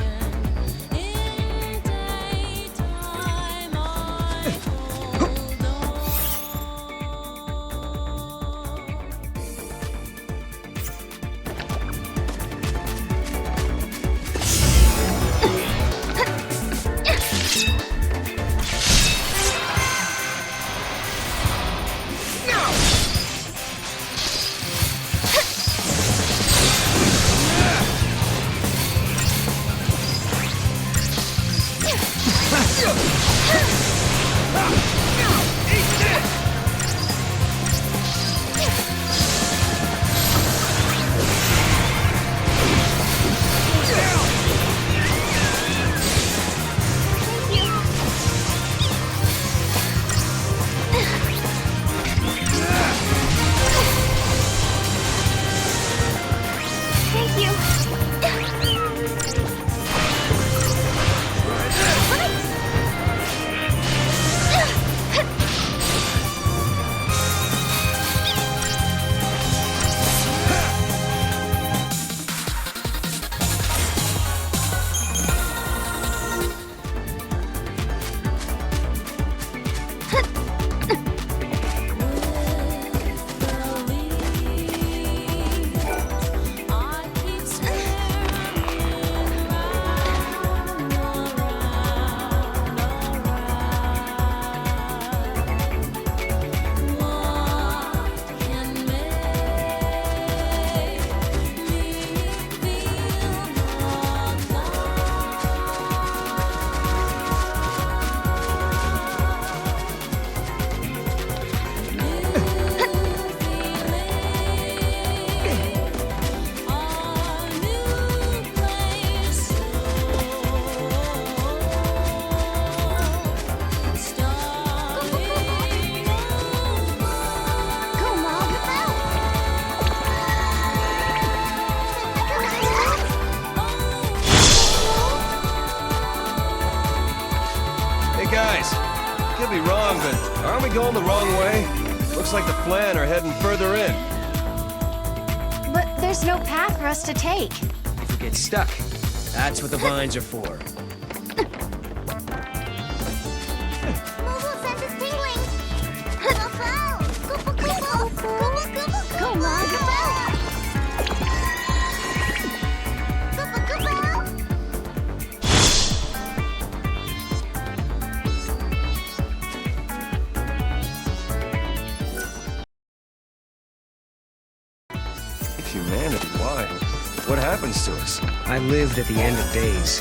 Could be wrong, but aren't we going the wrong way? Looks like the Flan are heading further in. But there's no path for us to take. If we get stuck, that's what the vines are for. Come on, Humanity, why? What happens to us? I lived at the end of days.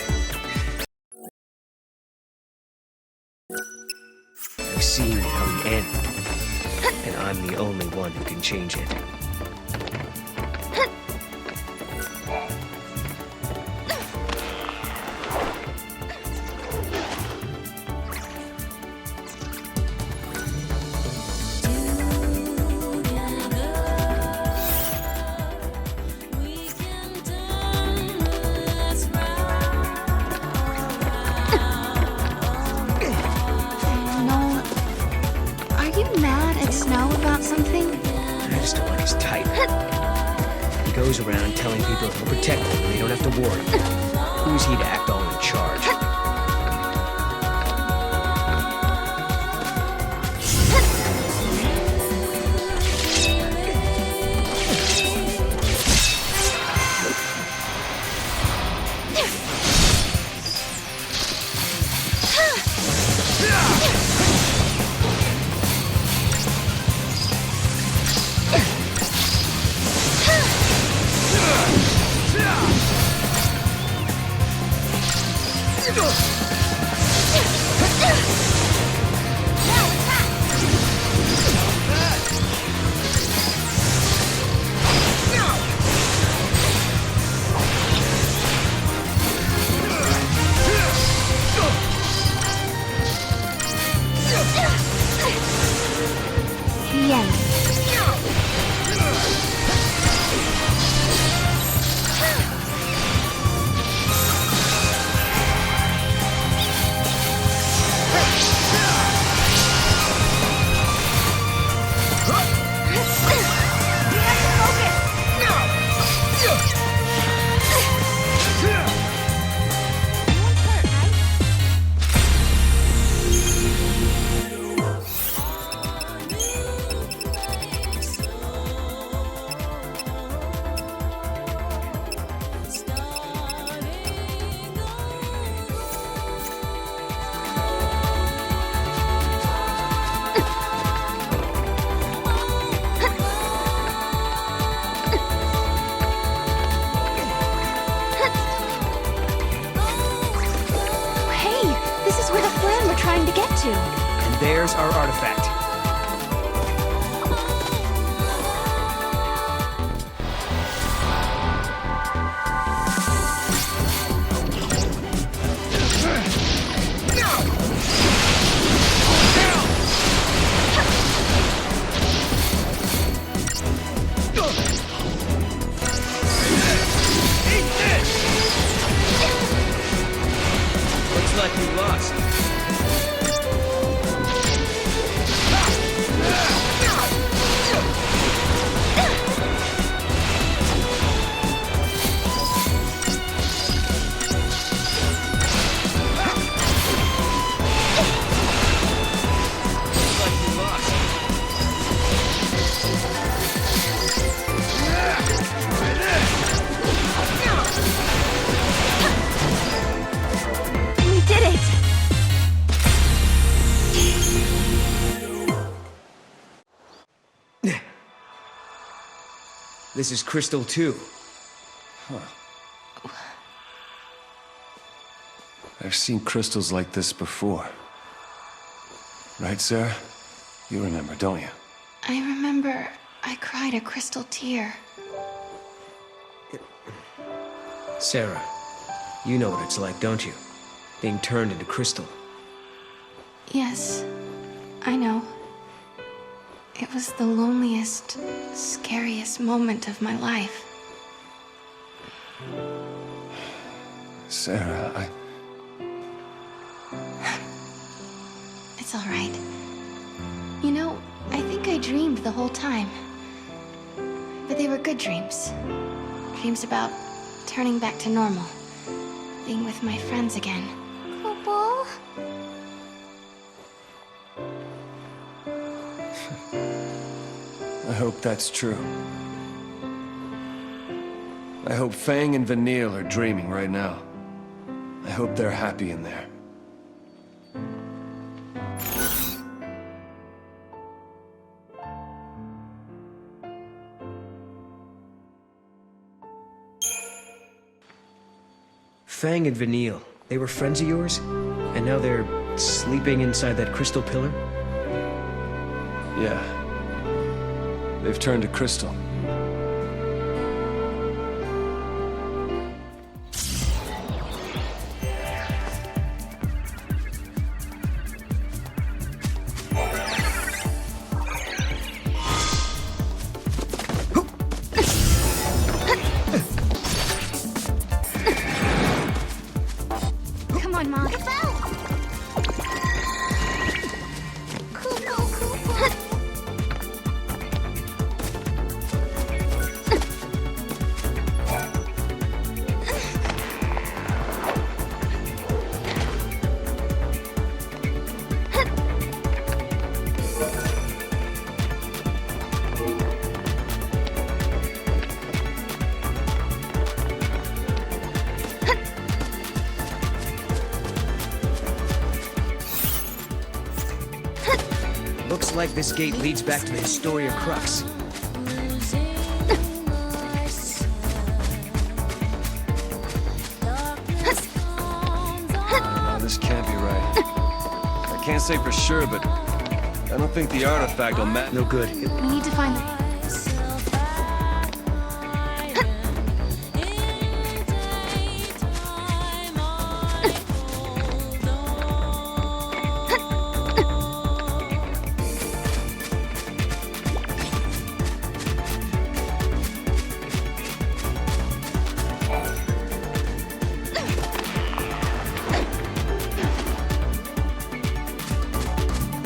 I've seen how we end, and I'm the only one who can change it. Goes around telling people he'll protect them and they don't have to worry. Who's he to act all in charge? Go! That's our artifact. Looks like we lost. We did it! This is XIII-2. I've seen crystals like this before. Right, Sarah? You remember, don't you? I remember I cried a crystal tear. Sarah, you know what it's like, don't you? Being turned into crystal. Yes, I know. It was the loneliest, scariest moment of my life. Sarah, It's all right. You know, I think I dreamed the whole time. But they were good dreams. Dreams about turning back to normal. Being with my friends again. Kupo? I hope that's true. I hope Fang and Vanille are dreaming right now. I hope they're happy in there. Fang and Vanille, they were friends of yours? And now they're sleeping inside that crystal pillar? Yeah. They've turned to crystal. Come on, Mom. Looks like this gate leads back to the Historia Crux. No, this can't be right. I can't say for sure, but I don't think the artifact will match. No good. We need to find the...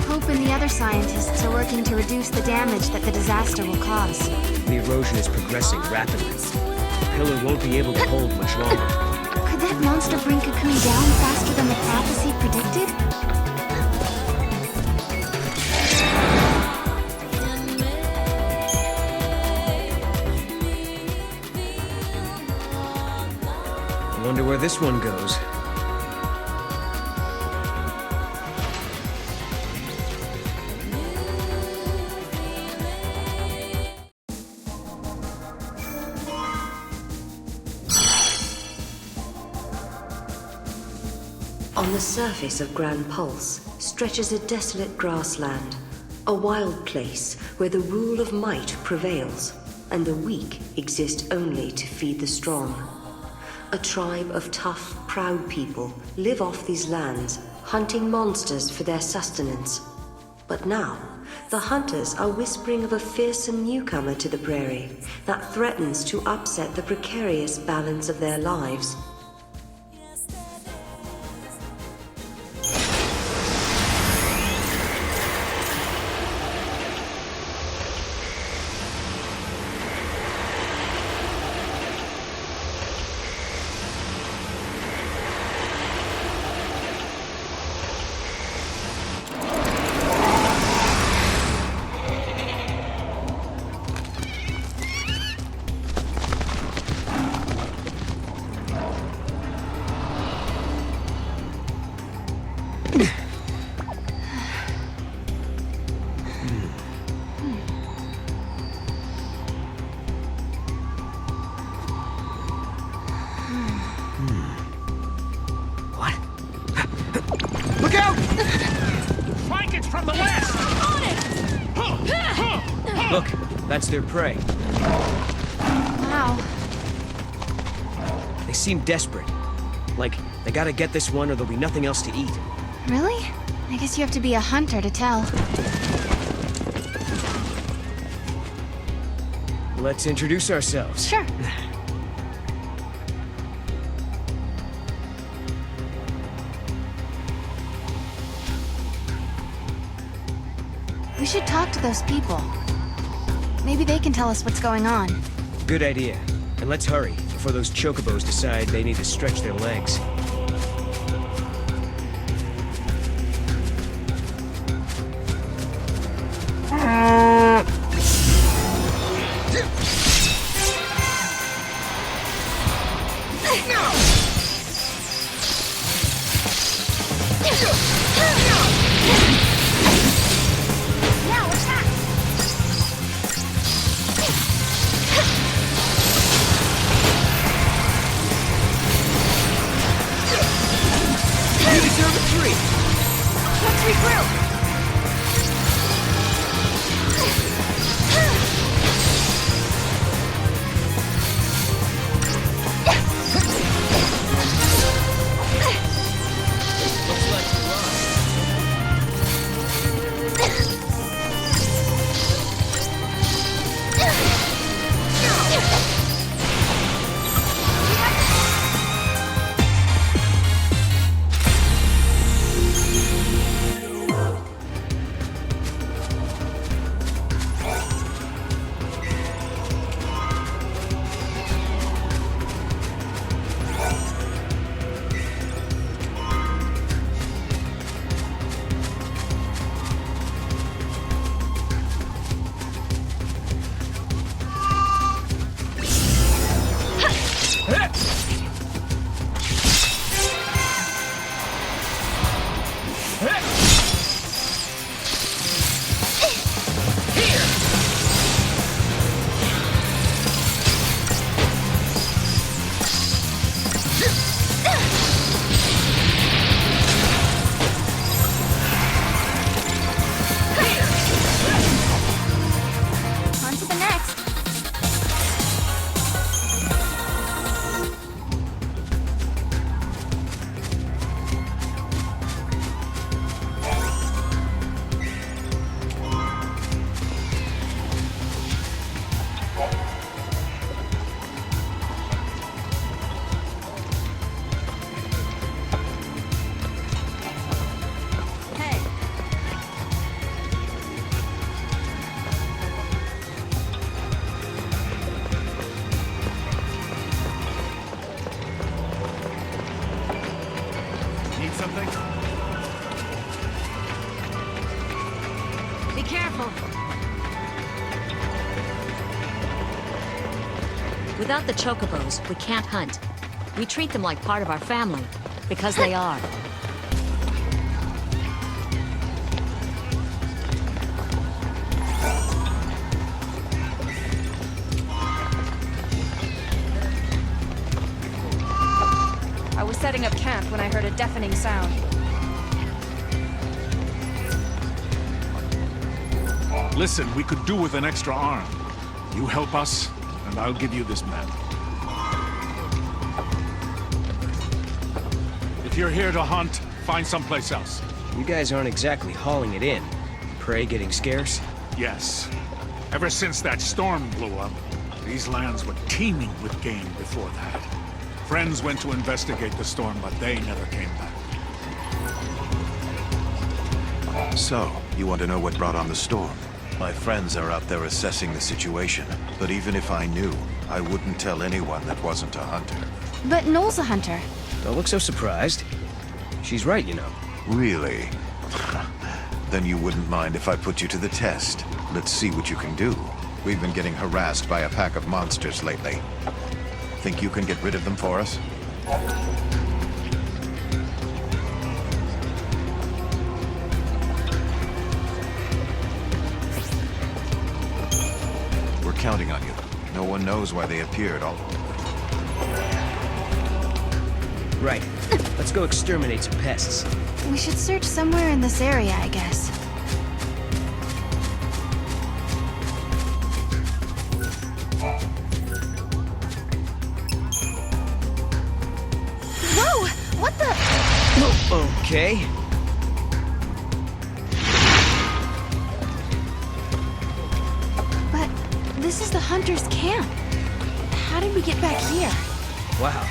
Hope and the other scientists are working to reduce the damage that the disaster will cause. The erosion is progressing rapidly. The pillar won't be able to hold much longer. Could that monster bring Cocoon down faster than the prophecy predicted? I wonder where this one goes. On the surface of Grand Pulse, stretches a desolate grassland, a wild place where the rule of might prevails, and the weak exist only to feed the strong. A tribe of tough, proud people live off these lands, hunting monsters for their sustenance. But now, the hunters are whispering of a fearsome newcomer to the prairie that threatens to upset the precarious balance of their lives. Look out! Flank it from the west! On it! Look, that's their prey. Wow. They seem desperate. Like, they gotta get this one or there'll be nothing else to eat. Really? I guess you have to be a hunter to tell. Let's introduce ourselves. Sure. We should talk to those people. Maybe they can tell us what's going on. Good idea. And let's hurry, before those chocobos decide they need to stretch their legs. You deserve a treat! Let's regroup! On to the next. Need something? Be careful. Without the chocobos, we can't hunt. We treat them like part of our family, because they are. I was setting up camp when I heard a deafening sound. Listen, we could do with an extra arm. You help us, and I'll give you this map. If you're here to hunt, find someplace else. You guys aren't exactly hauling it in. Prey getting scarce? Yes. Ever since that storm blew up, these lands were teeming with game before that. Friends went to investigate the storm, but they never came back. So, you want to know what brought on the storm? My friends are out there assessing the situation, but even if I knew, I wouldn't tell anyone that wasn't a hunter. But Noel's a hunter. Don't look so surprised. She's right, you know. Really? Then you wouldn't mind if I put you to the test. Let's see what you can do. We've been getting harassed by a pack of monsters lately. Think you can get rid of them for us? We're counting on you. No one knows why they appeared all... Right. Let's go exterminate some pests. We should search somewhere in this area, I guess. Whoa! What the? Oh, okay. But this is the hunter's camp. How did we get back here? Wow.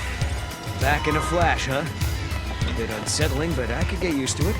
Back in a flash, huh? A bit unsettling, but I could get used to it.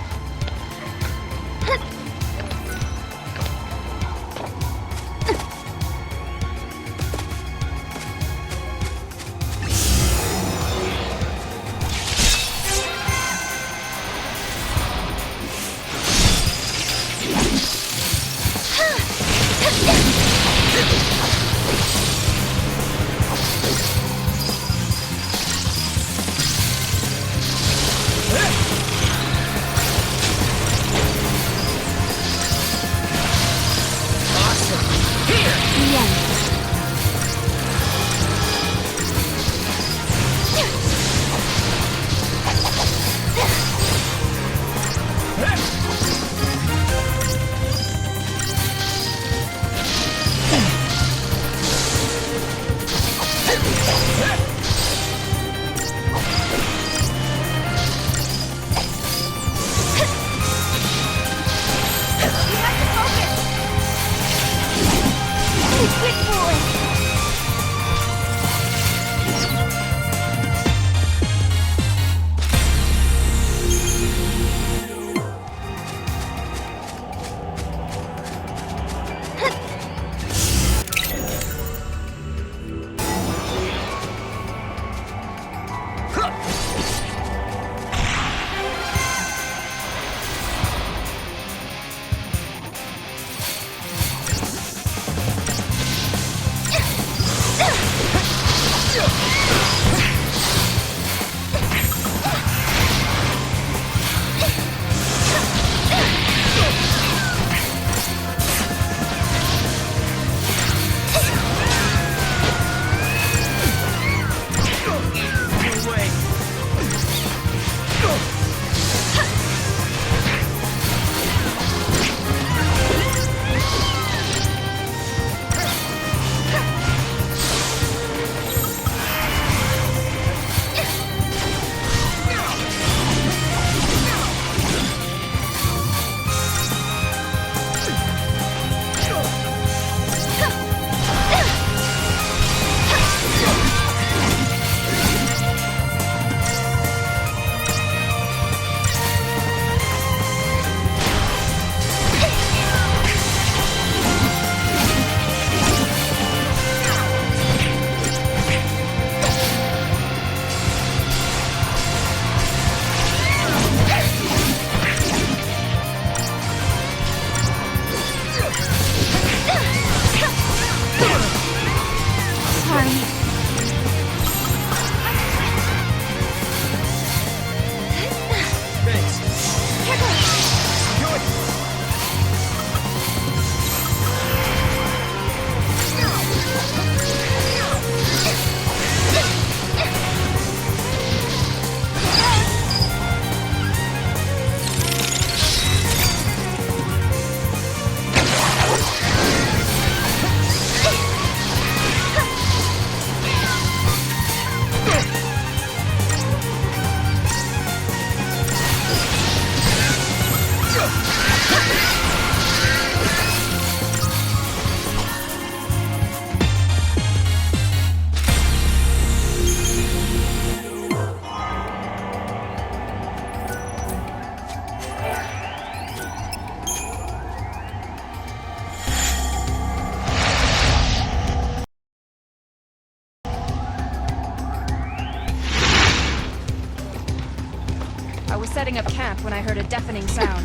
setting up camp when I heard a deafening sound.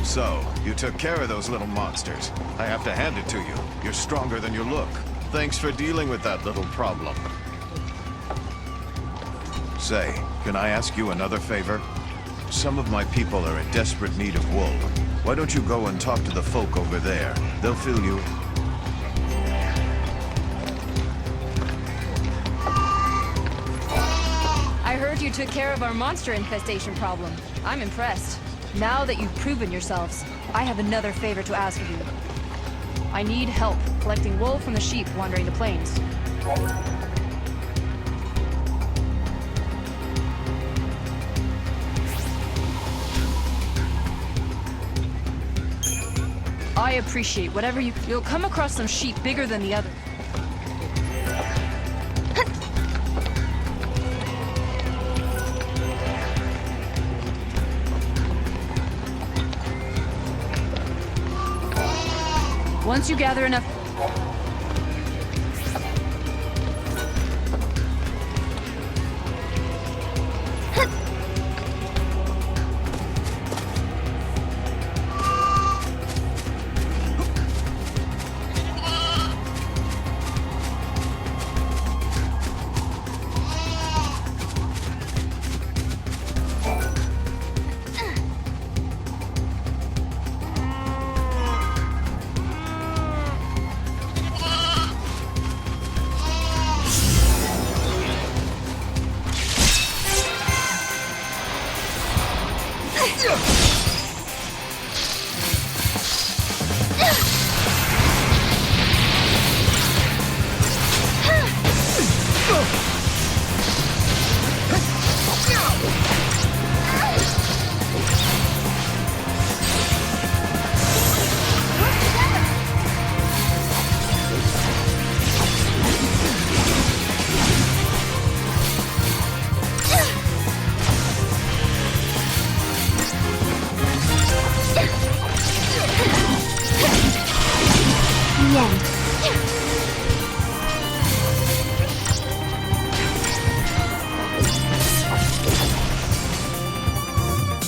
So, you took care of those little monsters. I have to hand it to you. You're stronger than you look. Thanks for dealing with that little problem. Say, can I ask you another favor? Some of my people are in desperate need of wool. Why don't you go and talk to the folk over there? They'll fill you... I heard you took care of our monster infestation problem. I'm impressed. Now that you've proven yourselves, I have another favor to ask of you. I need help collecting wool from the sheep wandering the plains. I appreciate whatever you'll come across some sheep bigger than the other. Once you gather enough...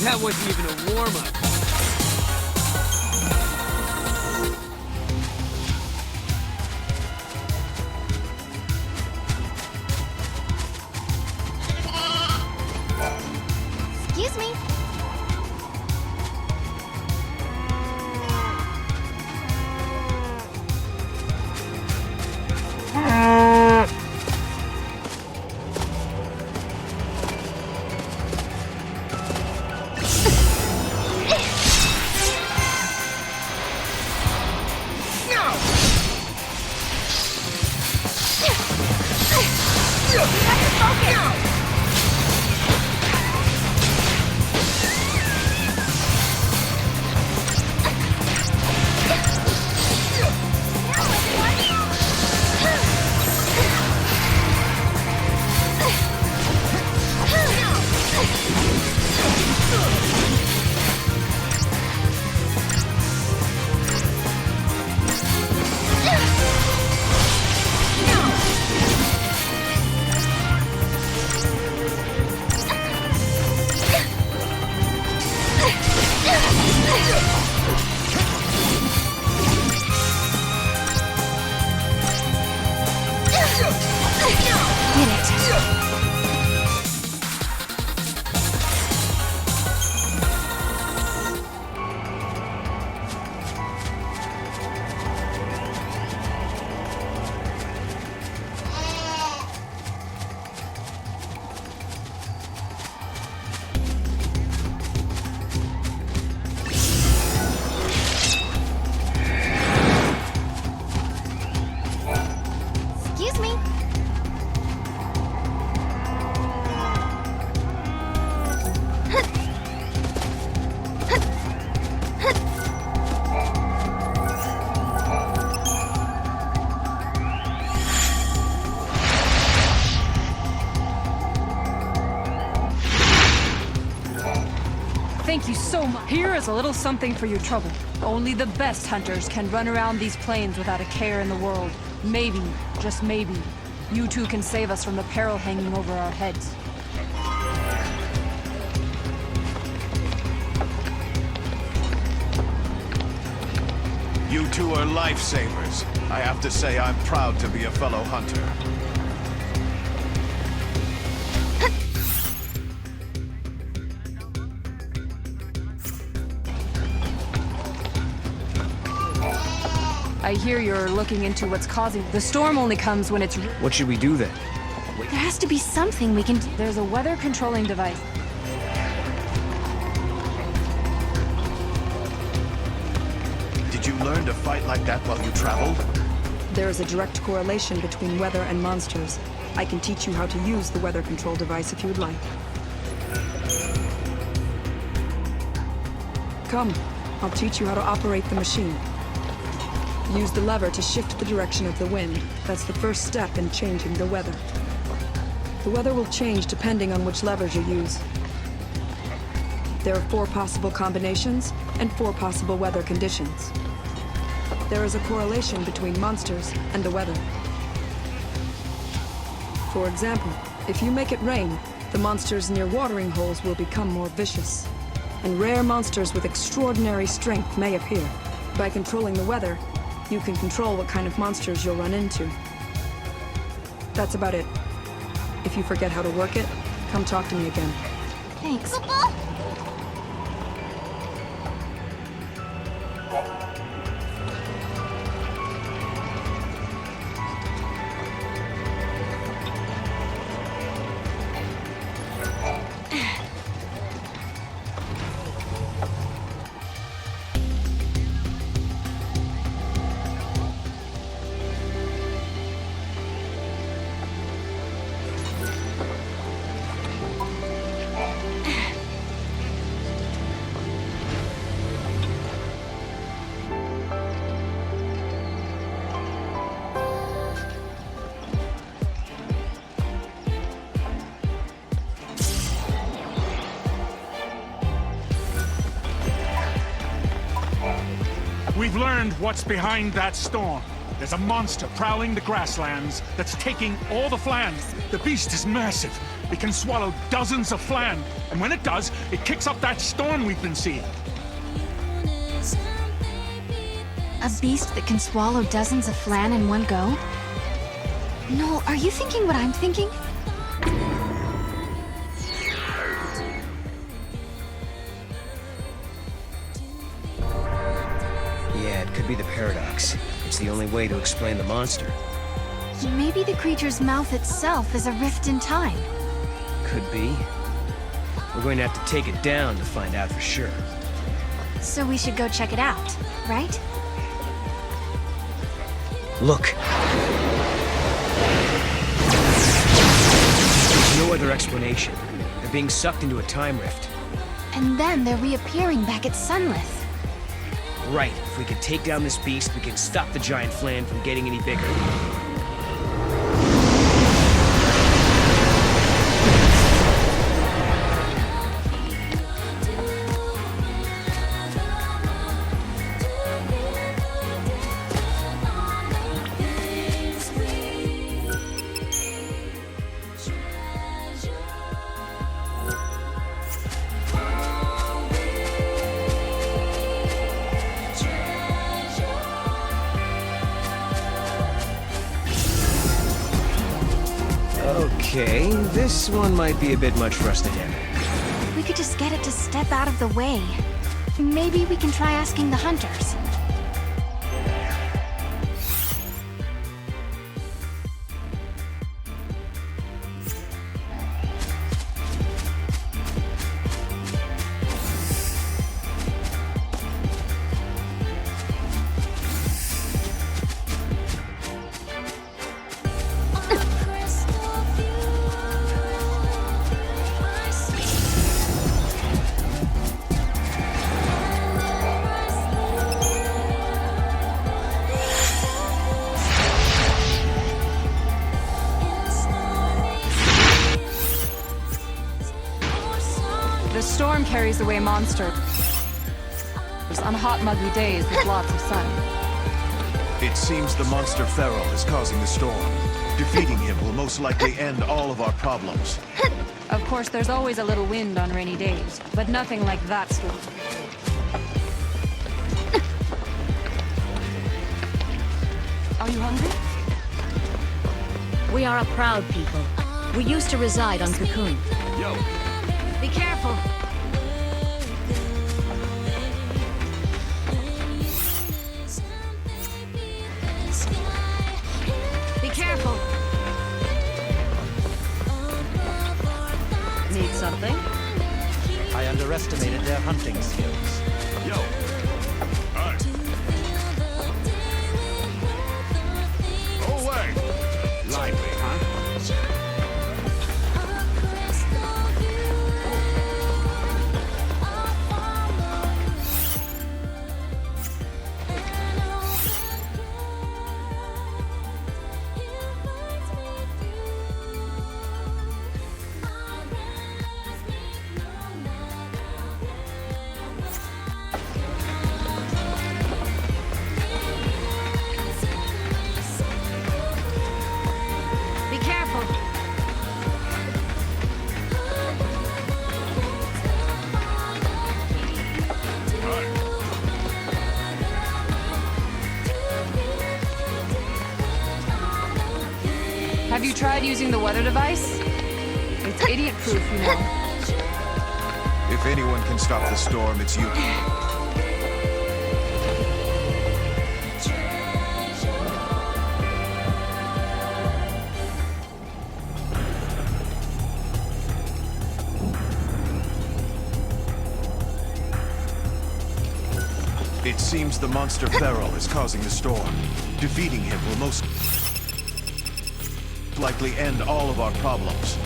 That wasn't even a warm-up. Excuse me. Thank you so much. Here is a little something for your trouble. Only the best hunters can run around these plains without a care in the world. Maybe, just maybe, You two can save us from the peril hanging over our heads. You two are lifesavers. I have to say I'm proud to be a fellow hunter. I hear you're looking into what's causing... The storm only comes when it's... What should we do then? There has to be something we can do. There's a weather controlling device. Did you learn to fight like that while you traveled? There is a direct correlation between weather and monsters. I can teach you how to use the weather control device if you would like. Come, I'll teach you how to operate the machine. Use the lever to shift the direction of the wind. That's the first step in changing the weather. The weather will change depending on which levers you use. There are 4 possible combinations and 4 possible weather conditions. There is a correlation between monsters and the weather. For example, if you make it rain, the monsters near watering holes will become more vicious. And rare monsters with extraordinary strength may appear. By controlling the weather, you can control what kind of monsters you'll run into. That's about it. If you forget how to work it, come talk to me again. Thanks. We've learned what's behind that storm. There's a monster prowling the grasslands that's taking all the flan. The beast is massive. It can swallow dozens of flan. And when it does, it kicks up that storm we've been seeing. A beast that can swallow dozens of flan in one go? Noel, are you thinking what I'm thinking? Yeah, it could be the paradox. It's the only way to explain the monster. Maybe the creature's mouth itself is a rift in time. Could be. We're going to have to take it down to find out for sure. So we should go check it out, right? Look! There's no other explanation. They're being sucked into a time rift. And then they're reappearing back at Sunlith. Right. If we can take down this beast, we can stop the giant flan from getting any bigger. Okay, this one might be a bit much for us to handle. We could just get it to step out of the way. Maybe we can try asking the hunters. The storm carries away monsters on hot, muggy days with lots of sun. It seems the monster feral is causing the storm. Defeating him will most likely end all of our problems. Of course, there's always a little wind on rainy days, but nothing like that storm. Are you hungry? We are a proud people. We used to reside on Cocoon. Yo! Be careful. Be careful. Need something? I underestimated their hunting skills. Yo! Go away! Lively, huh? Be careful. Have you tried using the weather device? It's idiot-proof, you know. If anyone can stop the storm, it's you. It seems the monster Feral is causing the storm. Defeating him will most likely end all of our problems.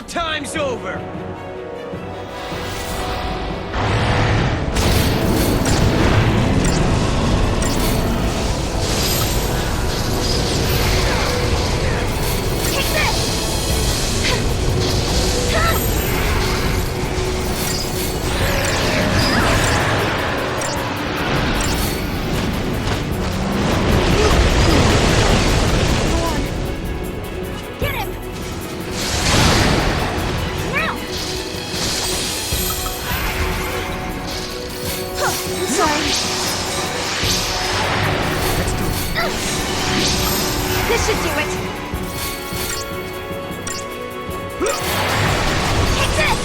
time's over! This should do it! Take this!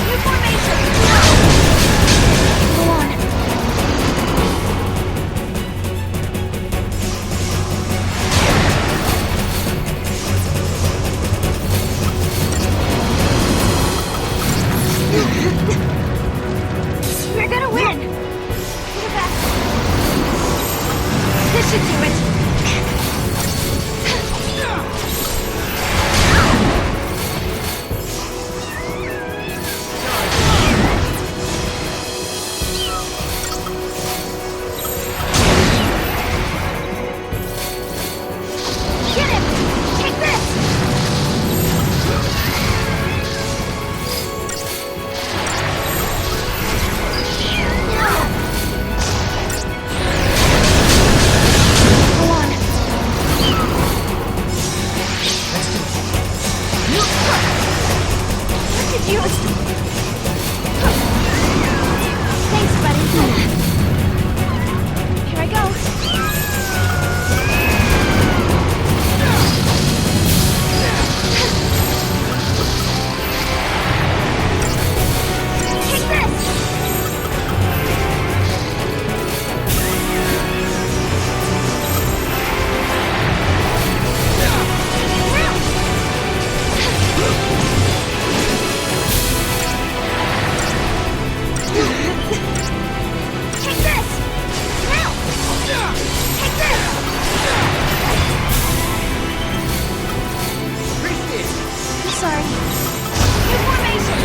New formation! Go on. We're gonna win! We're back. This should do it! Get him! Take this! You... Thanks, buddy. Here I go. Take this! Take this! Now! Take this! I'm sorry. New formation!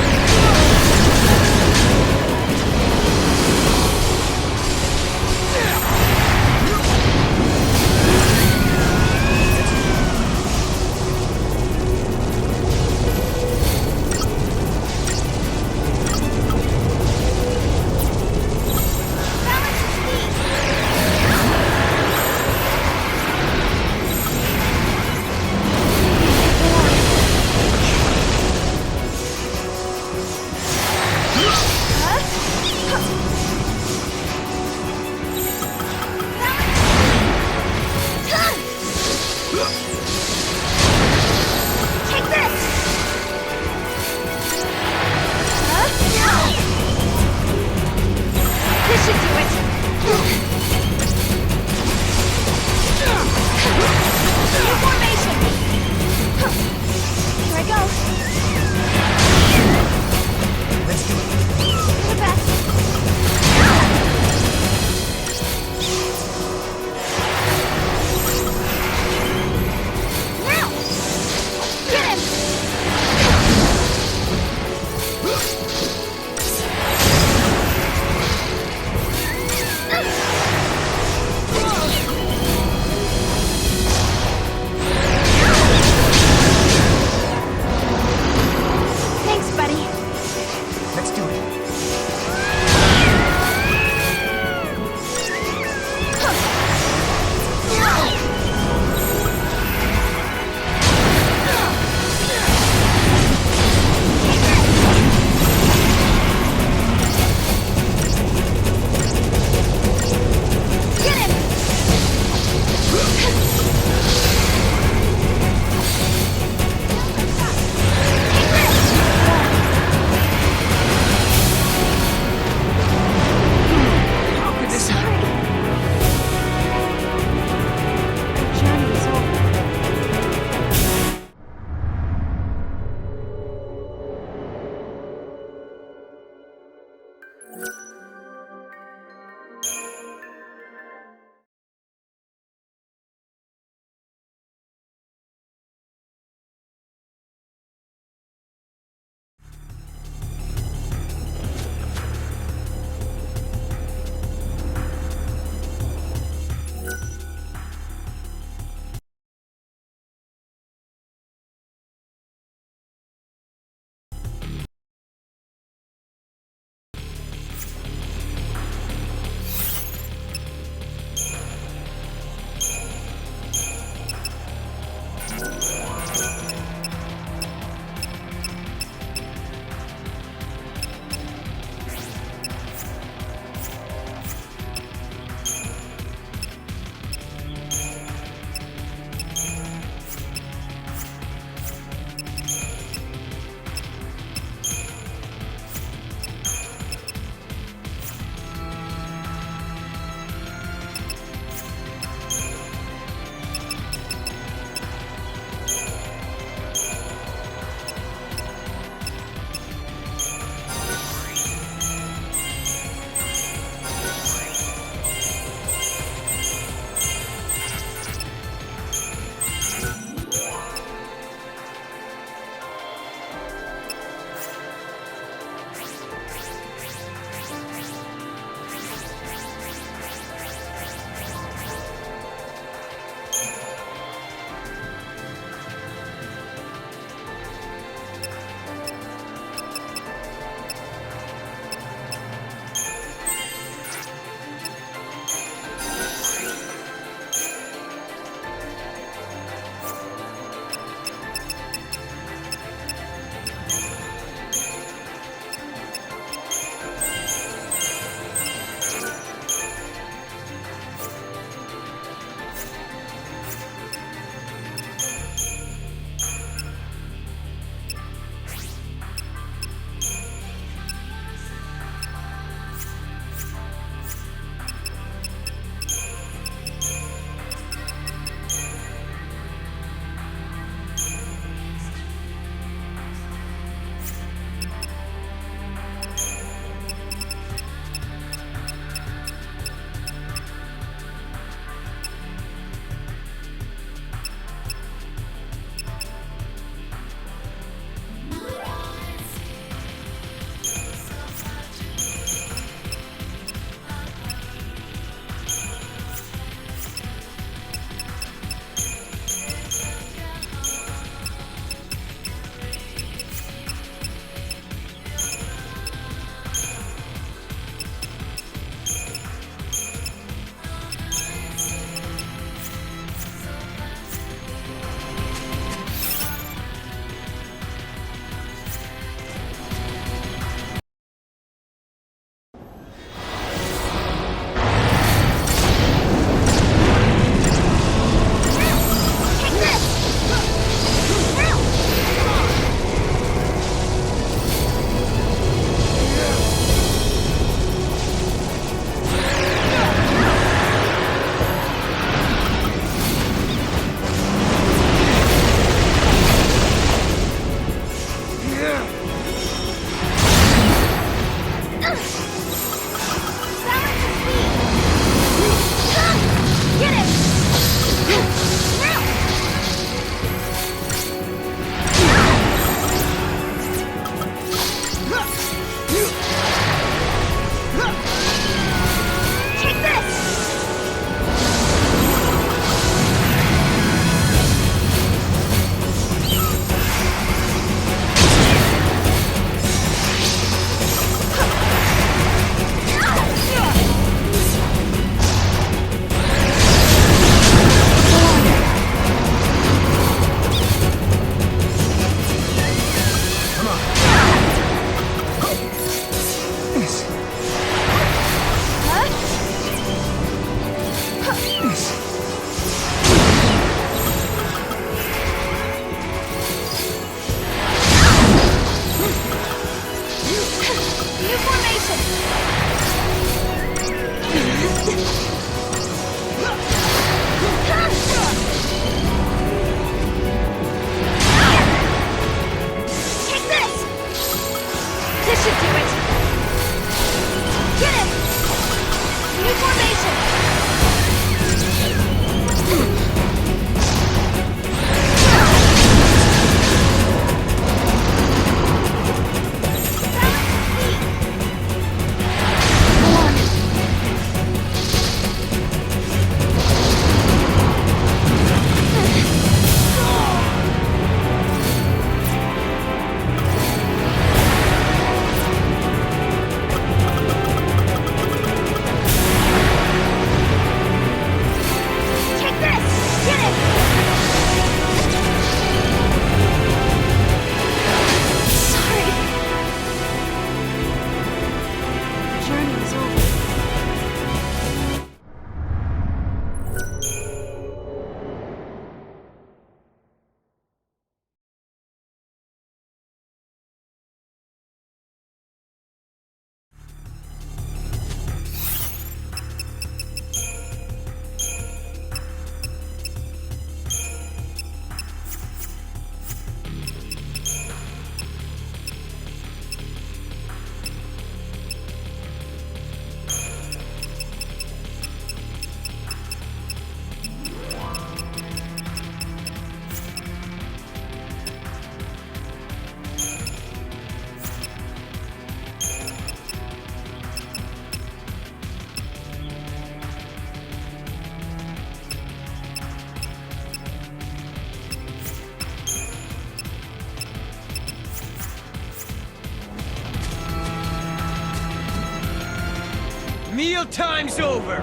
Mealtime's over!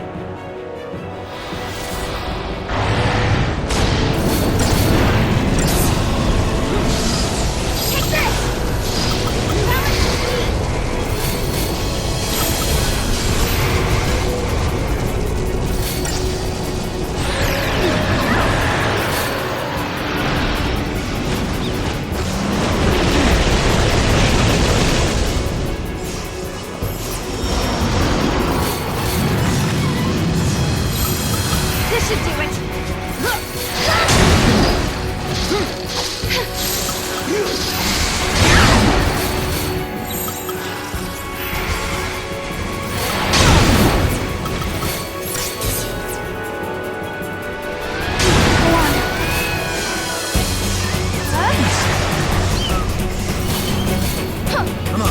This should do it! Come on.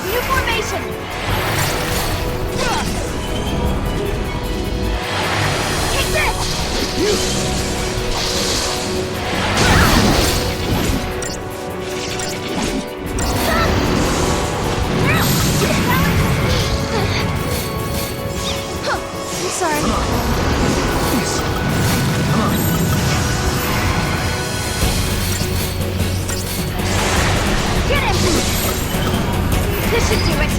New formation! Take this! I'm sorry. Come on. Yes. Come on. Get him! This should do it!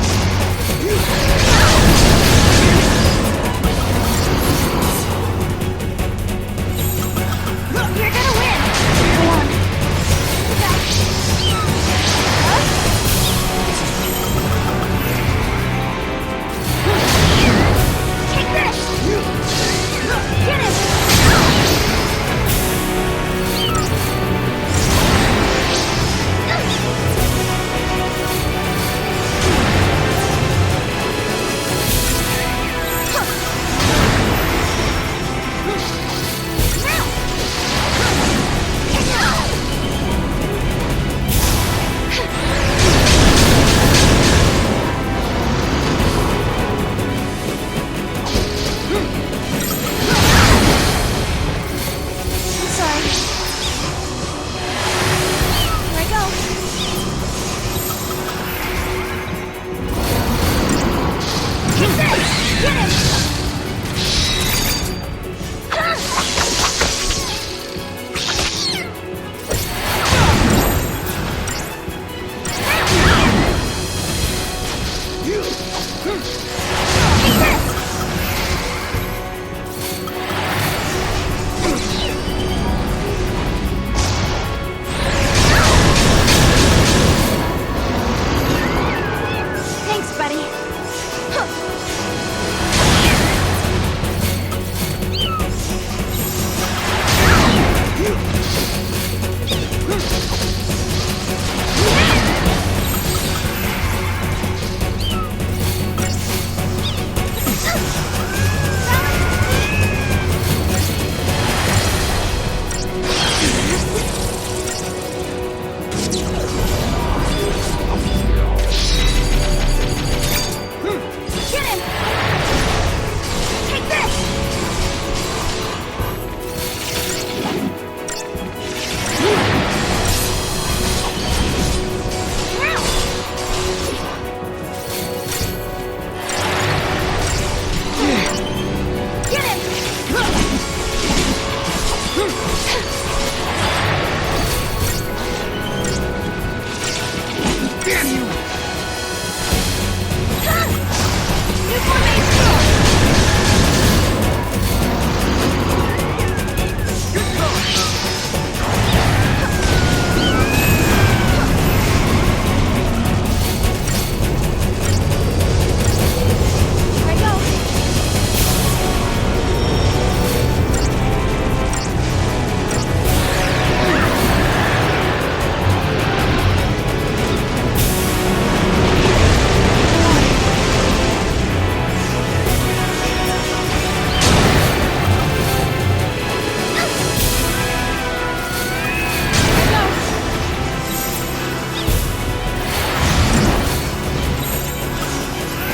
You're gonna win! Go on. Take this! Get him!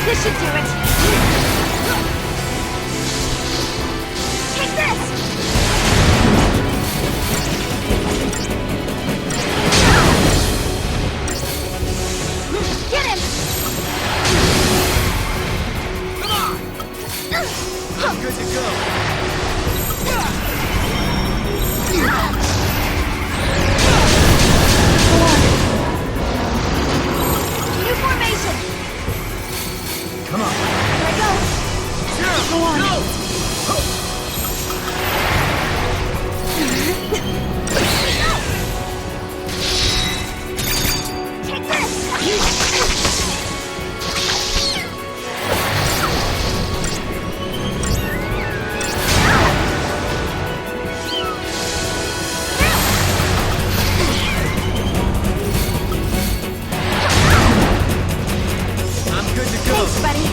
This should do it. Take this! Get him! Come on! I'm good to go. New formation! Come on. Here I go! Go on! Take this! I'm good to go. Thanks, buddy.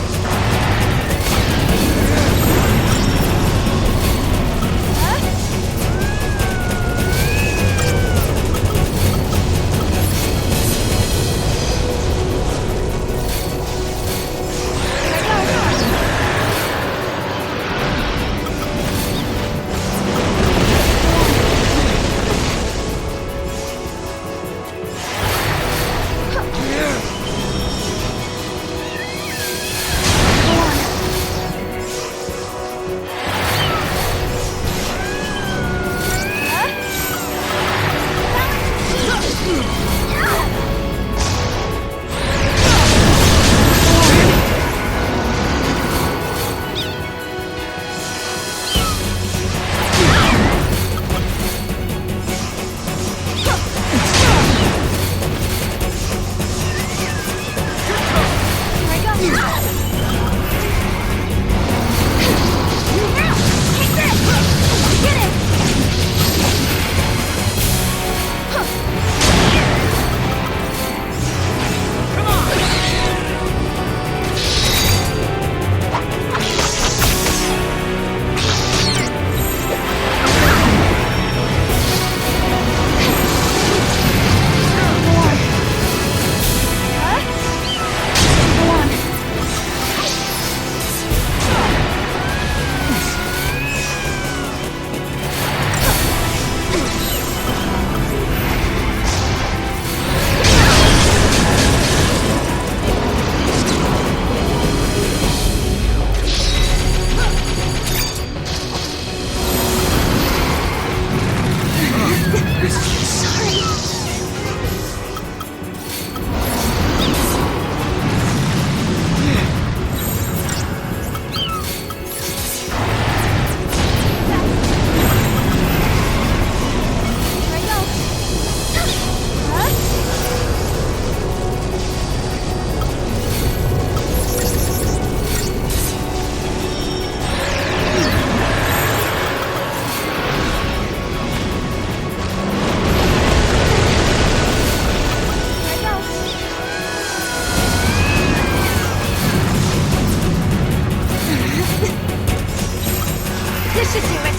This should do it.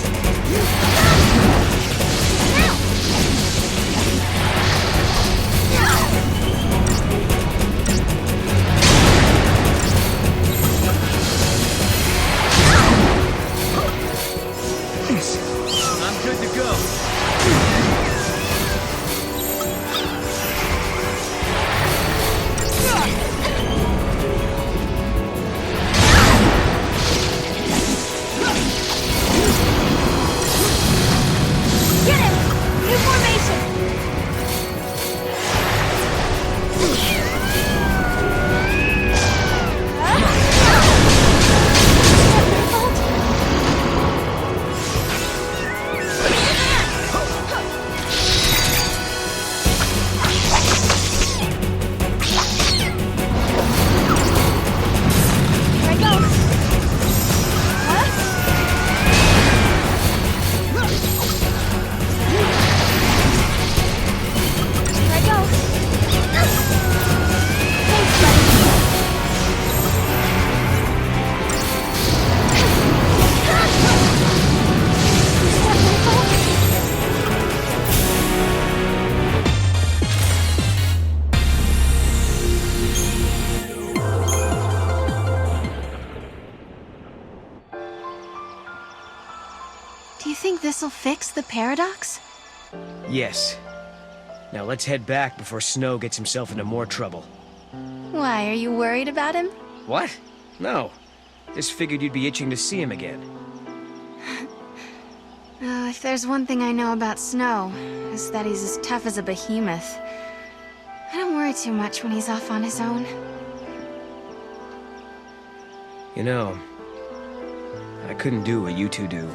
I'm good to go. this'll fix the paradox? Yes. Now let's head back before Snow gets himself into more trouble. Why, are you worried about him? What? No. Just figured you'd be itching to see him again. Oh, if there's one thing I know about Snow, it's that he's as tough as a behemoth. I don't worry too much when he's off on his own. You know, I couldn't do what you two do.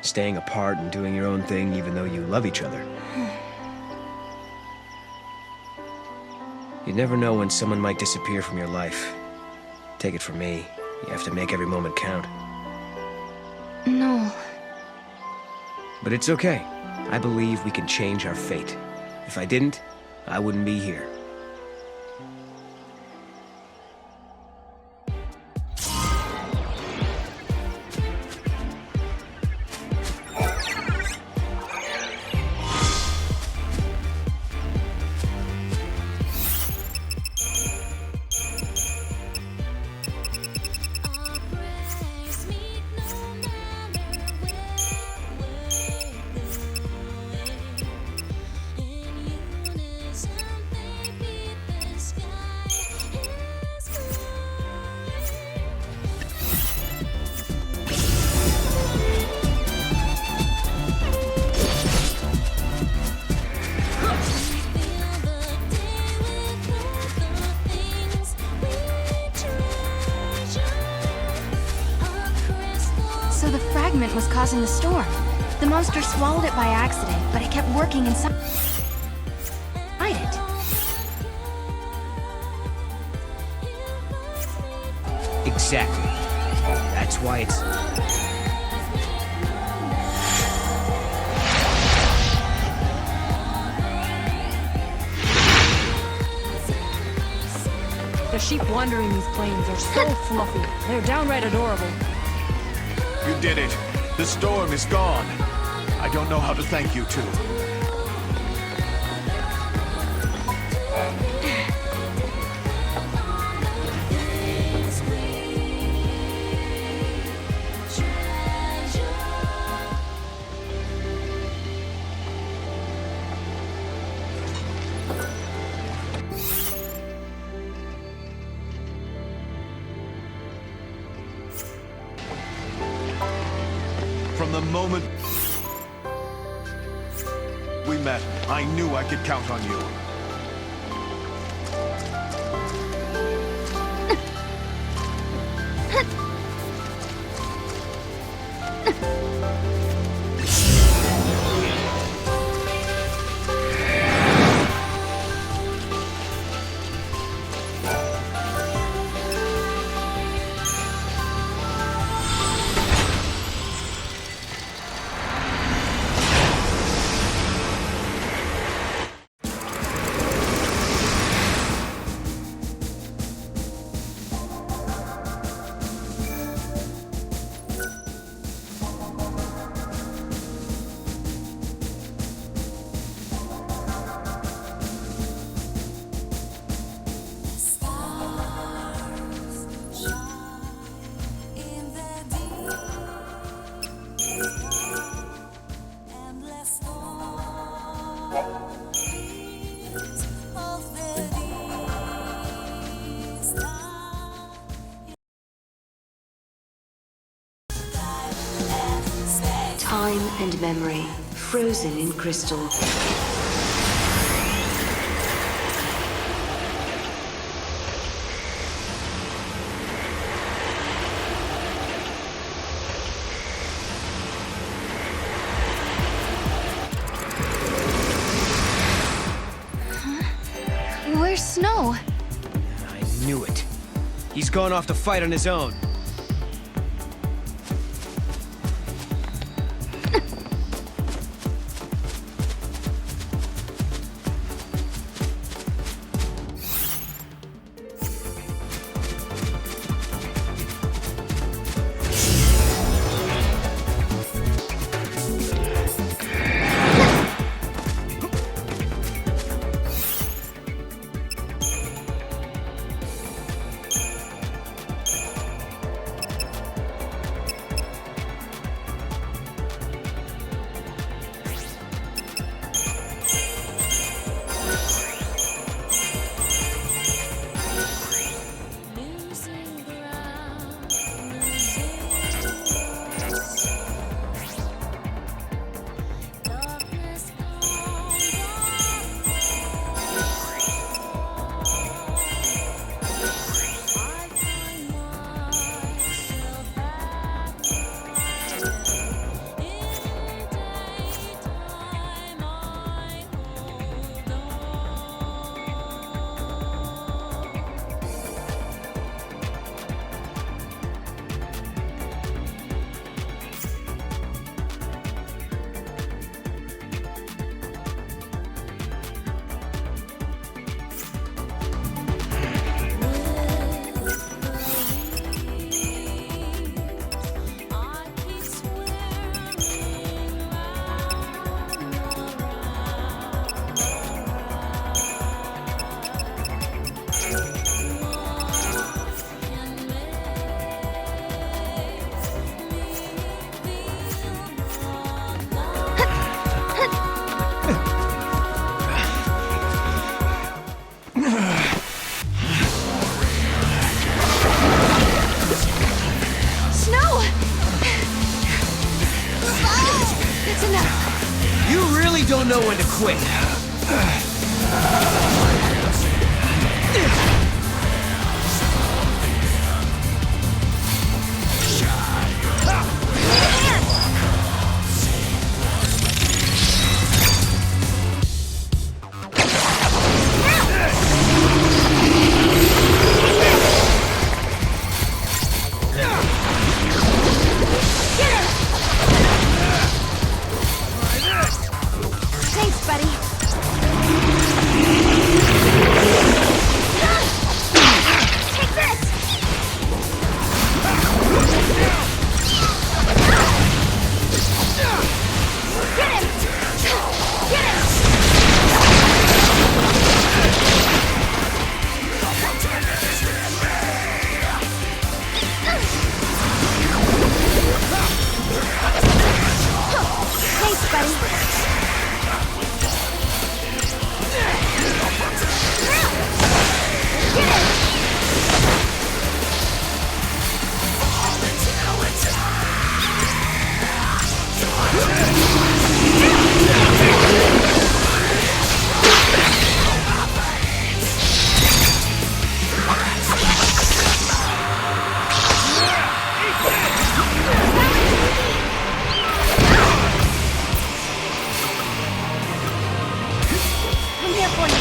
Staying apart and doing your own thing even though you love each other. You never know when someone might disappear from your life. Take it from me, you have to make every moment count. No. But it's okay. I believe we can change our fate. If I didn't, I wouldn't be here. So the fragment was causing the storm. The monster swallowed it by accident, but it kept working inside it. Exactly. That's why it's... The sheep wandering these plains are so fluffy. They're downright adorable. You did it. The storm is gone. I don't know how to thank you two. From the moment we met, I knew I could count on you. Time and memory, frozen in crystal. Where's Snow? I knew it. He's gone off to fight on his own. you'll know when to quit. Thanks, buddy. Take this! Get him! Get him! Thanks, buddy. I'm here for you.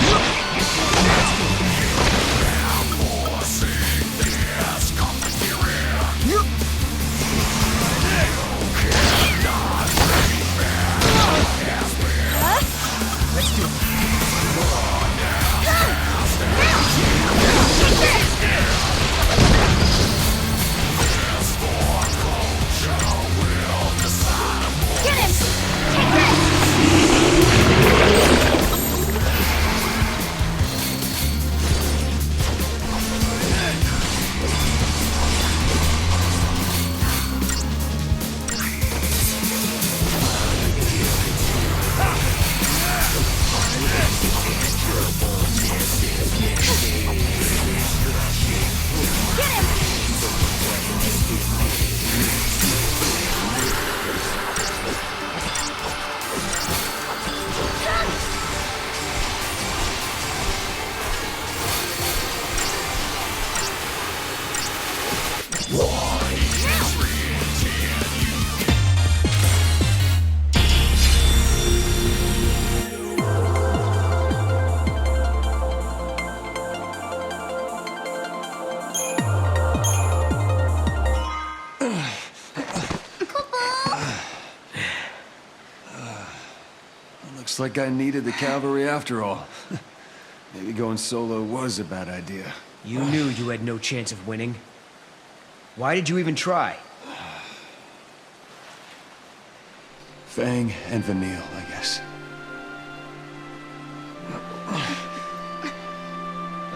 Get him! Take this! Looks like I needed the cavalry after all. Maybe going solo was a bad idea. You knew you had no chance of winning. Why did you even try? Fang and Vanille, I guess.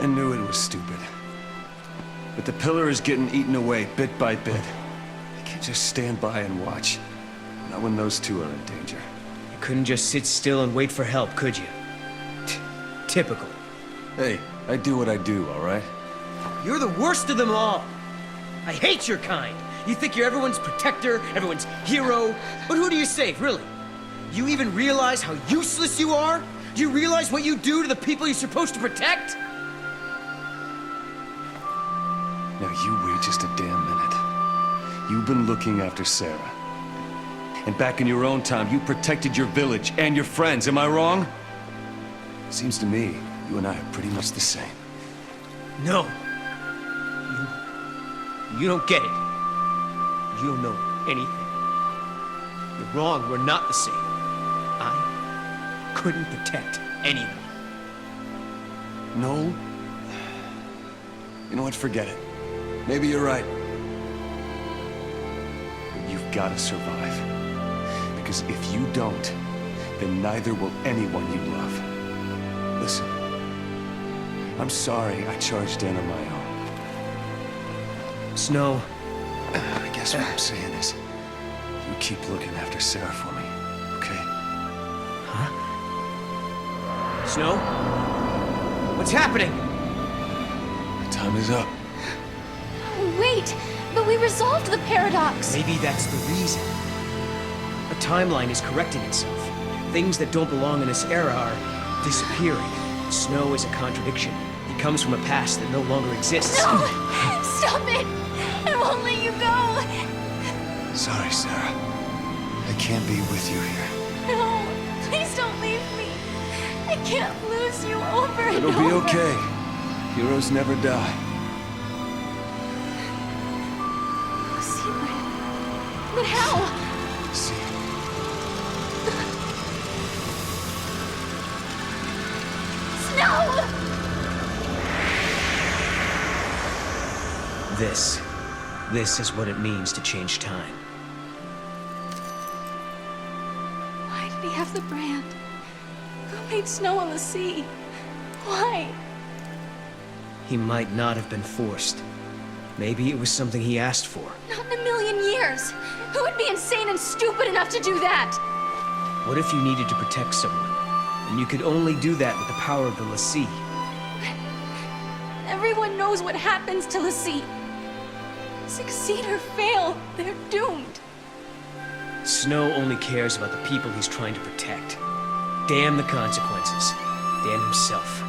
I knew it was stupid. But the pillar is getting eaten away bit by bit. I can't just stand by and watch. Not when those two are in danger. You couldn't just sit still and wait for help, could you? Typical. Hey, I do what I do, all right? You're the worst of them all! I hate your kind! You think you're everyone's protector, everyone's hero, but who do you save, really? Do you even realize how useless you are? Do you realize what you do to the people you're supposed to protect? Now you wait just a damn minute. You've been looking after Sarah. And back in your own time, you protected your village and your friends, am I wrong? Seems to me, you and I are pretty much the same. No. You don't get it. You don't know anything. You're wrong, we're not the same. I couldn't protect anyone. No? You know what, forget it. Maybe you're right. But you've got to survive. Because if you don't, then neither will anyone you love. Listen, I'm sorry I charged in on my own. Snow. I guess what I'm saying is, you keep looking after Sarah for me, okay? Huh? Snow? What's happening? My time is up. Wait, but we resolved the paradox. Maybe that's the reason. A timeline is correcting itself. Things that don't belong in this era are disappearing. Snow is a contradiction. He comes from a past that no longer exists. No! Stop it! I won't let you go! Sorry, Sarah. I can't be with you here. No! Please don't leave me! I can't lose you over and It'll over! be okay. Heroes never die. See, but how? See. Snow! This is what it means to change time. Why did he have the brand? Who made snow on the sea? Why? He might not have been forced. Maybe it was something he asked for. Not in a million years! Who would be insane and stupid enough to do that? What if you needed to protect someone, and you could only do that with the power of the Lassie? Everyone knows what happens to Lassie. Succeed or fail, they're doomed. Snow only cares about the people he's trying to protect. Damn the consequences. Damn himself.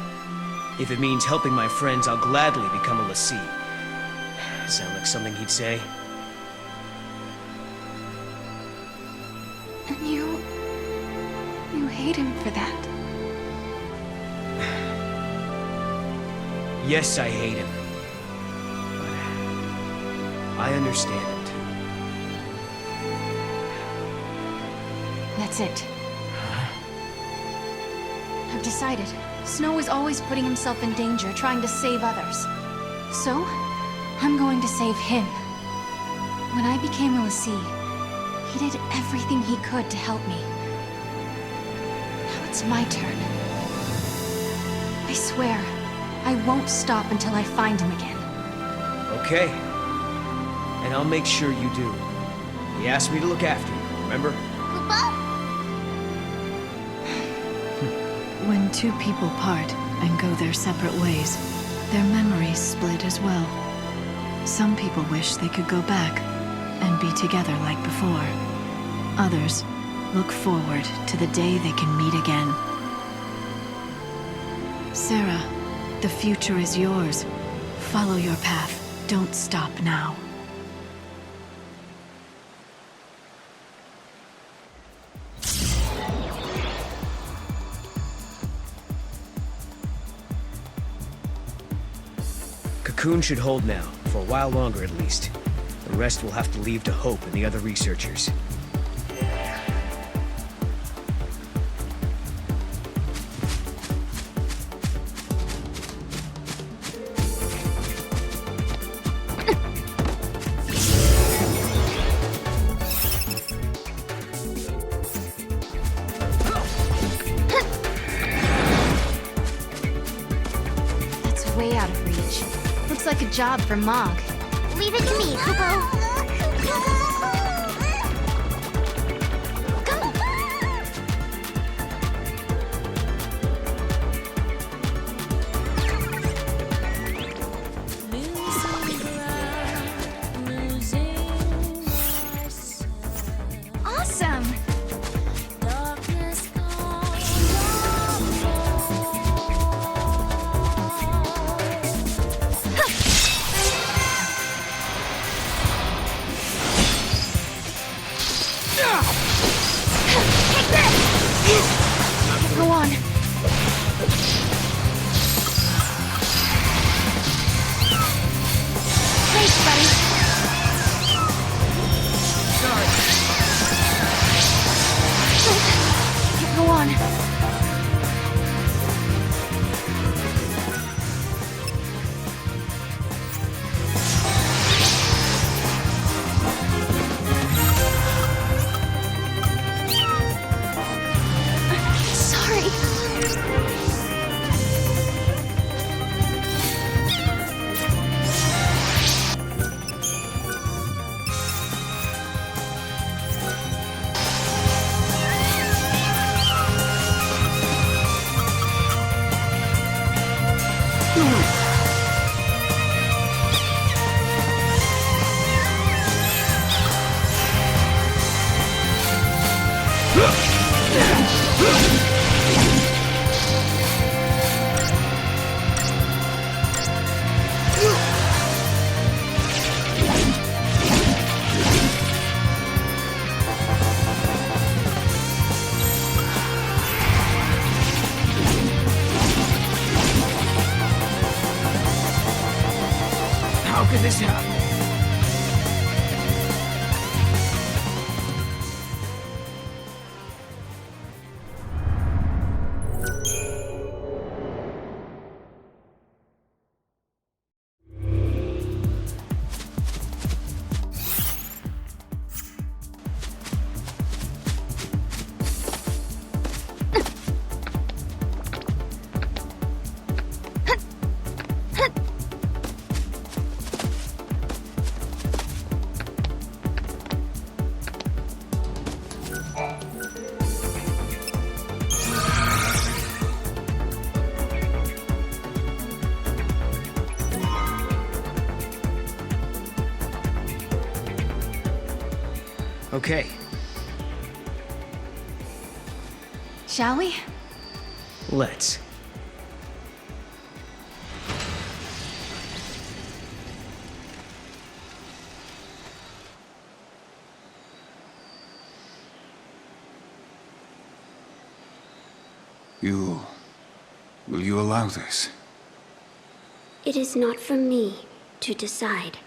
If it means helping my friends, I'll gladly become a Lassie. Sound like something he'd say? And you hate him for that. Yes, I hate him. But I understand him too. That's it. I've decided. Snow is always putting himself in danger, trying to save others. So, I'm going to save him. When I became a Lassie, he did everything he could to help me. Now it's my turn. I swear, I won't stop until I find him again. Okay. And I'll make sure you do. He asked me to look after you, remember? When two people part and go their separate ways, their memories split as well. Some people wish they could go back and be together like before. Others look forward to the day they can meet again. Sarah, the future is yours. Follow your path. Don't stop now. Cocoon should hold now, for a while longer at least. The rest will have to leave to Hope and the other researchers. That's way out of reach. Looks like a job for Mog. Leave it to me, Kupo. Awesome! How could this happen? Okay. Shall we? Let's. Will you allow this? It is not for me to decide.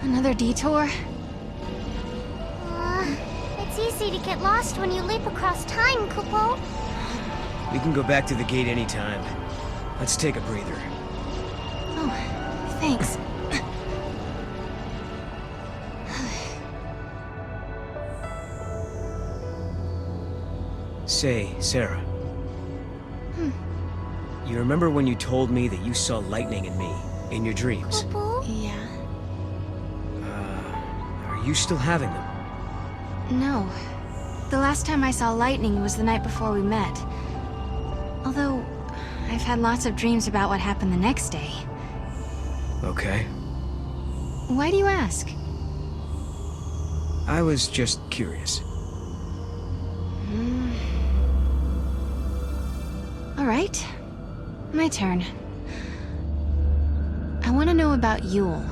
Another detour? It's easy to get lost when you leap across time, Kupo. We can go back to the gate anytime. Let's take a breather. Oh, thanks. Say, Sarah. You remember when you told me that you saw lightning in me, in your dreams? Yeah. Are you still having them? No. The last time I saw lightning was the night before we met. Although, I've had lots of dreams about what happened the next day. Okay. Why do you ask? I was just curious. All right. My turn. I want to know about Yule.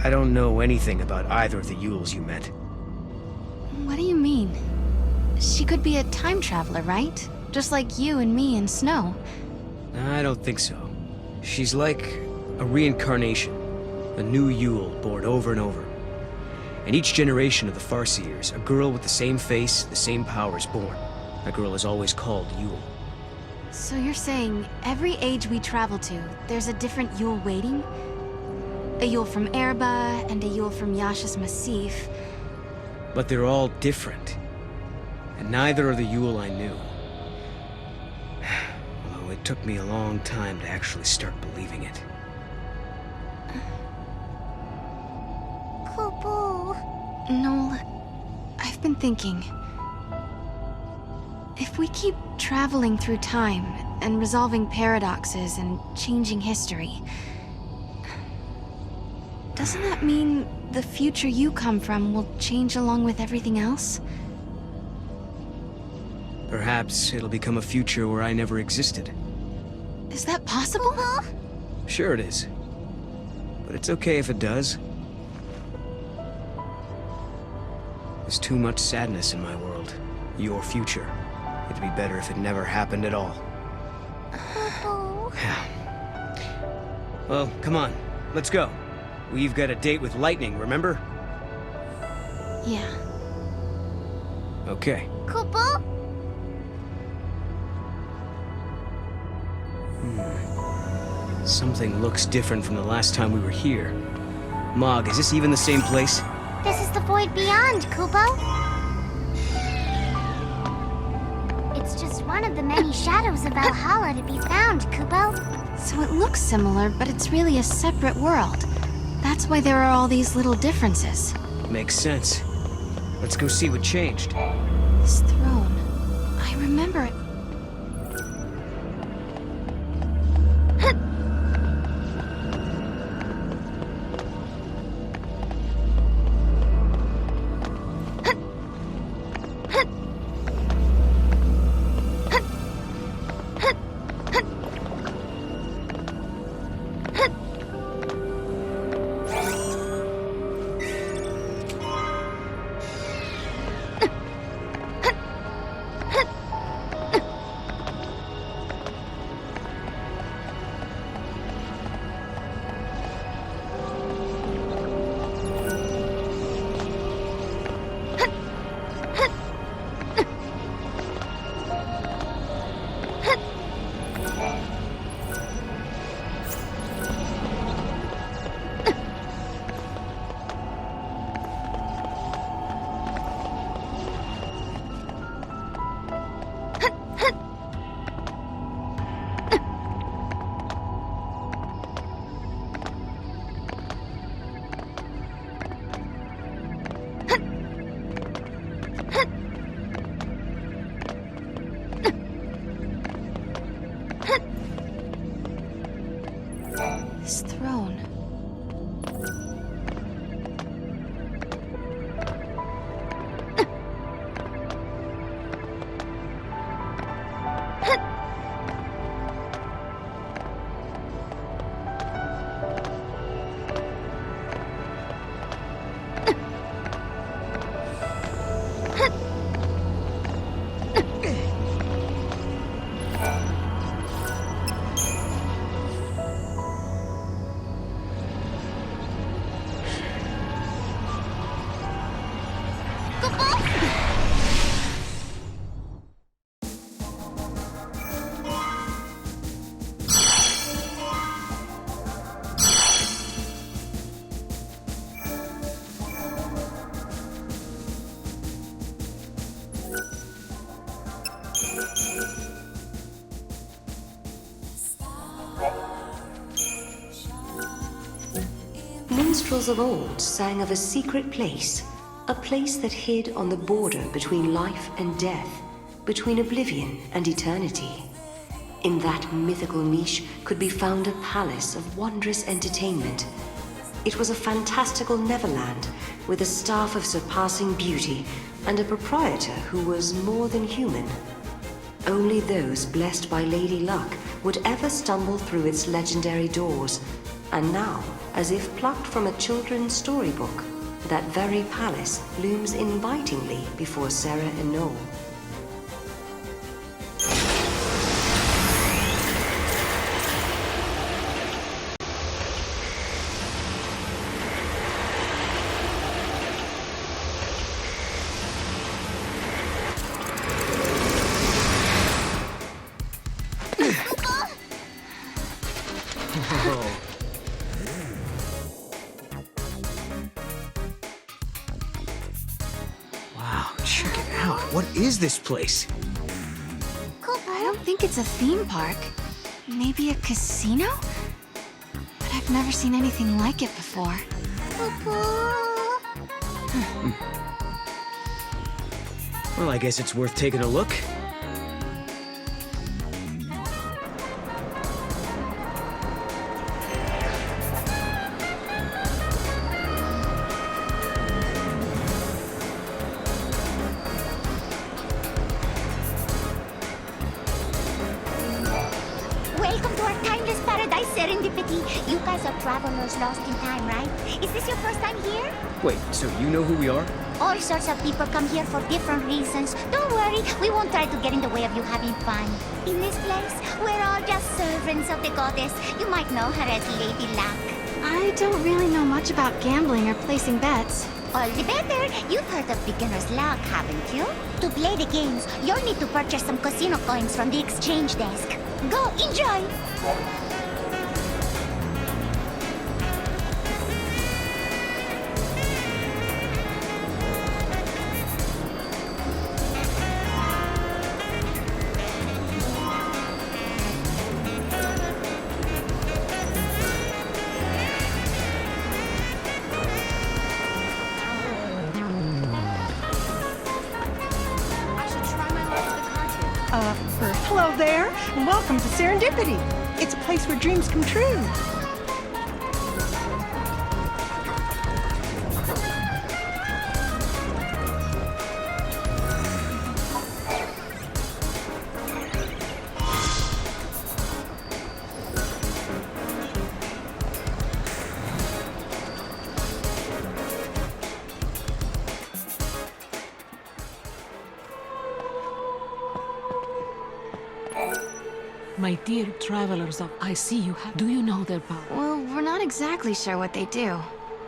I don't know anything about either of the Yules you met. What do you mean? She could be a time traveler, right? Just like you and me and Snow. I don't think so. She's like a reincarnation. A new Yule born over and over. And each generation of the Farseers, a girl with the same face, the same powers born. That girl is always called Yule. So you're saying every age we travel to, there's a different Yule waiting? A Yule from Erba, and a Yule from Yasha's Massif. But they're all different. And neither are the Yule I knew. Although it took me a long time to actually start believing it. Kupo. Noel, I've been thinking. If we keep traveling through time, and resolving paradoxes, and changing history, doesn't that mean the future you come from will change along with everything else? Perhaps it'll become a future where I never existed. Is that possible? Sure it is. But it's okay if it does. There's too much sadness in my world. Your future. It'd be better if it never happened at all. Well, come on. Let's go. We've got a date with Lightning, remember? Yeah. Okay. Kupo? Something looks different from the last time we were here. Mog, is this even the same place? This is the void beyond, Kupo. It's just one of the many shadows of Valhalla to be found, Kupo. So it looks similar, but it's really a separate world. That's why there are all these little differences. Makes sense. Let's go see what changed. This throne. I remember it. This throne. Minstrels of old sang of a secret place, a place that hid on the border between life and death, between oblivion and eternity. In that mythical niche could be found a palace of wondrous entertainment. It was a fantastical Neverland with a staff of surpassing beauty and a proprietor who was more than human. Only those blessed by Lady Luck would ever stumble through its legendary doors. And now, as if plucked from a children's storybook, that very palace looms invitingly before Sarah and Noel. What is this place? I don't think it's a theme park. Maybe a casino? But I've never seen anything like it before. Well, I guess it's worth taking a look. Welcome to our timeless paradise serendipity. You guys are travelers lost in time, right? Is this your first time here? Wait, so you know who we are? All sorts of people come here for different reasons. Don't worry, we won't try to get in the way of you having fun. In this place, we're all just servants of the goddess. You might know her as Lady Luck. I don't really know much about gambling or placing bets. All the better. You've heard of beginner's luck, haven't you? To play the games, you'll need to purchase some casino coins from the exchange desk. Go, enjoy! Hello there, and welcome to Serendipity. It's a place where dreams come true. My dear travelers, I see you have... Do you know their power? Well, we're not exactly sure what they do.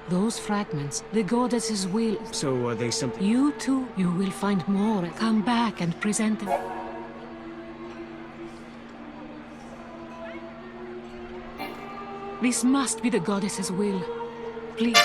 Those fragments, the goddess's will. So are they something... You too, you will find more. Come back and present them. This must be the goddess's will. Please.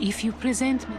If you present me...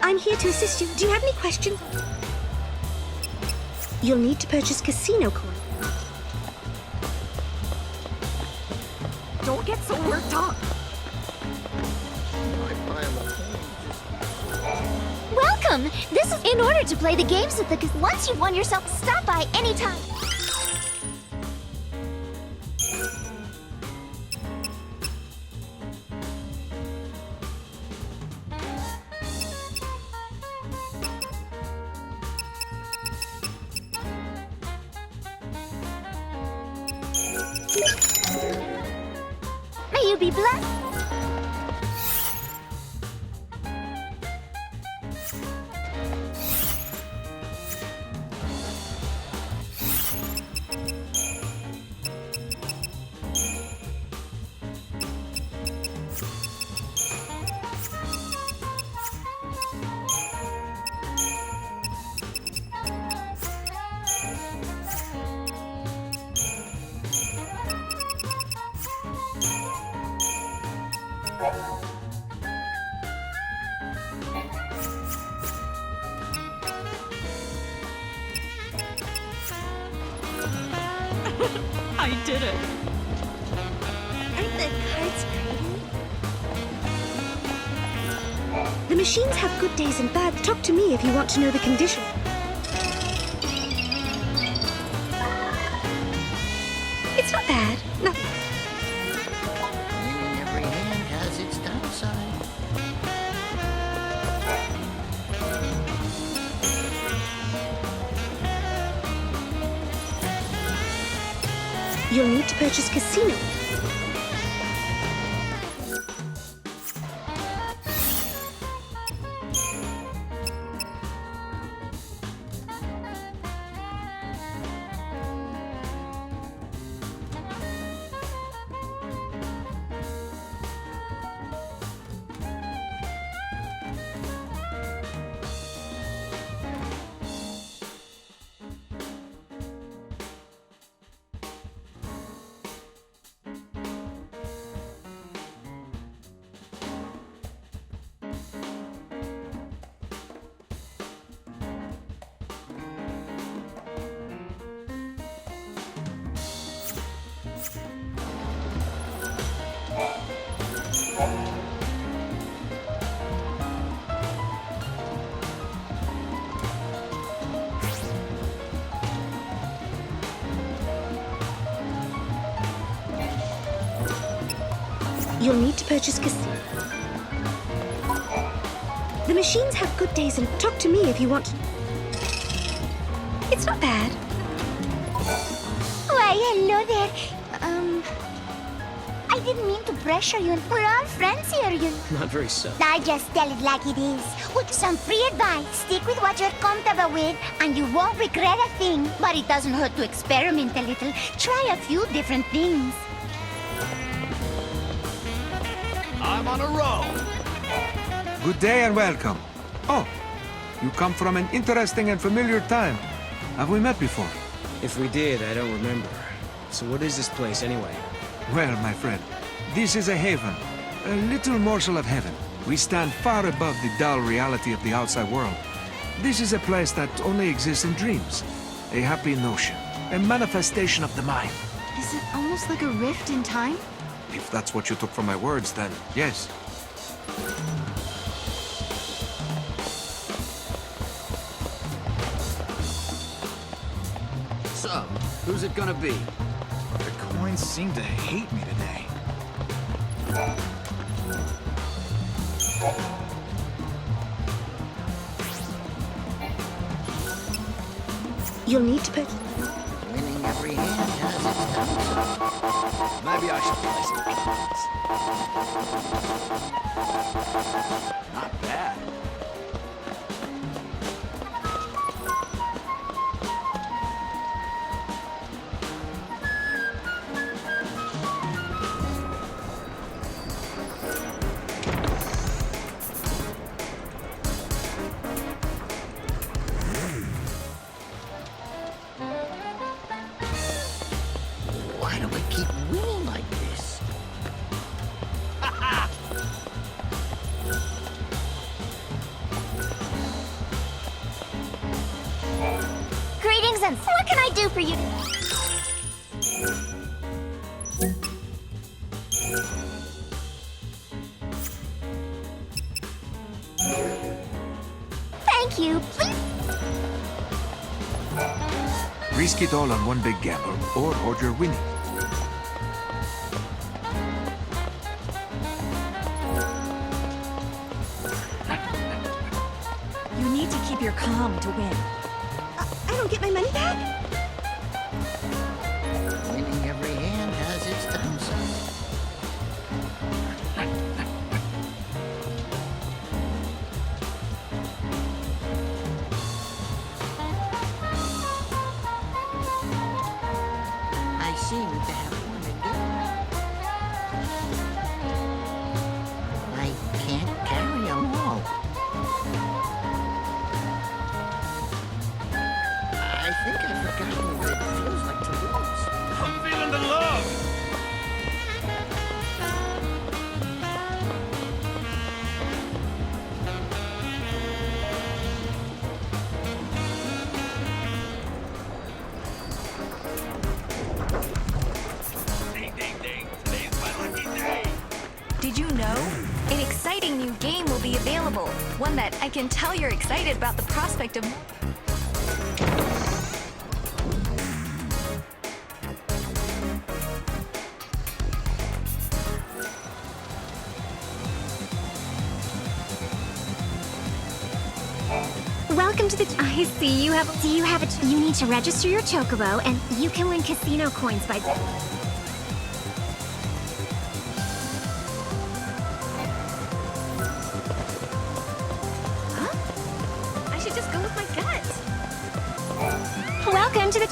I'm here to assist you. Do you have any questions? You'll need to purchase casino coin. Don't get so worked up. Welcome! This is in order to play the games with the... Once you've won yourself, stop by anytime. May you be blessed. I did it. Aren't the cards pretty? The machines have good days and bad. Talk to me if you want to know the condition. It's not bad. Nothing. In every hand has its downside. You'll need to purchase casino. You'll need to purchase casino. The machines have good days and talk to me if you want to. It's not bad. Why, hello there. I didn't mean to pressure you. We're all friends here, you. Not very so. I just tell it like it is. With some free advice, stick with what you're comfortable with, and you won't regret a thing. But it doesn't hurt to experiment a little. Try a few different things. I'm on a roll. Good day and welcome. Oh, you come from an interesting and familiar time. Have we met before? If we did, I don't remember. So what is this place, anyway? Well, my friend, this is a haven. A little morsel of heaven. We stand far above the dull reality of the outside world. This is a place that only exists in dreams. A happy notion. A manifestation of the mind. Is it almost like a rift in time? If that's what you took from my words, then yes. So, who's it gonna be? The coins seem to hate me today. You'll need to put... Winning every hand has its downside. Maybe I should play some cards. Not bad. Why do we keep winning like this? Greetings, and what can I do for you? Thank you. Risk it all on one big gamble, or hoard your winnings. You need to keep your calm to win. I don't get my money back? Winning every hand has its downside. I seem to have one again. I can't carry them all. I think I've forgotten what it feels like to lose. I'm feeling the love. Ding, ding, ding. Today's my lucky day. Did you know? An exciting new game will be available. One that I can tell you're excited about the prospect of... Welcome to the... I see you have... Do you have it? You need to register your Chocobo, and you can win casino coins by... Huh? I should just go with my gut. Welcome to the...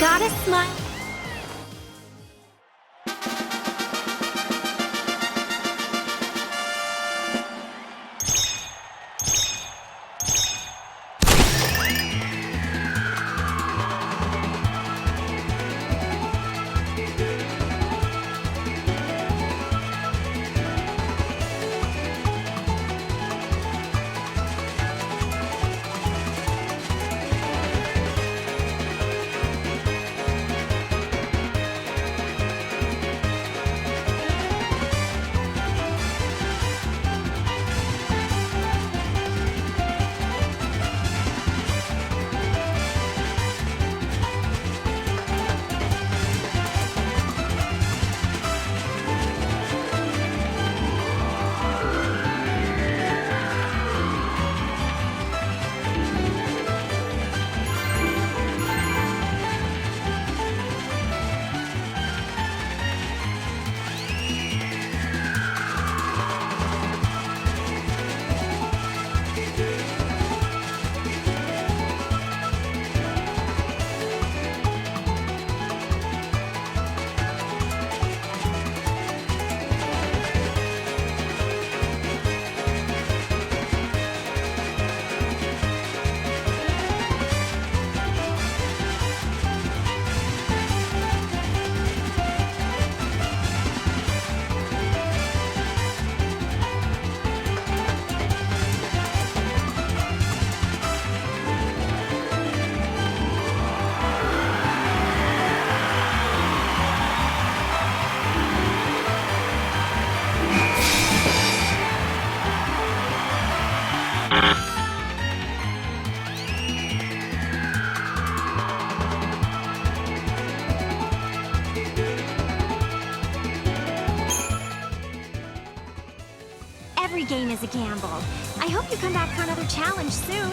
goddess smile. Every game is a gamble. I hope you come back for another challenge soon.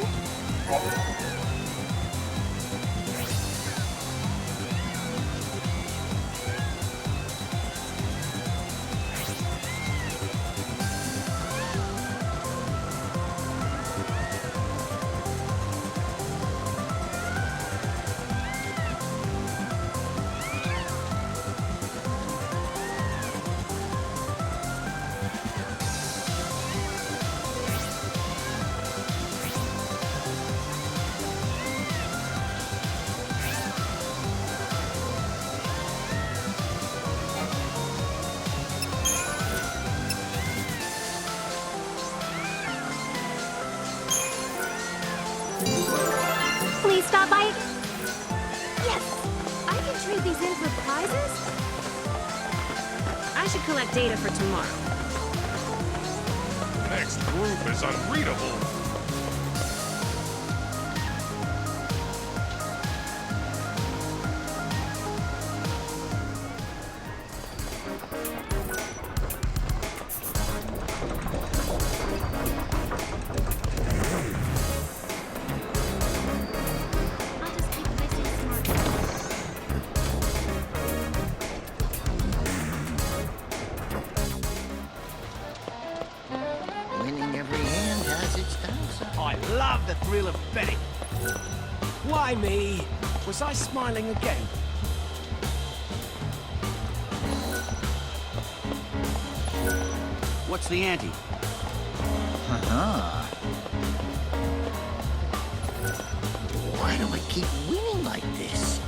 Please stop by. Yes, I can trade these in for prizes. I should collect data for tomorrow. Next group is unreadable. Winning every hand has its downside. I love the thrill of betting. Why me? Was I smiling again? What's the ante? Haha. Why do I keep winning like this?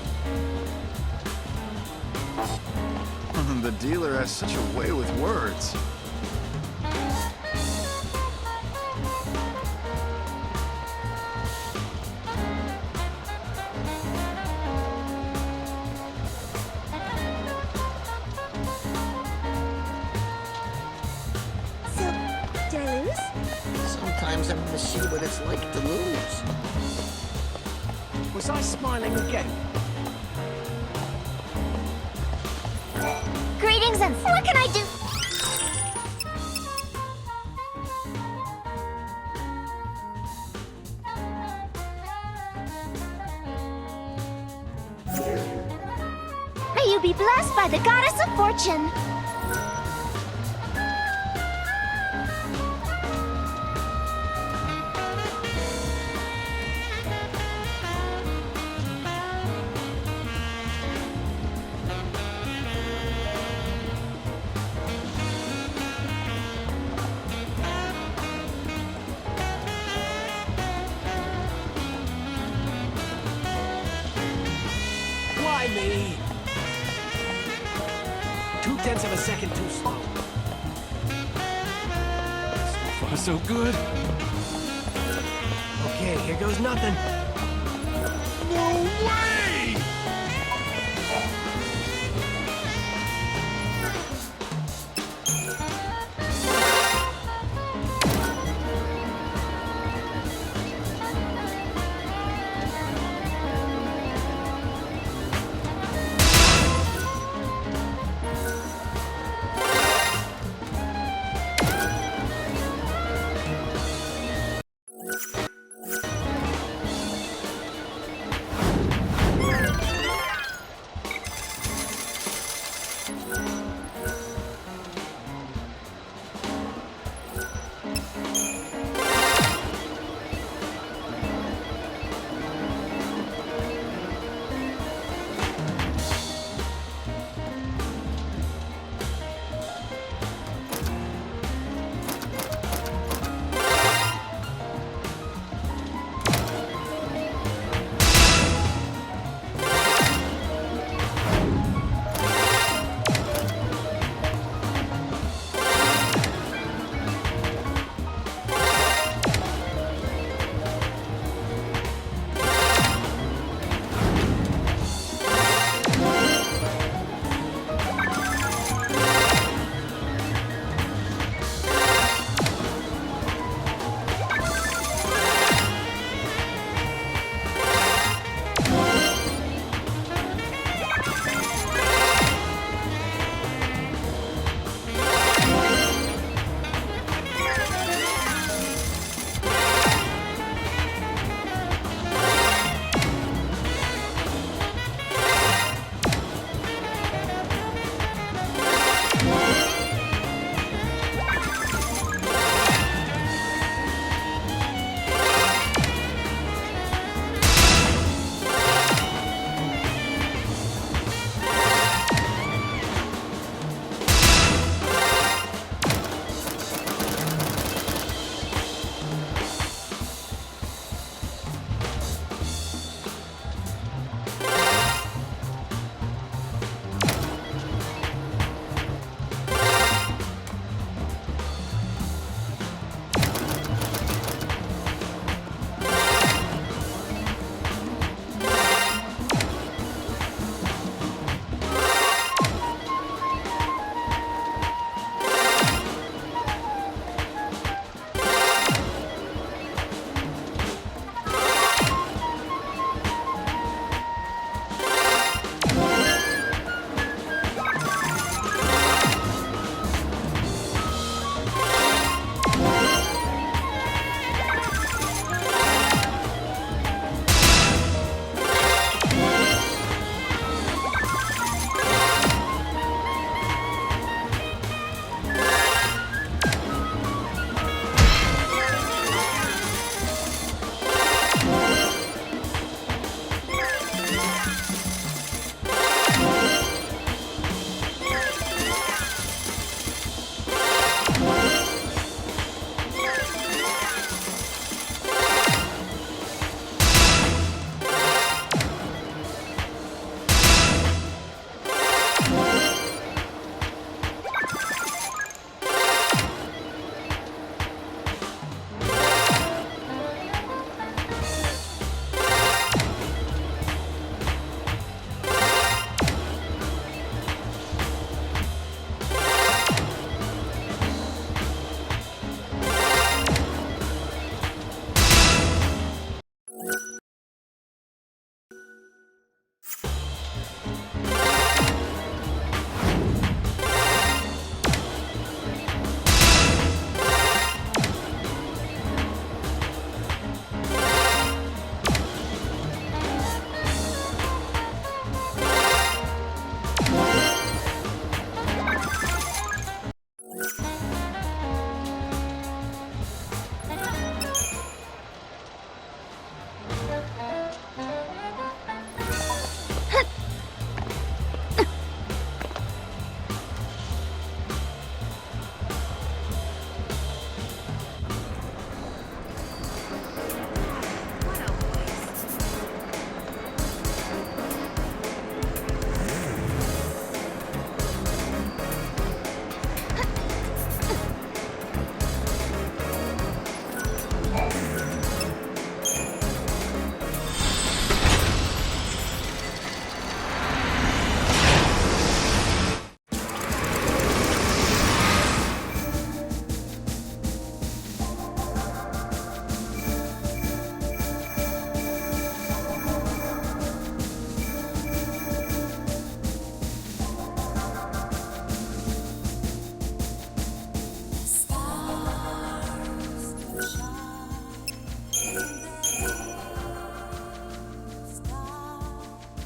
The dealer has such a way with words. Did I lose? Sometimes I'm gonna see what it's like to lose. Was I smiling again? Greetings and what can I do? May you be blessed by the goddess of fortune. Try me. 0.2 of a second too slow. So far, so good. Okay, here goes nothing. No way!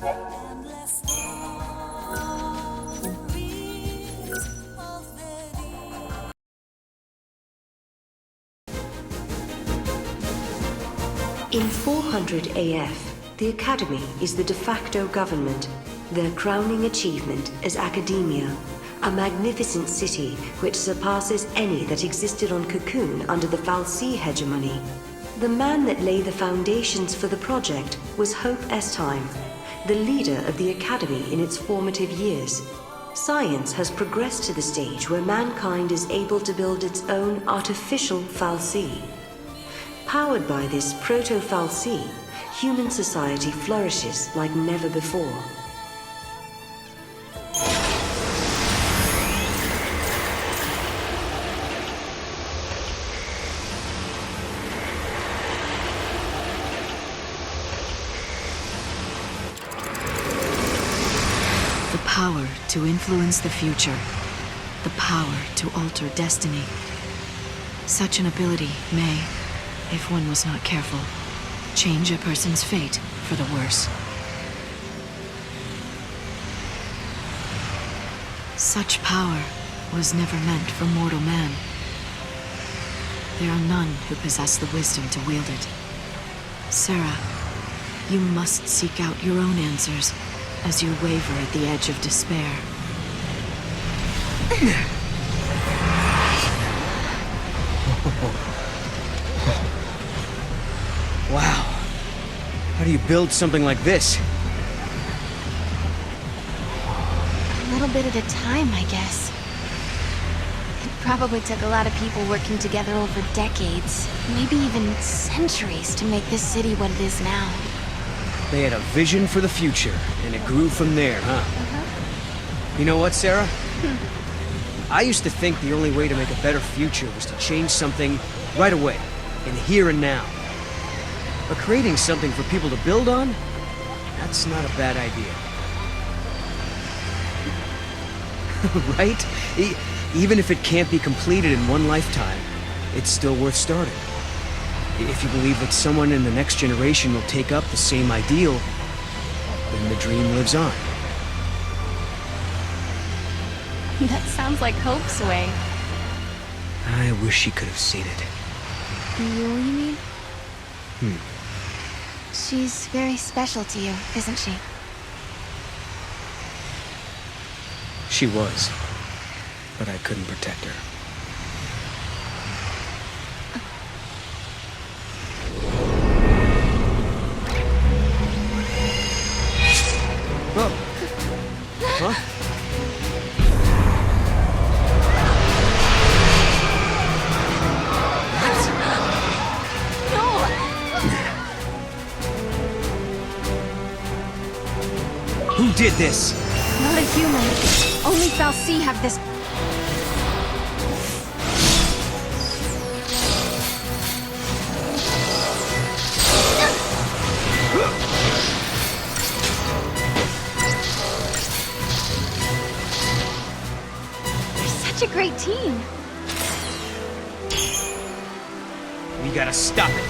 In 400 AF, the Academy is the de facto government. Their crowning achievement is academia, a magnificent city which surpasses any that existed on Cocoon under the fal'Cie hegemony. The man that laid the foundations for the project was Hope Estime, the leader of the Academy in its formative years. Science has progressed to the stage where mankind is able to build its own artificial fal'Cie. Powered by this proto-fal'Cie, human society flourishes like never before. The power to influence the future. The power to alter destiny. Such an ability may, if one was not careful, change a person's fate for the worse. Such power was never meant for mortal man. There are none who possess the wisdom to wield it. Sarah, you must seek out your own answers as you waver at the edge of despair. Wow. How do you build something like this? A little bit at a time, I guess. It probably took a lot of people working together over decades, maybe even centuries, to make this city what it is now. They had a vision for the future, and it grew from there, huh? You know what, Sarah? I used to think the only way to make a better future was to change something right away, in the here and now. But creating something for people to build on? That's not a bad idea. Right? Even if it can't be completed in one lifetime, it's still worth starting. If you believe that someone in the next generation will take up the same ideal, then the dream lives on. That sounds like Hope's way. I wish she could have seen it. Yule, you mean? She's very special to you, isn't she? She was, but I couldn't protect her. Whoa. Huh? Who did this? Not a human. Only fal'Cie have this. You're such a great team. We gotta stop it.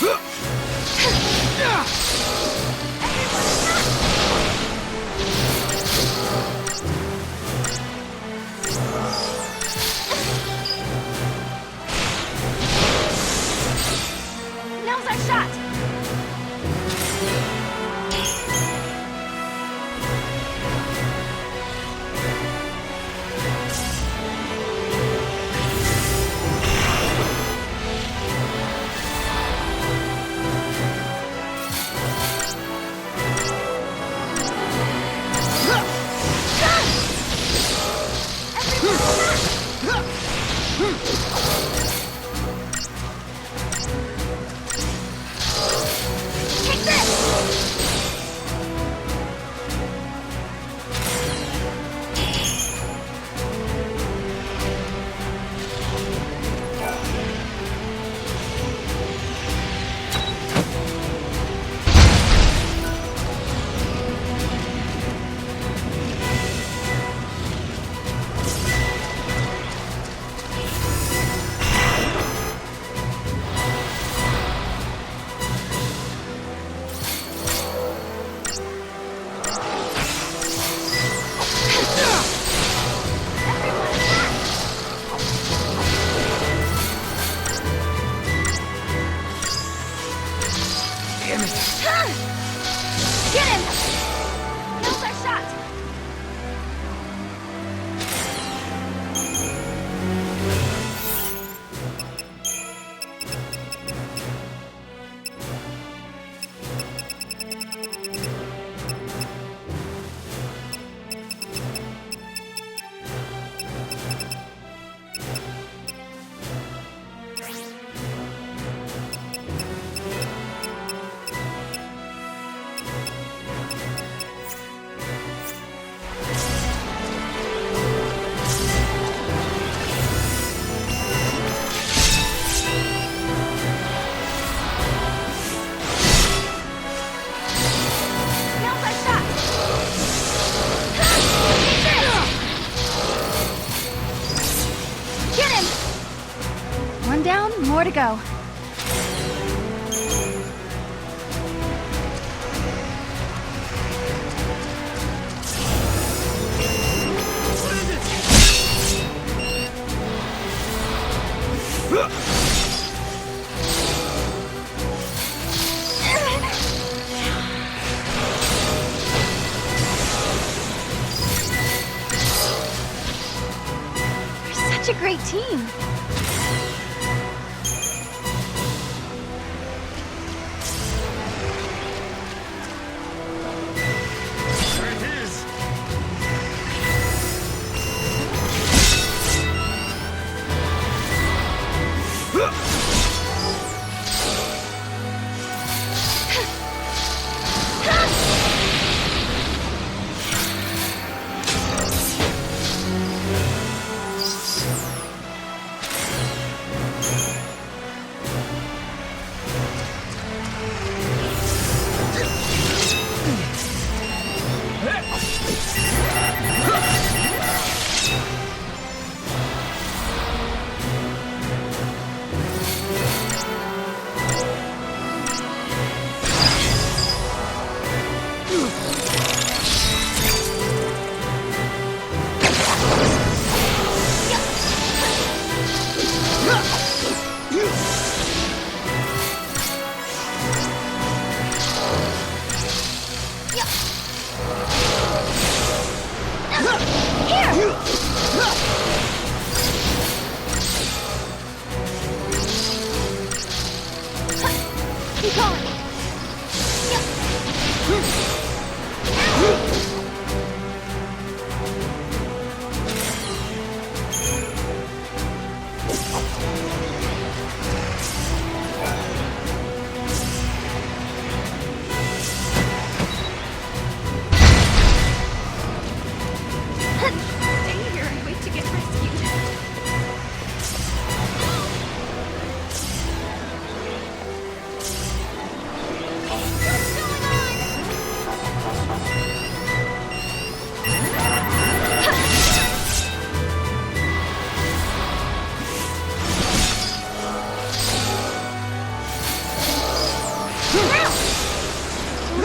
Now's our shot! Take this! Damn it! Get him! Now's our shot! Now's our shot! Get him! One down, more to go. You're such a great team. There it is!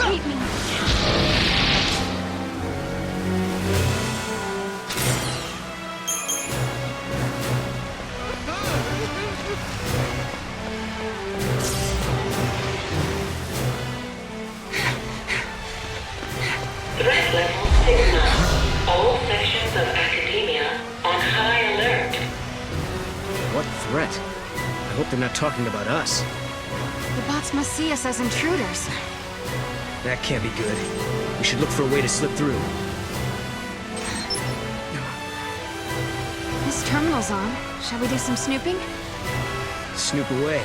hate me. Threat level signal. All sections of academia on high alert. What threat? I hope they're not talking about us. The bots must see us as intruders. That can't be good. We should look for a way to slip through. This terminal's on. Shall we do some snooping? Snoop away.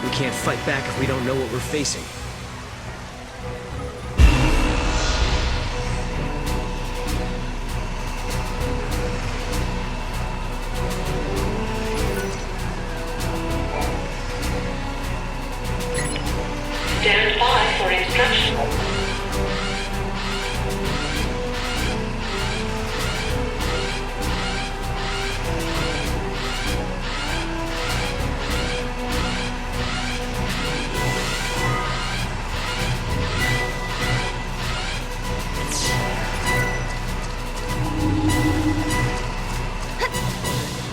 We can't fight back if we don't know what we're facing. Stand by for instruction.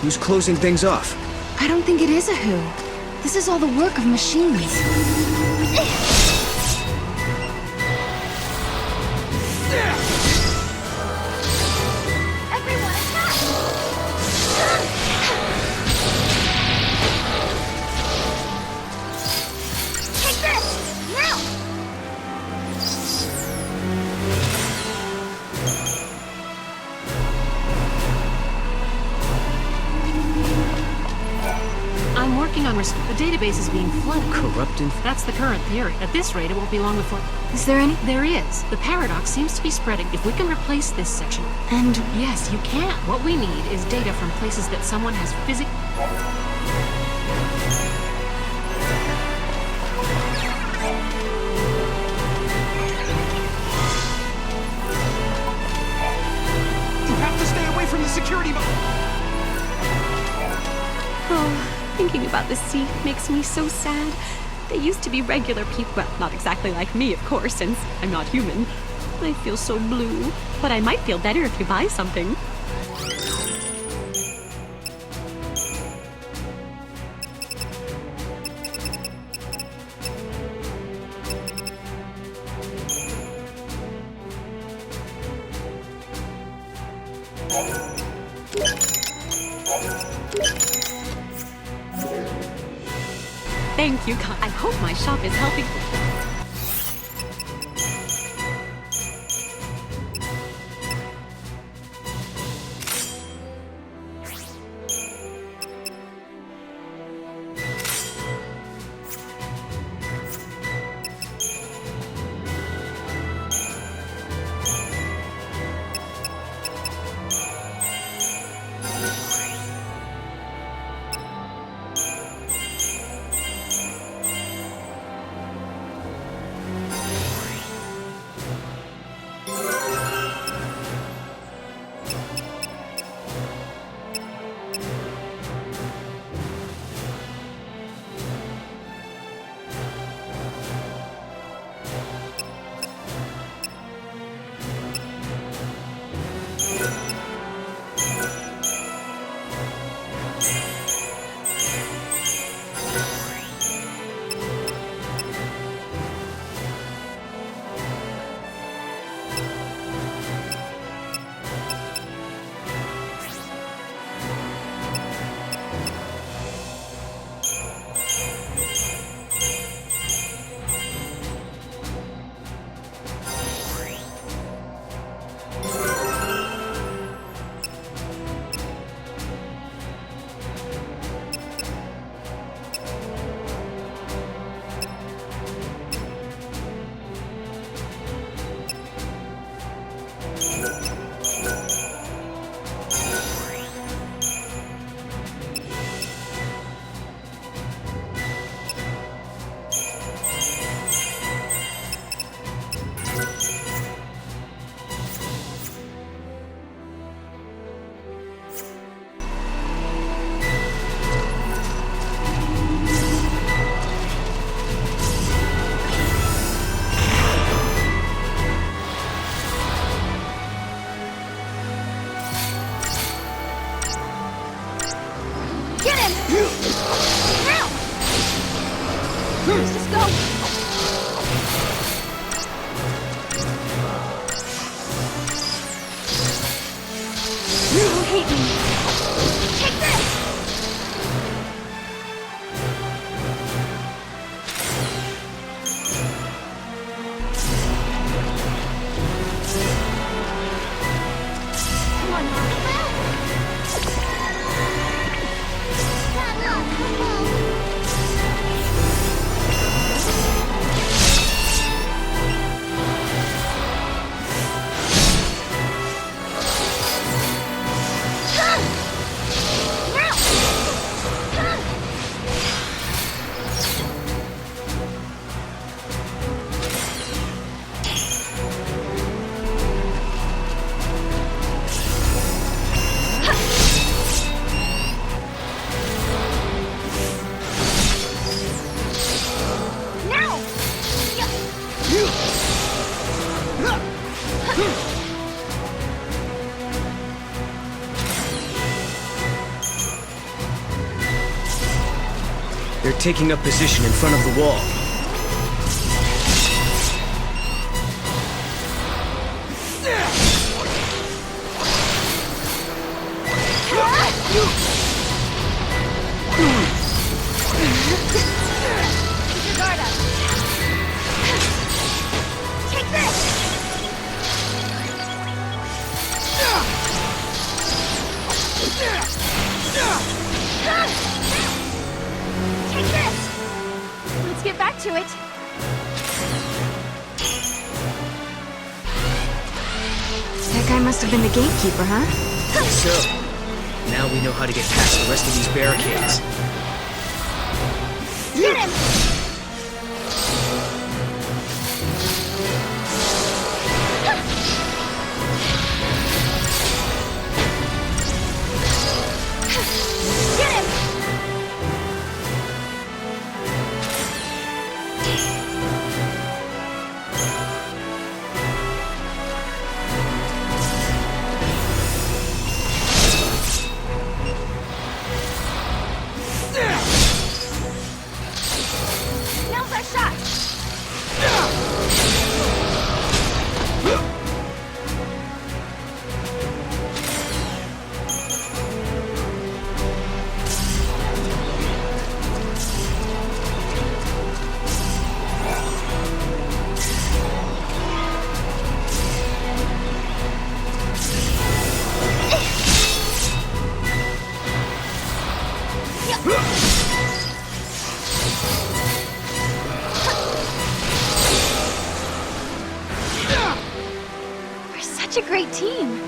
Who's closing things off? I don't think it is a who. This is all the work of machines. Everyone attack! Take this! Now! I'm working on the database is being flooded. Corrupted? That's the current theory. At this rate, it won't be long before... Is there any? There is. The paradox seems to be spreading. If we can replace this section... And... Yes, you can. What we need is data from places that someone has physically... You have to stay away from the security box. Oh, thinking about the sea makes me so sad. They used to be regular people. Well, not exactly like me, of course, since I'm not human. I feel so blue. But I might feel better if you buy something. Thank you, Kai. I hope my shop is helping. Let's just go. You hate me. Take this! Come on, They're taking up position in front of the wall. Keep your guard up. Take this! Take this! Let's get back to it. That guy must have been the gatekeeper, huh? So, now we know how to get past the rest of these barricades. Get him! Get him! Now's our shot! We're such a great team.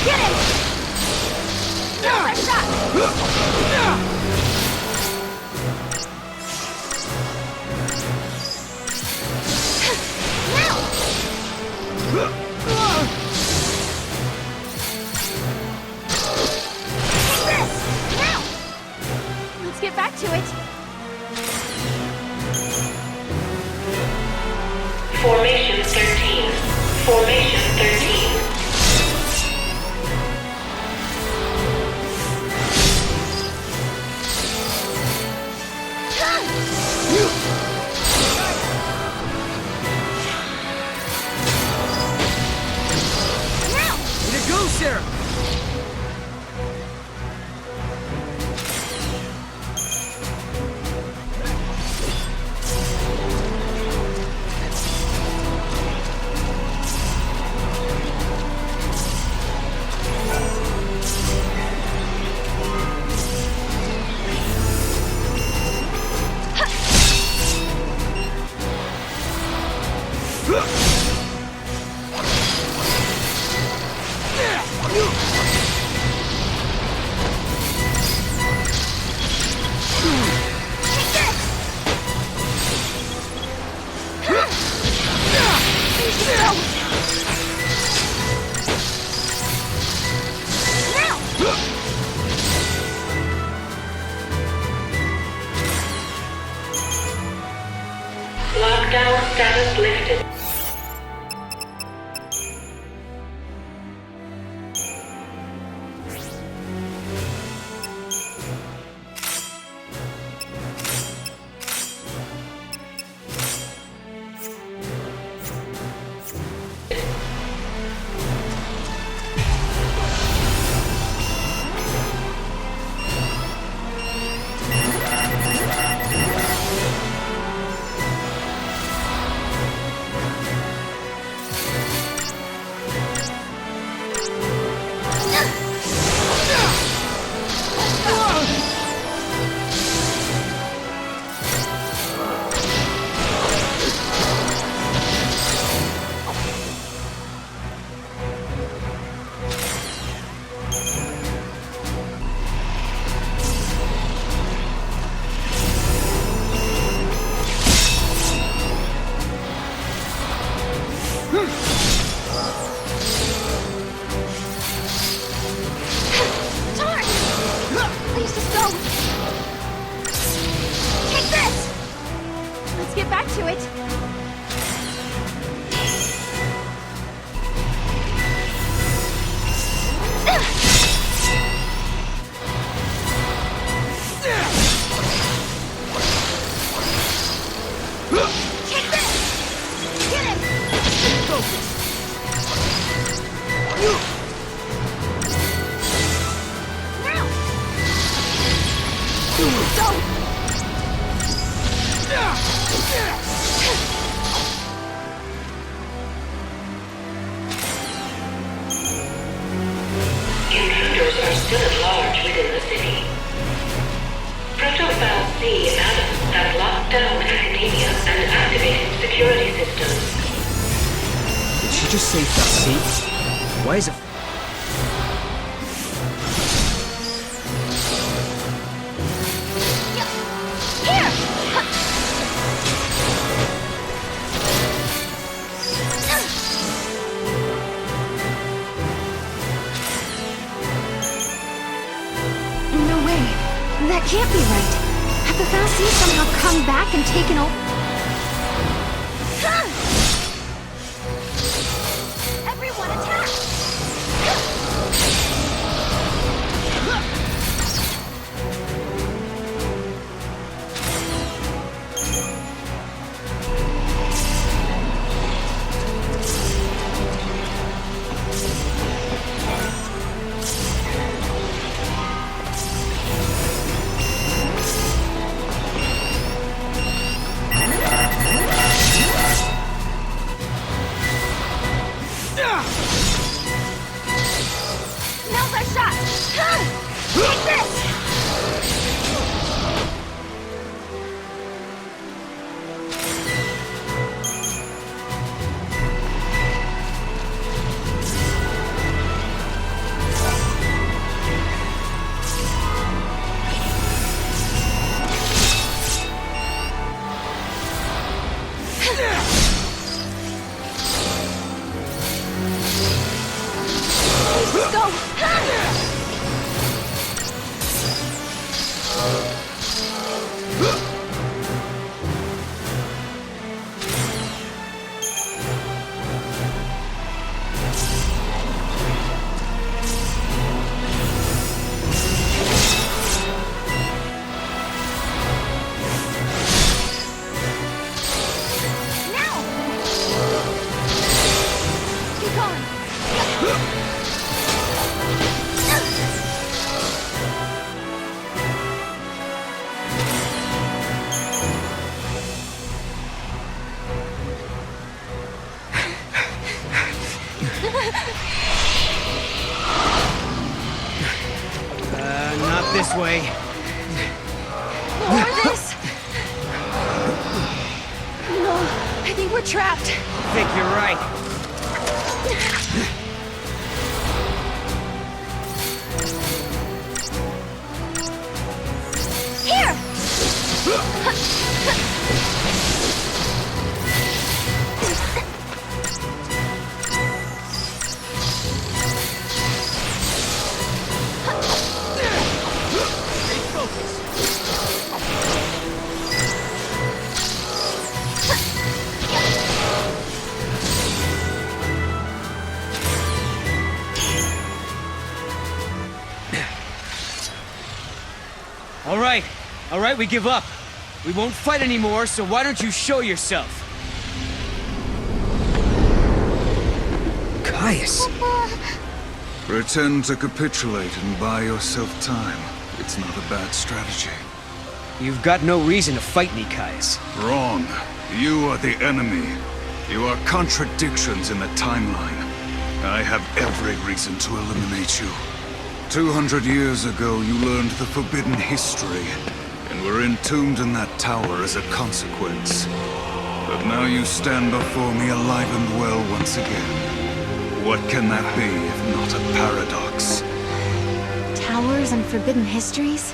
Get him! Now's our shot! Let's get back to it. Formation 13. Formation 13. Way to go, Sarah! Countdown status lifted. Intruders are still at large within the city. Proto-Val-C atoms have locked down academia and activated security systems. Did she just say Val-C? Why is it... That can't be right. Have the Val-C somehow come back and taken over? Everyone attack! Now's our shot! Take this! Not this way. More of this? No, I think we're trapped. I think you're right. right, we give up. We won't fight anymore, so why don't you show yourself? Caius. Pretend to capitulate and buy yourself time. It's not a bad strategy. You've got no reason to fight me, Caius. Wrong. You are the enemy. You are contradictions in the timeline. I have every reason to eliminate you. 200 years ago, you learned the forbidden history, and were entombed in that tower as a consequence. But now you stand before me alive and well once again. What can that be if not a paradox? Towers and forbidden histories?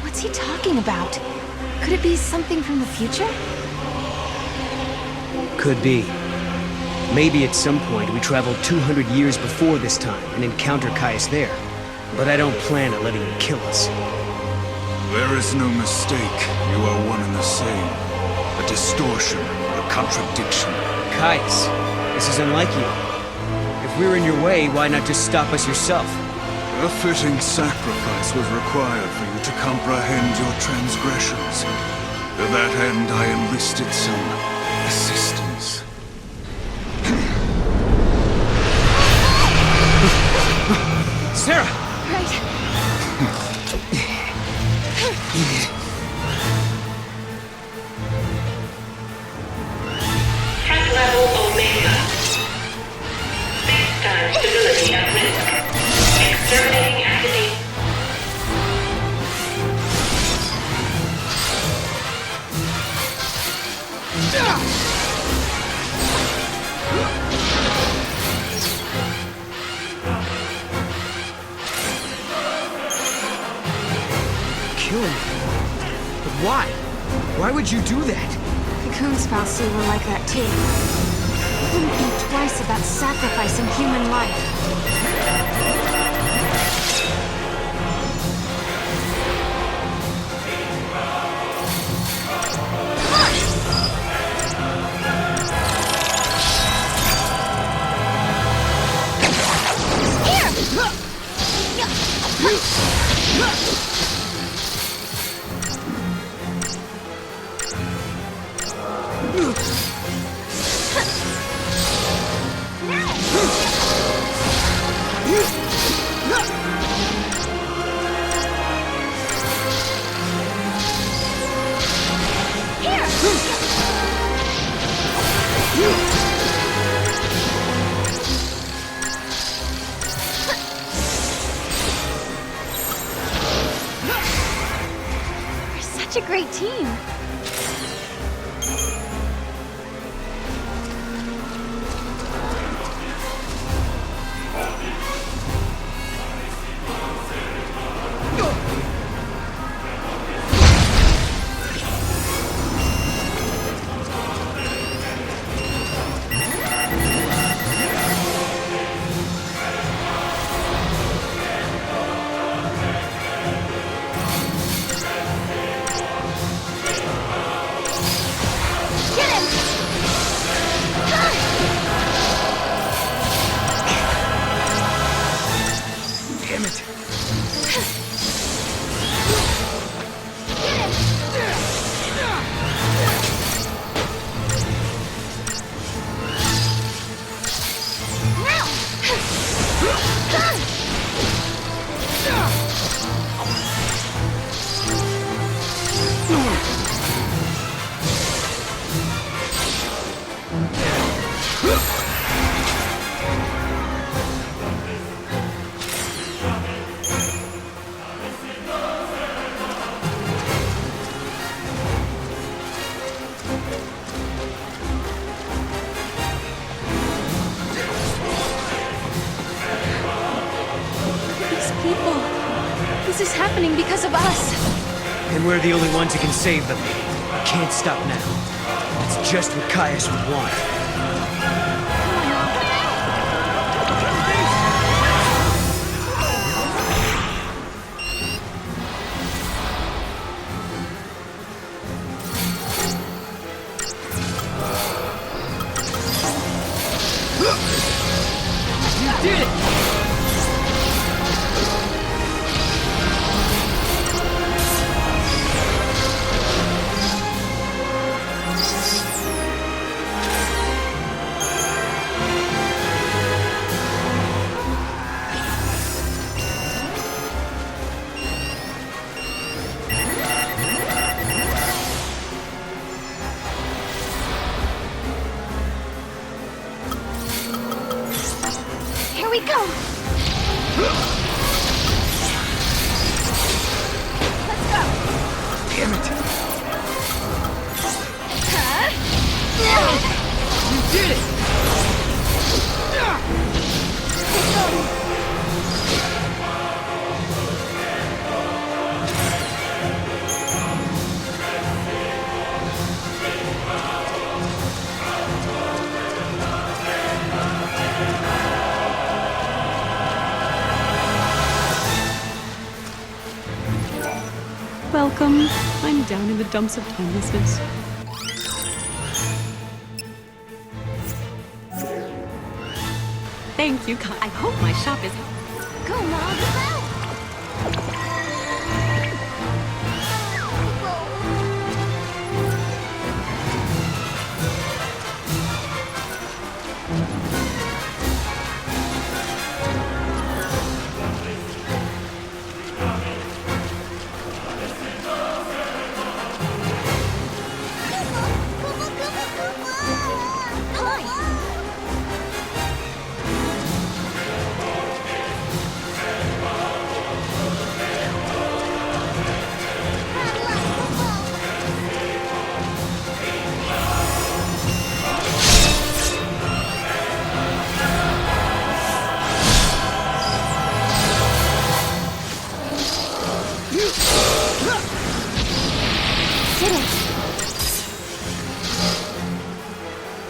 What's he talking about? Could it be something from the future? Could be. Maybe at some point we travel 200 years before this time and encounter Caius there. But I don't plan on letting him kill us. There is no mistake. You are one and the same. A distortion, a contradiction. Caius, this is unlike you. If we're in your way, why not just stop us yourself? A fitting sacrifice was required for you to comprehend your transgressions. To that end, I enlisted some assistance. Sarah! Right. Front level Omega. Space-time stability at risk. Exterminating activity. Kill me? But why? Why would you do that? Cocoon's Fal'Cie were like that too. Wouldn't think twice about sacrificing human life. We're such a great team. Damn it. These people. This is happening because of us. And we're the only ones who can save them. Can't stop now. It's just what Caius would want. You did it! we go! Let's go! Damn it! You did it! Welcome. I'm down in the dumps of timelessness. Thank you, I hope my shop is... Go, Mom, go!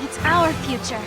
It's our future.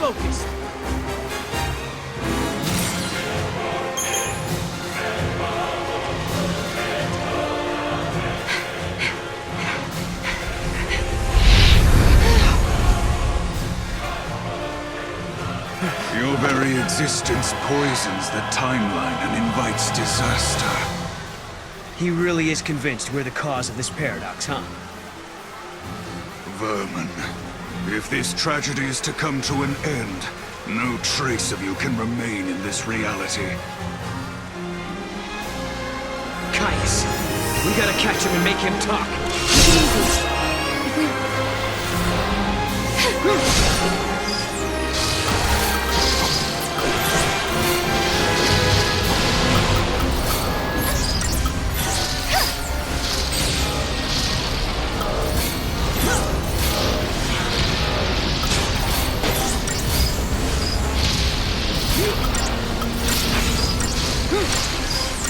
focused. Your very existence poisons the timeline and invites disaster. He really is convinced we're the cause of this paradox, huh? Vermin, if this tragedy is to come to an end, no trace of you can remain in this reality. Caius, we gotta catch him and make him talk.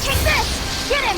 Take this! Get him!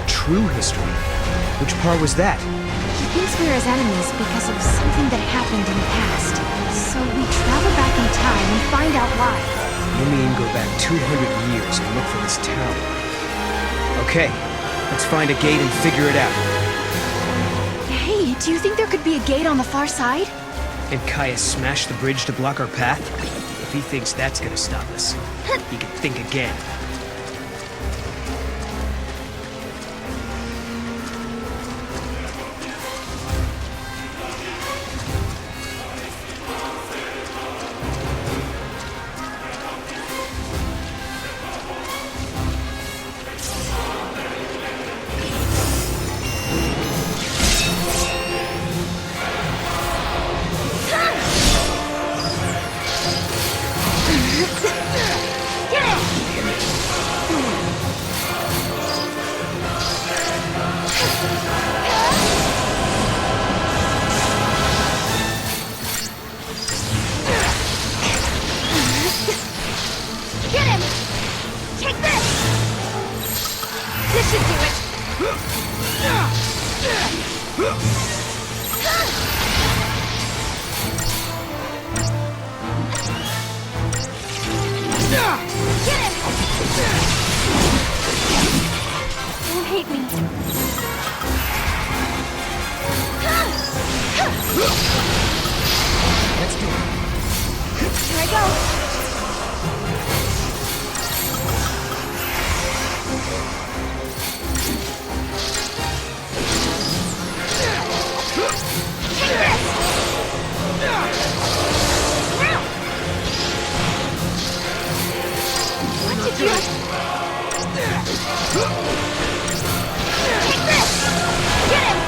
True history? Which part was that? He thinks we're his enemies because of something that happened in the past. So we travel back in time and find out why. You mean go back 200 years and look for this tower? Okay, let's find a gate and figure it out. Hey, do you think there could be a gate on the far side? And Caius smashed the bridge to block our path? If he thinks that's gonna stop us, he can think again. Get him! Take this! This should do it! Get him! Don't hate me. Let's do it. Here I go! What did you... Take this! Get him!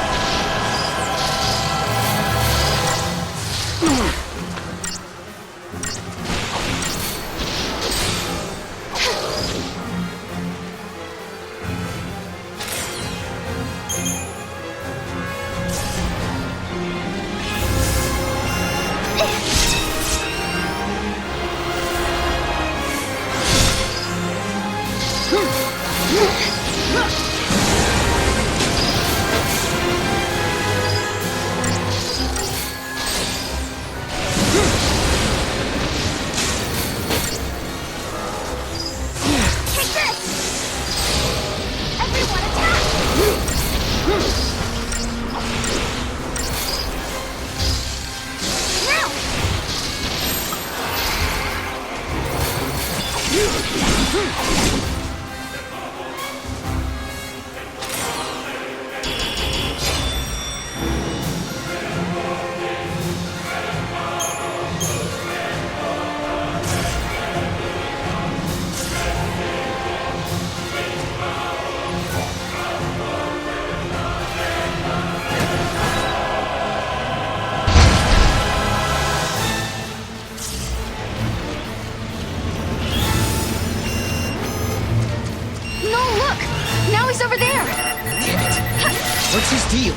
Now he's over there! Damn it! What's his deal?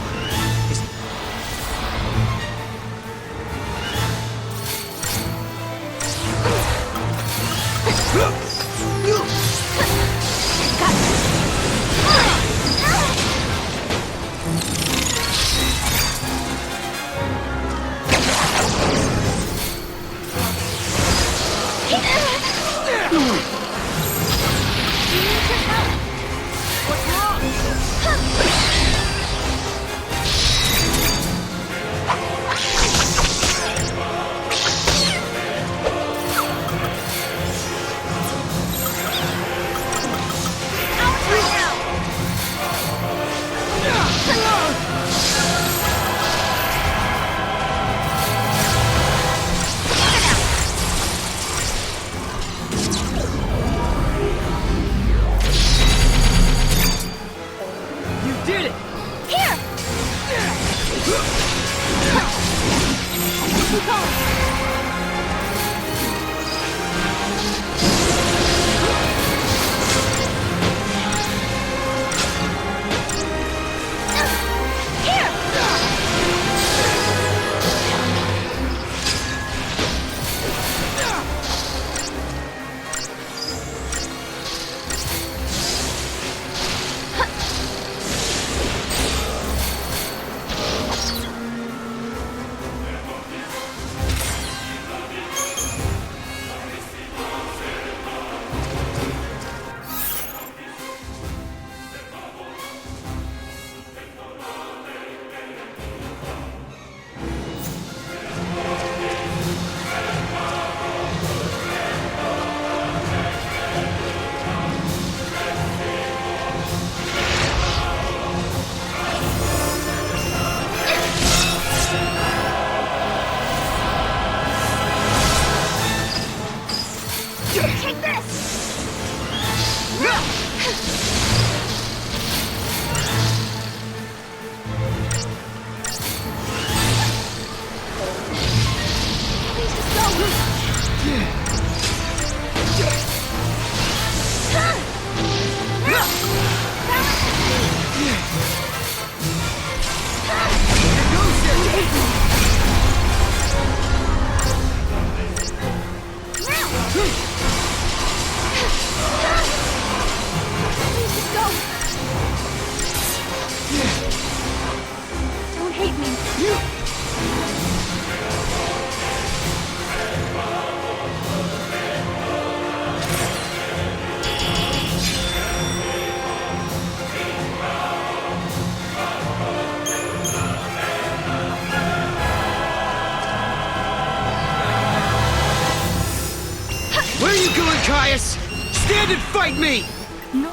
going, Caius? Stand and fight me! No.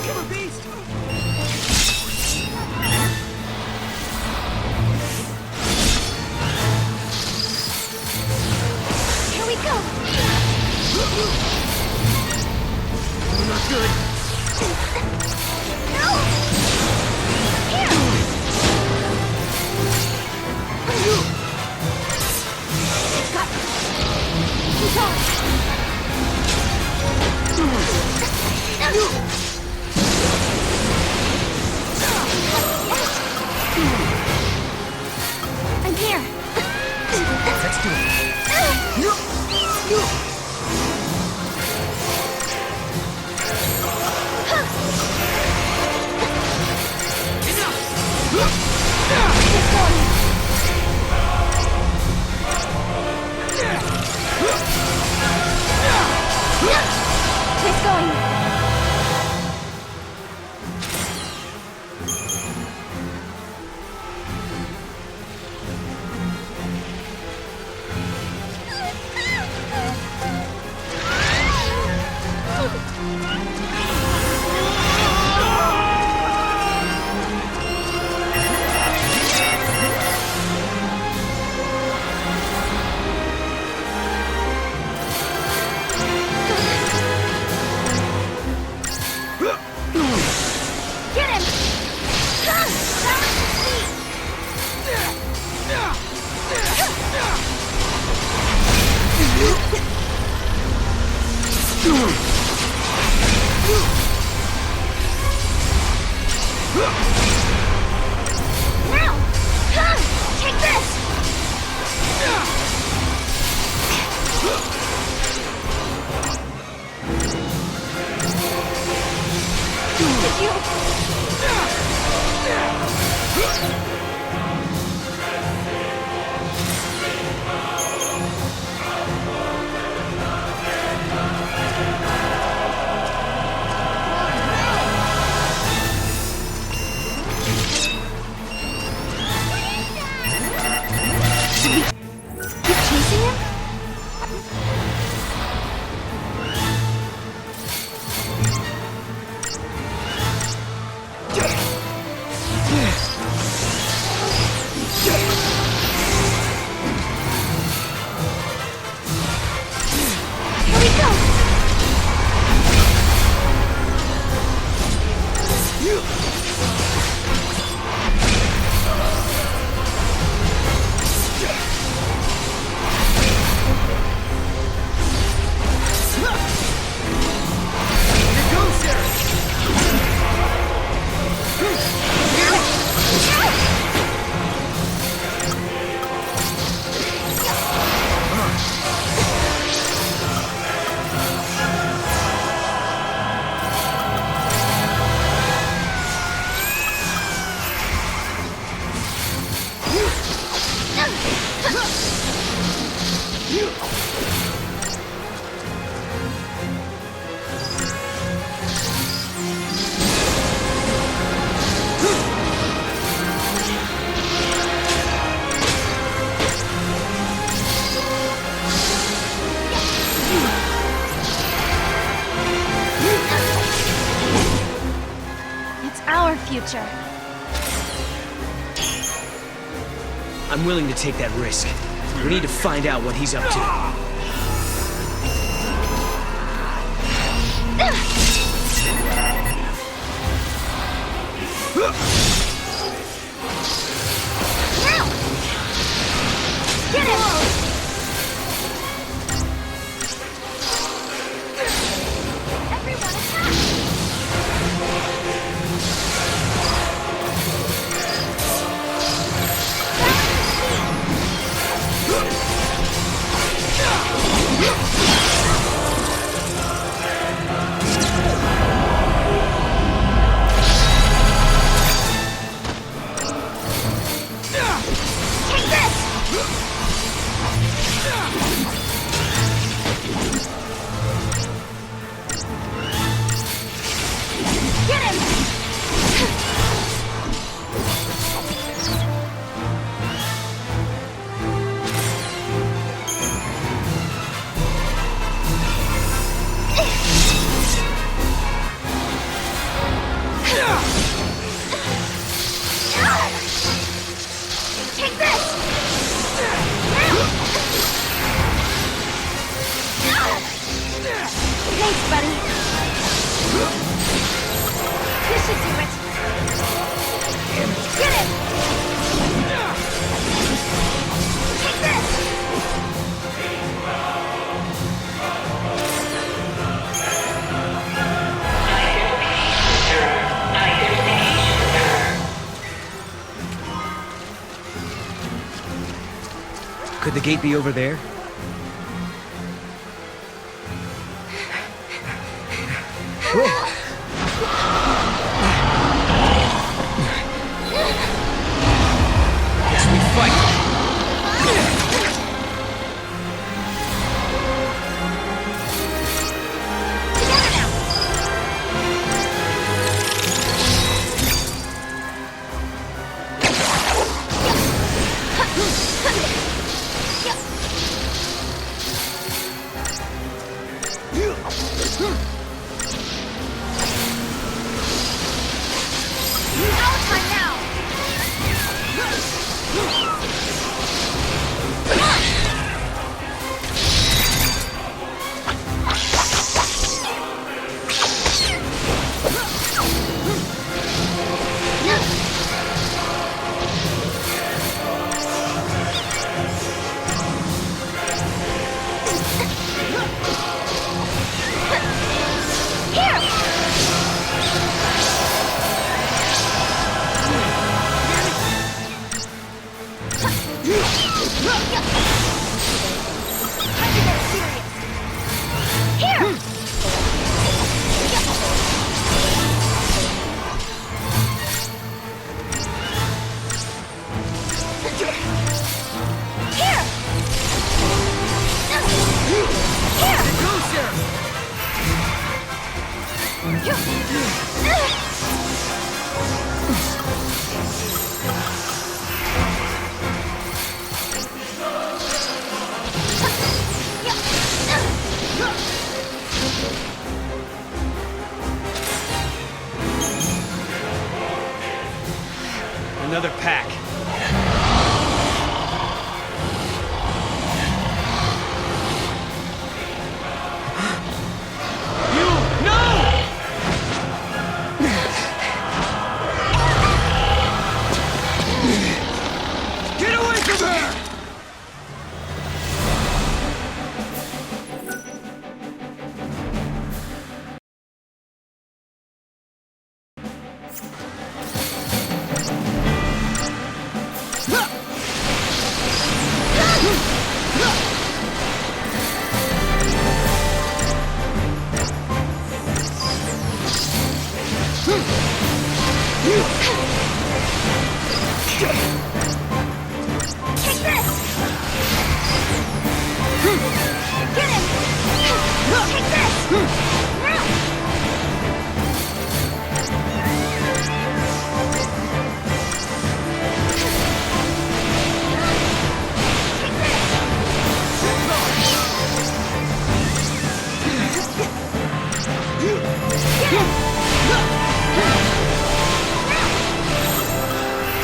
Killer beast! Here we go! Not good. No! Here! Got it! Keep I'm here! Let's do it. It's going! Get him! Now! Take this! Did you... Keep chasing him? Here we go! It's our future. I'm willing to take that risk. We need to find out what he's up to. Get him! Everyone attack! Thanks, buddy. This should do it. Get it! Take this! Could the gate be over there? Guess we fight. Another pack. Get away from her!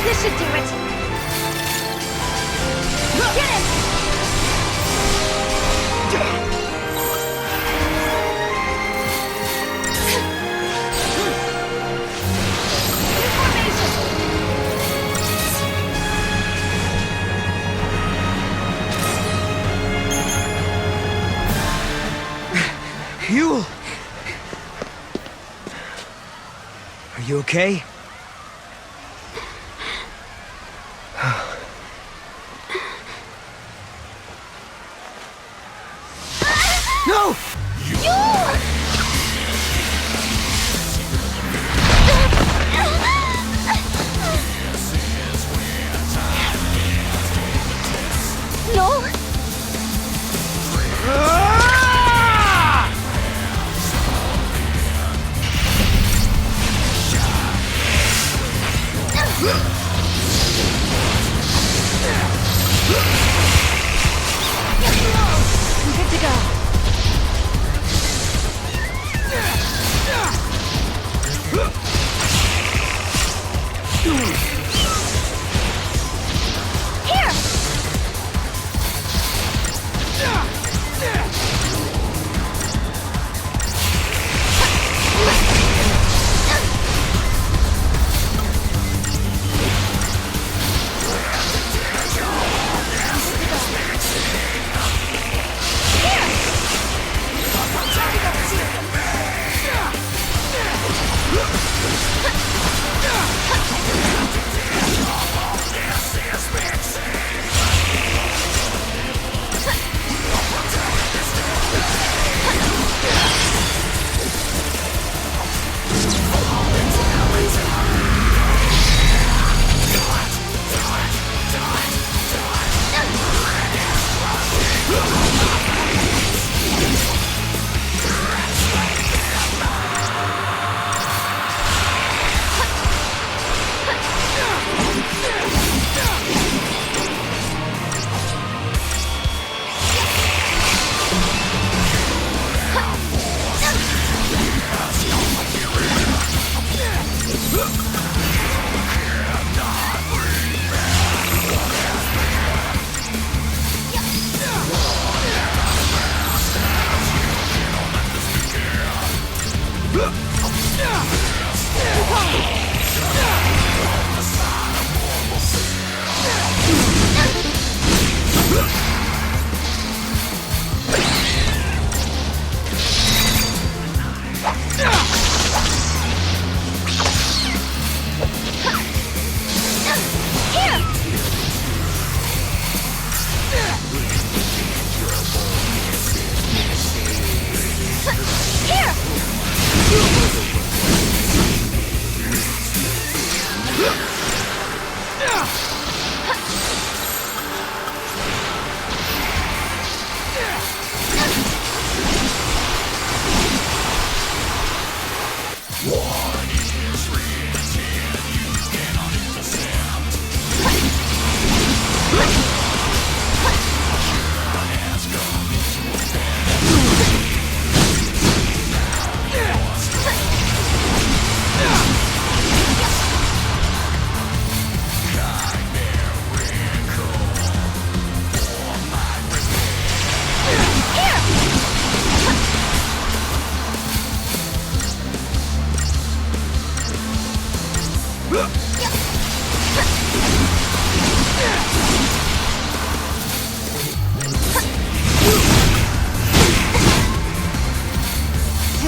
This should do it. Get it! You! Are you okay? No! No!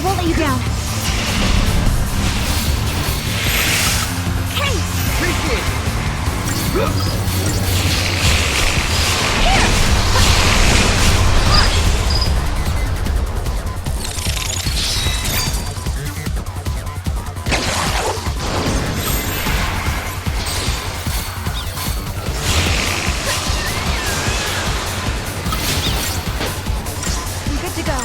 I won't let you down. Hey! Appreciate it. I'm good to go.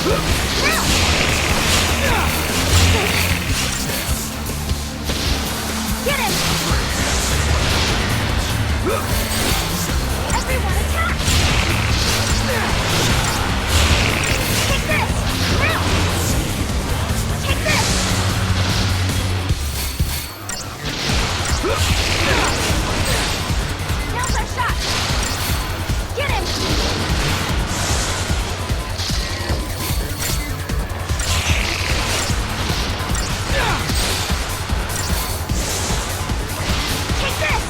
Get him! Everyone attack! Take this! Now! Take this! Now's our shot! Get him! Take this!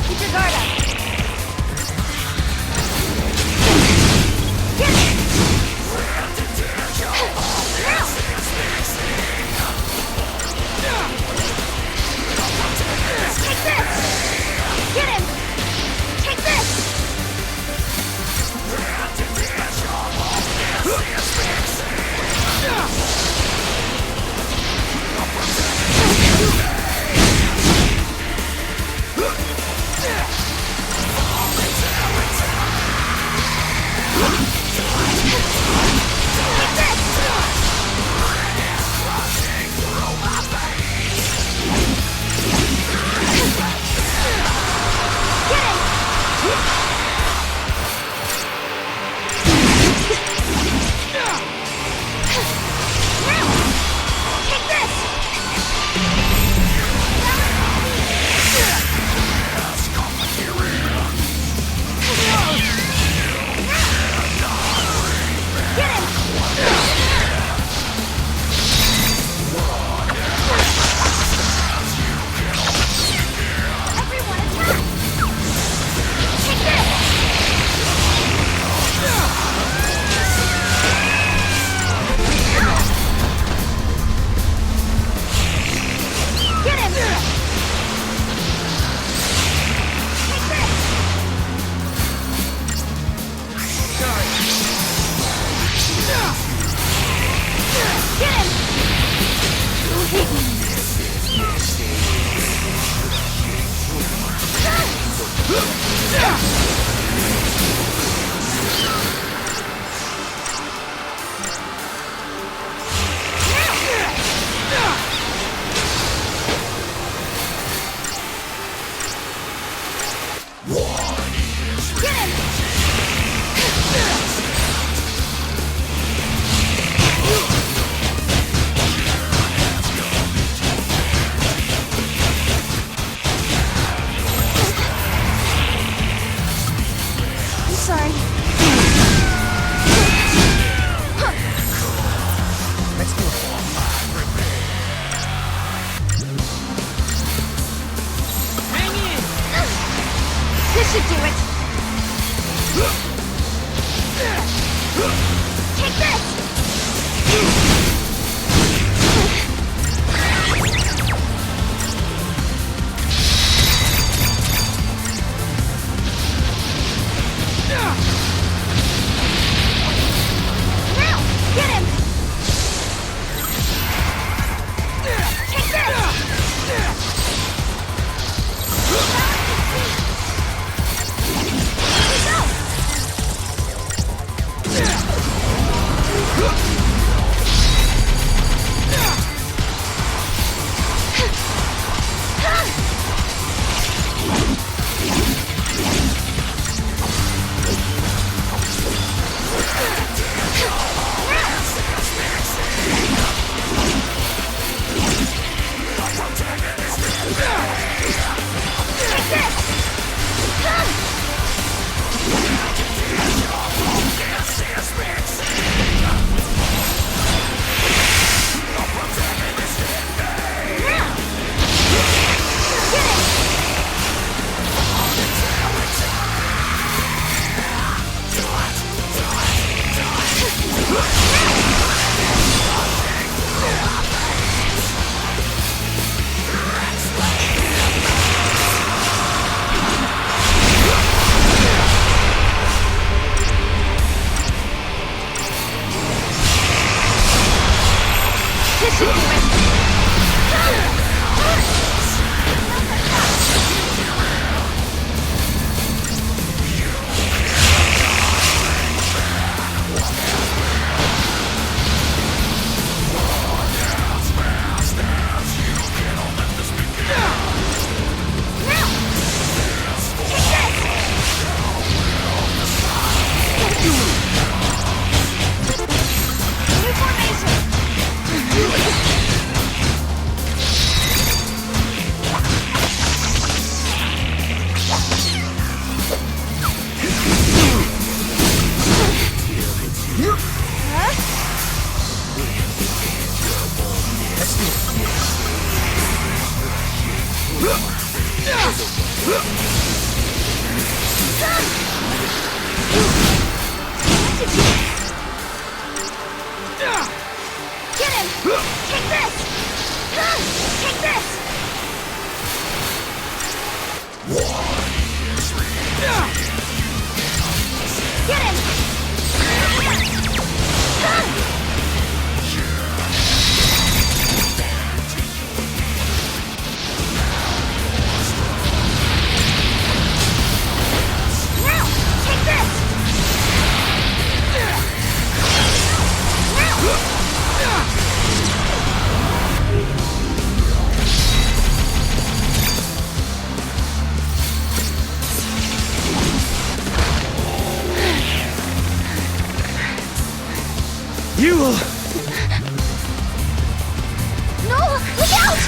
Keep your guard up! Get him! Now! Take this! Get him! Take this! This should do it! Take this! Now! Get him! Take this! New formation! Get him! Take this! Take this! Get him! Now! Take this! You will... No! Look out!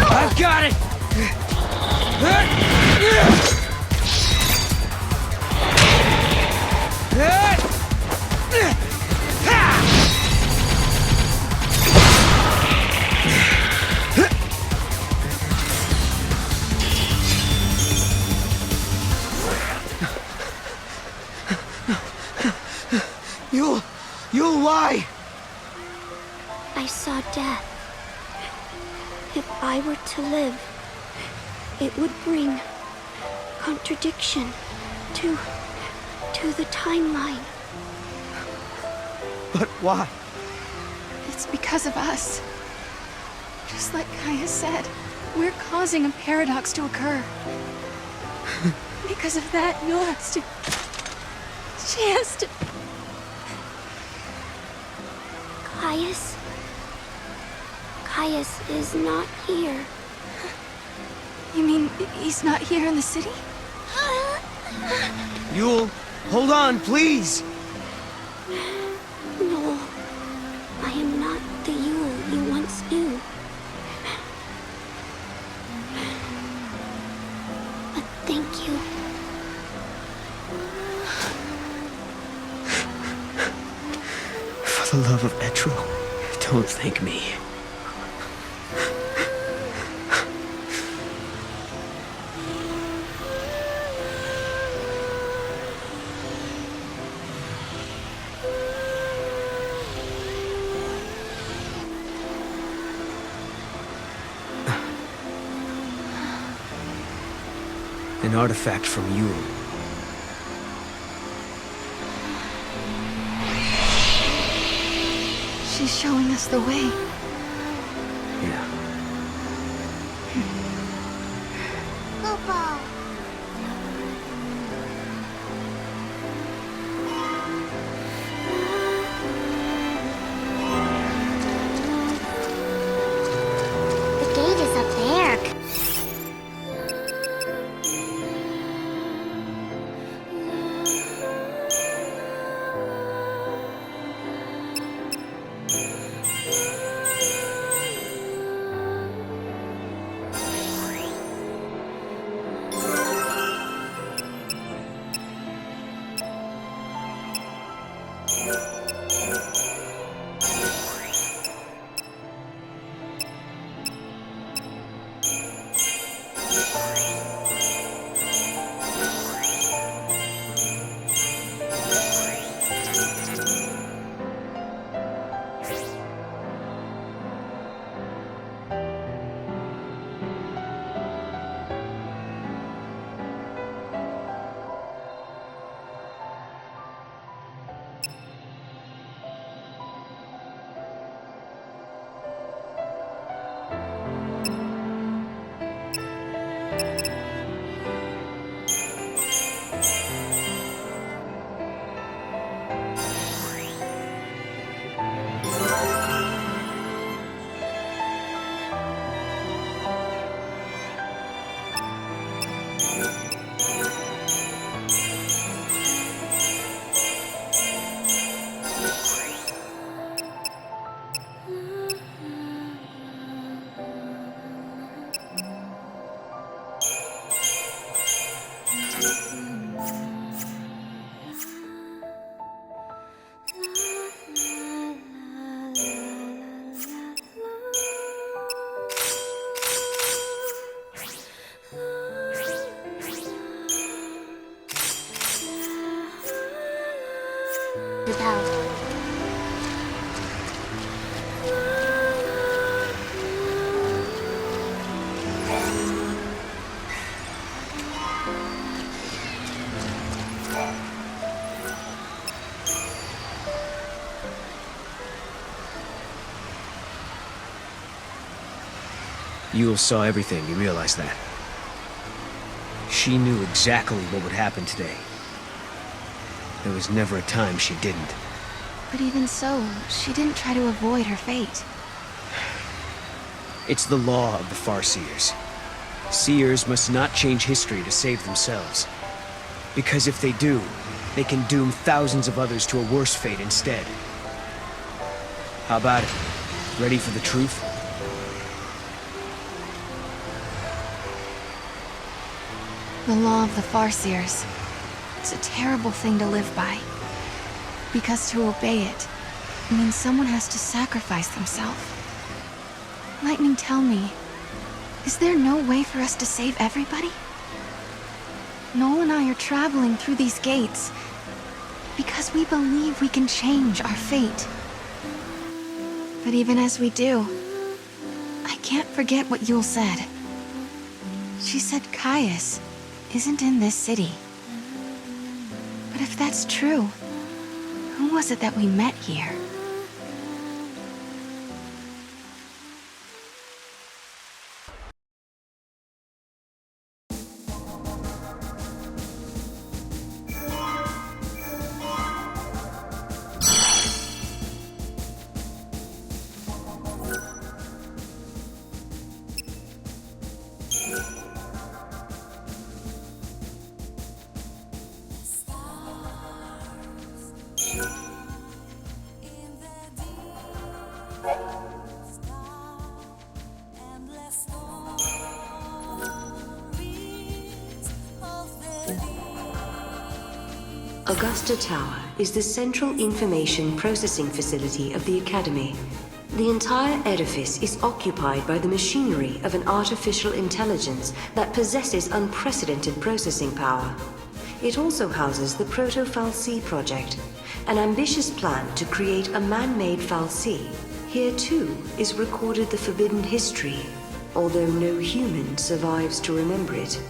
I've got it! You'll lie! I saw death. If I were to live, it would bring contradiction to the timeline. But why? It's because of us. Just like Kaya said, we're causing a paradox to occur. Because of that, Yul has to... She has to... Caius is not here. You mean he's not here in the city? Yul, hold on, please! No, I am not the Yul you once knew. But thank you. For the love of Etro, don't thank me. An artifact from Yul. She's showing us the way. Yeah. Papa. The gate is up there. Without. Yule saw everything, you realize that? She knew exactly what would happen today. There was never a time she didn't. But even so, she didn't try to avoid her fate. It's the law of the Farseers. Seers must not change history to save themselves. Because if they do, they can doom thousands of others to a worse fate instead. How about it? Ready for the truth? The law of the Farseers. It's a terrible thing to live by. Because to obey it means someone has to sacrifice themselves. Lightning, tell me, is there no way for us to save everybody? Noel and I are traveling through these gates because we believe we can change our fate. But even as we do, I can't forget what Yule said. She said Caius isn't in this city. But if that's true, who was it that we met here? Augusta Tower is the central information processing facility of the Academy. The entire edifice is occupied by the machinery of an artificial intelligence that possesses unprecedented processing power. It also houses the Proto-Fal'C project, an ambitious plan to create a man-made Fal'C. Here too is recorded the forbidden history, although no human survives to remember it.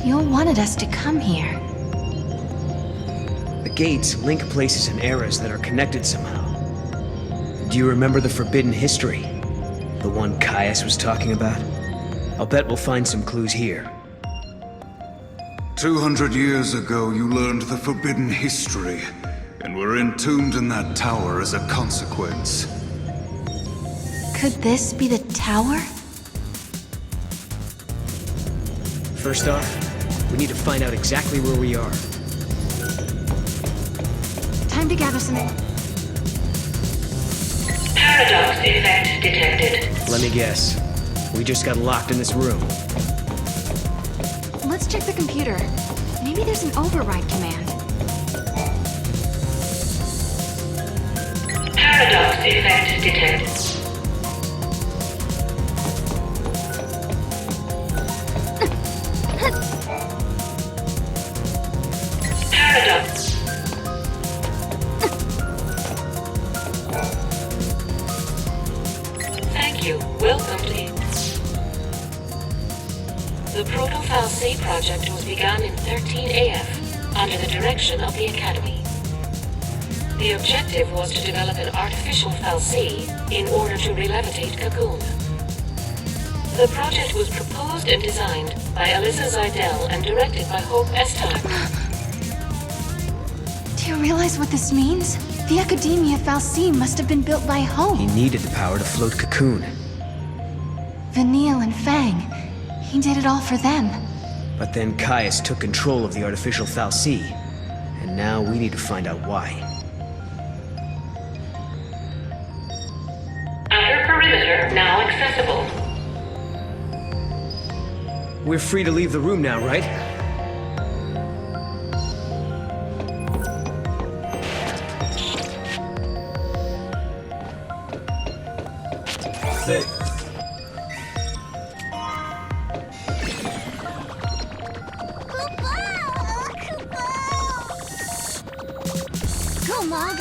Yule wanted us to come here. The gates link places and eras that are connected somehow. Do you remember the forbidden history? The one Caius was talking about? I'll bet we'll find some clues here. 200 years ago, you learned the forbidden history, and were entombed in that tower as a consequence. Could this be the tower? First off, we need to find out exactly where we are. Time to gather some... Paradox effect detected. Let me guess. We just got locked in this room. Let's check the computer. Maybe there's an override command. Paradox effect detected. Paradox. Thank you. Welcome to the Proto-Fal'C project was begun in 13 AF under the direction of the Academy. The objective was to develop an artificial Fal'C in order to relevitate Cocoon. The project was proposed and designed by Alyssa Zidell and directed by Hope Estar. Do you realize what this means? The Academia Fal'C must have been built by Hope. He needed the power to float Cocoon. Vanille and Fang. He did it all for them. But then Caius took control of the artificial Fal'C, And now we need to find out why. Outer perimeter now accessible. We're free to leave the room now, right? Go, Mog!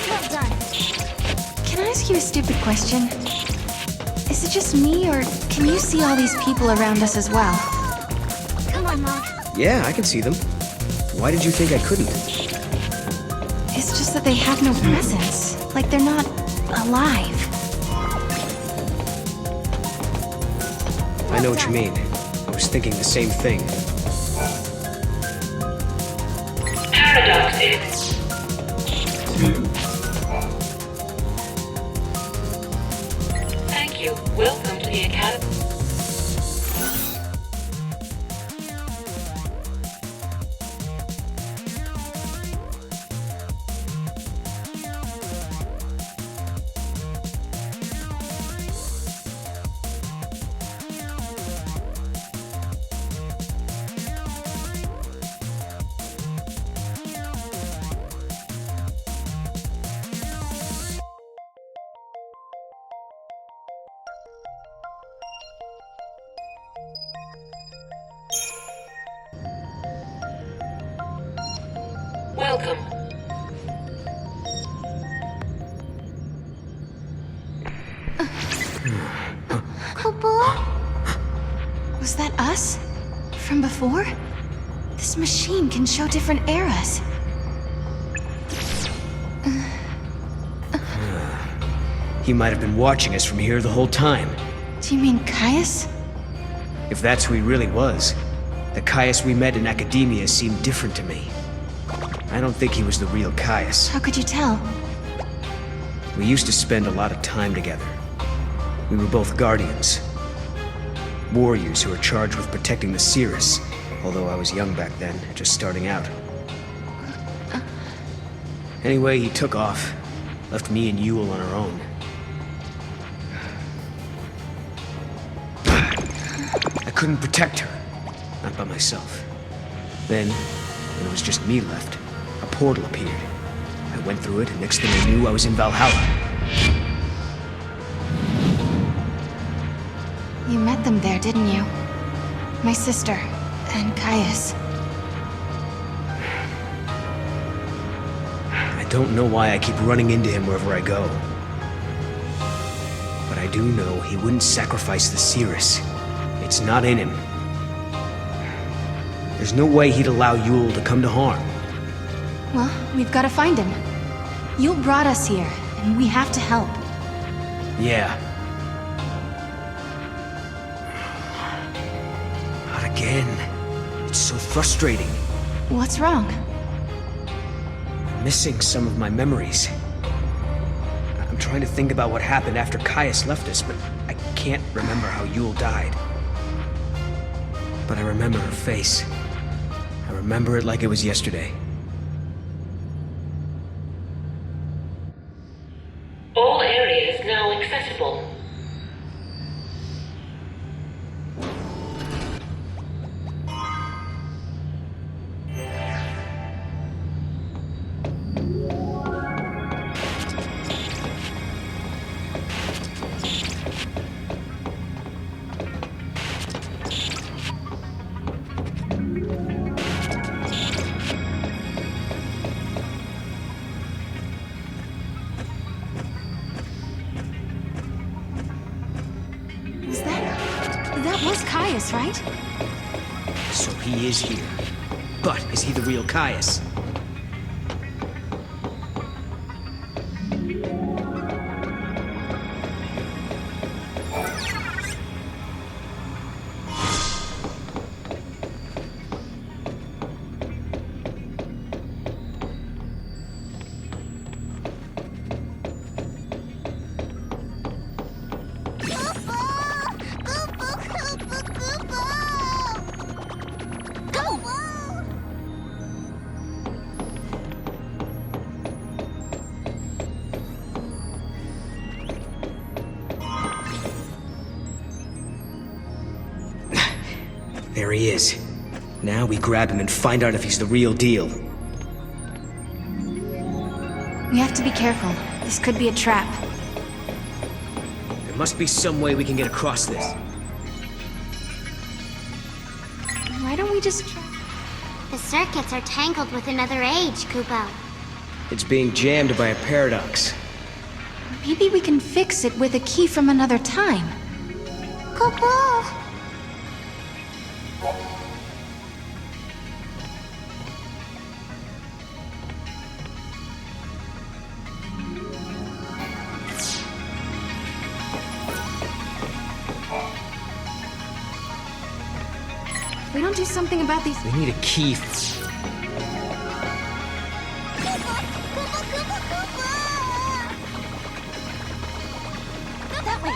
Well done. Can I ask you a stupid question? Is it just me, or can you see all these people around us as well? Come on, Mog. Yeah, I can see them. Why did you think I couldn't? It's just that they have no presence. Like they're not alive. I know what you mean. I was thinking the same thing. Paradox is. Thank you. Welcome to the Academy. Welcome. Was that us? From before? This machine can show different eras. He might have been watching us from here the whole time. Do you mean Caius? If that's who he really was, the Caius we met in academia seemed different to me. I don't think he was the real Caius. How could you tell? We used to spend a lot of time together. We were both guardians. Warriors who were charged with protecting the Cirrus, although I was young back then, just starting out. Anyway, he took off, left me and Yule on our own. I couldn't protect her, not by myself. Then, when it was just me left, a portal appeared. I went through it, and next thing I knew, I was in Valhalla. You met them there, didn't you? My sister, and Caius. I don't know why I keep running into him wherever I go. But I do know he wouldn't sacrifice the Cirrus. It's not in him. There's no way he'd allow Yule to come to harm. Well, we've got to find him. Yule brought us here, and we have to help. Yeah. Not again. It's so frustrating. What's wrong? I'm missing some of my memories. I'm trying to think about what happened after Caius left us, but I can't remember how Yule died. But I remember her face. I remember it like it was yesterday. All areas now accessible. That was Caius, right? So he is here. But is he the real Caius? There he is. Now we grab him and find out if he's the real deal. We have to be careful. This could be a trap. There must be some way we can get across this. Why don't we just try? The circuits are tangled with another age, Kupo. It's being jammed by a paradox. Maybe we can fix it with a key from another time. Kupo! If we don't do something about these... We need a key. That way!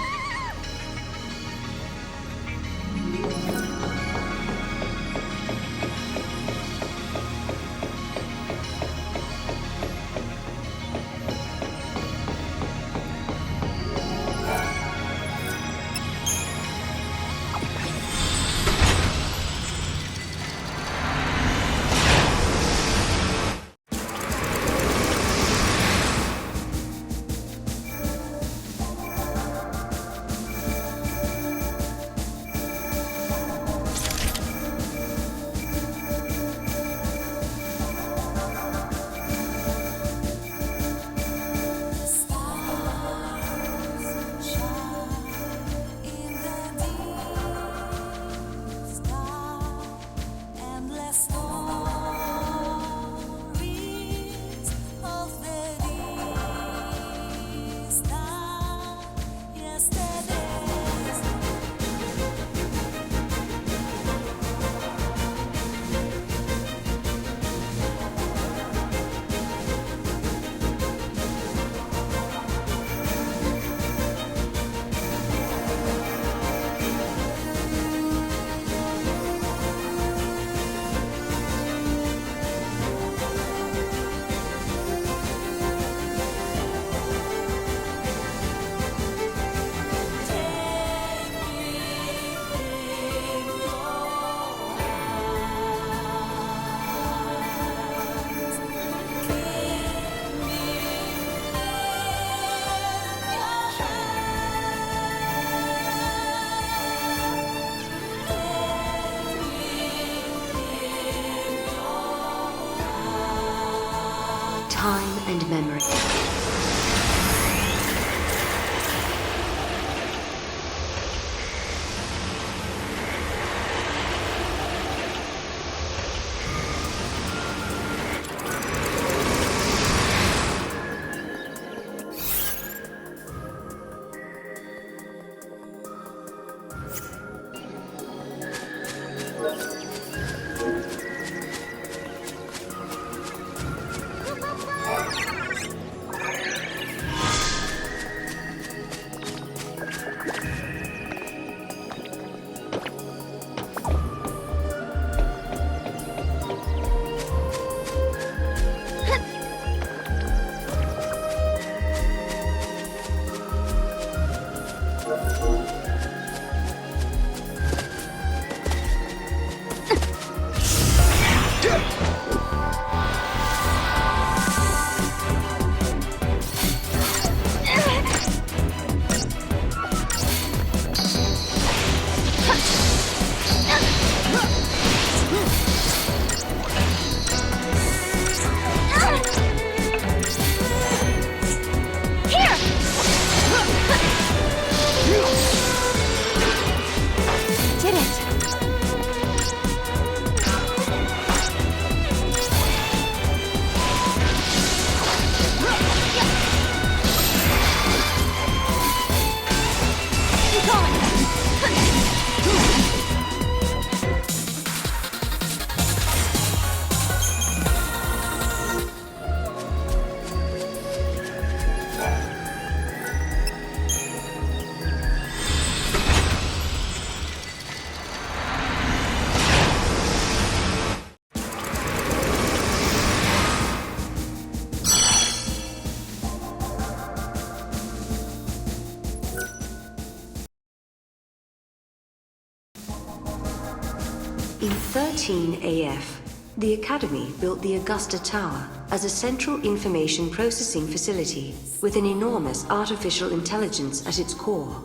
In 13 AF, the Academy built the Augusta Tower as a central information processing facility with an enormous artificial intelligence at its core.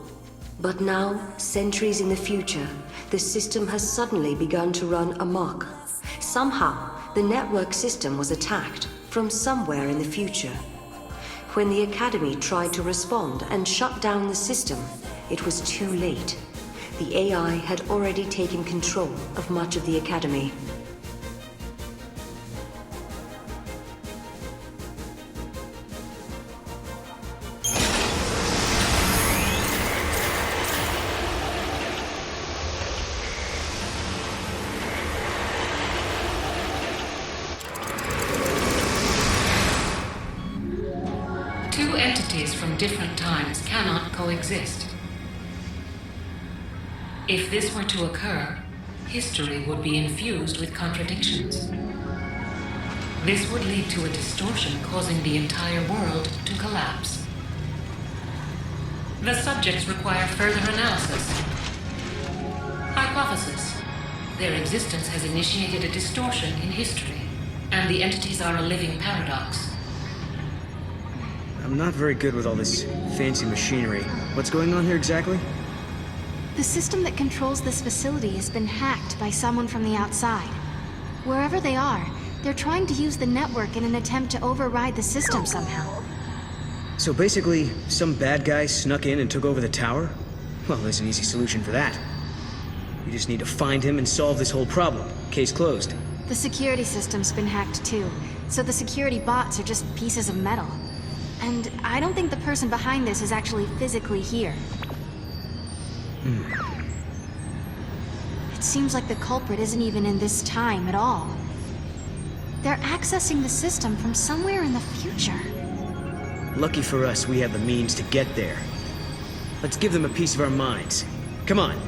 But now, centuries in the future, the system has suddenly begun to run amok. Somehow, the network system was attacked from somewhere in the future. When the Academy tried to respond and shut down the system, it was too late. The AI had already taken control of much of the Academy. Two entities from different times cannot coexist. If this were to occur, history would be infused with contradictions. This would lead to a distortion causing the entire world to collapse. The subjects require further analysis. Hypothesis. Their existence has initiated a distortion in history, and the entities are a living paradox. I'm not very good with all this fancy machinery. What's going on here exactly? The system that controls this facility has been hacked by someone from the outside. Wherever they are, they're trying to use the network in an attempt to override the system somehow. So basically, some bad guy snuck in and took over the tower? Well, there's an easy solution for that. We just need to find him and solve this whole problem. Case closed. The security system's been hacked too, so the security bots are just pieces of metal. And I don't think the person behind this is actually physically here. It seems like the culprit isn't even in this time at all. They're accessing the system from somewhere in the future. Lucky for us, we have the means to get there. Let's give them a piece of our minds. Come on.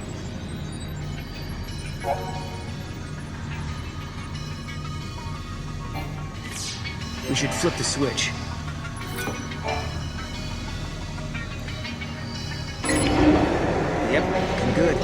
We should flip the switch. Yep, looking good.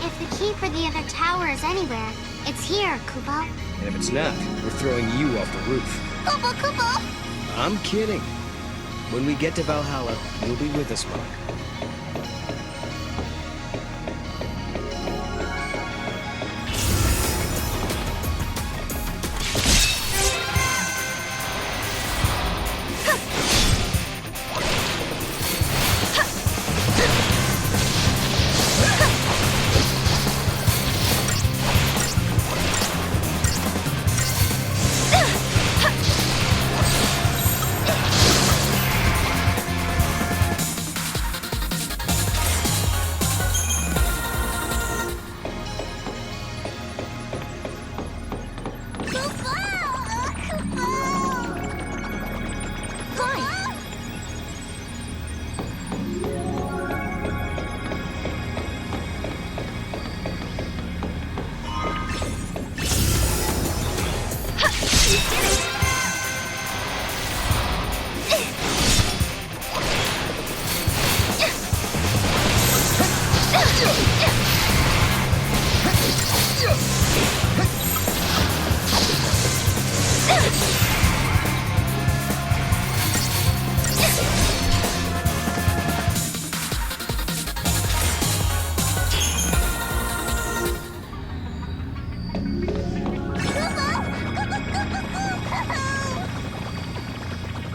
If the key for the other tower is anywhere, it's here, Kupo. And if it's not, we're throwing you off the roof. Kupo, Kupo! I'm kidding. When we get to Valhalla, you'll be with us, Mark.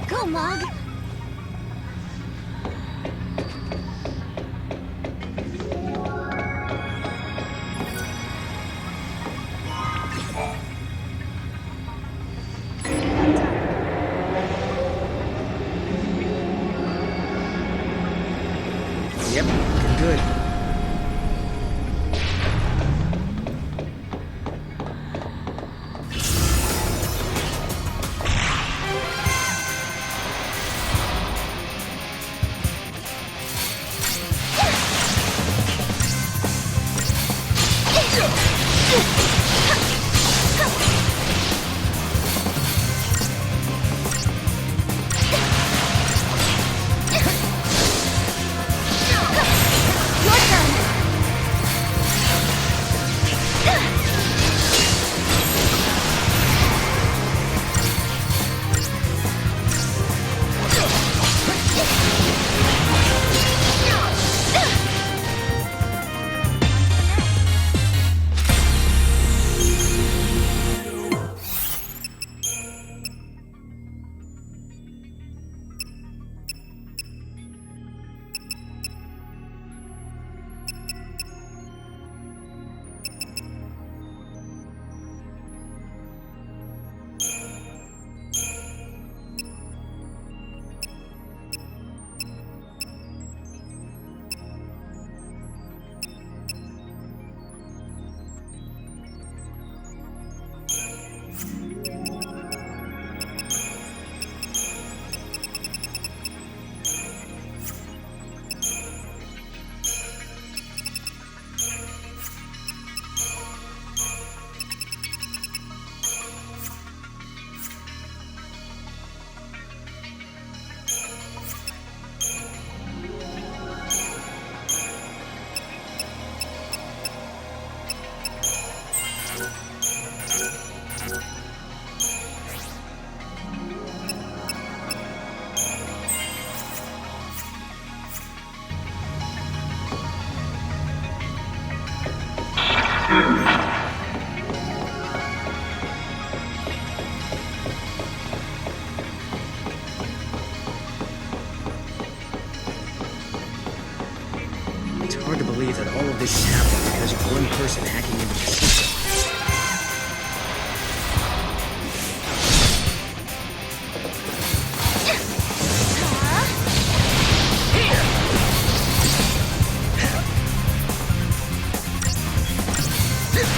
Go, Mog! Yep, looking good. It's hard to believe that all of this is happening because of one person hacking into the system.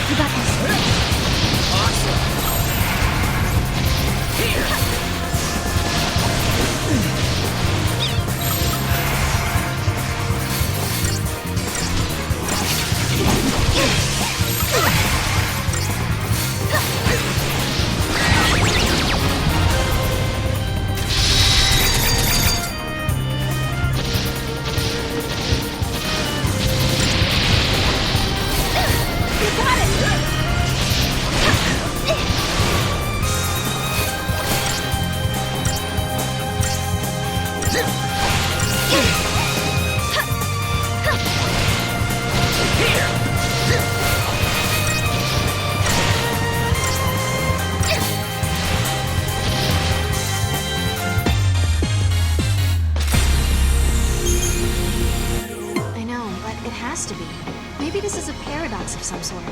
You got this. Awesome. Here. I know, but it has to be. Maybe this is a paradox of some sort.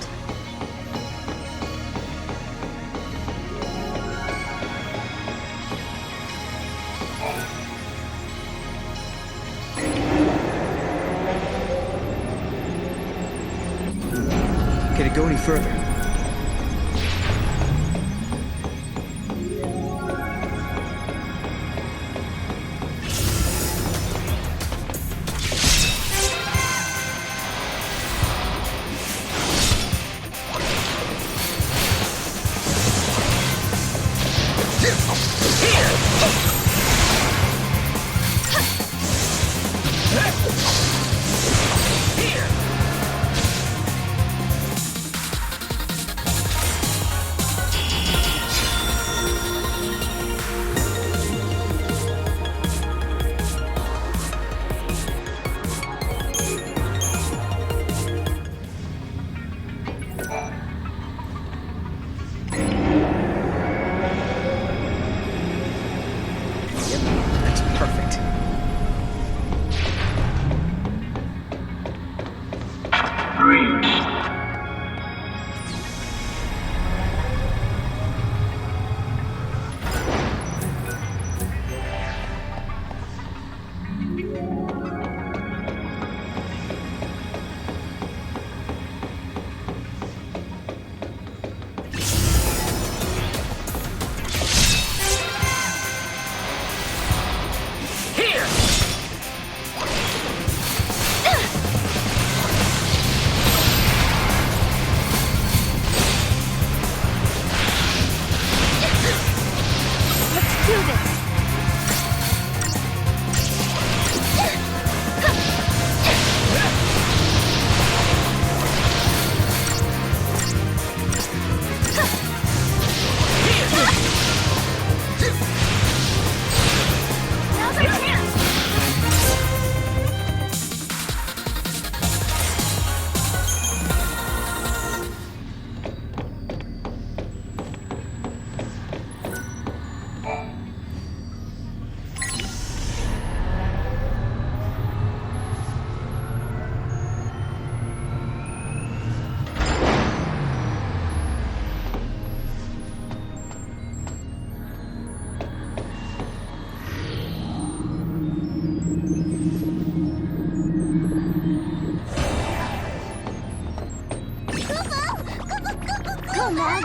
Can it go any further? That's perfect. Let's do this. Now's our chance. Go, Mog.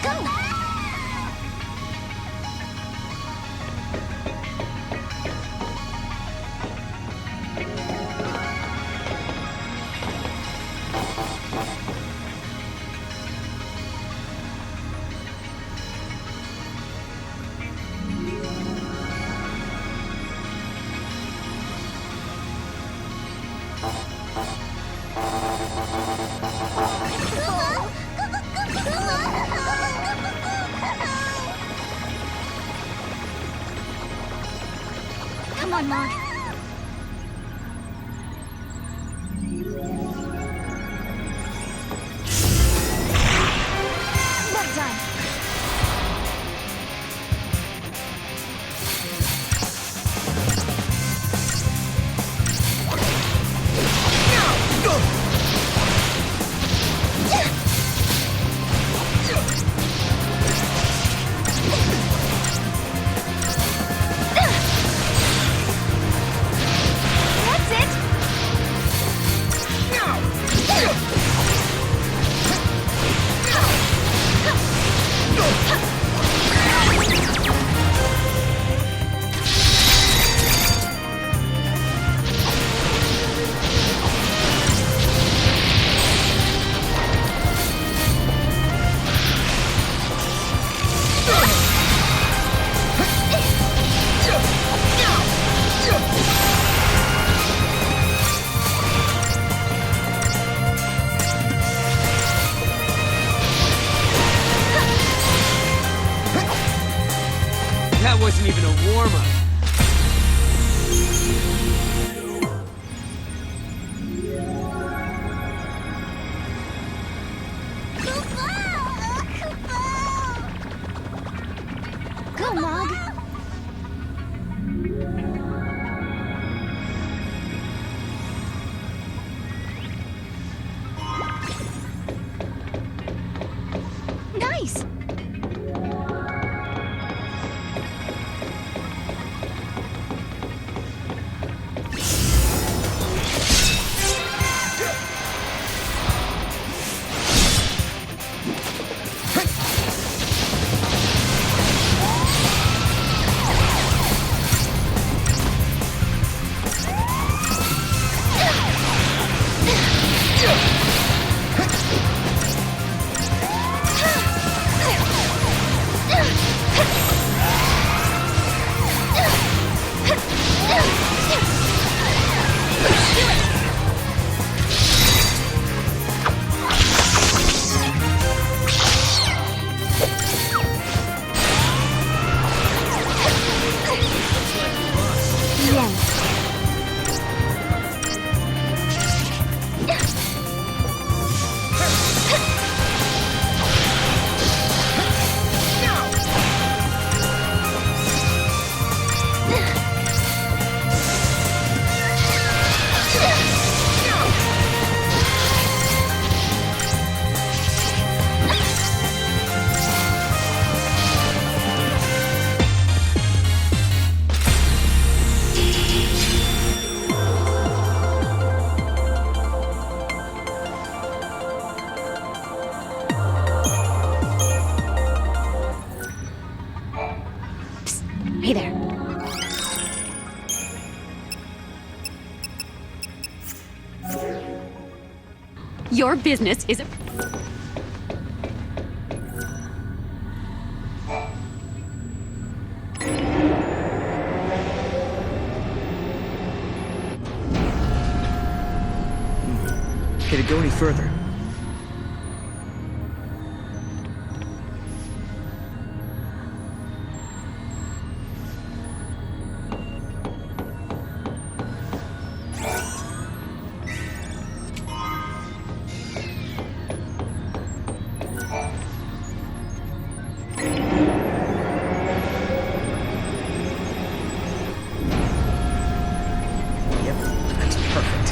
Go! Come on, Mog. Well done. That's it. That wasn't even a warm-up. Go, Mog. Nice. Hey there. Your business is... Can it go any further? Yep, that's perfect.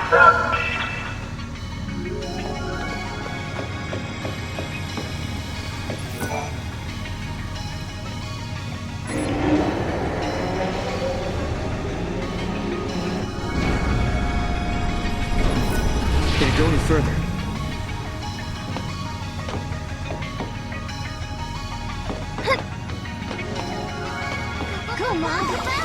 Can it go any further? Come on, come out!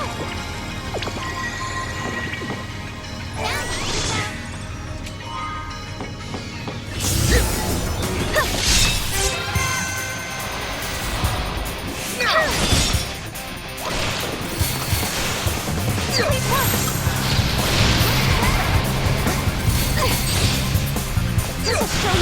This'll show you!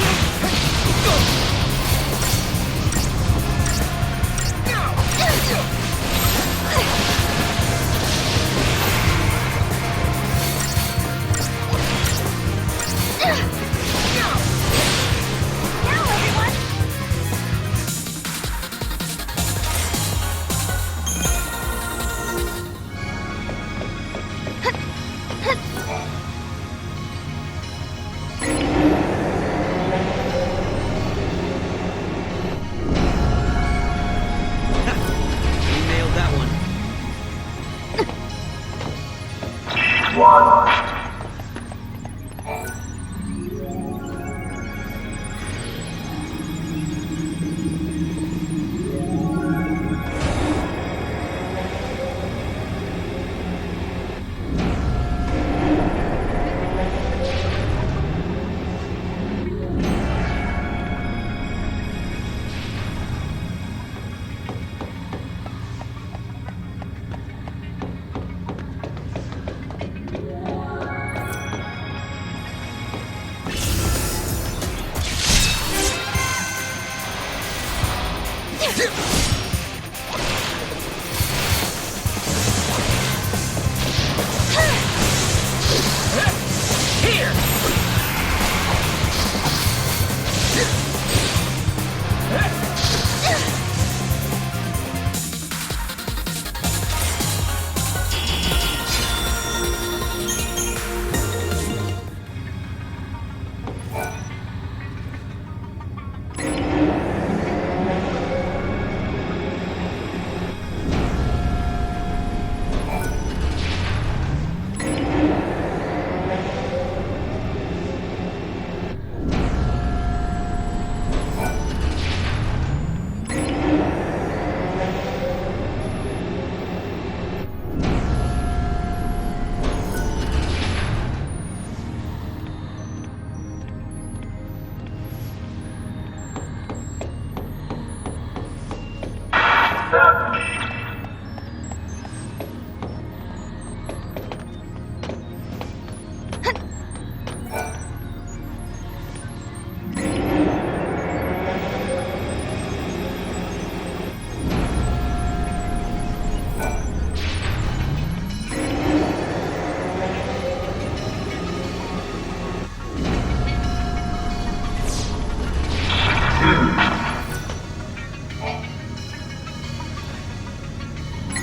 We nailed that one.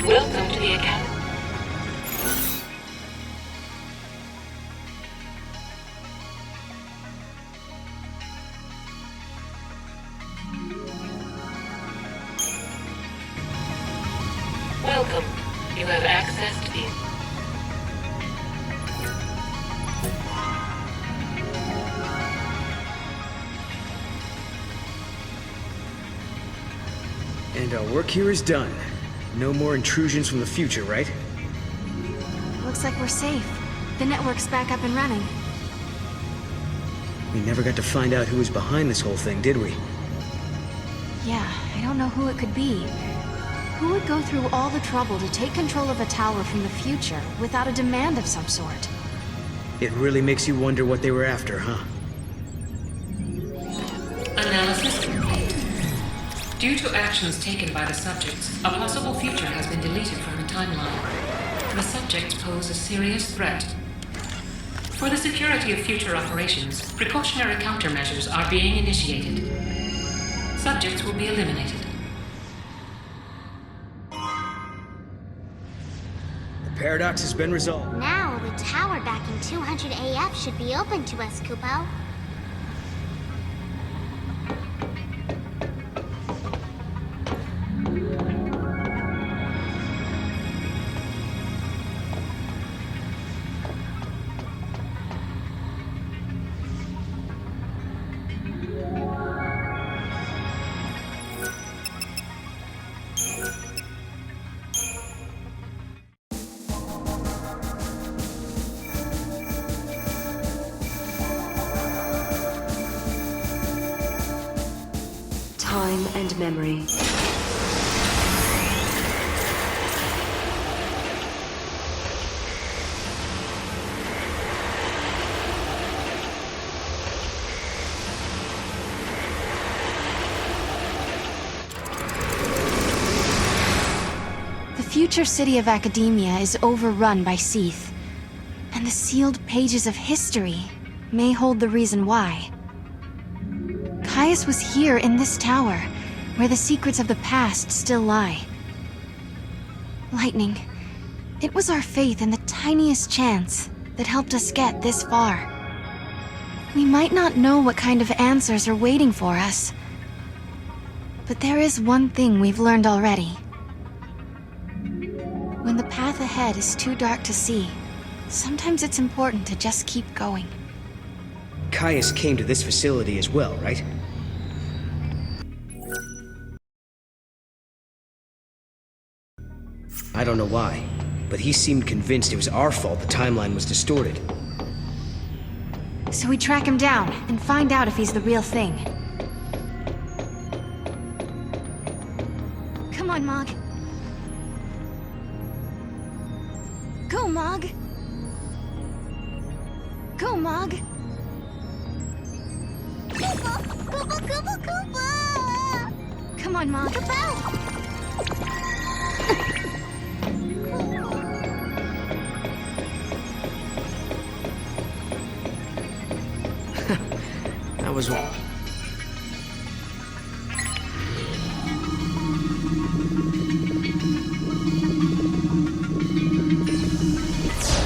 Welcome to the Academy. Welcome. You have access to the... And our work here is done. No more intrusions from the future, right? Looks like we're safe. The network's back up and running. We never got to find out who was behind this whole thing, did we? Yeah, I don't know who it could be. Who would go through all the trouble to take control of a tower from the future without a demand of some sort? It really makes you wonder what they were after, huh? Analysis complete. Due to actions taken by the subjects, a possible future has been deleted from the timeline. The subjects pose a serious threat. For the security of future operations, precautionary countermeasures are being initiated. Subjects will be eliminated. The paradox has been resolved. Now the tower back in 200 XIII-200 AF should be open to us, Kupo. Time and memory. The future city of Academia is overrun by Seath, and the sealed pages of history may hold the reason why. Caius was here in this tower, where the secrets of the past still lie. Lightning, it was our faith in the tiniest chance that helped us get this far. We might not know what kind of answers are waiting for us, but there is one thing we've learned already. When the path ahead is too dark to see, sometimes it's important to just keep going. Caius came to this facility as well, right? I don't know why, but he seemed convinced it was our fault the timeline was distorted. So we track him down and find out if he's the real thing. Come on, Mog. Go, Mog. Go, Mog. Come on, Mog. That was wrong.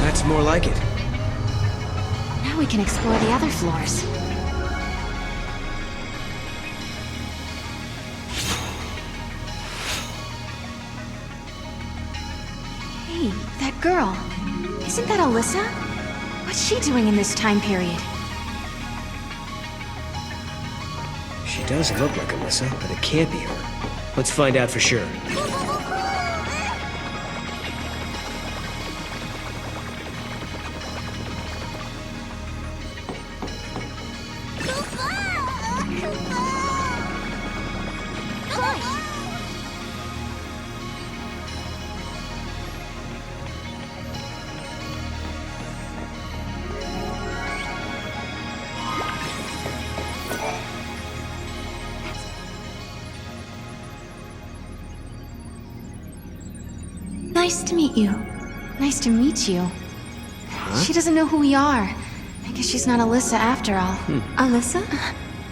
That's more like it. Now we can explore the other floors. Hey, that girl. Isn't that Alyssa? What's she doing in this time period? She does look like Alyssa, but it can't be her. Let's find out for sure. Nice to meet you. Nice to meet you. Huh? She doesn't know who we are. I guess she's not Alyssa after all. Alyssa?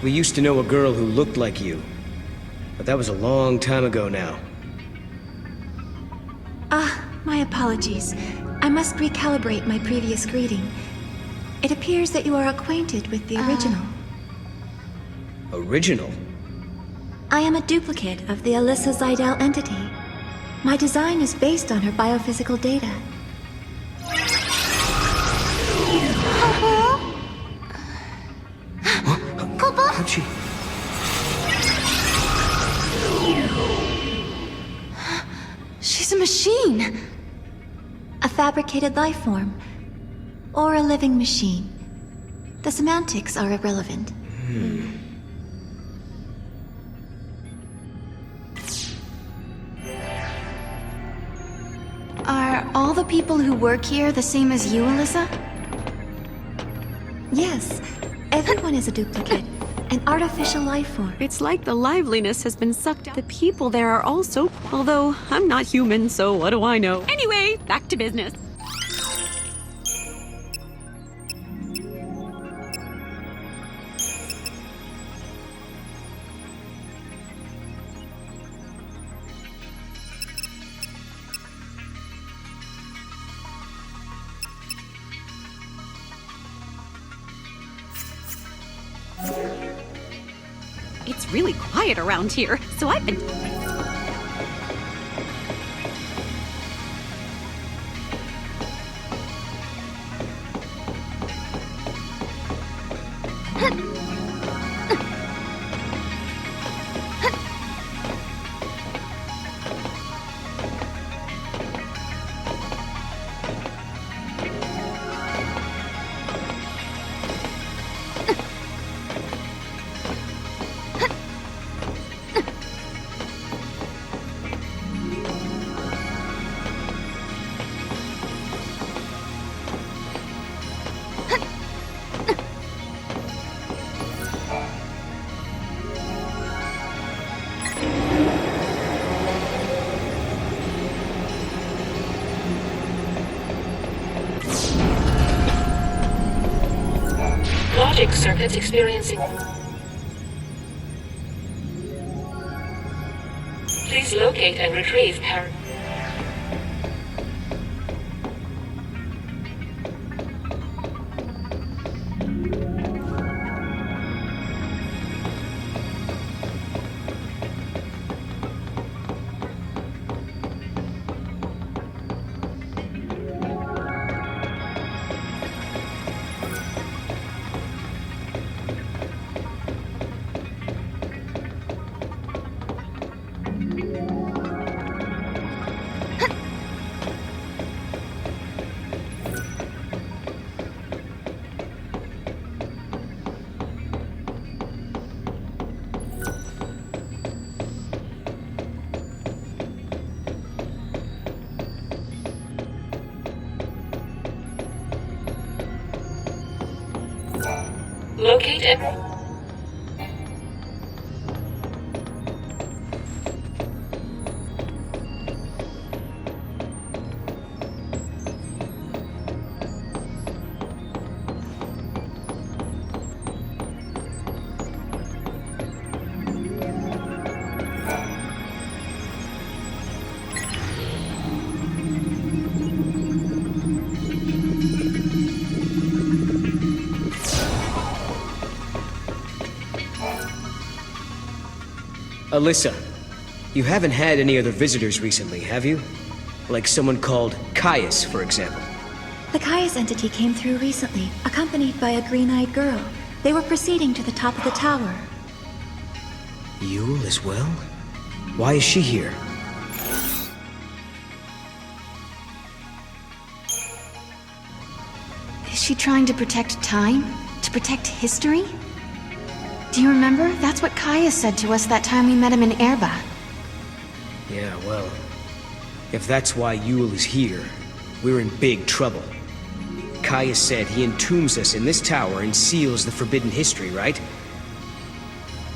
We used to know a girl who looked like you. But that was a long time ago now. My apologies. I must recalibrate my previous greeting. It appears that you are acquainted with the original. Original? I am a duplicate of the Alyssa Zidell entity. My design is based on her biophysical data. How'd she... She's a machine! A fabricated life form. Or a living machine. The semantics are irrelevant. Are all the people who work here the same as you, Alyssa? Yes. Everyone is a duplicate. An artificial life form. It's like the liveliness has been sucked out. The people there are also... Although, I'm not human, so what do I know? Anyway, back to business. It's really quiet around here, so I've been... Logic circuits experiencing... Please locate and retrieve Locate and... Alyssa, you haven't had any other visitors recently, have you? Like someone called Caius, for example. The Caius entity came through recently, accompanied by a green-eyed girl. They were proceeding to the top of the tower. Yule as well? Why is she here? Is she trying to protect time? To protect history? Do you remember? That's what Caius said to us that time we met him in Erba. Yeah, well... if that's why Yule is here, we're in big trouble. Caius said he entombs us in this tower and seals the forbidden history, right?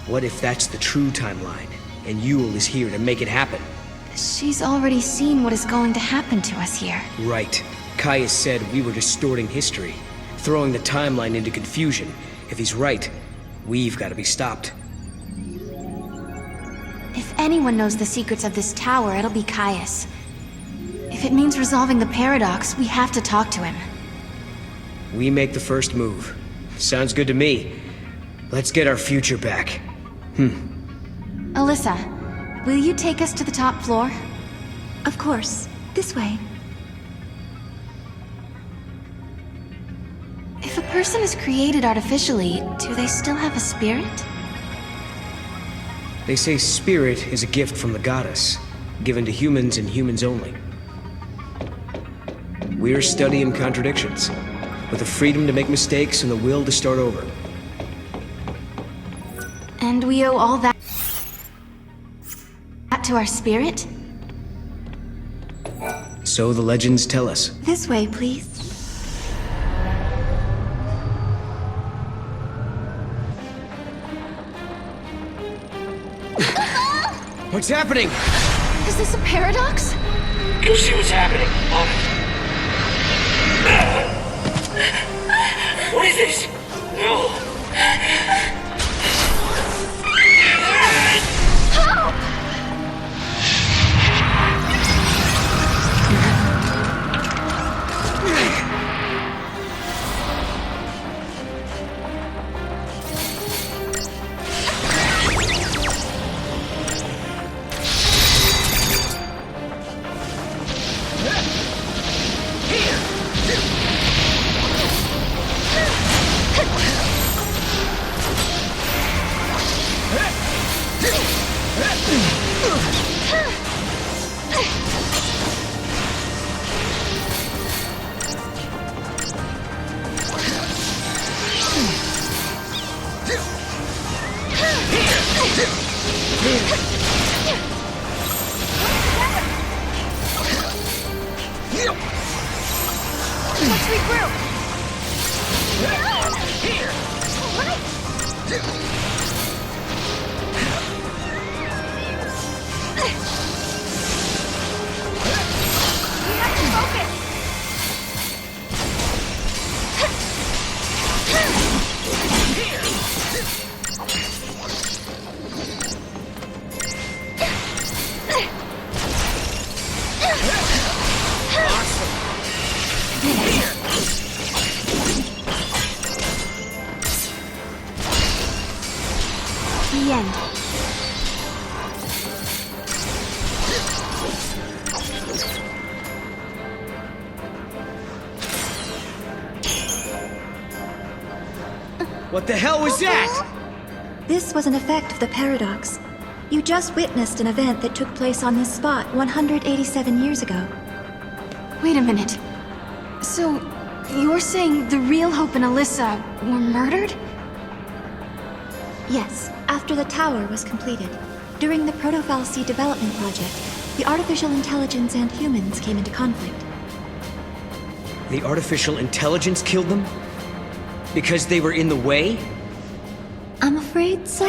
What if that's the true timeline, and Yule is here to make it happen? She's already seen what is going to happen to us here. Right. Caius said we were distorting history, throwing the timeline into confusion. If he's right, we've got to be stopped. If anyone knows the secrets of this tower, it'll be Caius. If it means resolving the paradox, we have to talk to him. We make the first move. Sounds good to me. Let's get our future back. Alyssa, will you take us to the top floor? Of course. This way. If a person is created artificially, do they still have a spirit? They say spirit is a gift from the goddess, given to humans and humans only. We're studying contradictions, with the freedom to make mistakes and the will to start over. And we owe all that to our spirit? So the legends tell us. This way, please. What's happening? Is this a paradox? Go see what's happening. What is this? No. Help! end. What the hell was that? This was an effect of the paradox. You just witnessed an event that took place on this spot 187 years ago. Wait a minute. So, you're saying the real Hope and Alyssa were murdered? Yes, after the tower was completed. During the Proto-Fal'C development project, the artificial intelligence and humans came into conflict. The artificial intelligence killed them? Because they were in the way? I'm afraid so.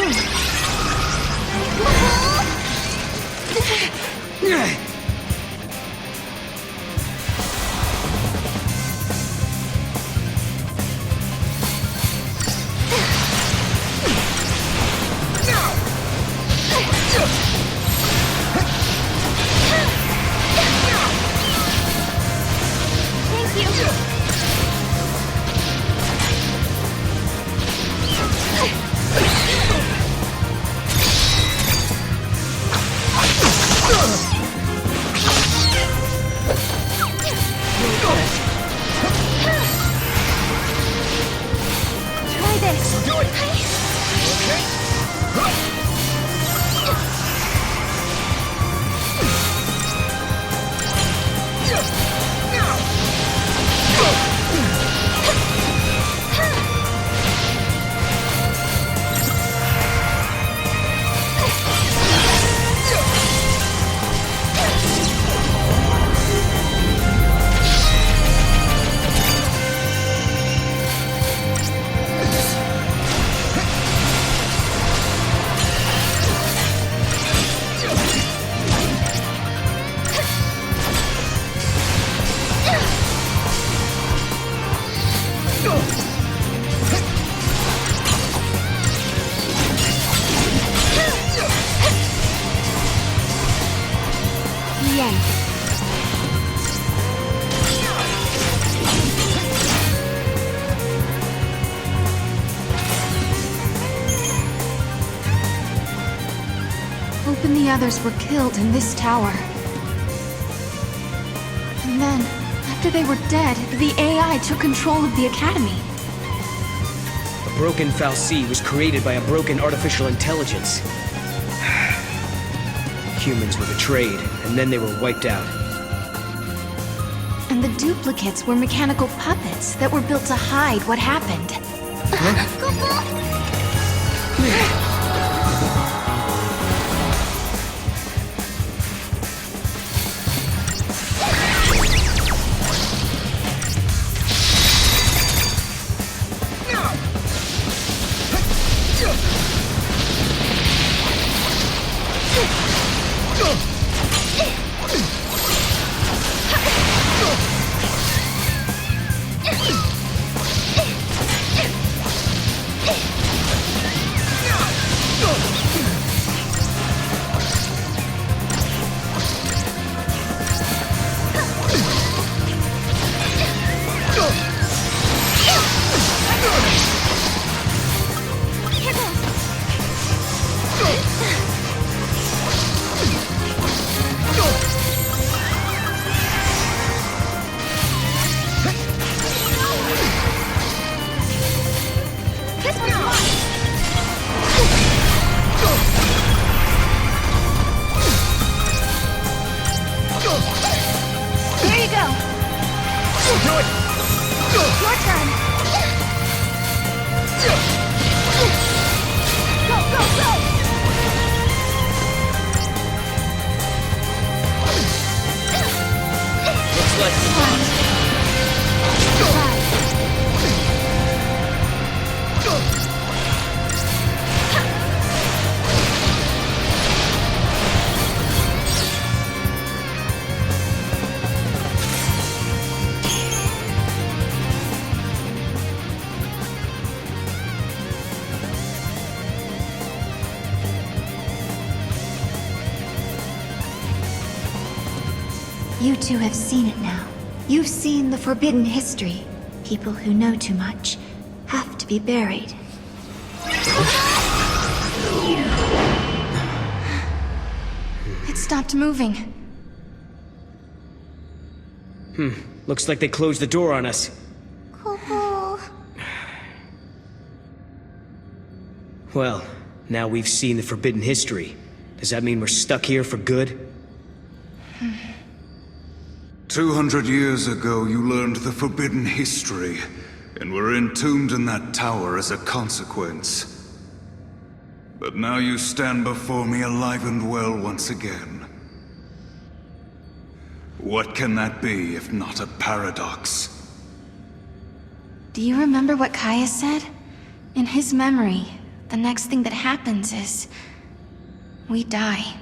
Hope and the others were killed in this tower. And then, after they were dead, the AI took control of the Academy. A broken Fal'C was created by a broken artificial intelligence. Humans were betrayed, and then they were wiped out. And the duplicates were mechanical puppets that were built to hide what happened. You two have seen it now. You've seen the forbidden history. People who know too much have to be buried. stopped moving. Looks like they closed the door on us. Cuckoo. Well, now we've seen the forbidden history. Does that mean we're stuck here for good? 200 years ago, you learned the forbidden history, and were entombed in that tower as a consequence. But now you stand before me alive and well once again. What can that be if not a paradox? Do you remember what Kaya said? In his memory, the next thing that happens is... we die.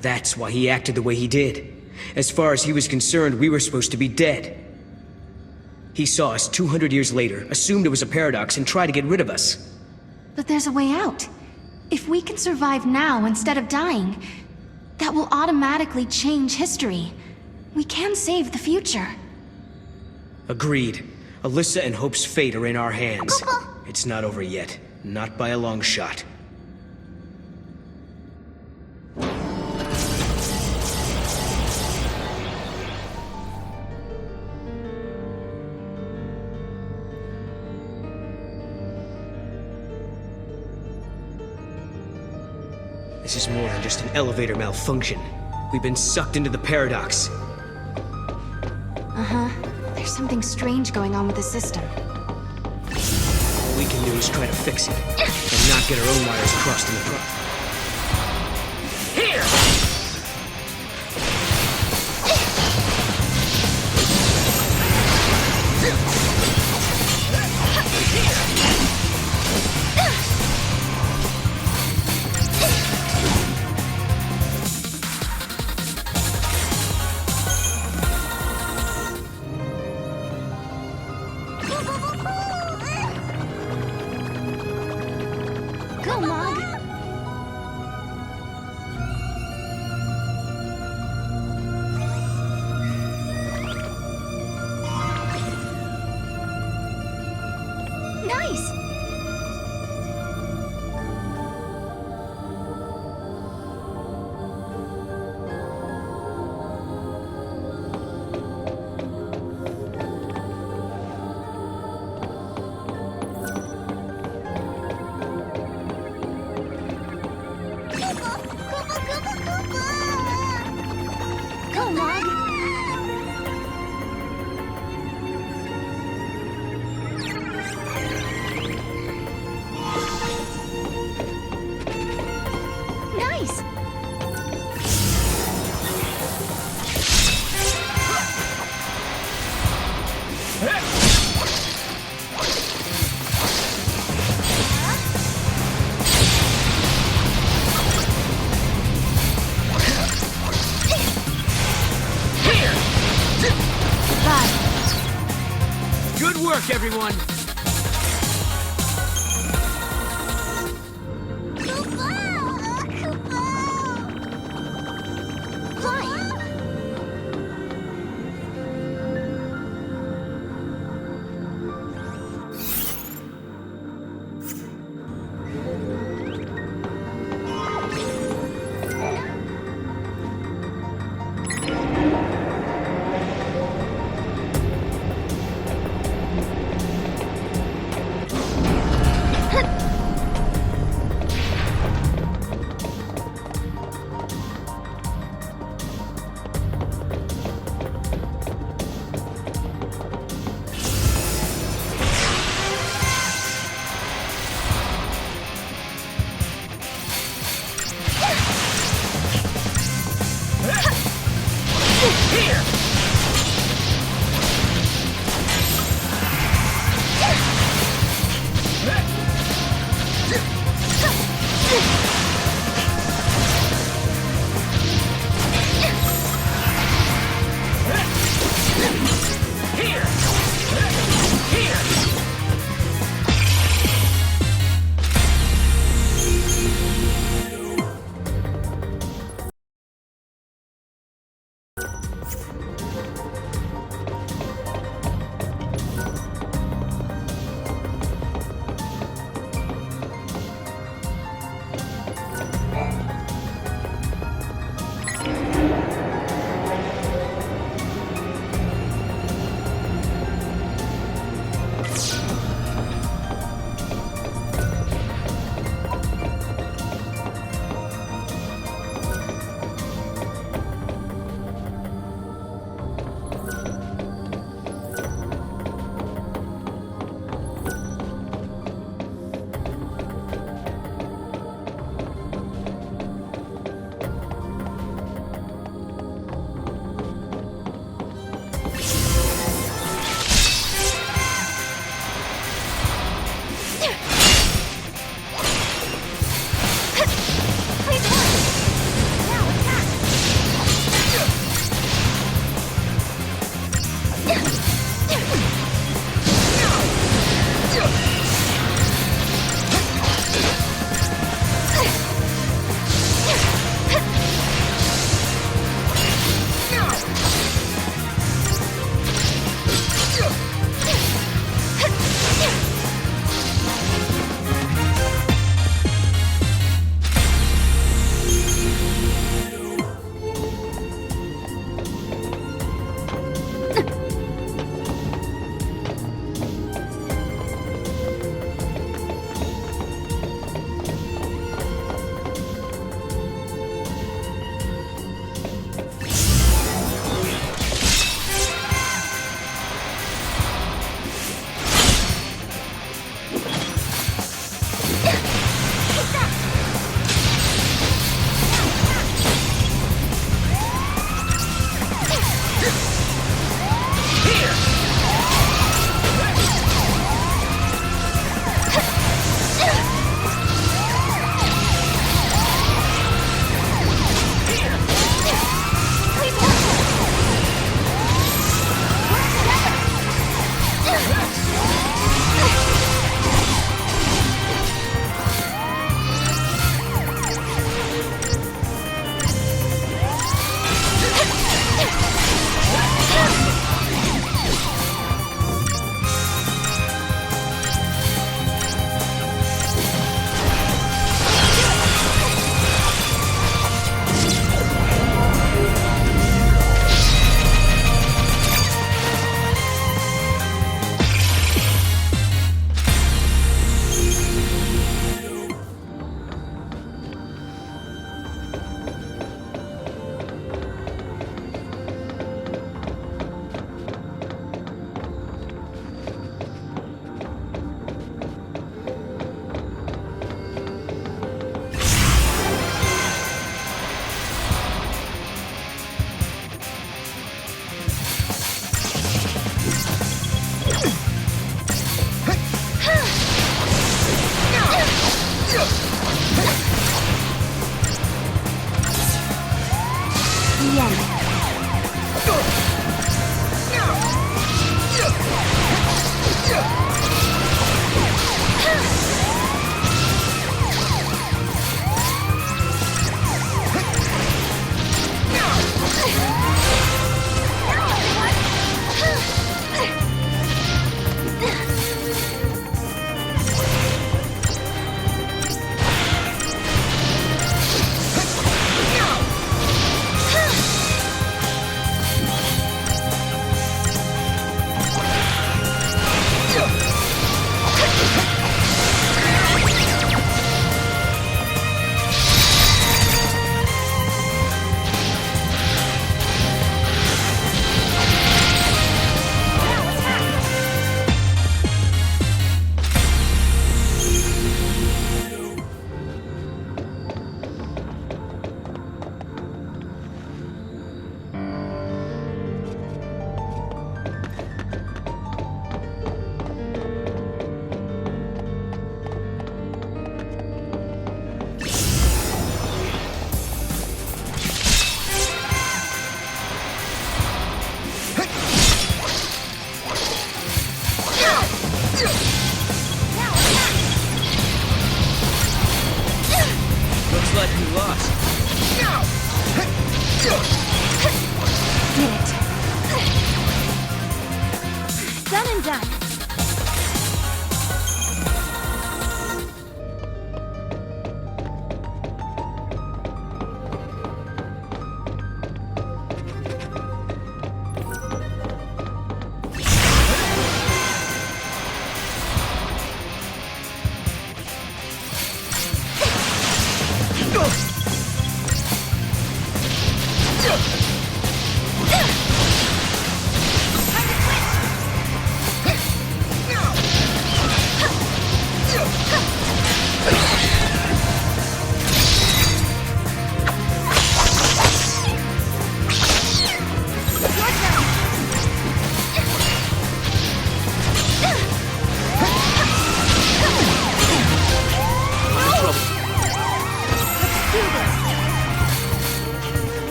That's why he acted the way he did. As far as he was concerned, we were supposed to be dead. He saw us 200 years later, assumed it was a paradox, and tried to get rid of us. But there's a way out. If we can survive now instead of dying, that will automatically change history. We can save the future. Agreed. Alyssa and Hope's fate are in our hands. It's not over yet. Not by a long shot. This is more than just an elevator malfunction. We've been sucked into the paradox. Uh-huh. There's something strange going on with the system. All we can do is try to fix it, and not get our own wires crossed in the process. Here! Go, Mog. Nice. Go, Mog. Nice. Good work, everyone!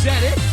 that it?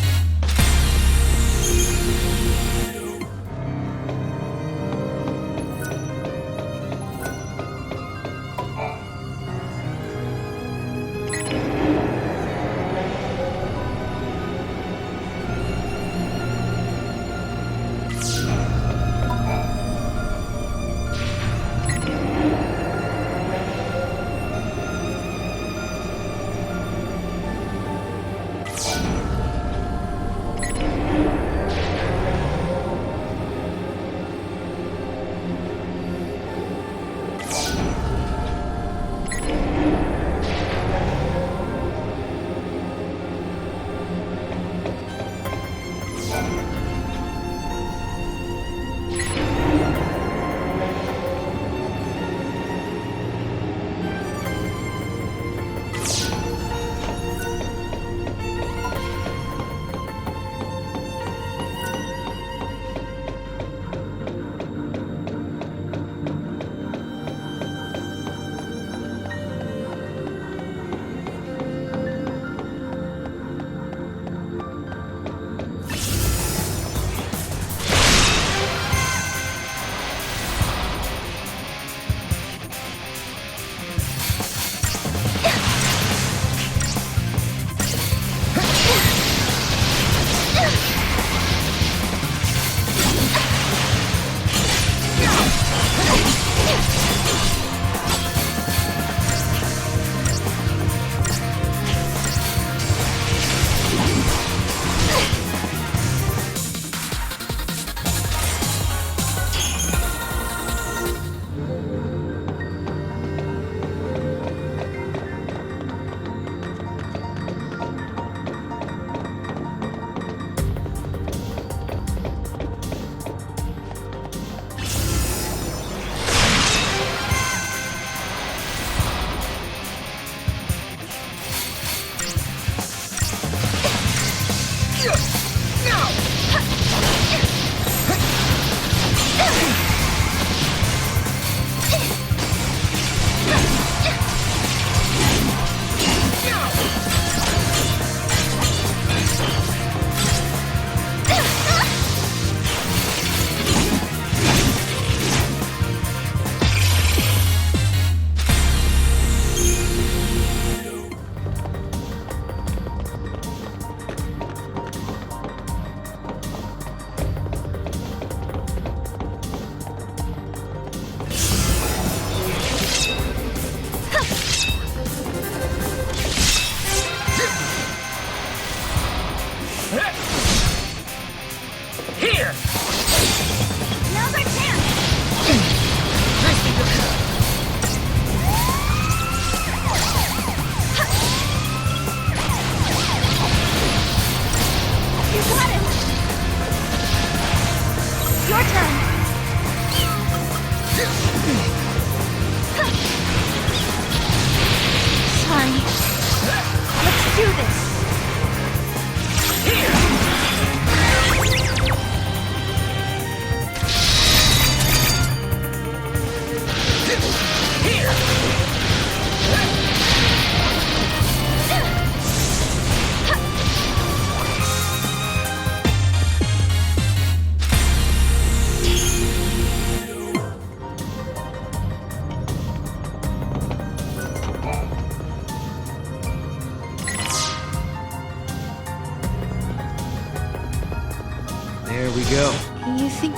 There we go. You think...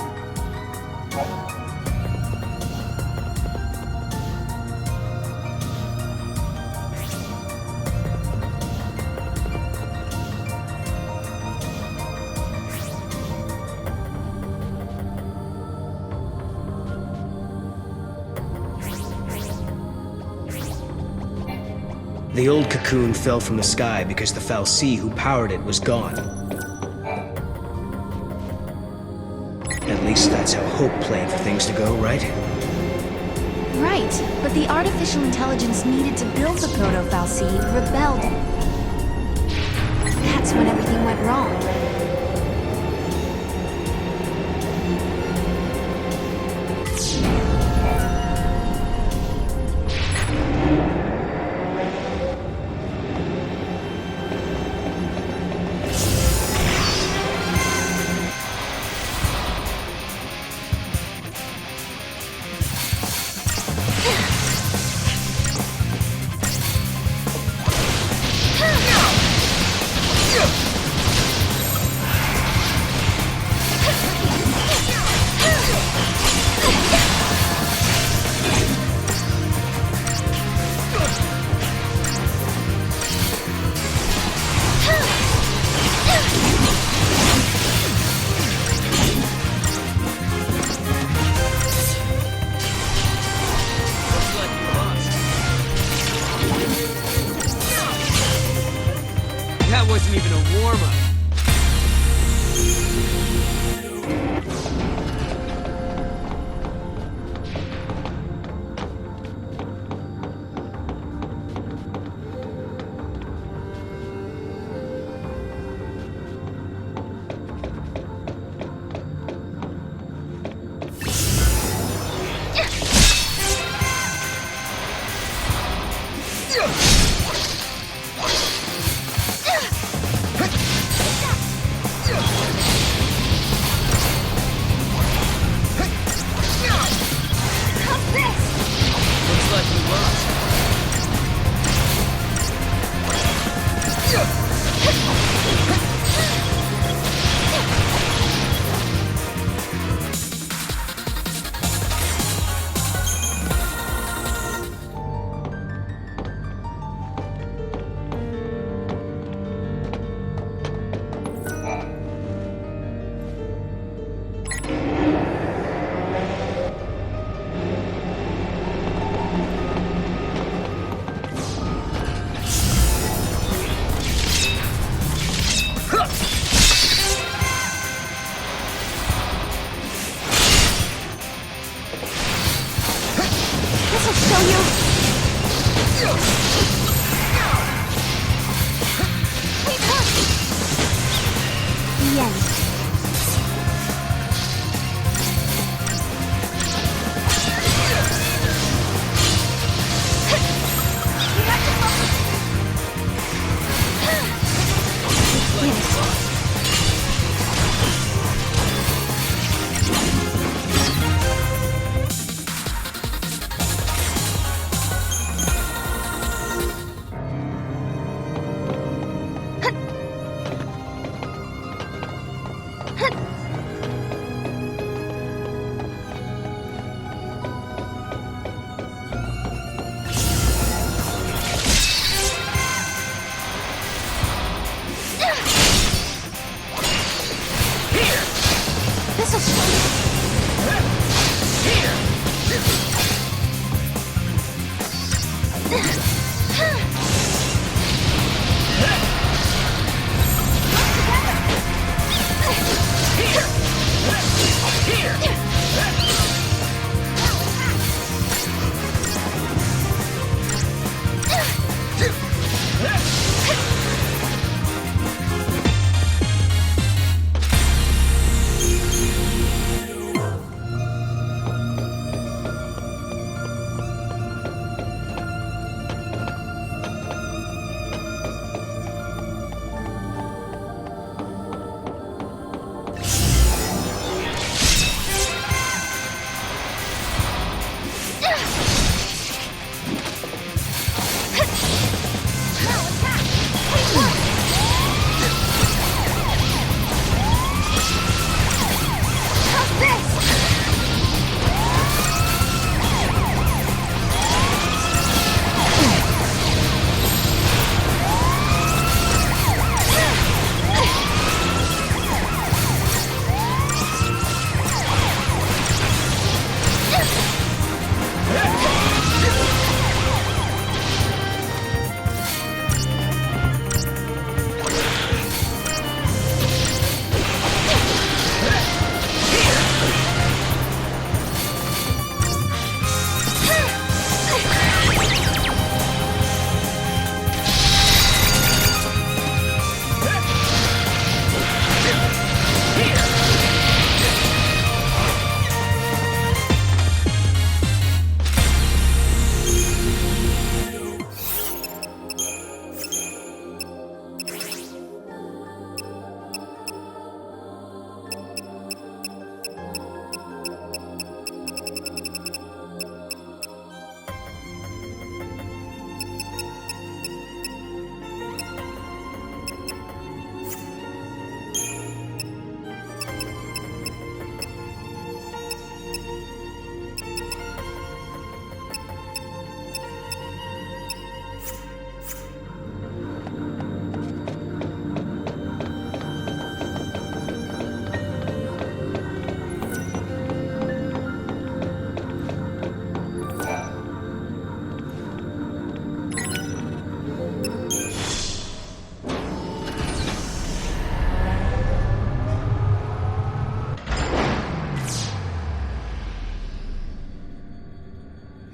The old cocoon fell from the sky because the fal'Cie who powered it was gone. At least that's how Hope planned for things to go, right? Right, but the artificial intelligence needed to build the proto-fal'Cie rebelled. That's when everything went wrong.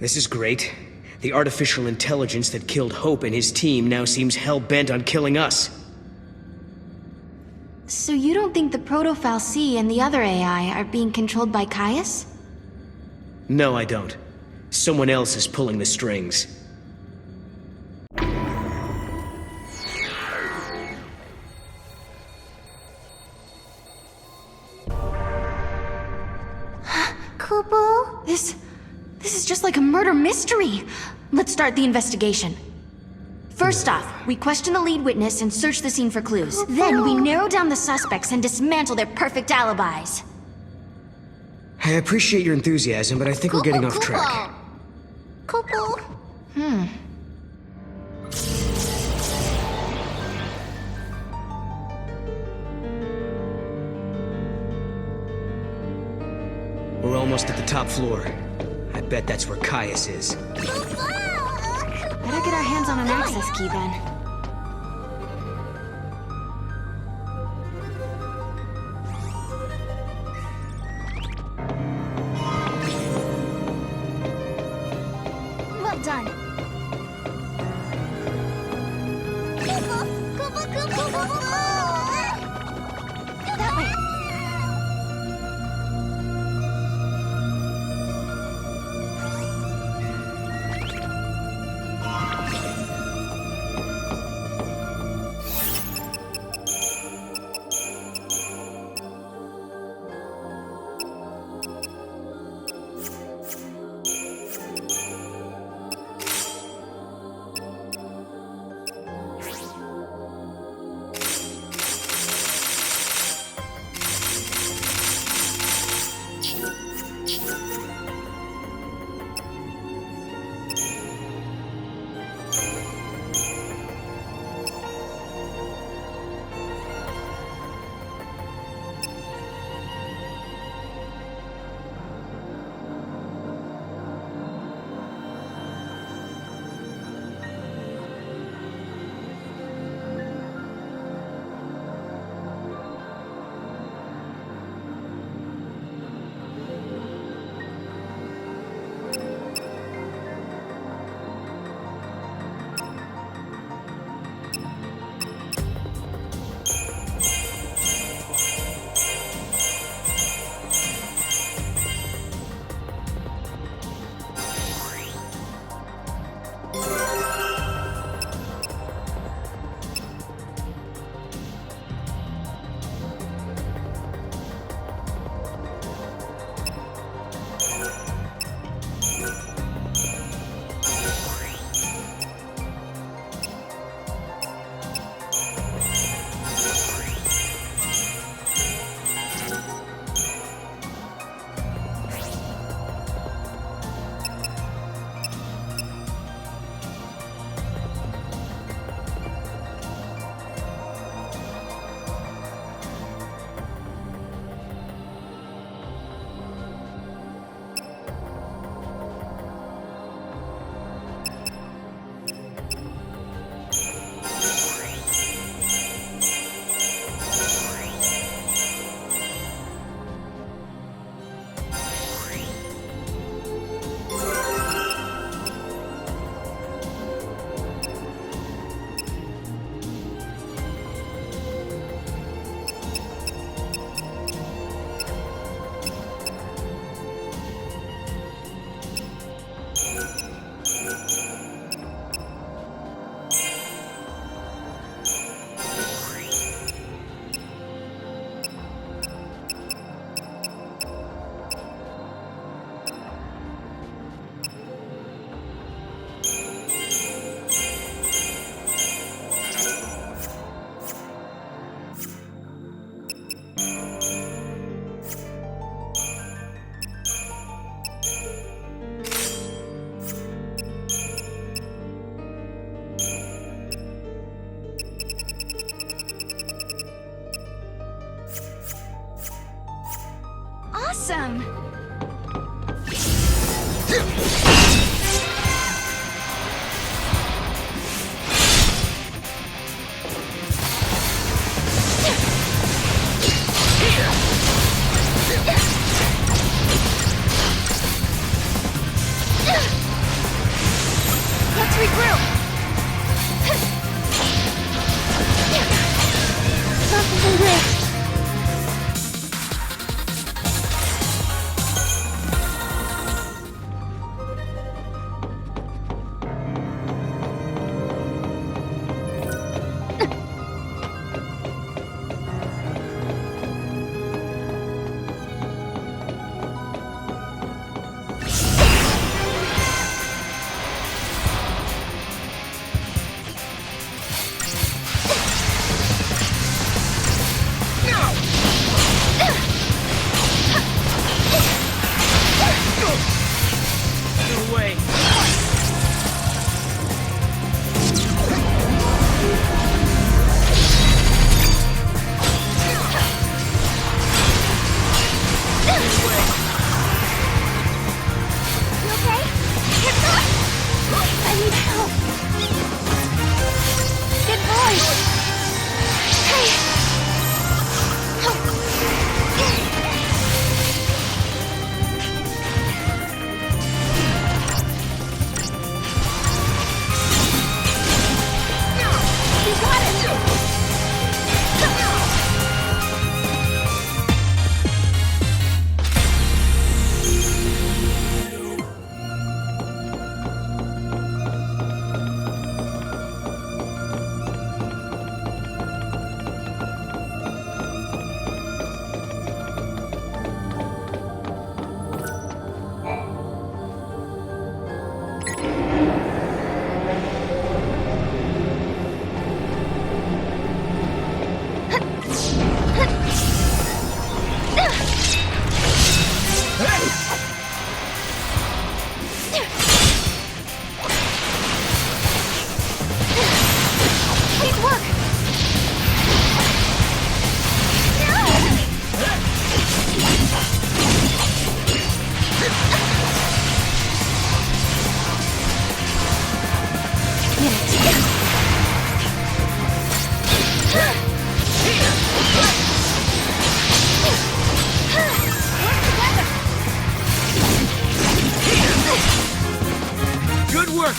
This is great. The artificial intelligence that killed Hope and his team now seems hell-bent on killing us. So you don't think the Proto-Fal'Cie and the other AI are being controlled by Caius? No, I don't. Someone else is pulling the strings. Kupo? This is just like a murder mystery. Let's start the investigation. First off, we question the lead witness and search the scene for clues. Then we narrow down the suspects and dismantle their perfect alibis. I appreciate your enthusiasm, but I think we're getting off track. Kupo. We're almost at the top floor. I bet that's where Caius is. Better get our hands on an access key then. Well done. That way. Awesome!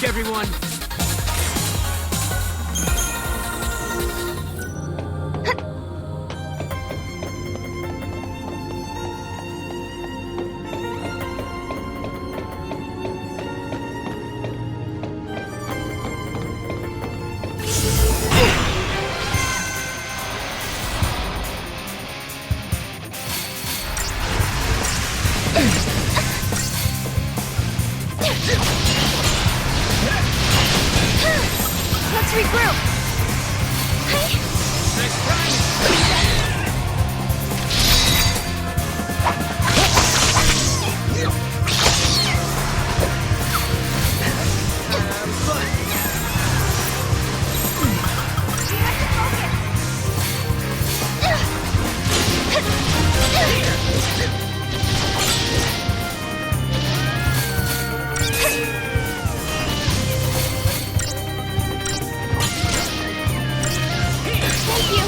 luck, everyone! Let's regroup! Thank you!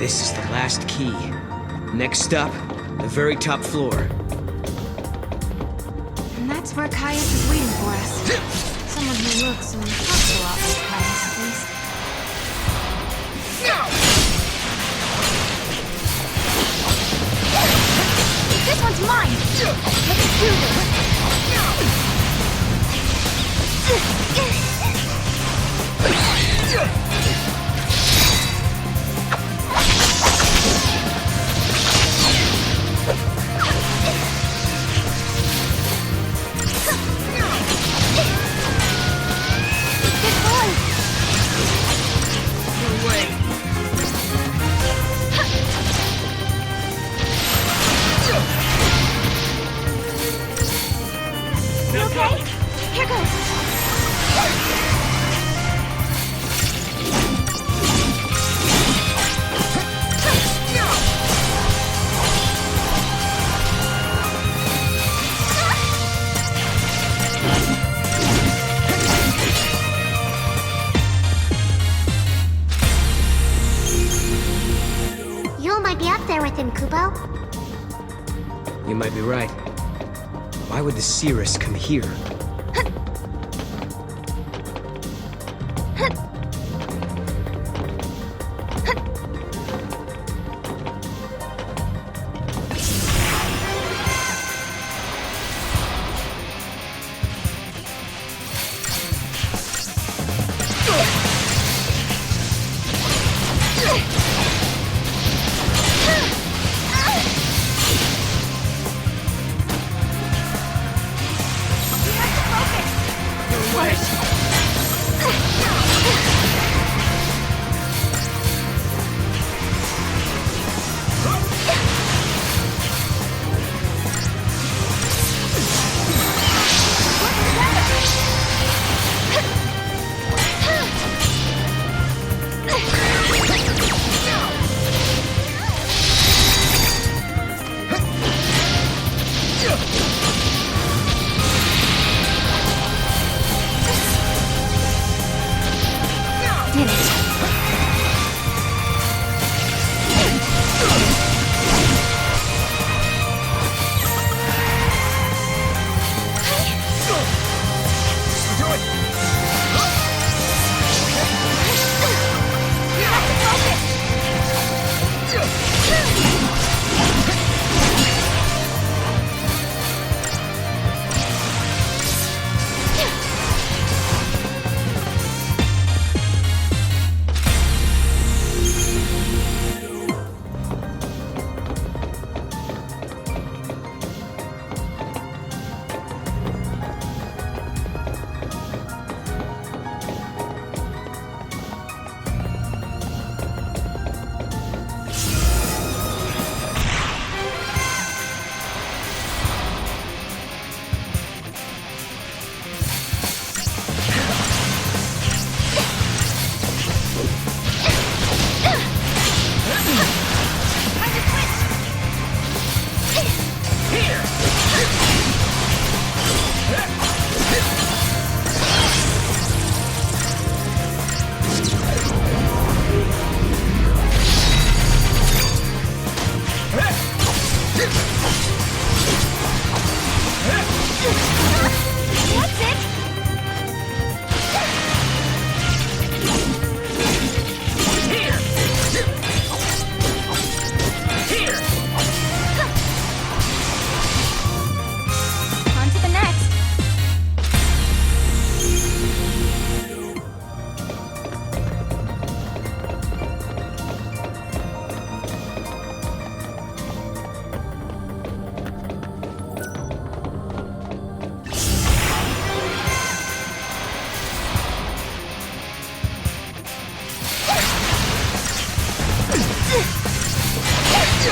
This is the last key. Next stop, the very top floor. And that's where Caius is waiting for us. Someone who looks and talks a lot like Caius, at least. This one's mine! Let's do this! You okay? Here goes! You might be up there with him, Kubo. You might be right. Why would the Cirrus come here?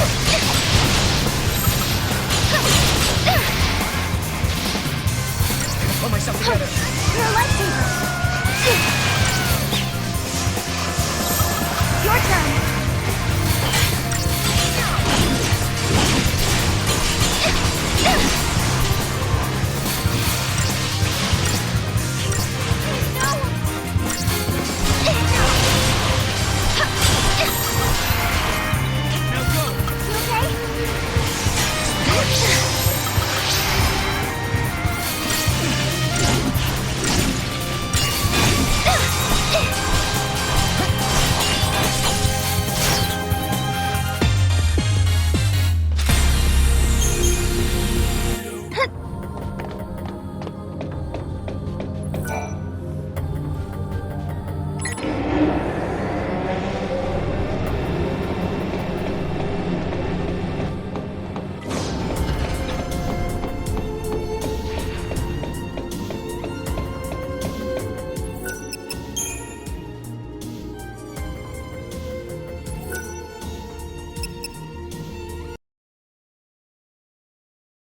Ugh!